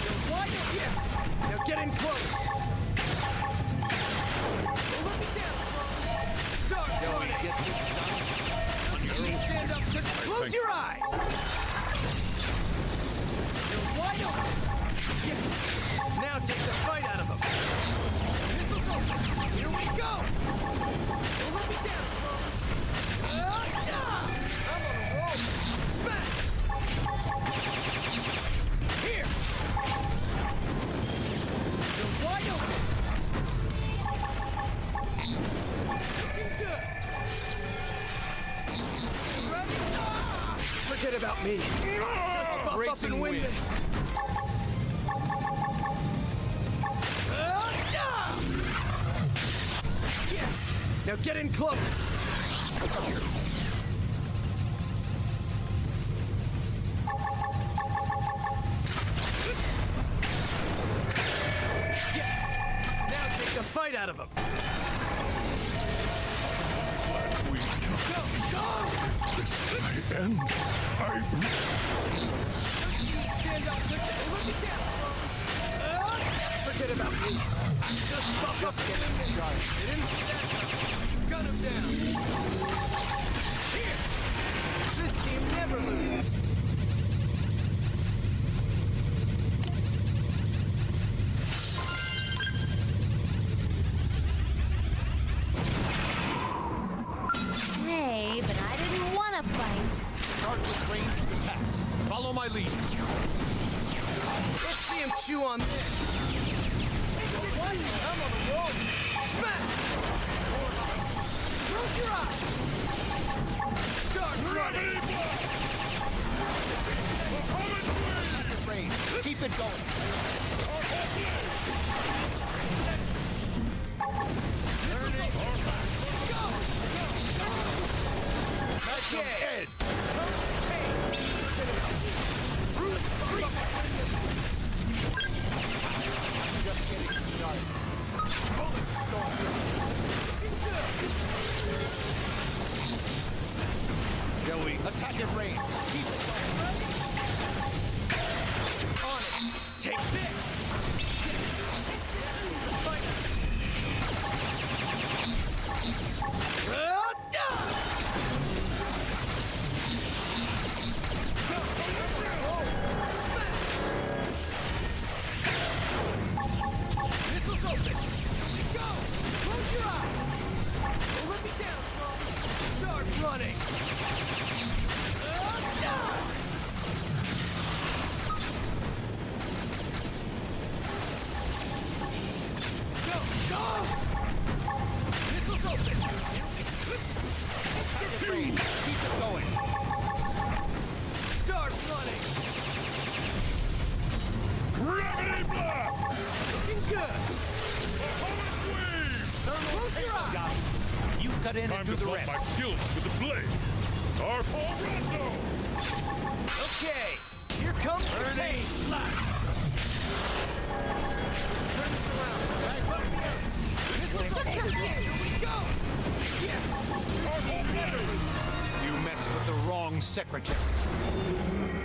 You're wide open. Yes. Now get in close. Don't let me down, Bones. Start running. Stand up. Close your eyes. You're wide open. Yes. Now take the fight out of him. Missiles open. Here we go. Don't let me down, Bones. I'm on a roll. Smash. Here. You're wide open. Looking good. You ready? Forget about me. Just buff up and win this. Yes. Now get in close. Yes. Now take the fight out of him. Go, go. This my end. Stand up. Look me down, Bones. Forget about me. Just get him started. You didn't see that? Gun him down. Here. This team never loses. Hey, but I didn't want to fight. Start with ranged attacks. Follow my lead. Let's see him chew on this. I'm on a roll. Smash! Close your eyes. Start running. Keep it going. Again. Just getting started. Bullet storm. Shall we attack at range? Keep it going. On it. Take this. cut in Time and do to the bump rest. my skills with the blade. Arpo Rondo! Okay, here comes the pain. Turn this around. Back up again. Here we go. Yes. Arpo never loses. You messed with the wrong secretary.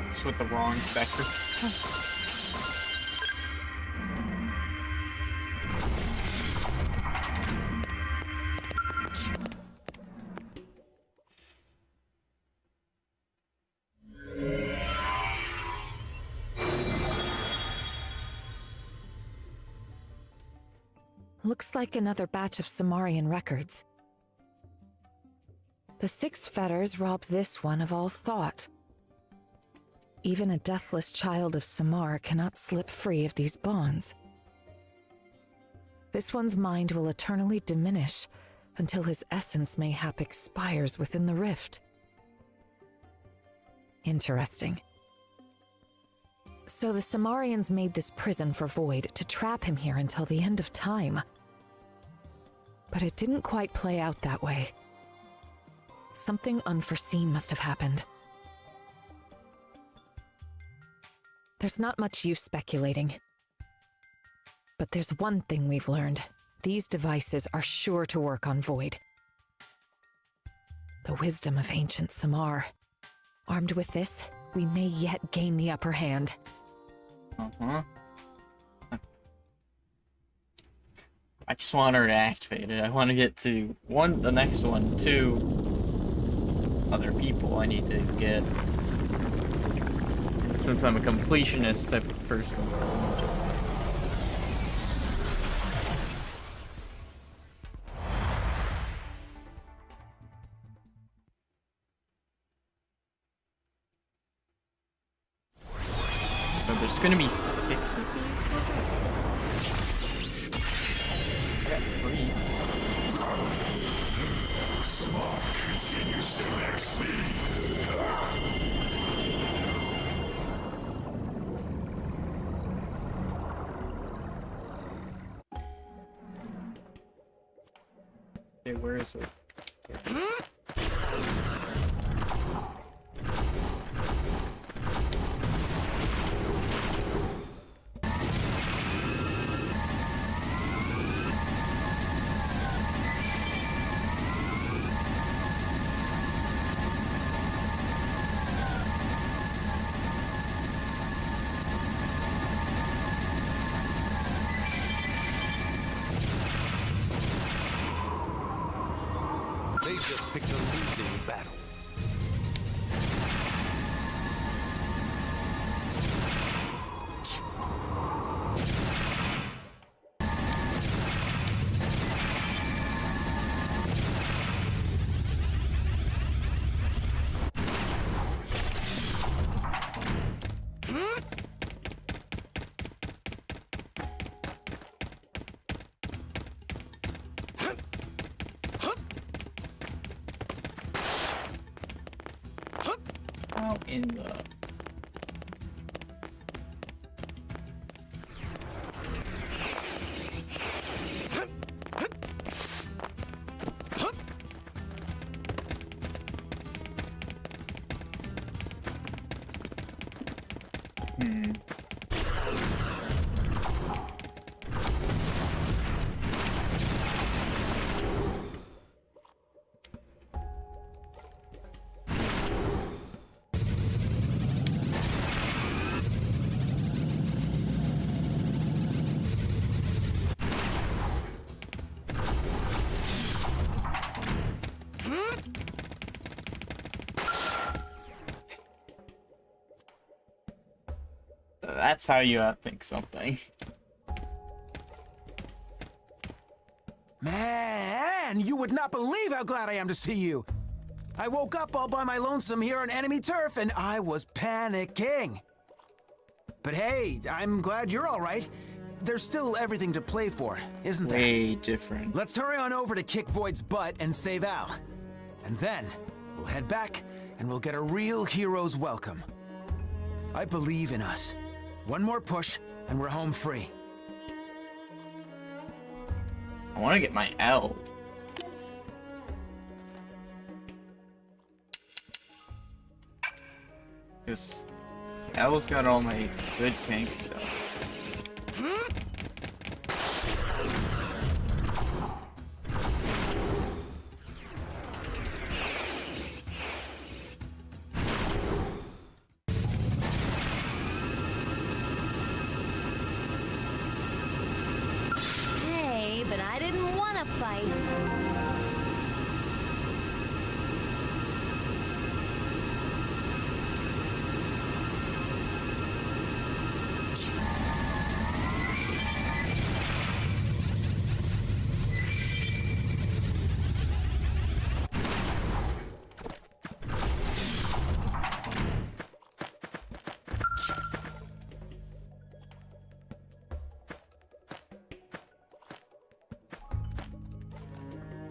It's with the wrong sector. Looks like another batch of Samarian records. The 6 fetters robbed this one of all thought. Even a deathless child of Samar cannot slip free of these bonds. This one's mind will eternally diminish until his essence mayhap expires within the rift. Interesting. So the Samarians made this prison for Void to trap him here until the end of time. But it didn't quite play out that way. Something unforeseen must have happened. There's not much use speculating. But there's one thing we've learned. These devices are sure to work on Void. The wisdom of ancient Samar. Armed with this, we may yet gain the upper hand. I just want her to activate it. I want to get to the next one, 2 other people I need to get. And since I'm a completionist type of person, I'm just... So there's gonna be 6 of these? I got 3. Smart continues to vex me. Okay, where is it? They just picked a losing battle. How in the... That's how you outthink something. Man, you would not believe how glad I am to see you. I woke up all by my lonesome here on enemy turf, and I was panicking. But hey, I'm glad you're all right. There's still everything to play for, isn't there? Way different. Let's hurry on over to kick Void's butt and save Al. And then, we'll head back, and we'll get a real hero's welcome. I believe in us. One more push, and we're home free. I want to get my L. Because Al's got all my good tank stuff. Hey, but I didn't want to fight.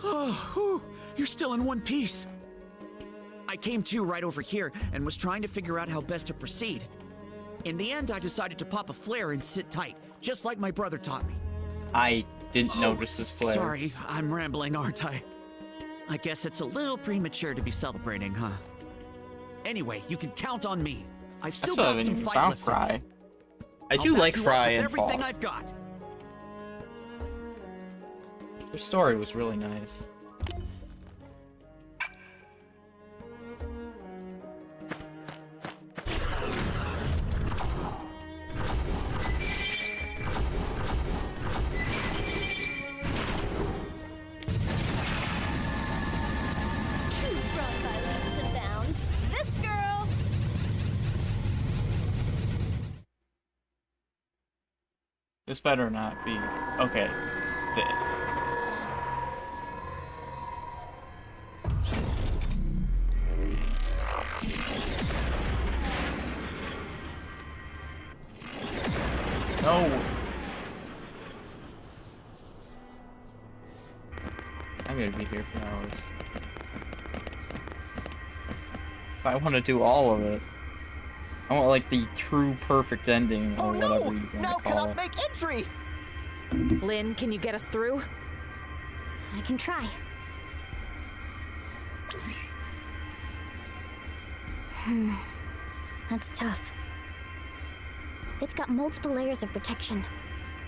Oh, whew, you're still in one piece. I came to right over here and was trying to figure out how best to proceed. In the end, I decided to pop a flare and sit tight, just like my brother taught me. I didn't notice this flare. Sorry, I'm rambling, aren't I? I guess it's a little premature to be celebrating, huh? Anyway, you can count on me. I've still got some fight found left Fry. in me. I do like Fry and and everything Fall. I've got. Their story was really nice. Who's brought by leaps and bounds? This girl! This better not be. Okay, it's this. No! I'm gonna be here for hours. So I want to do all of it. I want like the true perfect ending or whatever you want Now to call cannot it. make entry! Lynn, can you get us through? I can try. That's tough. It's got multiple layers of protection.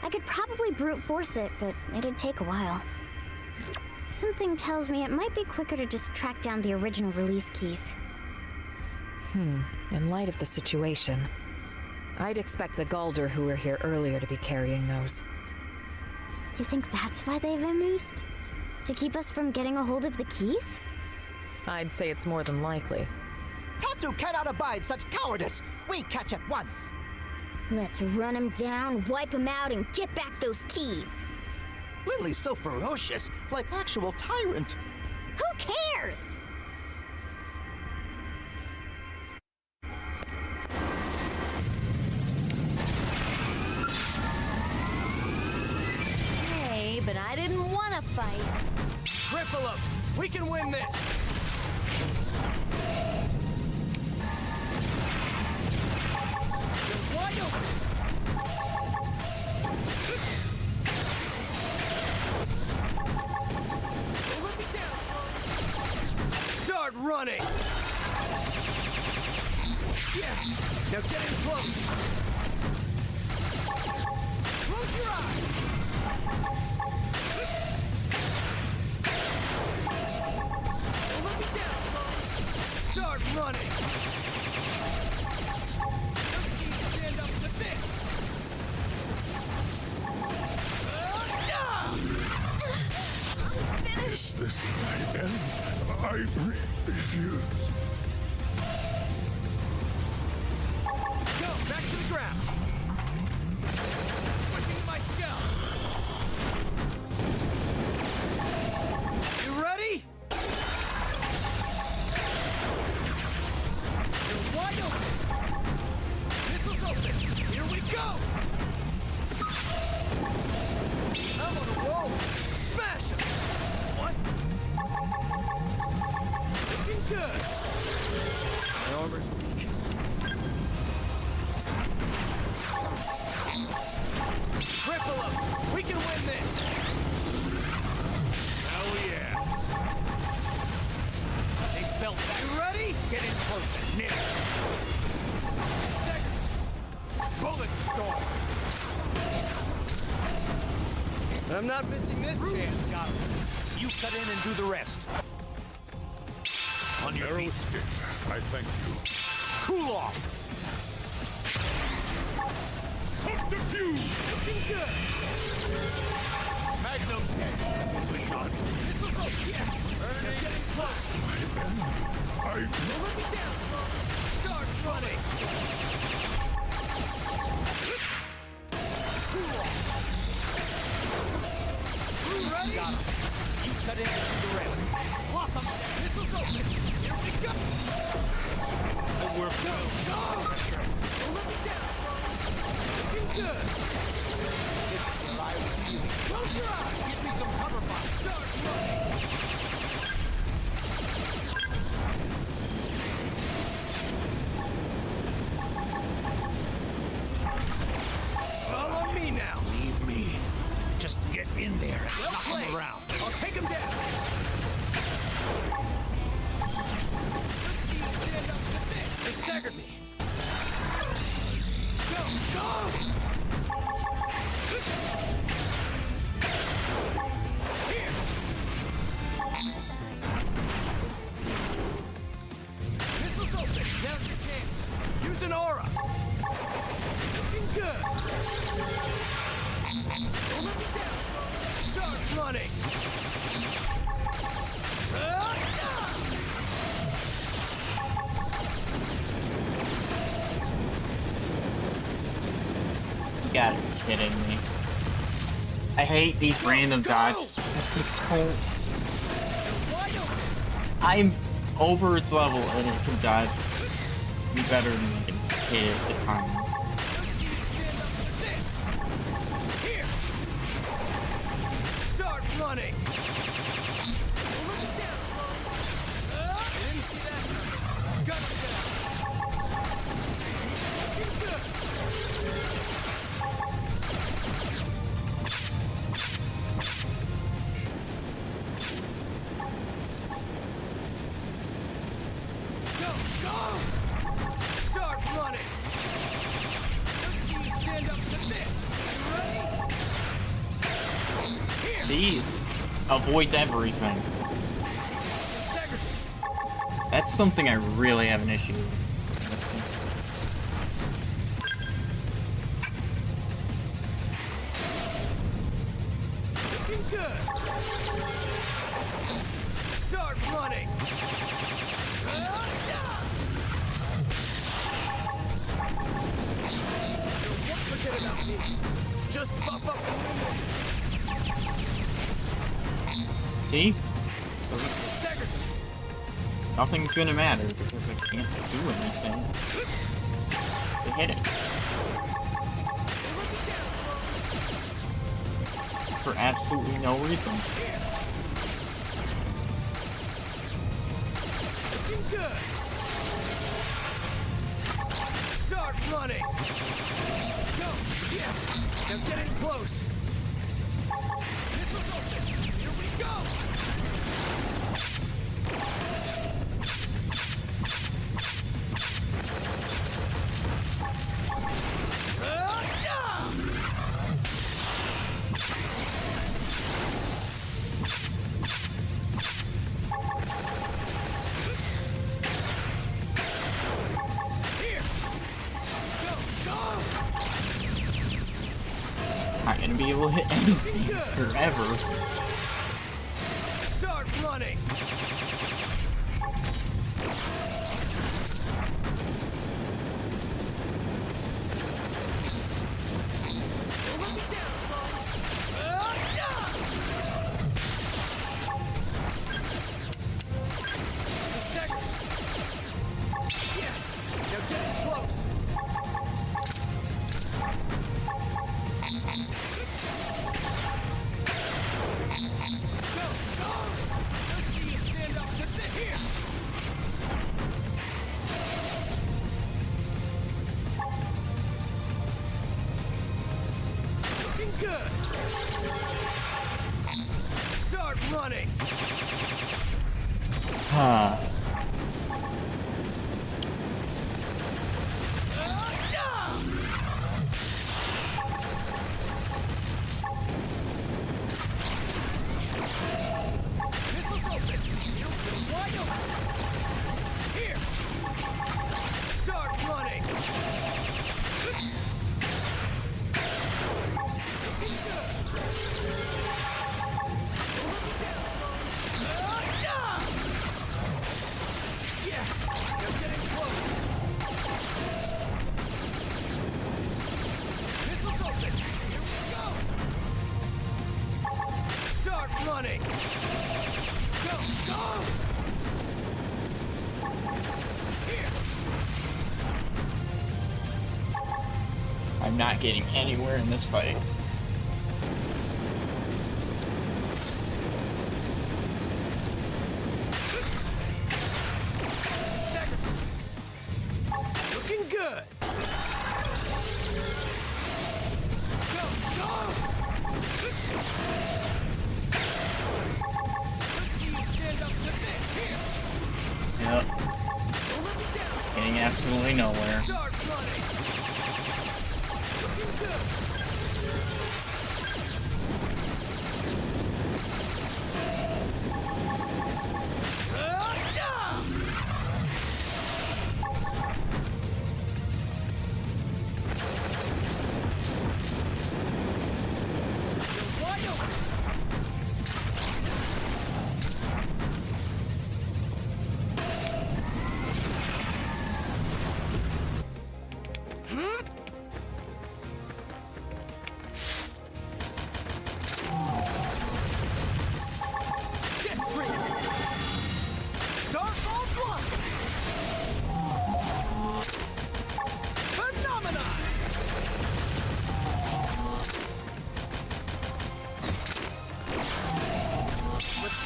I could probably brute force it, but it'd take a while. Something tells me it might be quicker to just track down the original release keys. In light of the situation, I'd expect the Galder who were here earlier to be carrying those. You think that's why they've vamoosed? To keep us from getting a hold of the keys? I'd say it's more than likely. Tatsu cannot abide such cowardice! We catch at once! Let's run him down, wipe him out, and get back those keys! Lindley's so ferocious, like actual tyrant. Who cares? Hey, but I didn't want to fight. Triple him! We can win this! You're wide open! They let me down, folks. Start running! Yes! Now get in close! Close your eyes! Don't let me down, folks! Start running! Let's see you stand up to this! Finished. This is my end. I refuse. Go, back to the ground! Switching to my scalp! You ready? You're wide open! Missiles open! Here we go! I'm on a roll! Smash him! What? Looking good! My armor's weak. Triple him! We can win this! Hell yeah! They felt that. You ready? Get in closer, Nick! storm. I'm not missing this chance. Got it. You cut in and do the rest. On your Narrow feet. escape. I thank you. Cool off. Subterfuge! Looking good. Magnum. Nicely done. Missiles up. Yes. Burning. Getting close. I... Look it down. Start running. Cool off. Ready? Got him. You cut in and do the rest. Awesome. Missiles open. Here we go. And we're Go. Look it down. Looking good. This is where I will be. Close your eyes. Give me some cover fire. Start running. Follow me now. Leave me. Just get in there and Well knock played. him around. I'll take him down. Let's see you stand up to this. They staggered me. Go, go! Here. Missiles open. Now's your chance. Use an aura. Looking good. Don't let me down. Start running. You gotta be kidding me. I hate these random dodges because they don't. I'm over its level and it can dodge me better than I can hit it at times. Let's see you stand up to this. Here. Start running. Look it down. Didn't see that. Gun him down. Looking good. Go, go! Start running. Let's see you stand up to this. You ready? Here. See? Avoids everything. Stagger. That's something I really have an issue with in this game. Looking good. Start running. Don't forget about me. Just buff up the windows. See? Stagger. Nothing's gonna matter because I can't do anything to hit it. For absolutely no reason. Looking good. Start running. Go. Yes. Now get in close. Missiles open. Here we go. Here. Go, go. Not gonna be able to hit anything forever. Start running. Look it down, Stagger. Yes. Now get in close. Go, go. Let's see you stand up to the here. Looking good. Start running. Huh. I'm not getting anywhere in this fight. Looking good. Go, go! Let's see you stand up to this. Here. Yep. Getting absolutely nowhere. Start running. Looking good.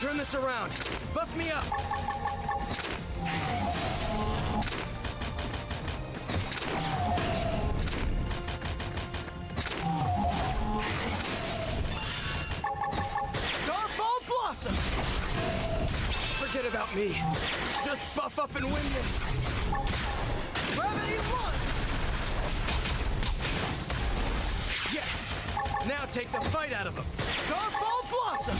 Turn this around. Buff me up. Starfall Blossom. Forget about me. Just buff up and win this. Gravity Lunge. Yes. Now take the fight out of him. Starfall Blossom.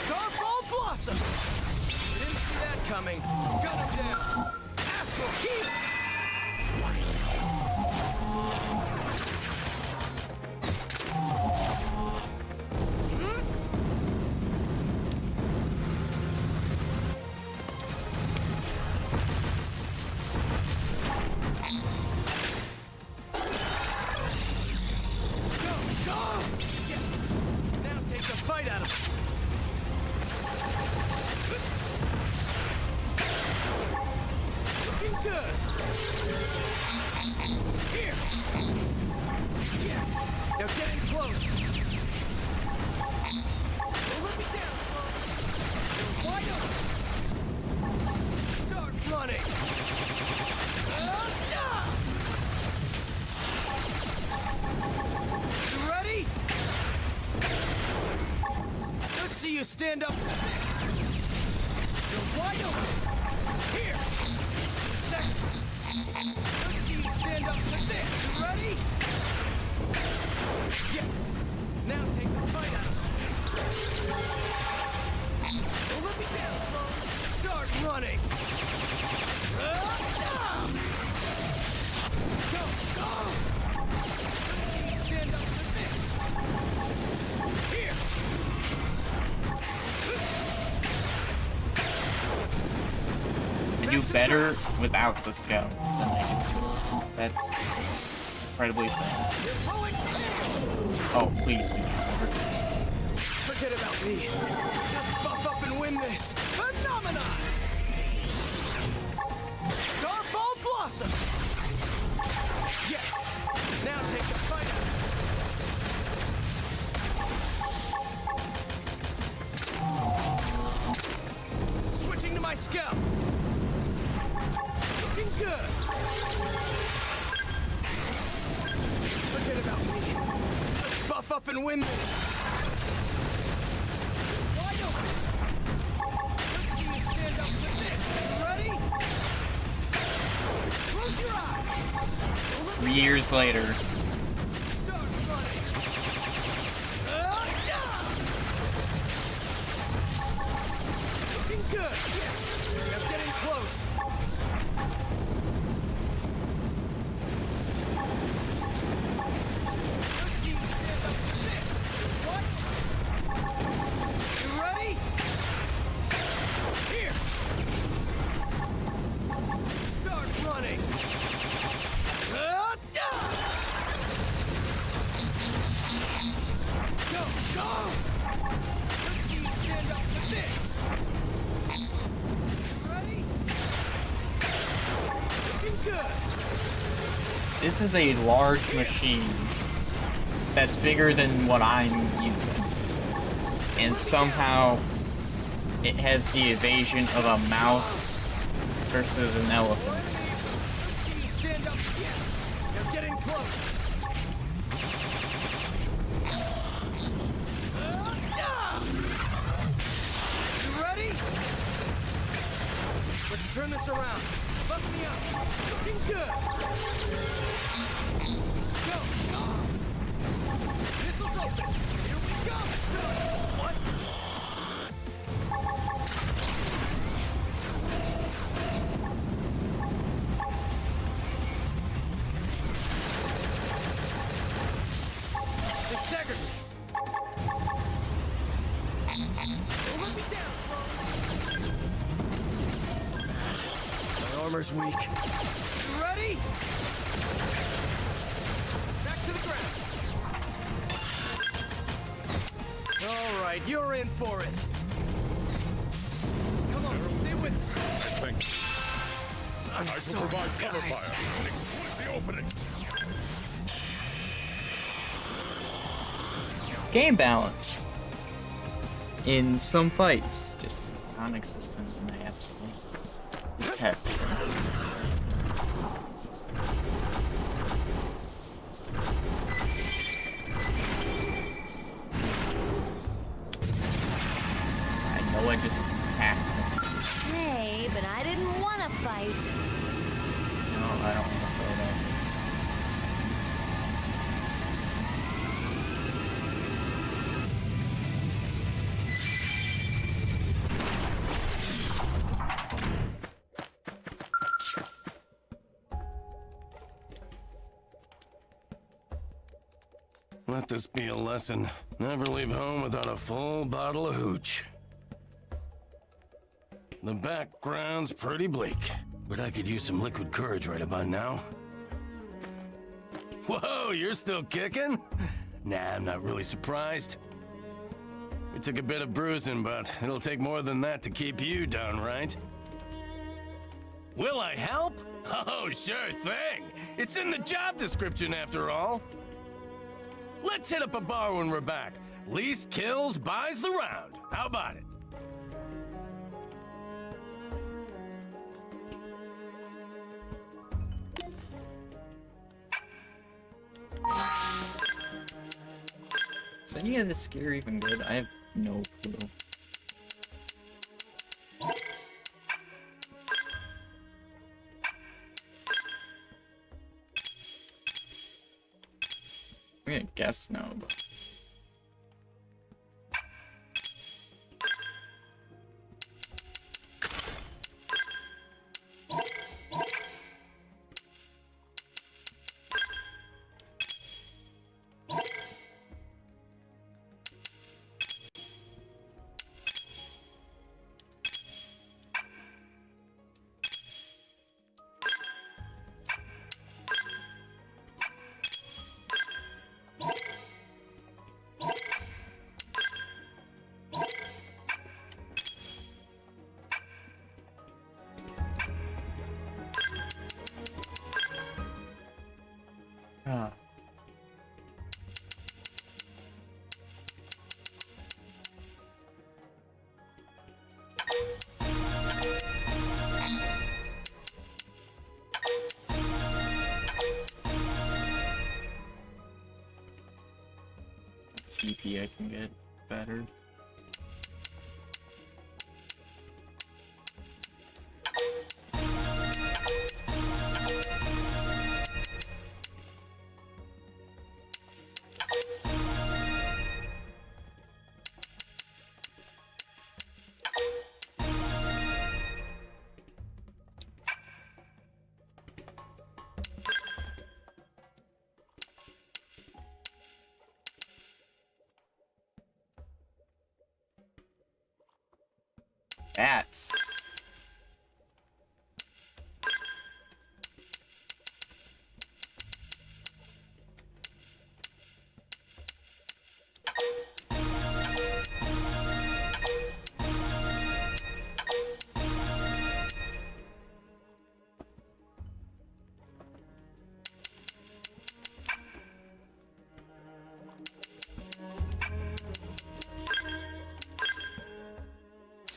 Starfall Blossom! Didn't see that coming. Gun him down. Astral Heal! Go, go! Yes! Now take the fight out of him. Looking good. Here. Yes. Now get in close. Don't let me down, folks. You're wide open. Start running. You ready? Let's see you stand up. You're wide open. Here. Second. Let's see you stand up with this. You ready? Yes. Now take the fight out of him. Don't let me down, folks. Start running. Go, go. Let's see you stand up with this. Here. I do better without the scout than I do. That's incredibly sad. Oh, please do not over. Forget about me. Just buff up and win this. Phenomenon! Starfall Blossom! Yes! Now take the fight out. Switching to my scout. Looking good. Forget about me. Let's buff up and win this. Wide open. Let's see you stand up with this. You ready? Close your eyes. 3 years later. Start running. Looking good. Yes. Now getting close. Let's see you stand up with this. What? You ready? Here. Start running. This is a large machine that's bigger than what I'm using. And somehow it has the evasion of a mouse versus an elephant. Stand up. Now get in close. You ready? Let's turn this around. Buck me up. Looking good. Go. Missiles open. Here we go. What? They staggered me. Don't let me down, Clone. This is bad. My armor's weak. You ready? Back to the ground. All right, you're in for it. Come on, stay with us. Thank you. I'm I sorry, will provide cover guys. fire. Exploit the opening. Game balance in some fights just non-existent, and I absolutely detest it. I know I just passed it. Hey, but I didn't want to fight. No, I don't want to go there. Let this be a lesson. Never leave home without a full bottle of hooch. The background's pretty bleak, but I could use some liquid courage right about now. Whoa, you're still kicking? Nah, I'm not really surprised. We took a bit of bruising, but it'll take more than that to keep you down, right? Will I help? Oh, sure thing. It's in the job description after all. Let's hit up a bar when we're back. Least kills buys the round. How about it? Is any of this gear even good? I have no clue. I'm gonna guess no, but... Ah. TP I can get better. Bats.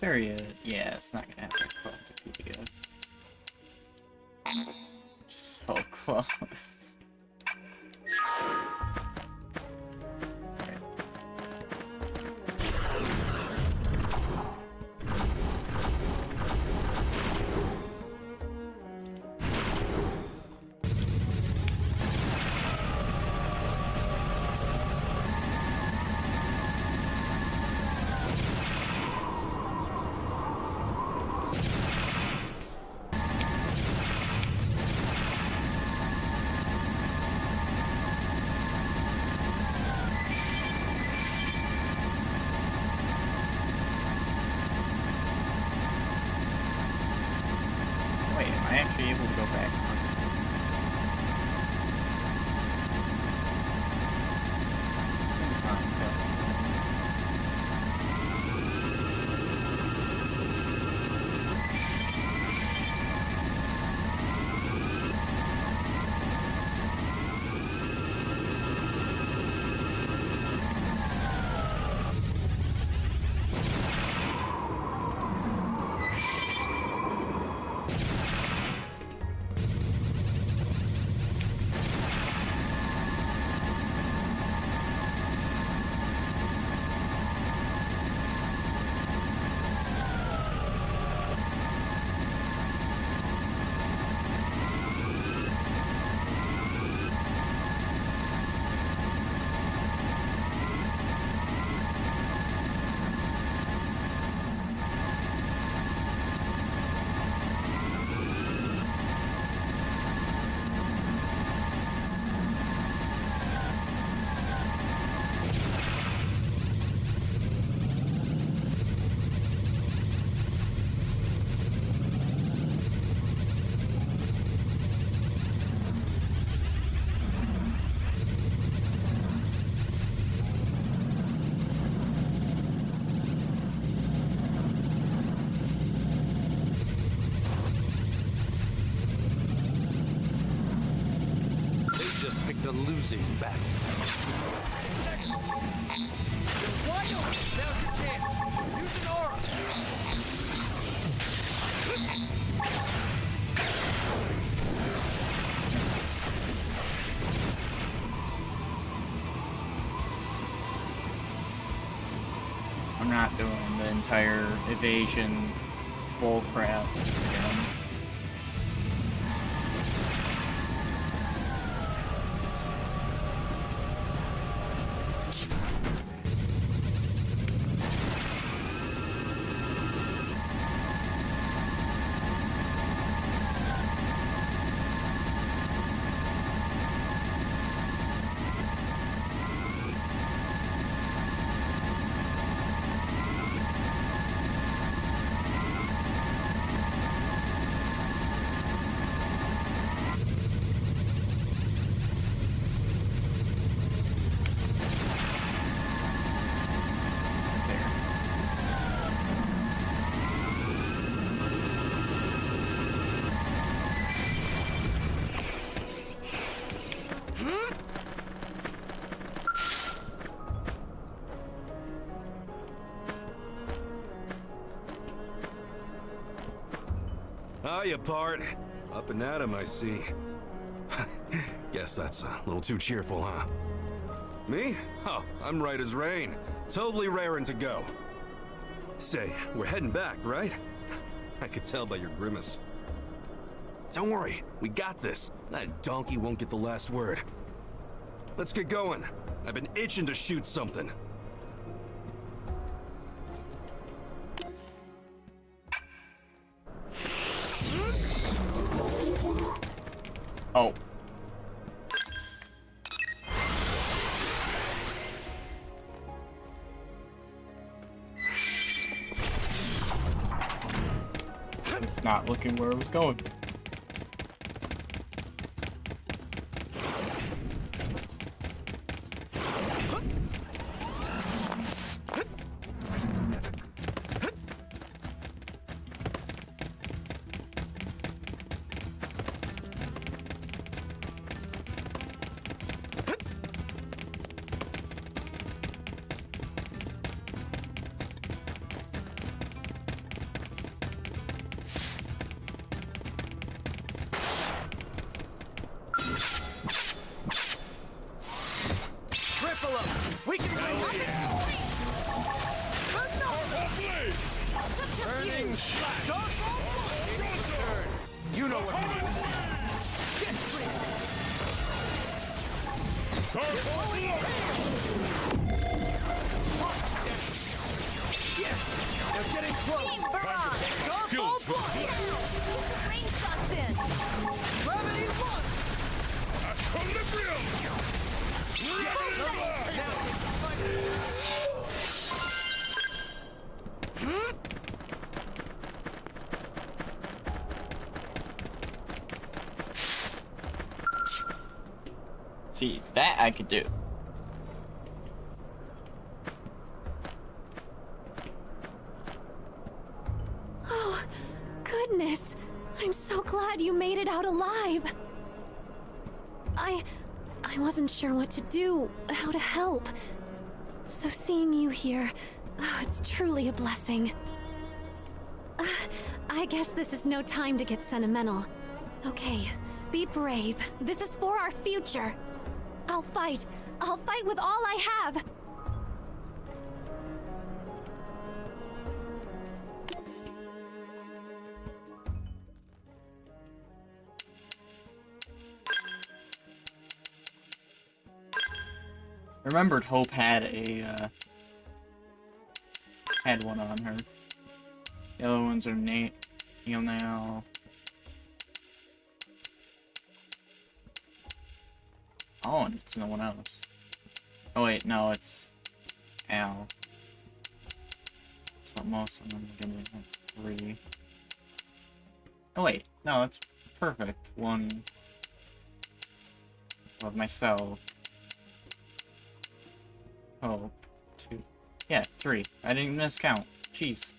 very, yeah, it's not gonna happen. So close. Wait, am I actually able to go back? This one's not accessible. Just picked a losing battle. Wild! Now's your chance. Use an aura. I'm not doing the entire evasion bullcrap again. Hiya, Bart. Up and at 'em, I see. Guess that's a little too cheerful, huh? Me? Oh, I'm right as rain. Totally raring to go. Say, we're heading back, right? I could tell by your grimace. Don't worry, we got this. That donkey won't get the last word. Let's get going. I've been itching to shoot something. Oh. It's not looking where it was going. Burning Splash! You know what to do. Get free! Yes! They're getting close! Team Barrage! Starfall Blast! Rain shots in! Gravity Launch! Equilibrium! Yes! Now take the fight! See, that I could do. Oh, goodness. I'm so glad you made it out alive. I wasn't sure what to do, how to help. So seeing you here, oh, it's truly a blessing. I guess this is no time to get sentimental. Okay, be brave. This is for our future. I'll fight. I'll fight with all I have. I remembered Hope had a, had one on her. The other ones are Nate, Neil now. Oh, and it's no one else. Oh wait, no, it's Al. So most of them are gonna have 3. Oh wait, no, it's perfect. 1 of myself. Hope. 2. Yeah, 3. I didn't miscount. Jeez.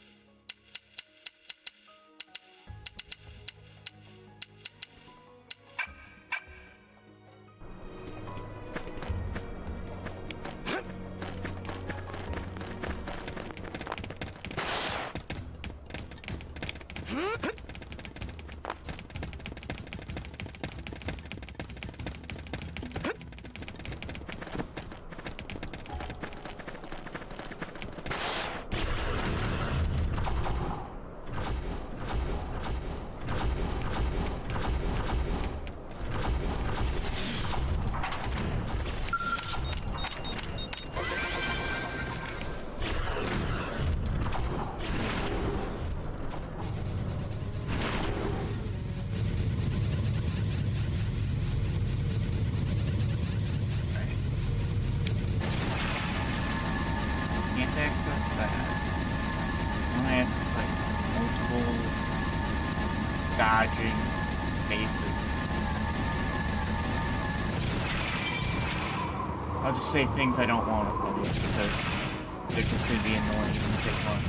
Dodging bases. I'll just say things I don't want to play because they're just going to be annoying and take long.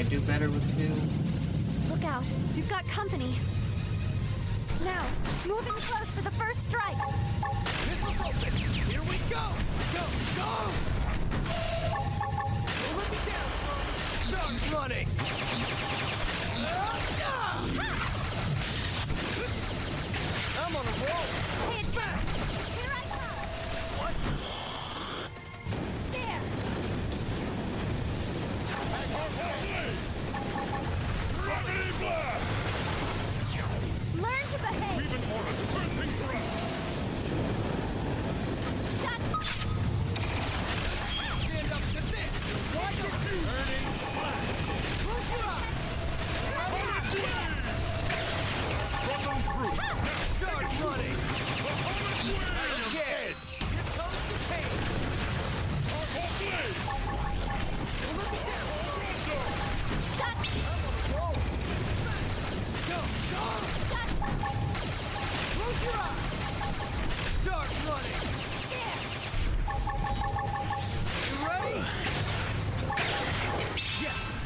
Do better with 2. Look out, you've got company. Now, move in close for the first strike. Missiles open! Here we go! Go! Go! Don't let me down, folks! Start running! I'm on a roll! Hey, Smash! Here I come! What? There! Gravity blast! Learn to behave! We've been ordered to turn things around! Gotcha! Stand up to this! Watch your view! Burning flash! Close your eyes! Run them through! Start running! Bahamut Wave! Edge! Here comes the pain! Starfall Blade! Don't let me down! Gotcha! I'm on a roll! Go! Go! Gotcha! Close your eyes! Start running! There! ready? Yes!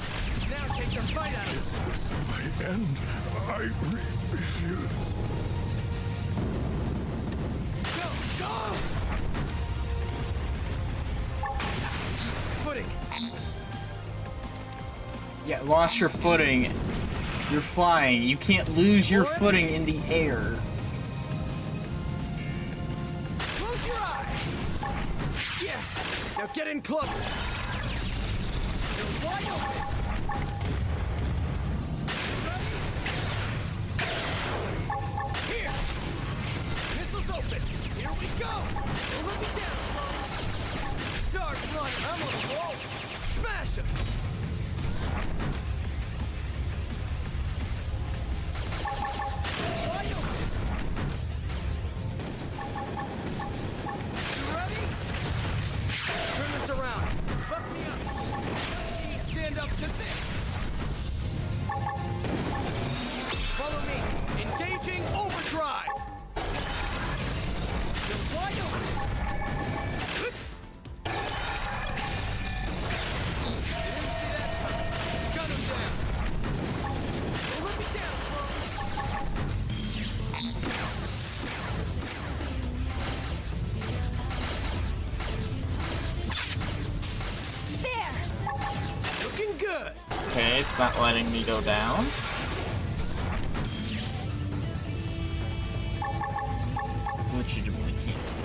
Now take the fight out of Is this my end? I refuse. Go! Go! Footing. Yeah, lost your footing. You're flying. You can't lose your footing in the air. Close your eyes! Yes! Now get in close! You're wide open! Here! Missiles open! Here we go! Don't let me down, folks! Start running! I'm on the wall! Smash him! Wide open! You ready? Turn this around. Buff me up. Let's see you stand up to this. Follow me. Engaging overdrive. You're wide open. Didn't see that coming. Gun him down. Don't let me down, folks. There! Looking good. Okay, it's not letting me go down. Legitimately can't see.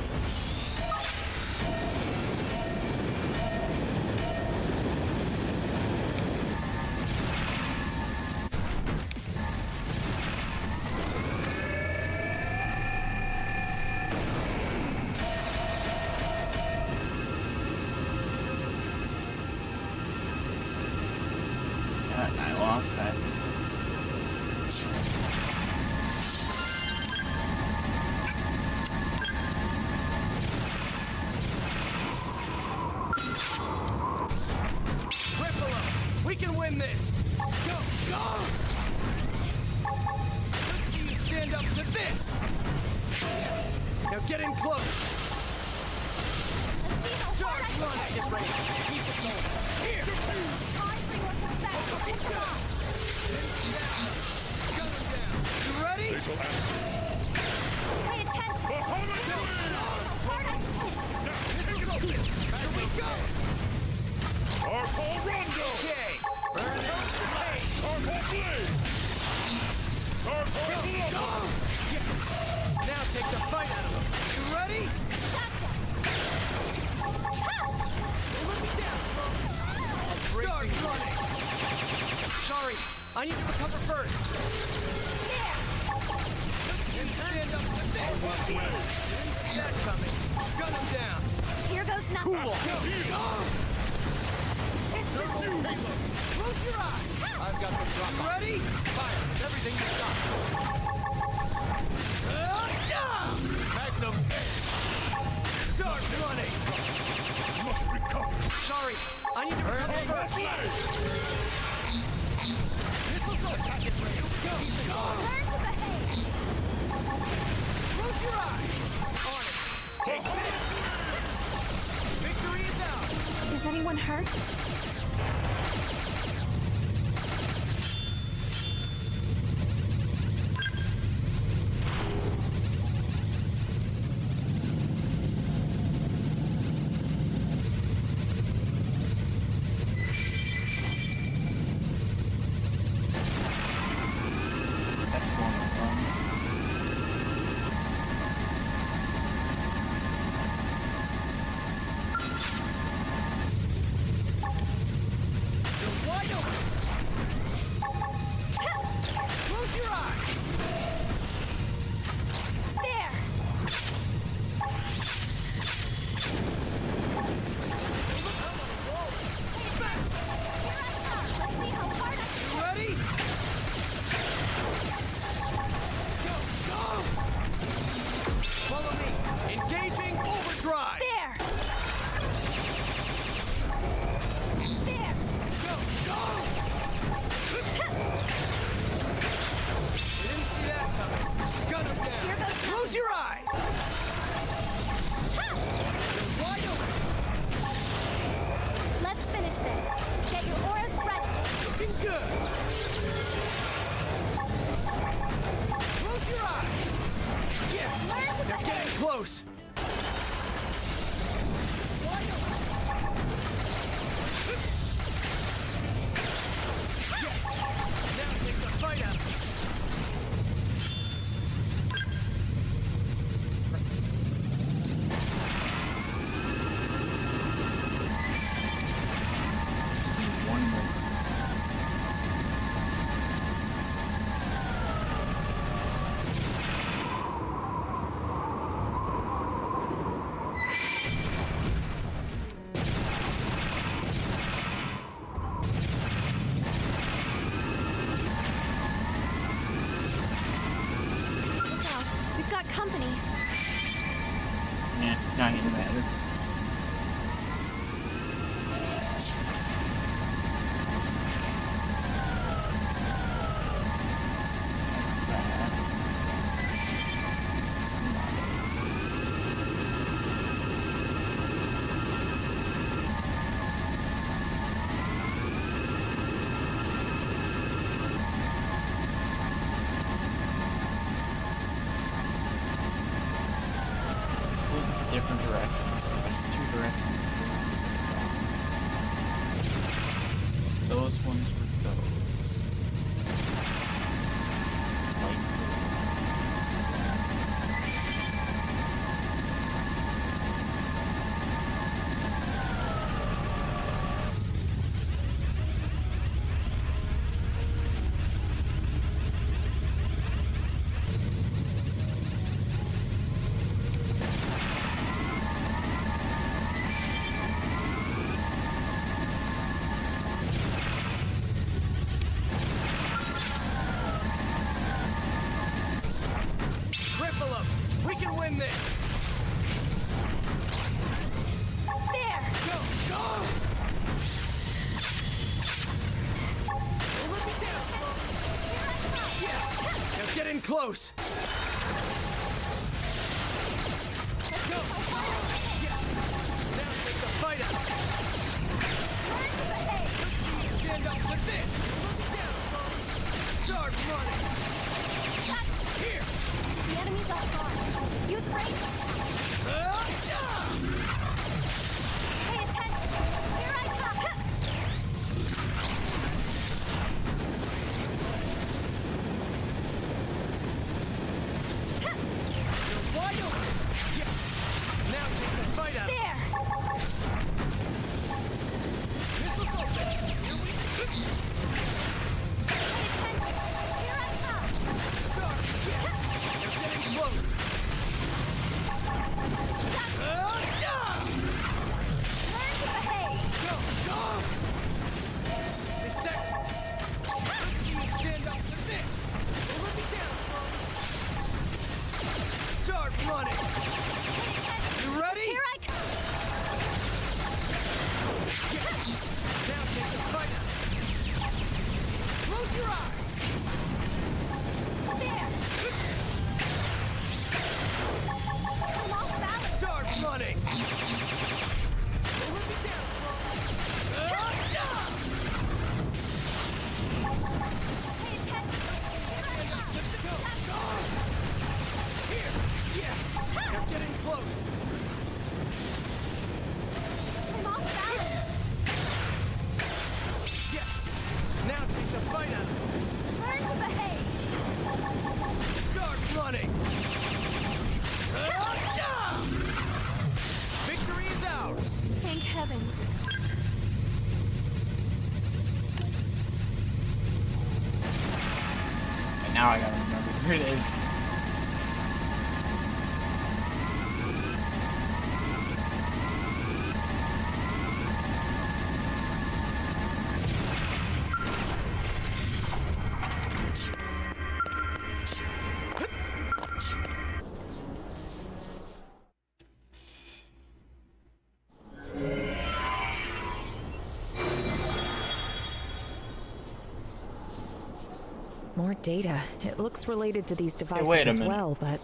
I lost that. Triple up. We can win this. Go, go! Let's see you stand up to this. Yes. Now get in close. Start running. Get ready. Keep it going. Here. Gun him down. You ready? Pay attention! Missiles open. Here we go. Arco Rondo! Okay. Burn those to pain. Arco Blade! Arco Go. Yes. Now take the fight out of them. You ready? Gotcha! Don't let me down, folks. Start running. Sorry, I need to recover first. Let's see you stand up to this. Didn't see that coming. Gun him down. Here goes nothing. Go. Close your eyes. I've got the drop. You ready? Fire everything you've got. Magnum. Start running. Must recover! Sorry, I need to recover first. Missiles on. Go. Learn to behave! Close your eyes. On it. Take this. Victory is out. Is anyone hurt? That's one of them. close! Yes! Now take the fight out! Just need one more. Look out. We've got company. Yeah, not gonna matter. That's that. Let's go into different directions. So there's two directions. Those ones were those. Like Cripple him! We can win this! There! Go! Go! Let me down! Yes! Now get in close! Go! Yes! Now take the fight out! Let's see you stand up for this! Let me down, folks! Start running! Here! The enemy's off guard. Use range. Pay attention. Here I come. You're wide open! Yes! Now take the fight out! There! Missiles open! Here we go! Pay attention. Here I come. Start! Yes! They're getting close! Learn to behave. Go! Go! They stack! Let's see you stand up to this! Let me down, folks! Start running! Pay attention. You ready? Here I come. Yes! Now take the fight out! Close your eyes! There! I'm off balance. Start running! Let me down, folks! Pay attention. Here I come. Go! Here! Yes! Now get in close! I'm off balance. Yes! Now take the fight out! Learn to behave. Start running! Victory is ours! Thank heavens. And now I gotta remember where it is. More data. It looks related to these devices wait a as minute. well, but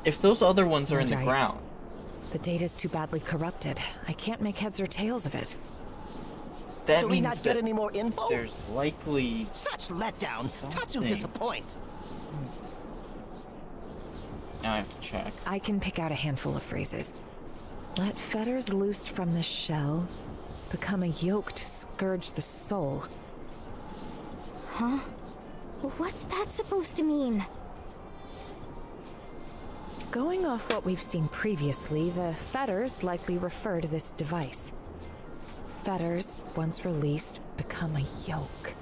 If those other ones are No in the dice. ground, the data's too badly corrupted. I can't make heads or tails of it. that So we means not that get any more info? there's likely Such letdown. Tatsu something. disappoint. Now I have to check. I can pick out a handful of phrases. Let fetters loosed from the shell become a yoke to scourge the soul. Huh? What's that supposed to mean? Going off what we've seen previously, the fetters likely refer to this device. Fetters, once released, become a yoke.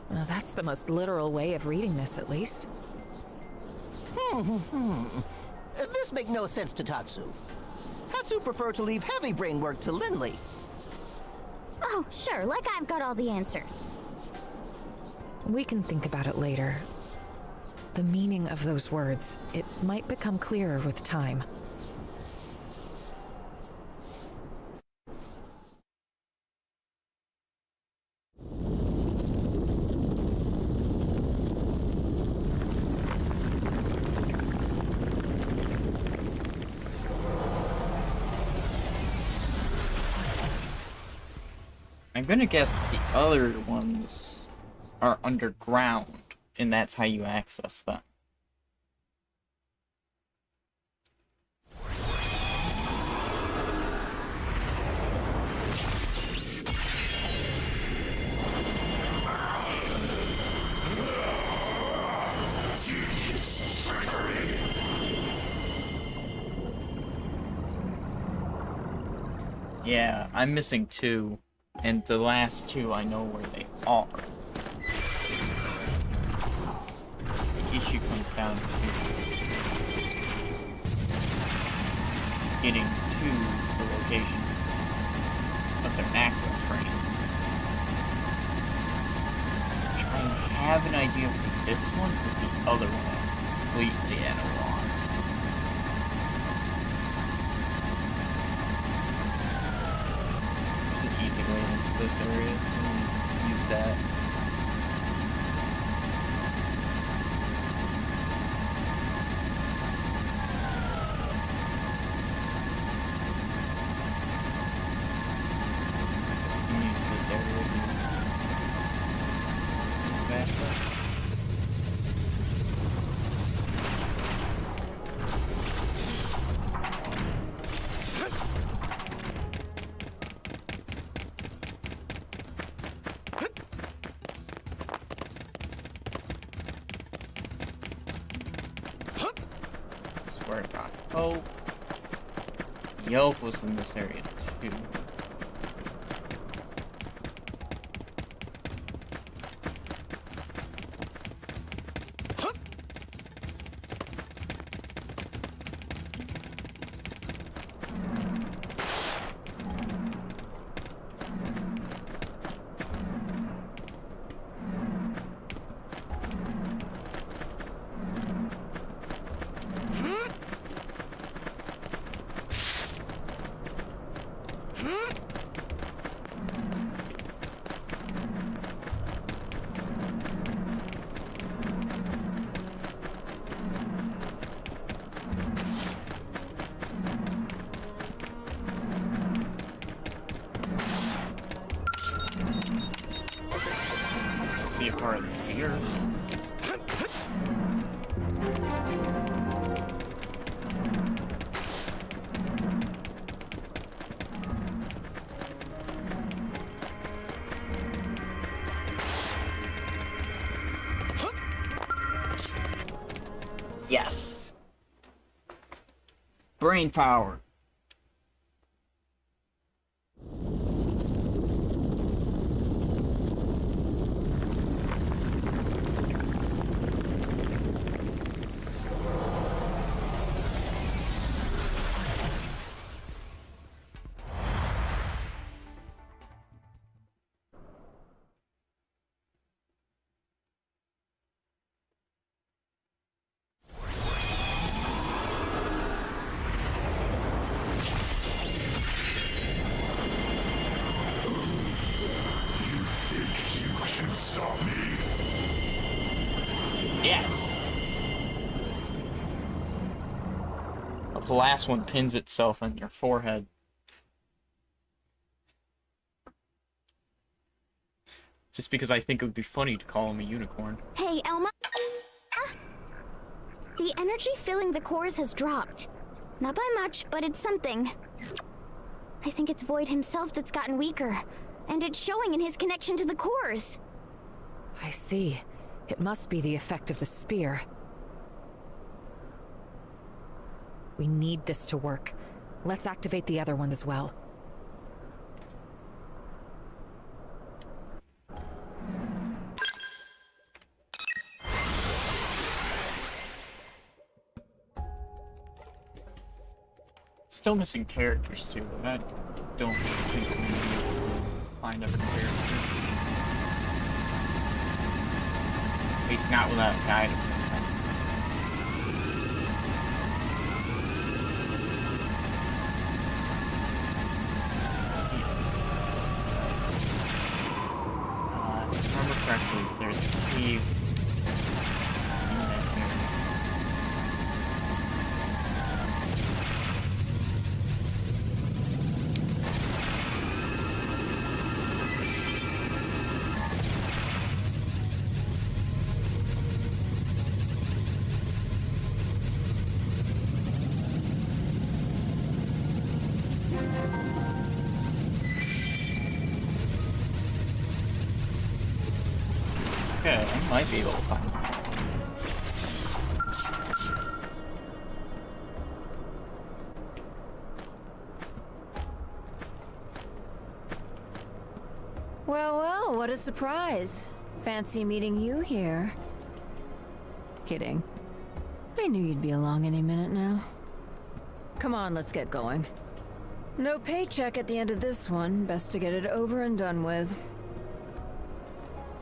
Well, that's the most literal way of reading this, at least. This makes no sense to Tatsu. Tatsu preferred to leave heavy brain work to Lindley. Oh, sure, like I've got all the answers. We can think about it later. The meaning of those words, it might become clearer with time. I'm gonna guess the other ones are underground, and that's how you access them. Yeah, I'm missing 2, and the last 2 I know where they are. The issue comes down to getting to the location of their access frames. Which I have an idea for this one, but the other one I'm completely at a loss. There's an easy way into this area, so I'm gonna use that. Oh, the elf was in this area too. See a part of the spear. Yes. Brain power. Yes. But the last one pins itself on your forehead. Just because I think it would be funny to call him a unicorn. Hey, Elma. The energy filling the cores has dropped. Not by much, but it's something. I think it's Void himself that's gotten weaker, and it's showing in his connection to the cores. I see. It must be the effect of the spear. We need this to work. Let's activate the other one as well. Still missing characters too, but I don't think we're gonna be able to find every character. At least not without guidance. Let's see. If I remember correctly, there's a cave in that area. Okay, I might be able to find it. Well, well, what a surprise. Fancy meeting you here. Kidding. I knew you'd be along any minute now. Come on, let's get going. No paycheck at the end of this one. Best to get it over and done with.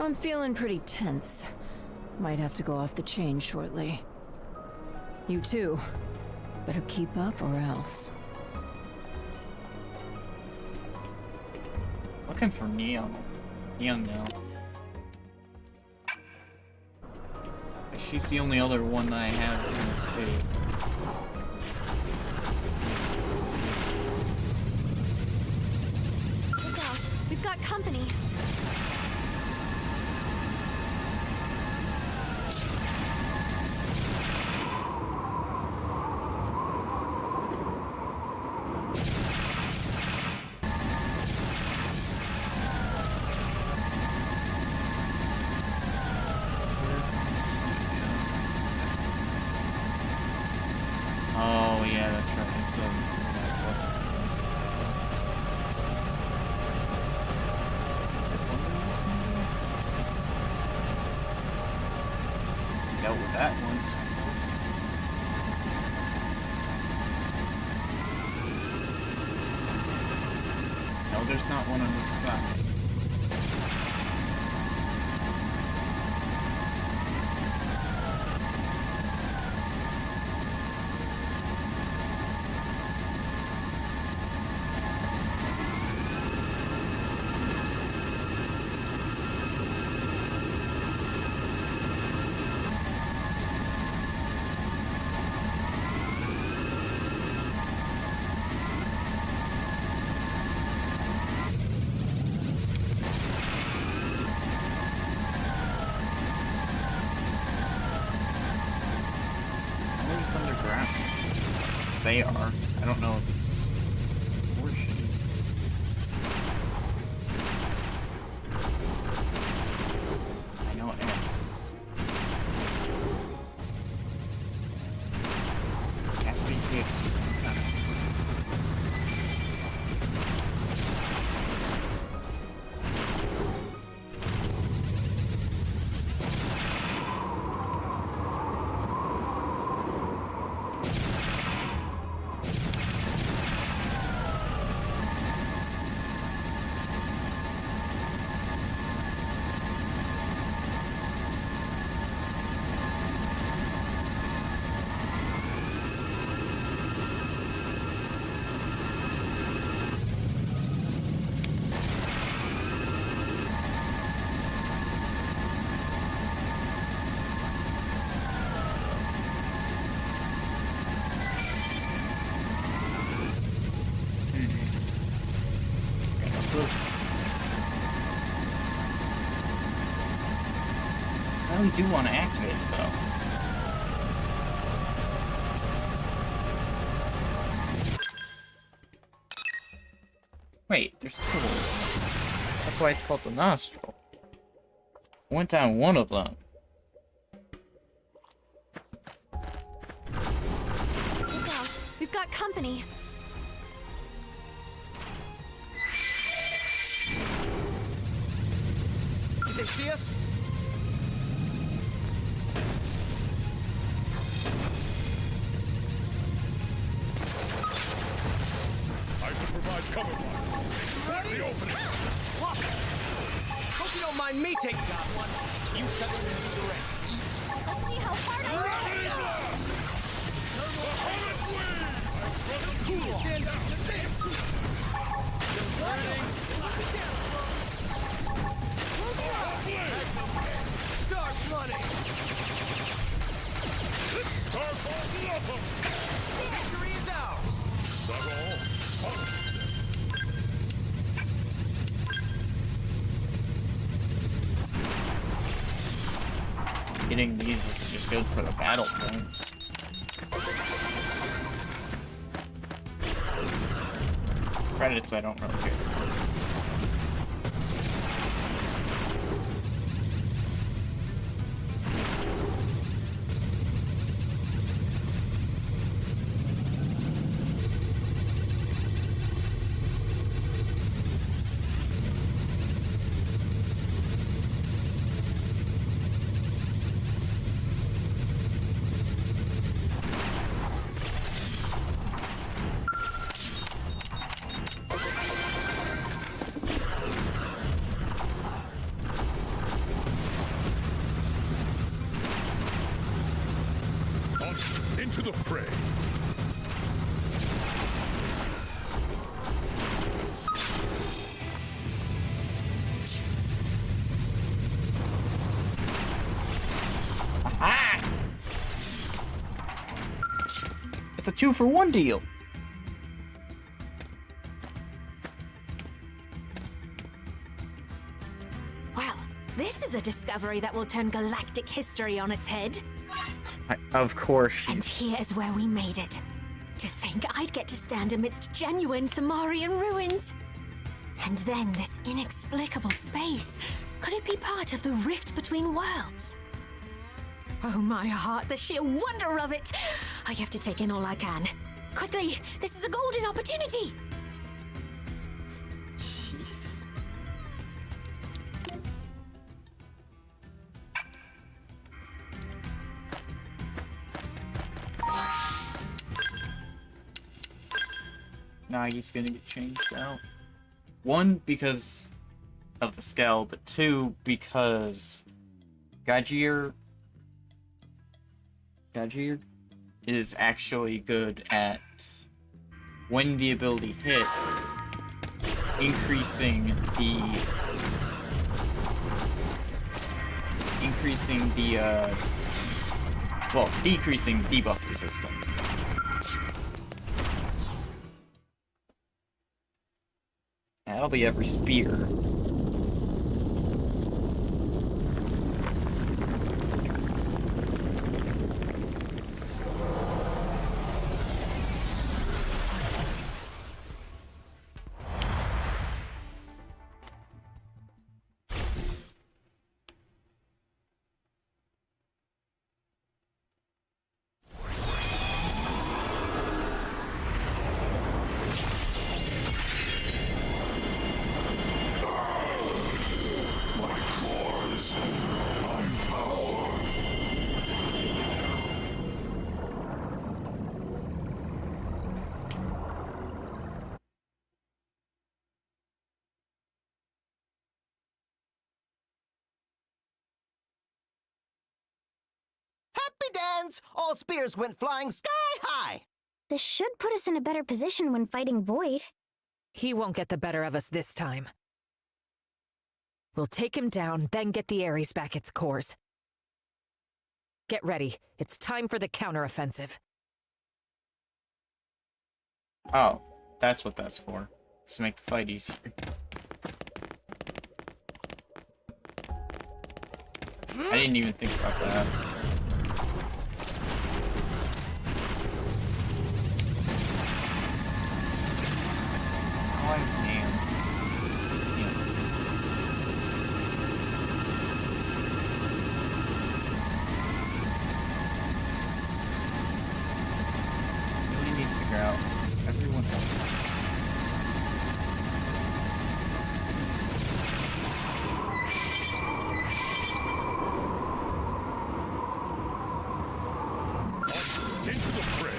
I'm feeling pretty tense. Might have to go off the chain shortly. You too. Better keep up or else. Looking for Neon. Neon now. She's the only other one that I have in this fate. Look out. We've got company. Oh yeah, that's right. I still dealt with that once. No, there's not one on this side. Underground. They are. I don't know if it's horseshoe. I know X. Has to be kids. I really do want to activate it though. Wait, there's two holes. That's why it's called the nostril. I went down one of them. Look out. We've got company. Did they see us? I shall provide cover fire. Block the opening. What? Hope you don't mind me taking that one. You set them in direct. Let's see how hard I Stand up to this. You're burning. Start running. Victory is ours. Getting these is just good for the battle points. Credits, I don't really care. Into the fray. Aha! It's a 2-for-1 deal. Well, this is a discovery that will turn galactic history on its head. Of course. And here is where we made it. To think I'd get to stand amidst genuine Samarian ruins. And then this inexplicable space. Could it be part of the rift between worlds? Oh, my heart, the sheer wonder of it! I have to take in all I can. Quickly, this is a golden opportunity! Jeez. Nagi's gonna get changed out. 1, because of the scale, but 2, because Gajir is actually good at, when the ability hits, decreasing debuff resistance. That'll be every spear. Dance! All spears went flying sky high! This should put us in a better position when fighting Void. He won't get the better of us this time. We'll take him down, then get the Ares back its cores. Get ready. It's time for the counteroffensive. Oh, that's what that's for. It's to make the fight easier. I didn't even think about that. Oh, man. figure out everyone else. Into the fray.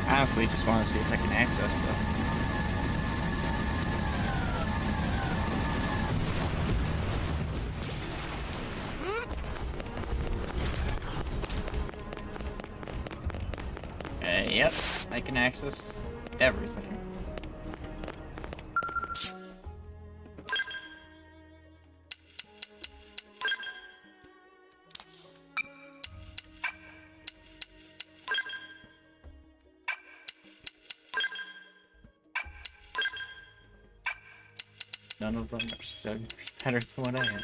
Honestly, just want to see if I can access stuff. Yep, I can access everything. None of them are so better than what I am.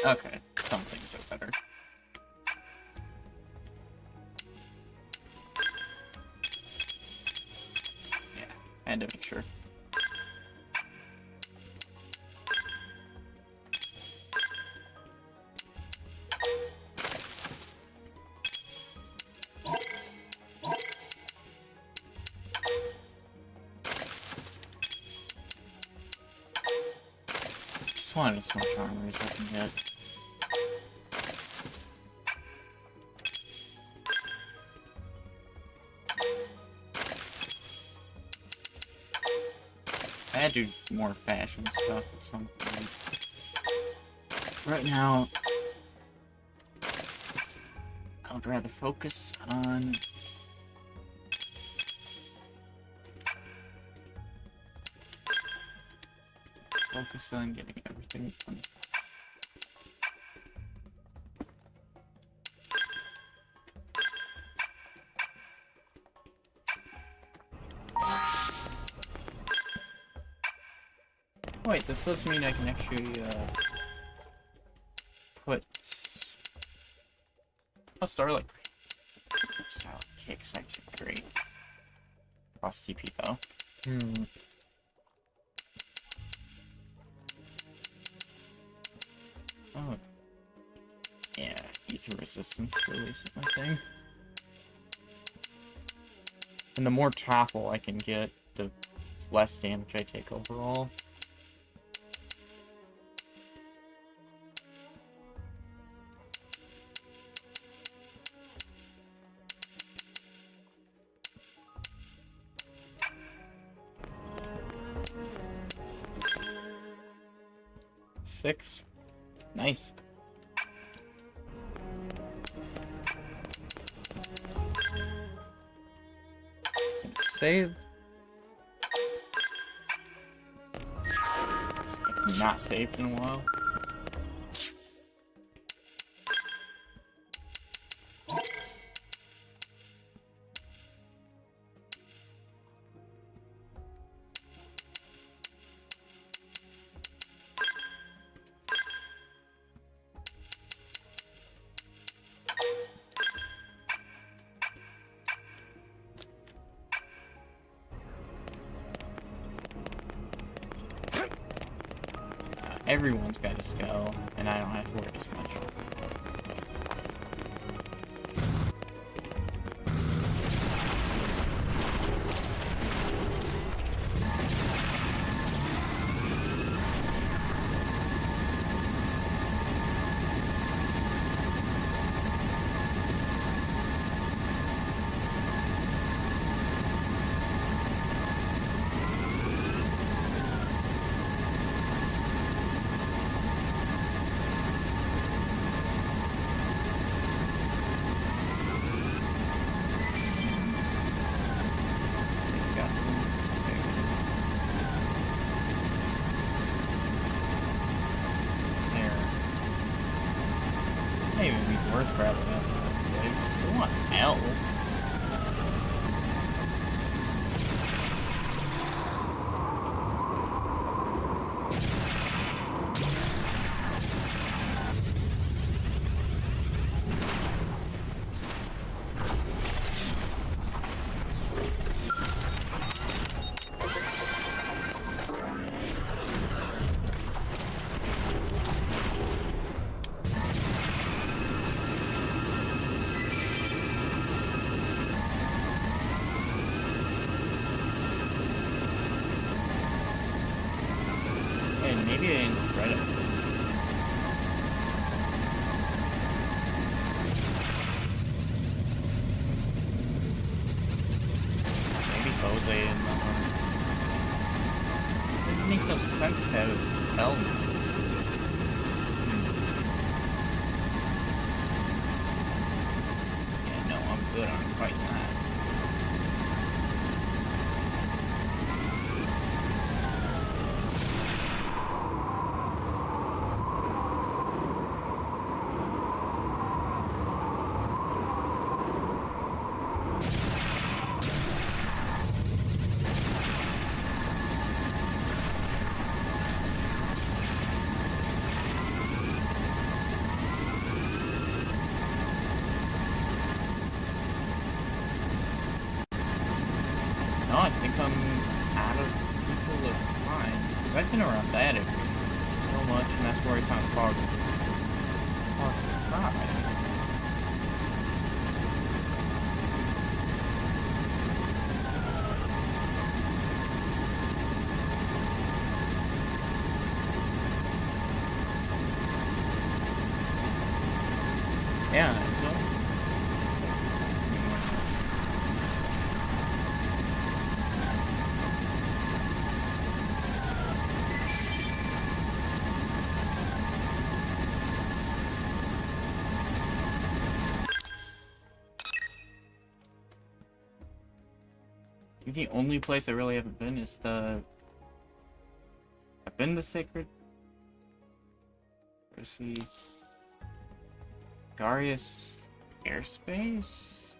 Okay, some things are better. Yeah, I had to make sure. Just wanted as much armor as I can get. I had to do more fashion stuff at some point. Right now, I would rather focus on getting everything done. Wait, this does mean I can actually, put... Oh, Starlight Cake's actually great. Cross TP, though. Oh. Yeah, ether resistance really is my thing. And the more topple I can get, the less damage I take overall. Six. Nice. Save. I've not saved in a while. Everyone's got a skull, and I don't have to worry as much. even be worth grabbing it. I still want L. Maybe I didn't spread it. Maybe Jose didn't know. It doesn't make no sense to have L. Yeah, no, I'm good on fighting that. No, I think I'm out of people to find. Because I've been around that area so much, and that's where I found Fog. Fog Pride. Yeah, I don't. The only place I really haven't been is I've been to Sacred... Where's he? Darius Airspace?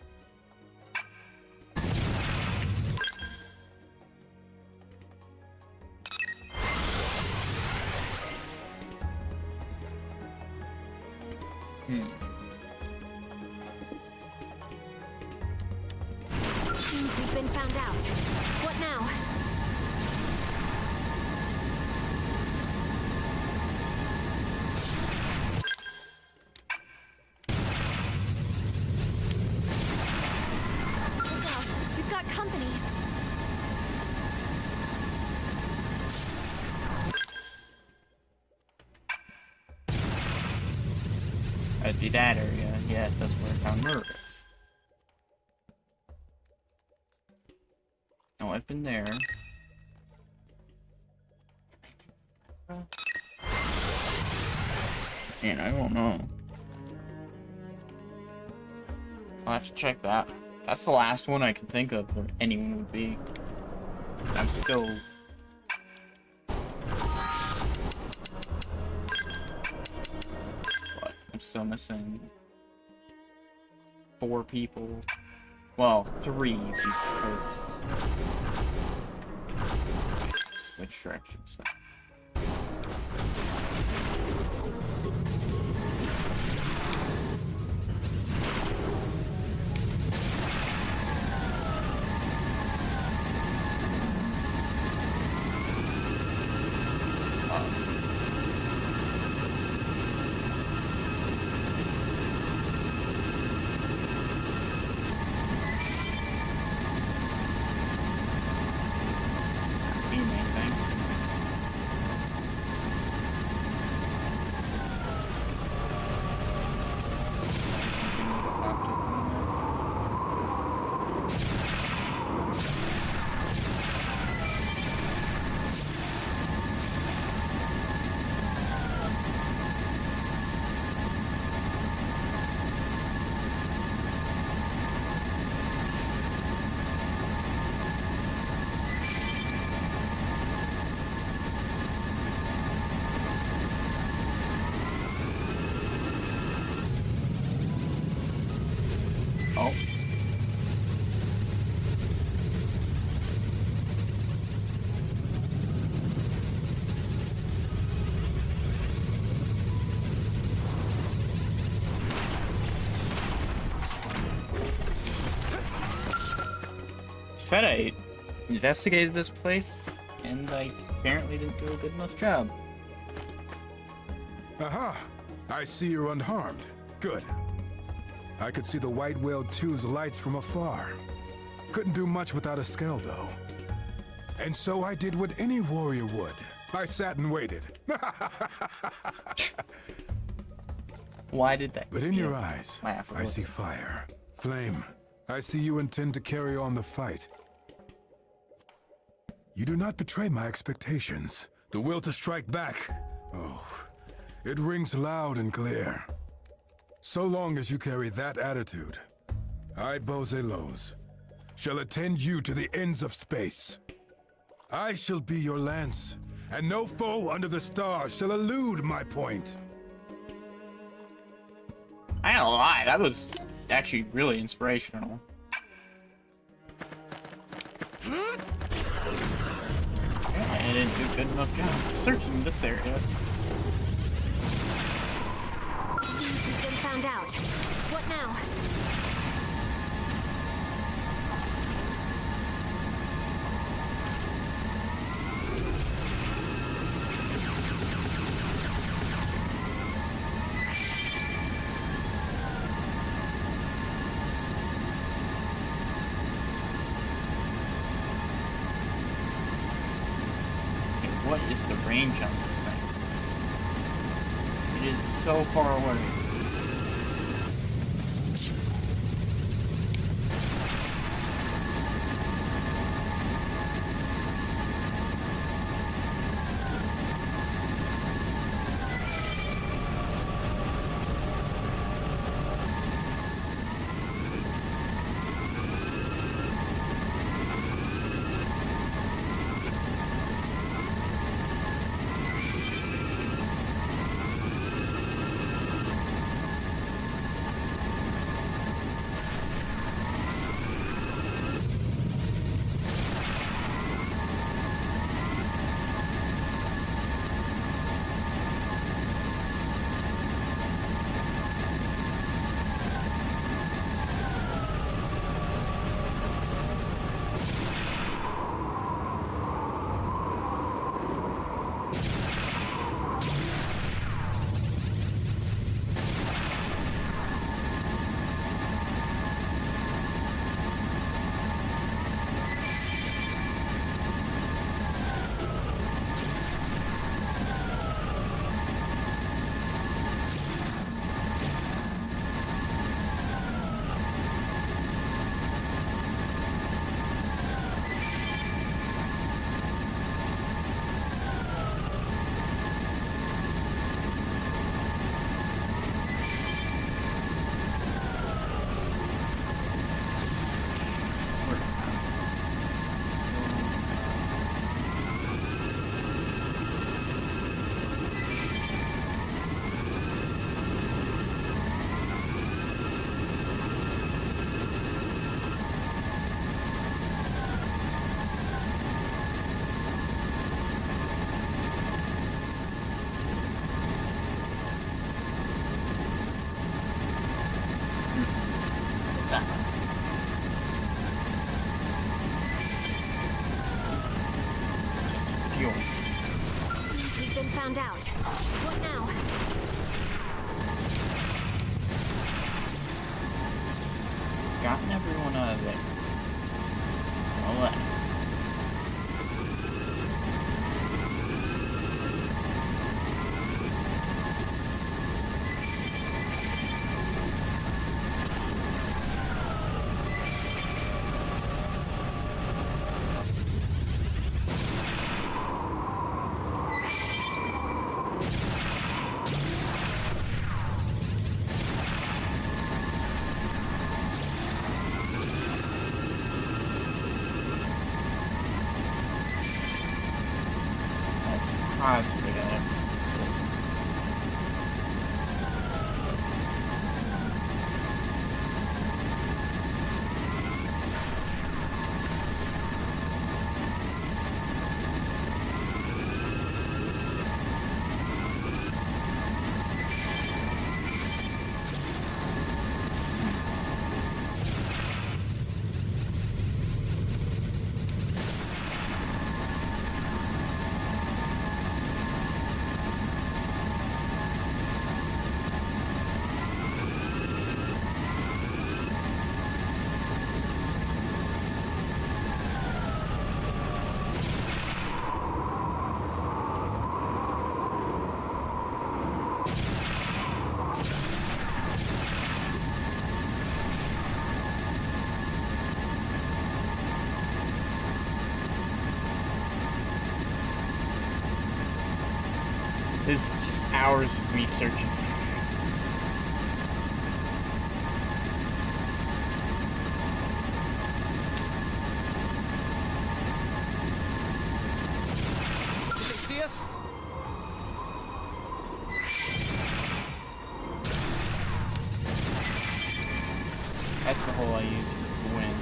Seems we've been found out. What now? Look out! We've got company. That'd be that area. Yeah, that's where I found Murderous. Oh, I've been there. Man, I don't know. I'll have to check that. That's the last one I can think of where anyone would be. I'm still... What? I'm still missing 4 people. Well, 3 because... Switch directions. Oh. Said I investigated this place, and I apparently didn't do a good enough job. Aha! I see you're unharmed. Good. I could see the White Whale 2's lights from afar. Couldn't do much without a Skell, though. And so I did what any warrior would. I sat and waited. Why did that? But in your eyes, laugh I see fire. Flame, I see you intend to carry on the fight. You do not betray my expectations. The will to strike back. Oh, it rings loud and clear. So long as you carry that attitude, I, Bozelos, shall attend you to the ends of space. I shall be your lance, and no foe under the stars shall elude my point. I ain't gonna lie, that was actually really inspirational. I didn't do a good enough job searching this area. We've been found out. What now? What is the range on this thing? It is so far away. We've been found out. What now? Gotten everyone out of there. All that. Possibly gonna this. This is just hours of me searching. Did they see us? That's the hole I use for wind.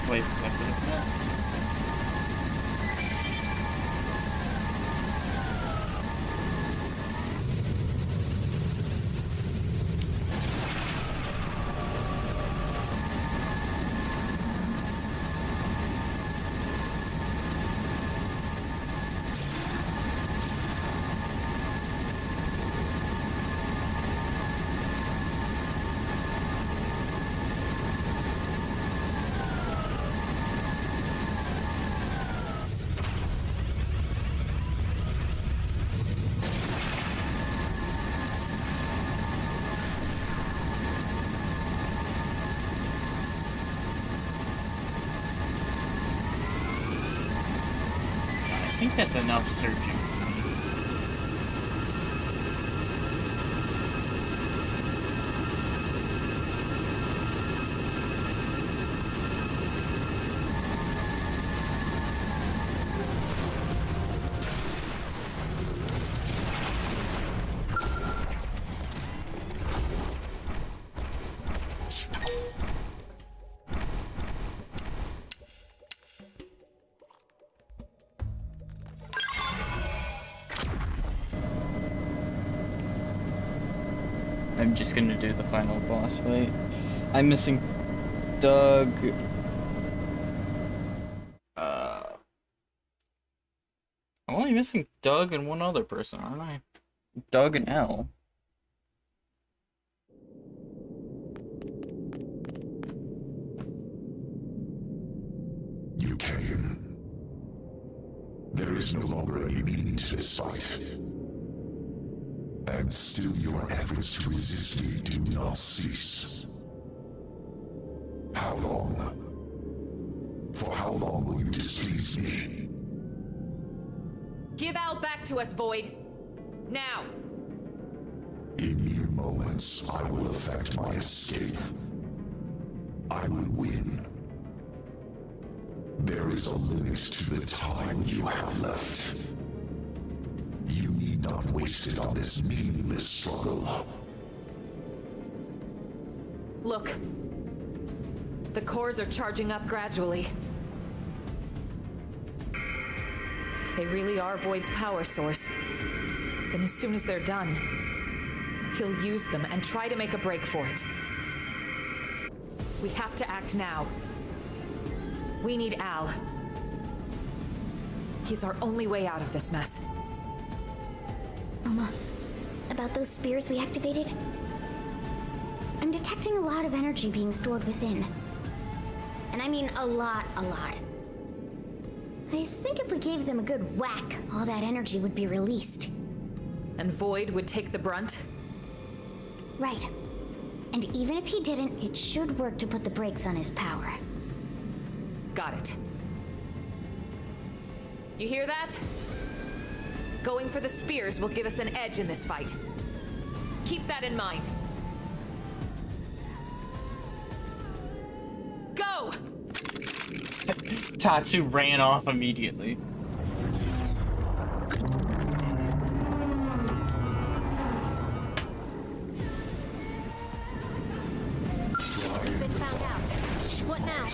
Places I could have missed. I think that's enough searching for me. I'm just gonna do the final boss fight. I'm missing Doug. I'm only missing Doug and one other person, aren't I? Doug and Elle. You came. There is no longer any meaning to this fight. And still your efforts to resist me do not cease. How long? For how long will you displease me? Give Al back to us, Void. Now! In mere moments, I will effect my escape. I will win. There is a limit to the time you have left. You need not waste it on this meaningless struggle. Look. The cores are charging up gradually. If they really are Void's power source, then as soon as they're done, he'll use them and try to make a break for it. We have to act now. We need Al. He's our only way out of this mess. Oma, about those spears we activated? I'm detecting a lot of energy being stored within. And I mean a lot, a lot. I think if we gave them a good whack, all that energy would be released. And Void would take the brunt? Right. And even if he didn't, it should work to put the brakes on his power. Got it. You hear that? Going for the spears will give us an edge in this fight. Keep that in mind. Go! Tatsu ran off immediately. Been found out. What now?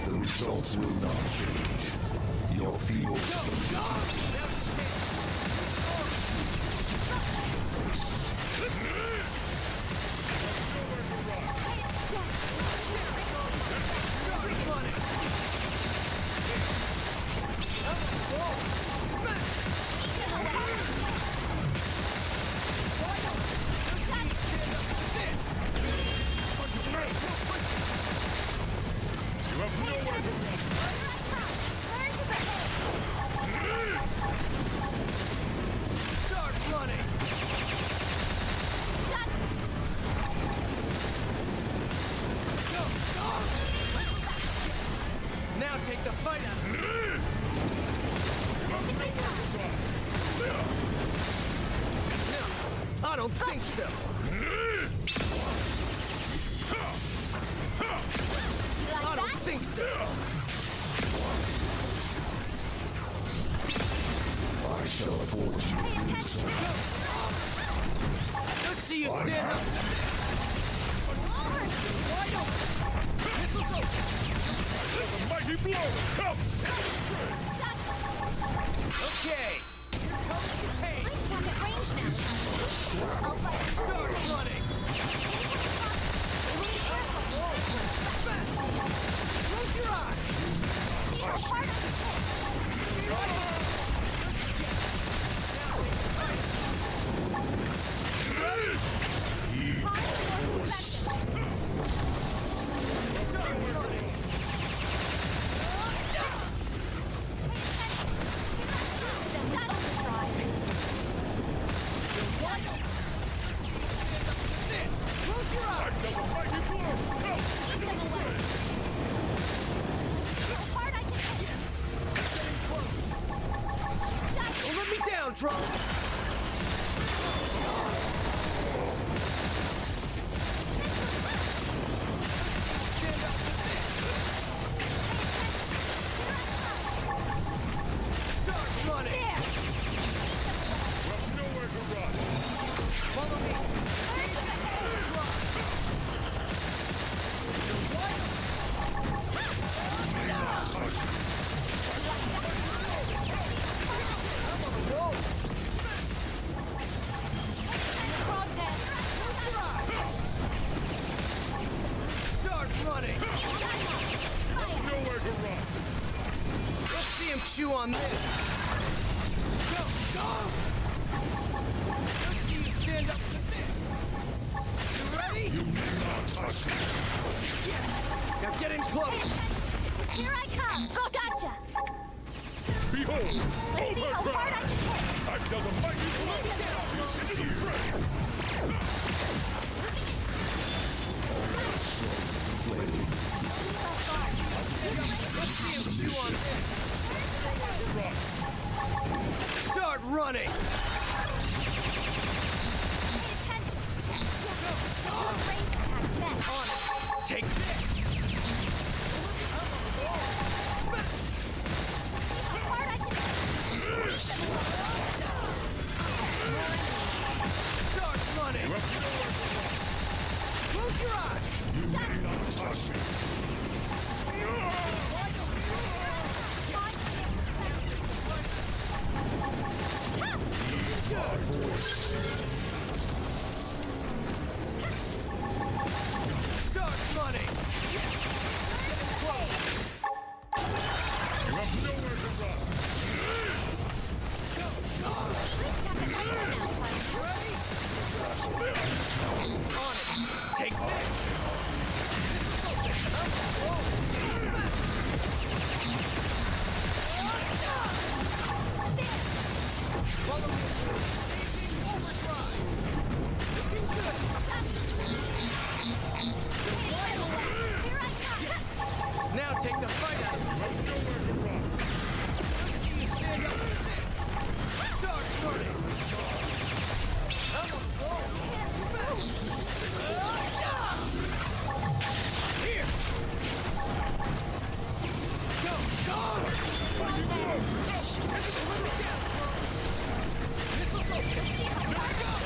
The results will not change. Your field. Now take the fight out of me. No, I don't think so. I don't think so. I shall forge you inside. Let's see you stand up. Wide open. Missiles open. A mighty blow! Come! Okay. Here comes the pain. Let's have it range now. I'll fight. Start running. Close your eyes. See how hard I can hit. Don't let me down, Tron. Start running. There. You have nowhere to run. Follow me. Start running. Nowhere to run. Let's see him chew on this. Go, go. Let's see you stand up to this. You ready? You may not touch me. Yes. Now get in close. Here I come. Gotcha. Behold! Let's see how hard I can hit. I've dealt a mighty blow! This is great! Let's see him chew on this. Start running. Pay attention. Those range attacks next. On it. Take this. How hard I can hit. Start running. Close your eyes. You may not touch me. My voice. Start running. take the fight out of him. Let's see you stand up for this. Start running. I'm on the wall. Smash. Here. Go. Missiles open. Back up.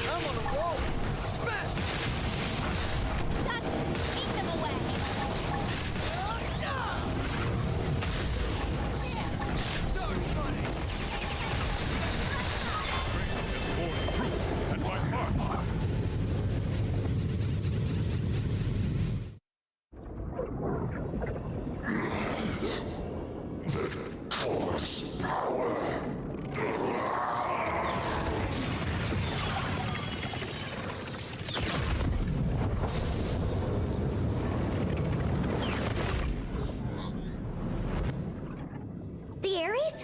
I'm on a roll! Smash! Touch! Eat them away! Start running! And my mark. That cause power. The Ares?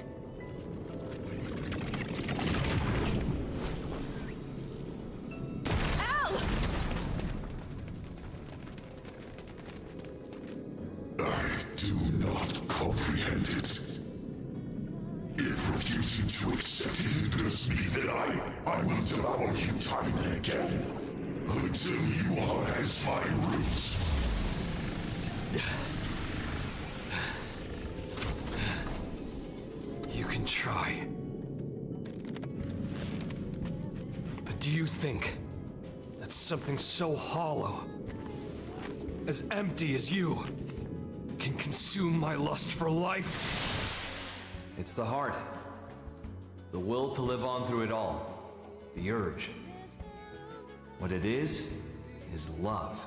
Ow! I do not comprehend it. If refusing to accept it hinders me, then I will devour you time and again. Until you are as my roots. You can try. But do you think that something so hollow, as empty as you, can consume my lust for life? It's the heart. The will to live on through it all. The urge. What it is love.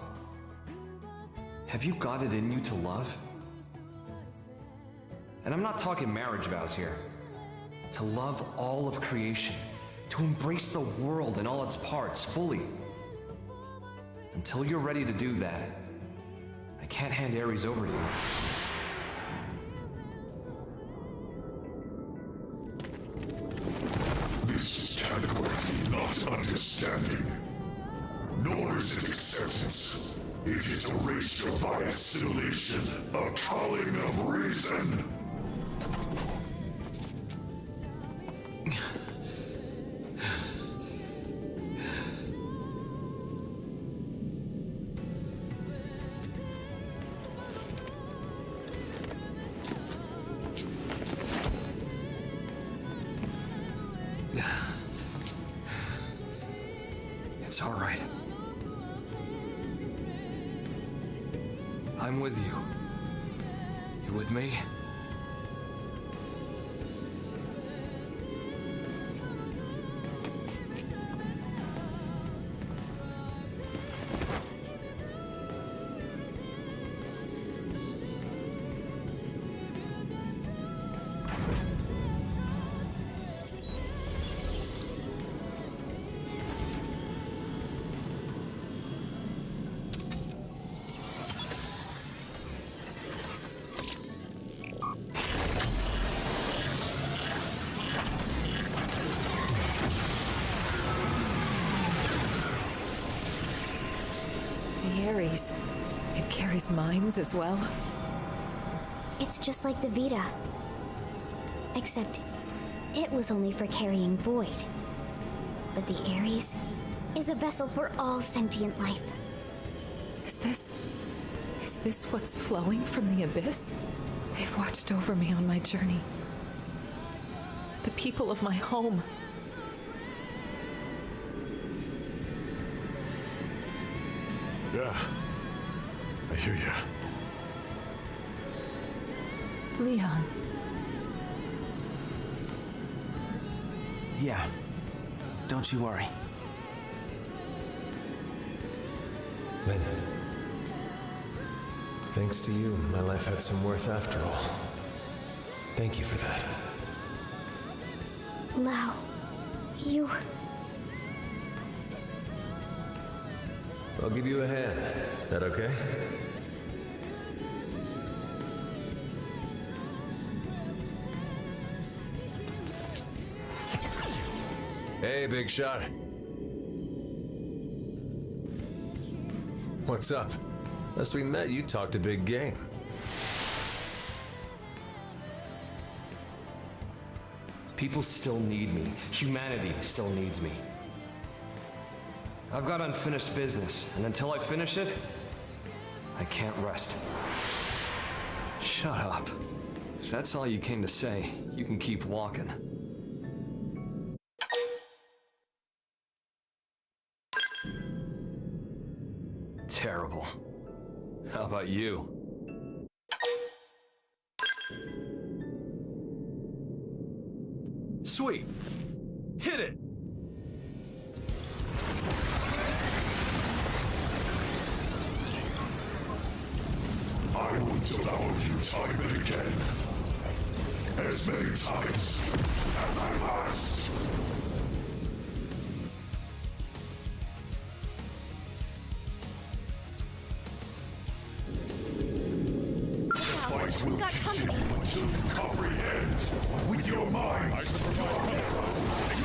Have you got it in you to love? And I'm not talking marriage vows here. To love all of creation. To embrace the world and all its parts fully. Until you're ready to do that, I can't hand Ares over to you. This is categorically not understanding. Nor is it acceptance. It is erasure by assimilation, a culling of reason. It's all right. I'm with you. You with me? The Ares. It carries minds as well. It's just like the Vita. Except, it was only for carrying void. But the Ares is a vessel for all sentient life. Is this what's flowing from the abyss? They've watched over me on my journey. The people of my home. Yeah, I hear ya. Leon. Yeah. Don't you worry. Lynn. Thanks to you, my life had some worth after all. Thank you for that. Lao, you... I'll give you a hand. That okay? Hey, big shot. What's up? Last we met, you talked a big game. People still need me. Humanity still needs me. I've got unfinished business, and until I finish it, I can't rest. Shut up. If that's all you came to say, you can keep walking. Terrible. How about you? Sweet. Hit it! I will devour you time and again. As many times as I must. The fight will continue until you comprehend with your minds,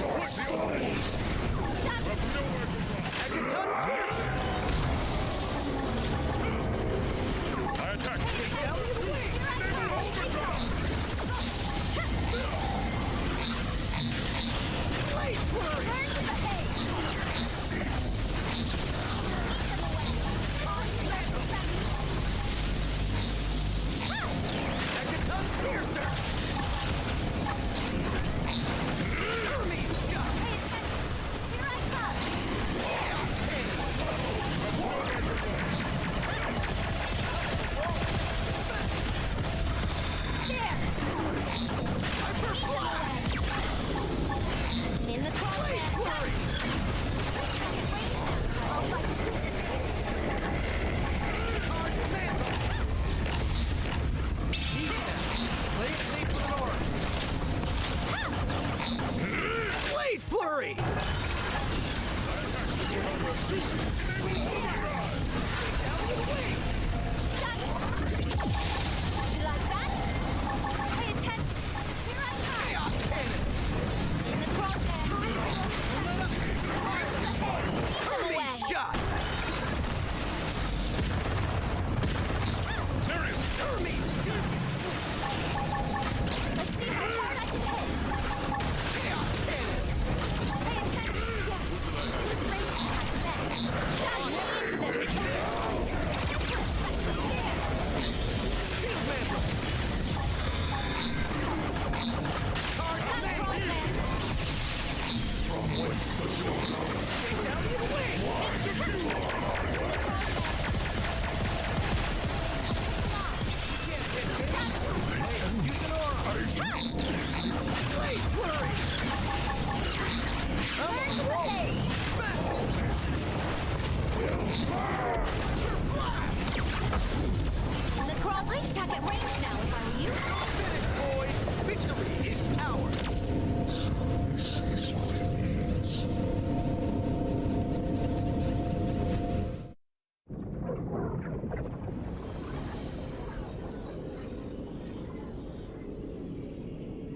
your souls. I attack! In the crosshair. Play it safe for the north. Blade flurry! You like that? Pay attention. Here I come. Chaos cannon. In the crosshair. Hermes shot! There is Hermes! Let's see how hard I can hit. Chaos cannon! Pay attention. Use range attacks best. Dive into them. Shield mantle! From whence the shore Take down the wing! Use an aura! Blade flurry! I'm on the roll! In the cross, I'd attack at range now if I were you. Finish, boy! Victory is ours! This is what it means.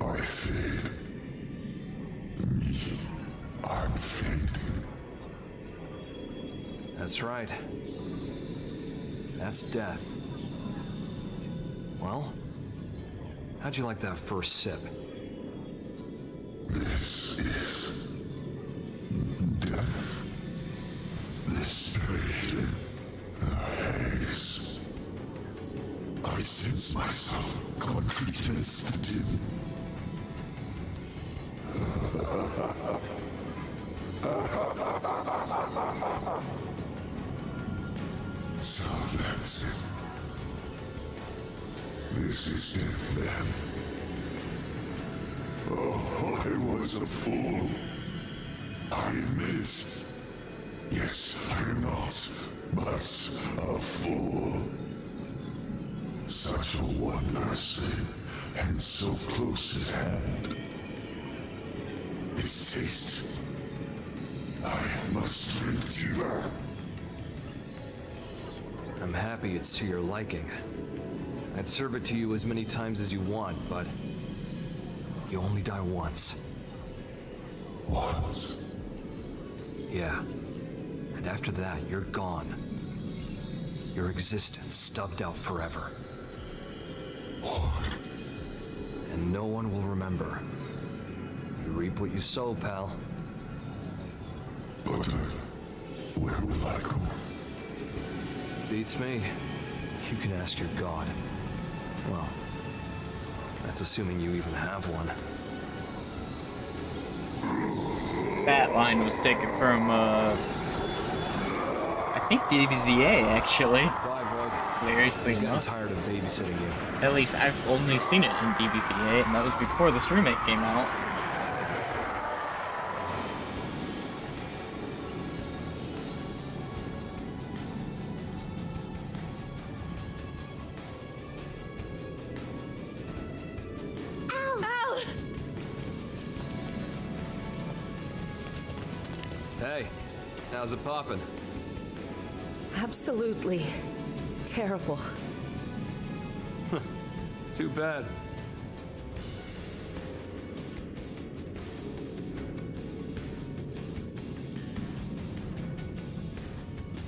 I fade. Me. I'm fading. That's right. That's death. Well, how'd you like that first sip? This is death. The spirit, the haze. I sense myself concrete against the dim. So that's it. This is death then. Oh, I was a fool. I admit. Yes, I am not, but a fool. Such a wondrous thing, and so close at hand. Its taste. I must drink deeper. I'm happy it's to your liking. I'd serve it to you as many times as you want, but you only die once. What? Yeah. And after that, you're gone. Your existence stubbed out forever. What? And no one will remember. You reap what you sow, pal. But, where will I go? Beats me. You can ask your god. Well, that's assuming you even have one. That line was taken from, I think DBZA, actually. Bye, boy. Seriously, He's getting tired of babysitting you. At least I've only seen it in DBZA, and that was before this remake came out. Hey, how's it poppin'? Absolutely terrible. Too bad.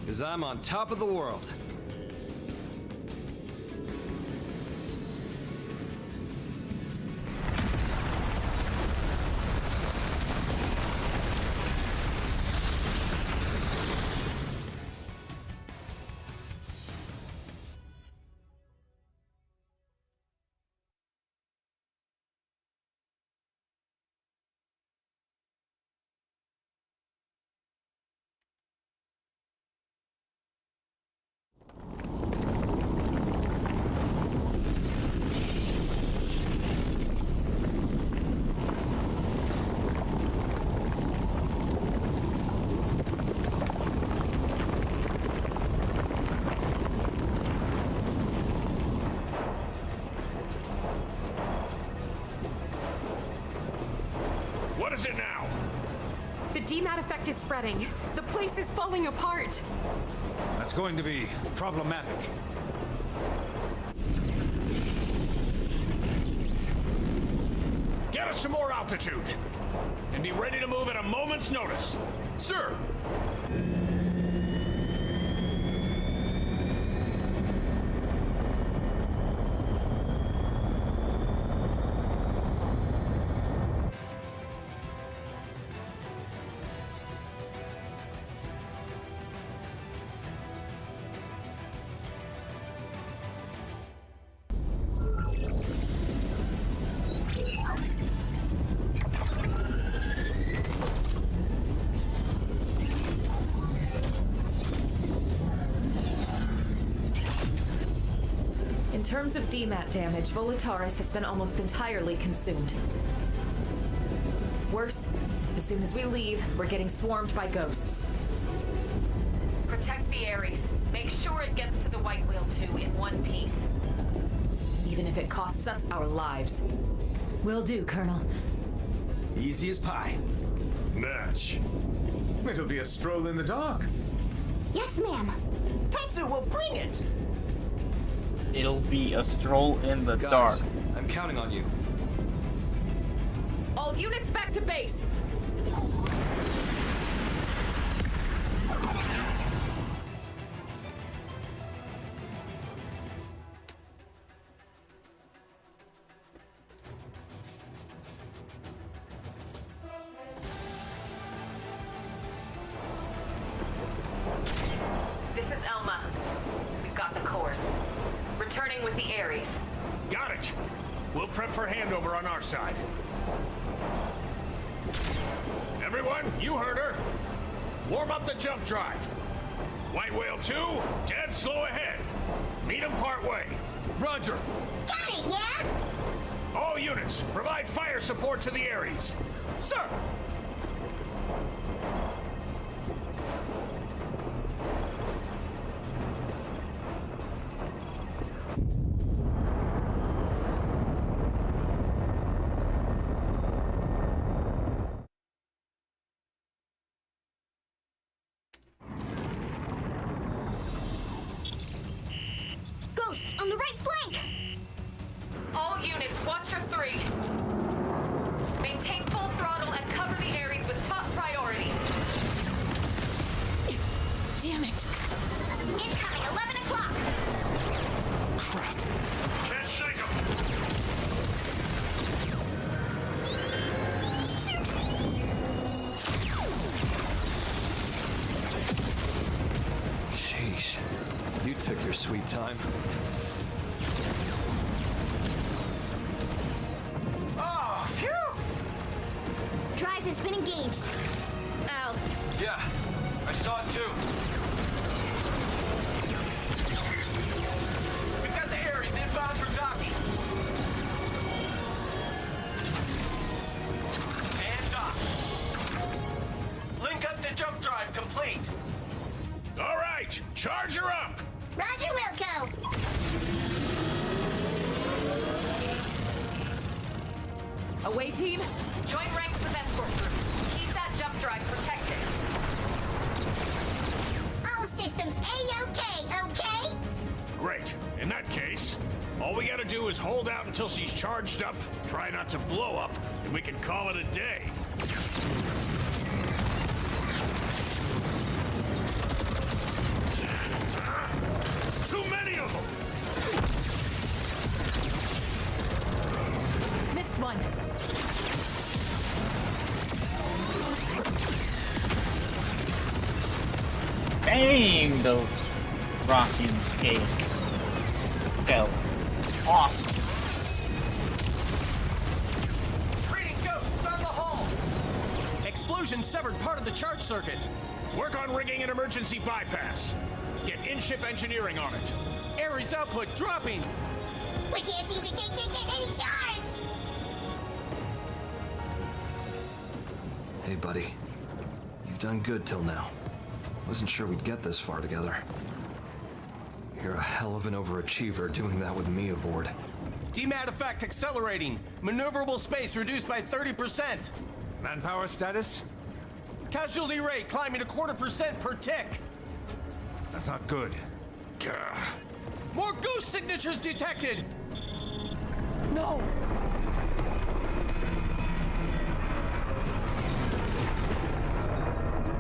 Cause I'm on top of the world. What is it now? The DMAT effect is spreading. The place is falling apart. That's going to be problematic. Get us some more altitude. And be ready to move at a moment's notice. Sir! In terms of DMAT damage, Volataris has been almost entirely consumed. Worse, as soon as we leave, we're getting swarmed by ghosts. Protect the Ares. Make sure it gets to the White Whale 2 in one piece. Even if it costs us our lives. Will do, Colonel. Easy as pie. Match. It'll be a stroll in the dark. Yes, ma'am. Tatsu will bring it! It'll be a stroll in the Guys, dark. I'm counting on you. All units back to base! This is Elma. We've got the cores. Returning with the Ares. Got it. We'll prep for handover on our side. Everyone, you heard her. Warm up the jump drive. White Whale 2, dead slow ahead. Meet them part way. Roger. Got it, yeah? All units, provide fire support to the Ares. Sir! Ghosts on the right flank! All units, watch your 3. Maintain full throttle and cover the Ares with took your sweet time. Oh, phew! Drive has been engaged. Al. Yeah, I saw it too. We've got the Ares inbound for docking. And dock. Link up to jump drive complete. All right, charge her up! Roger, Wilco. Away team, join ranks with escort group. Keep that jump drive protected. All systems A-OK, okay? Great. In that case, all we gotta do is hold out until she's charged up, try not to blow up, and we can call it a day. There's too many of them! Missed one. Bang! Those rocking scales. Awesome. Reading ghosts on the hull. Explosion severed part of the charge circuit. Work on rigging an emergency bypass. Get in-ship engineering on it. Ares output dropping. We can't seem to get any charge. Hey, buddy. You've done good till now. Wasn't sure we'd get this far together. You're a hell of an overachiever doing that with me aboard. DMAT effect accelerating. Maneuverable space reduced by 30%. Manpower status? Casualty rate climbing 0.25% per tick. That's not good. Gah. More ghost signatures detected. No.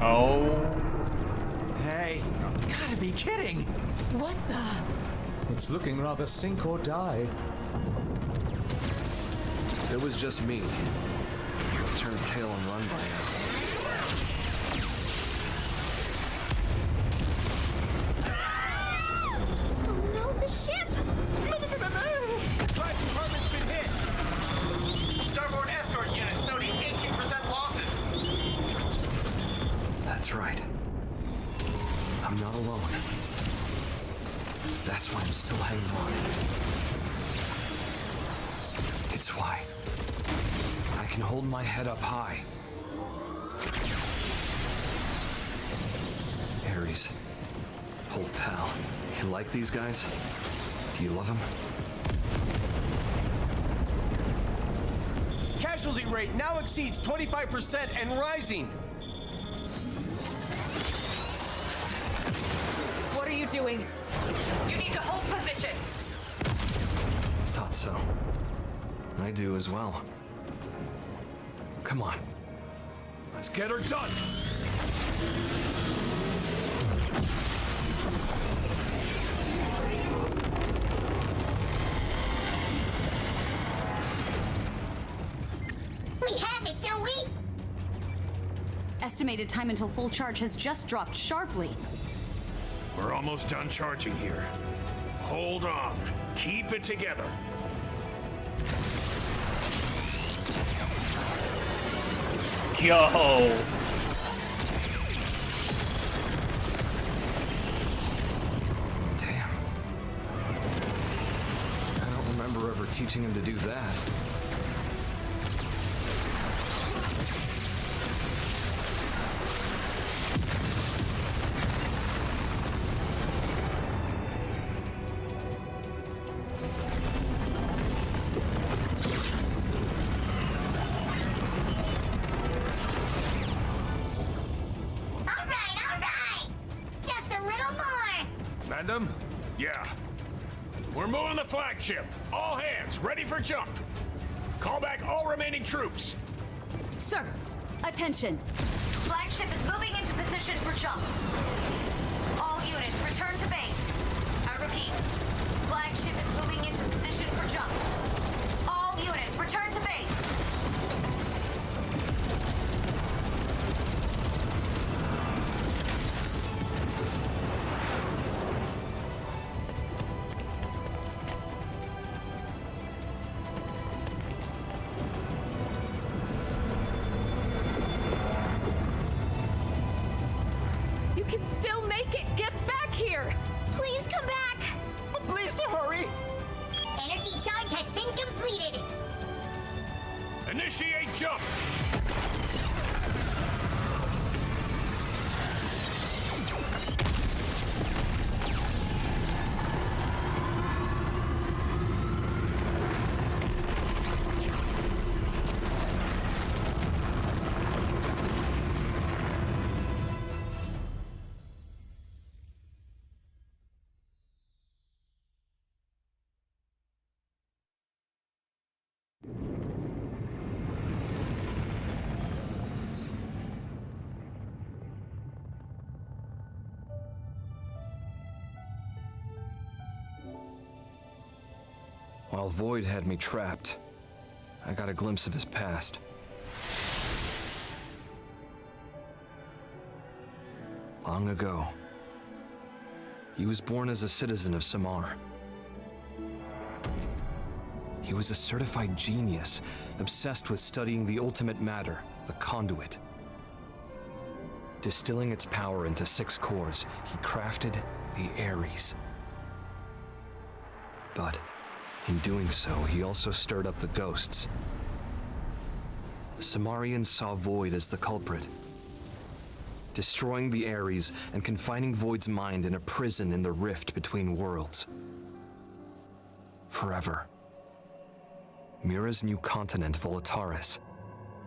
Oh. Hey, you gotta be kidding. What the? It's looking rather sink or die. If it was just me, I'd turn tail and run by now. Oh no, the ship! Drive compartment's been hit. Starboard escort units noting 18% losses. That's right. I'm not alone. That's why I'm still hanging on. It's why I can hold my head up high. Ares, old pal, you like these guys? Do you love them? Casualty rate now exceeds 25% and rising. What are you doing? You need to hold position. Thought so. I do as well. Come on. Let's get her done! We have it, don't we? Estimated time until full charge has just dropped sharply. We're almost done charging here. Hold on. Keep it together. Yo! Damn. I don't remember ever teaching him to do that. All right. Just a little more. Mandem? Yeah. We're moving the flagship. All hands, ready for jump. Call back all remaining troops. Sir, attention. Flagship is moving into position for jump. All units, return to base. I repeat, flagship is moving into position for jump. All units, return to base. can still make it! Get back here! Please come back! Please to hurry! Energy charge has been completed! Initiate jump! While Void had me trapped, I got a glimpse of his past. Long ago, he was born as a citizen of Samar. He was a certified genius, obsessed with studying the ultimate matter, the conduit. Distilling its power into 6 cores, he crafted the Ares. But in doing so, he also stirred up the ghosts. The Samarians saw Void as the culprit, destroying the Ares and confining Void's mind in a prison in the rift between worlds. Forever. Mira's new continent, Volataris.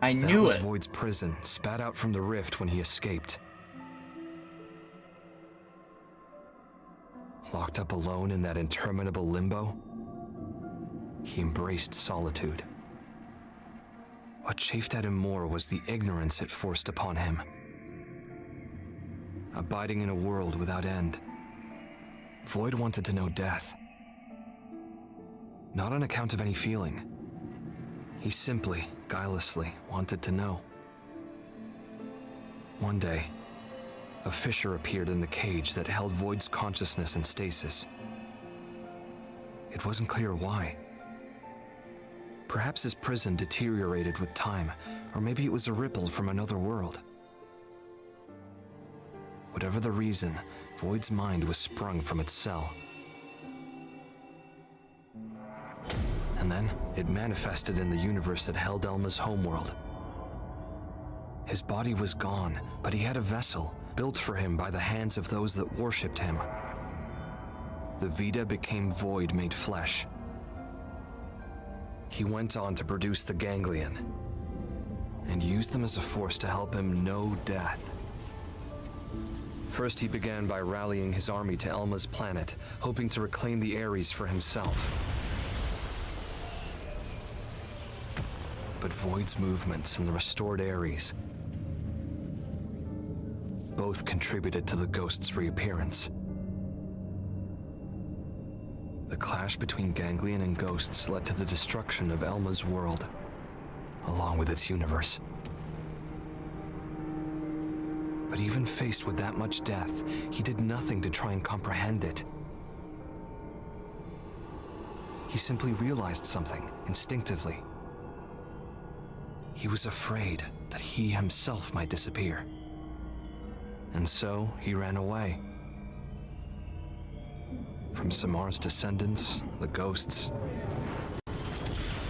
I That knew was it. Void's prison, spat out from the rift when he escaped. Locked up alone in that interminable limbo, he embraced solitude. What chafed at him more was the ignorance it forced upon him. Abiding in a world without end, Void wanted to know death. Not on account of any feeling. He simply, guilelessly, wanted to know. One day, a fissure appeared in the cage that held Void's consciousness in stasis. It wasn't clear why. Perhaps his prison deteriorated with time, or maybe it was a ripple from another world. Whatever the reason, Void's mind was sprung from its cell. And then, it manifested in the universe that held Elma's homeworld. His body was gone, but he had a vessel, built for him by the hands of those that worshipped him. The Vita became Void made flesh. He went on to produce the ganglion, and used them as a force to help him know death. First, he began by rallying his army to Elma's planet, hoping to reclaim the Ares for himself. But Void's movements and the restored Ares both contributed to the ghost's reappearance. The clash between Ganglion and ghosts led to the destruction of Elma's world, along with its universe. But even faced with that much death, he did nothing to try and comprehend it. He simply realized something, instinctively. He was afraid that he himself might disappear. And so, he ran away. From Samar's descendants, the ghosts.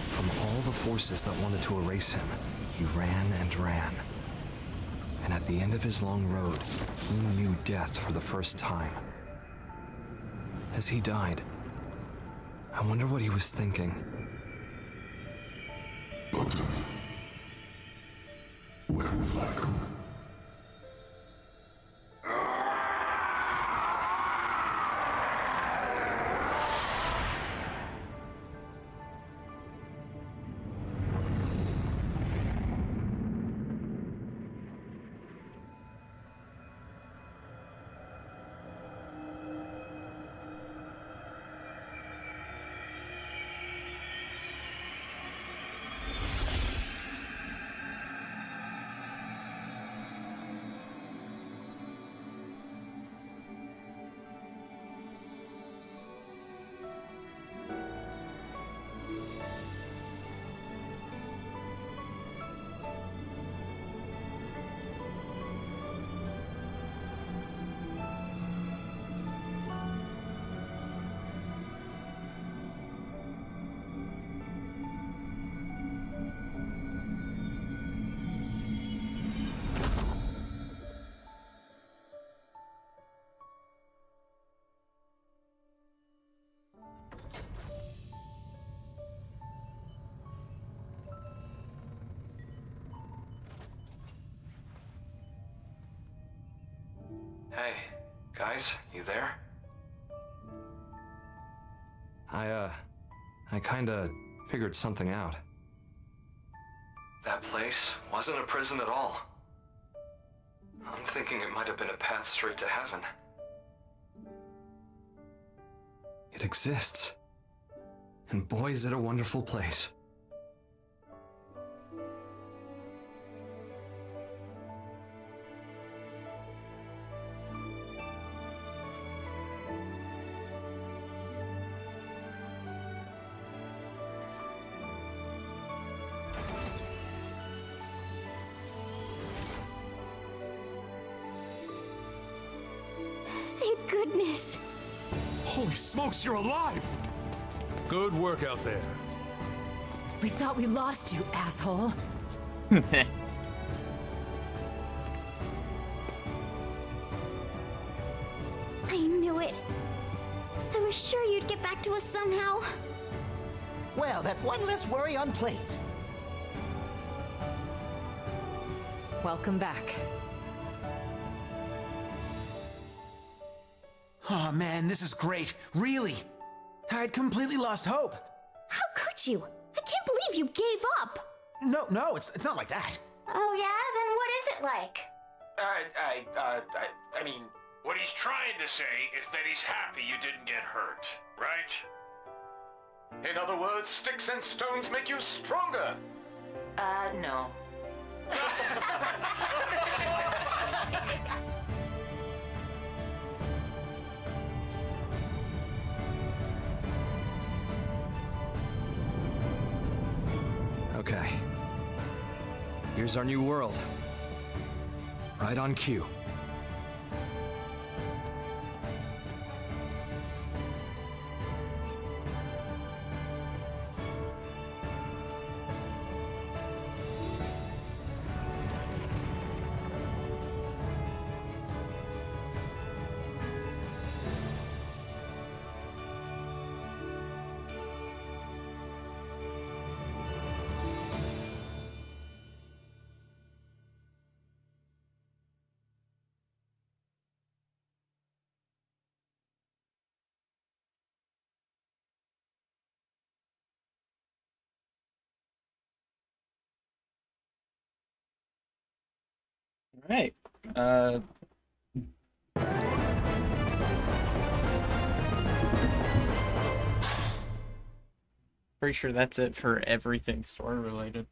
From all the forces that wanted to erase him, he ran and ran. And at the end of his long road, he knew death for the first time. As he died, I wonder what he was thinking. Where will I go? guys, you there? I kinda figured something out. That place wasn't a prison at all. I'm thinking it might have been a path straight to heaven. It exists. And boy, is it a wonderful place. Thank goodness. Holy smokes, you're alive! Good work out there. We thought we lost you, asshole. I knew it. I was sure you'd get back to us somehow. Well, that one less worry on plate. Welcome back. Oh man, this is great. Really. I'd completely lost hope. How could you? I can't believe you gave up. No, it's not like that. Oh yeah? Then what is it like? I mean, what he's trying to say is that he's happy you didn't get hurt, right? In other words, sticks and stones make you stronger. No. Okay. Here's our new world. Right on cue. Alright. Pretty sure that's it for everything story related.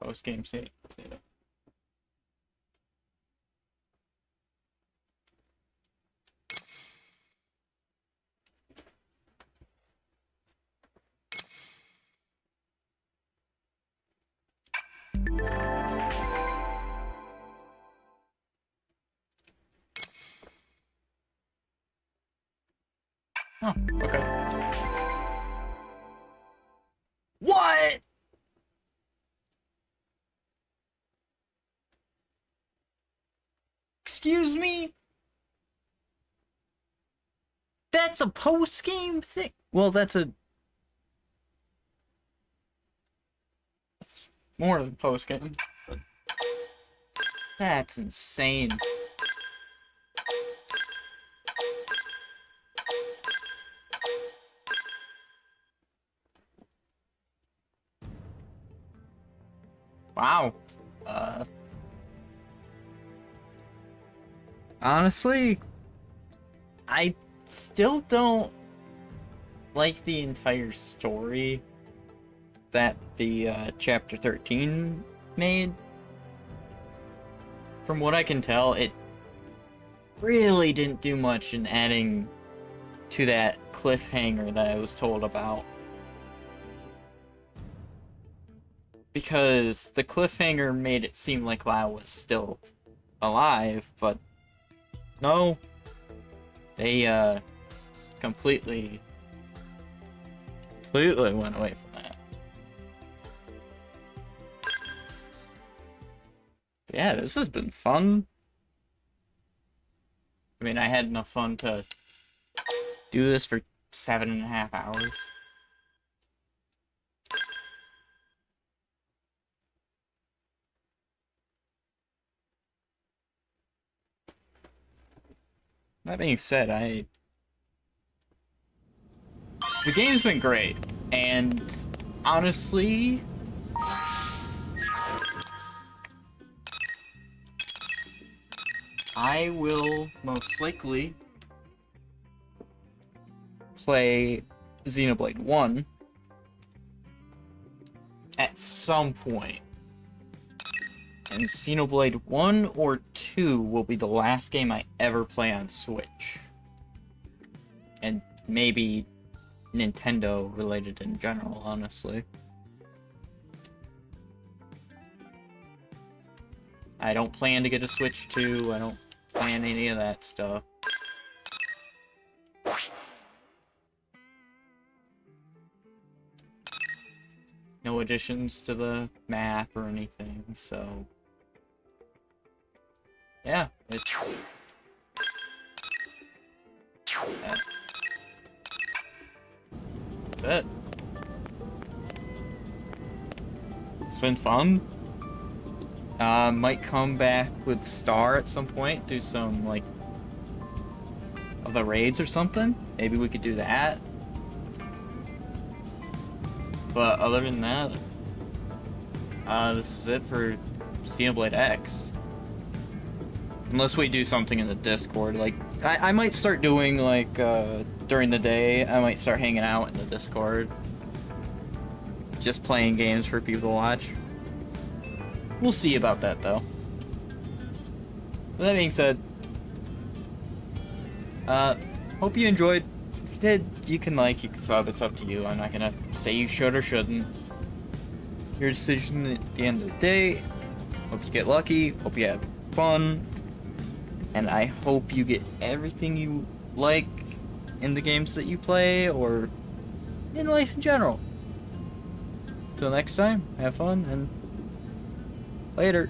Post game save. Oh, okay. What? Excuse me? That's a post-game thing? Well, that's more than post-game. But that's insane. Wow. Honestly, I still don't like the entire story that the chapter 13 made. From what I can tell, it really didn't do much in adding to that cliffhanger that I was told about. Because the cliffhanger made it seem like Lau was still alive, but no. They completely went away from that. But yeah, this has been fun. I mean, I had enough fun to do this for 7.5 hours. That being said, the game's been great, and honestly, I will most likely play Xenoblade 1 at some point. And Xenoblade 1 or 2 will be the last game I ever play on Switch. And maybe Nintendo related in general, honestly. I don't plan to get a Switch 2, I don't plan any of that stuff. No additions to the map or anything, so... yeah, it's... that's it. It's been fun. Might come back with Star at some point, do some, like, of the raids or something. Maybe we could do that. But other than that, this is it for Xenoblade X. Unless we do something in the Discord, like, I might start doing, like, during the day, I might start hanging out in the Discord. Just playing games for people to watch. We'll see about that, though. With that being said, hope you enjoyed. If you did, you can like, you can sub, it's up to you. I'm not gonna say you should or shouldn't. Your decision at the end of the day. Hope you get lucky, hope you have fun, and I hope you get everything you like in the games that you play, or in life in general. Till next time, have fun, and later.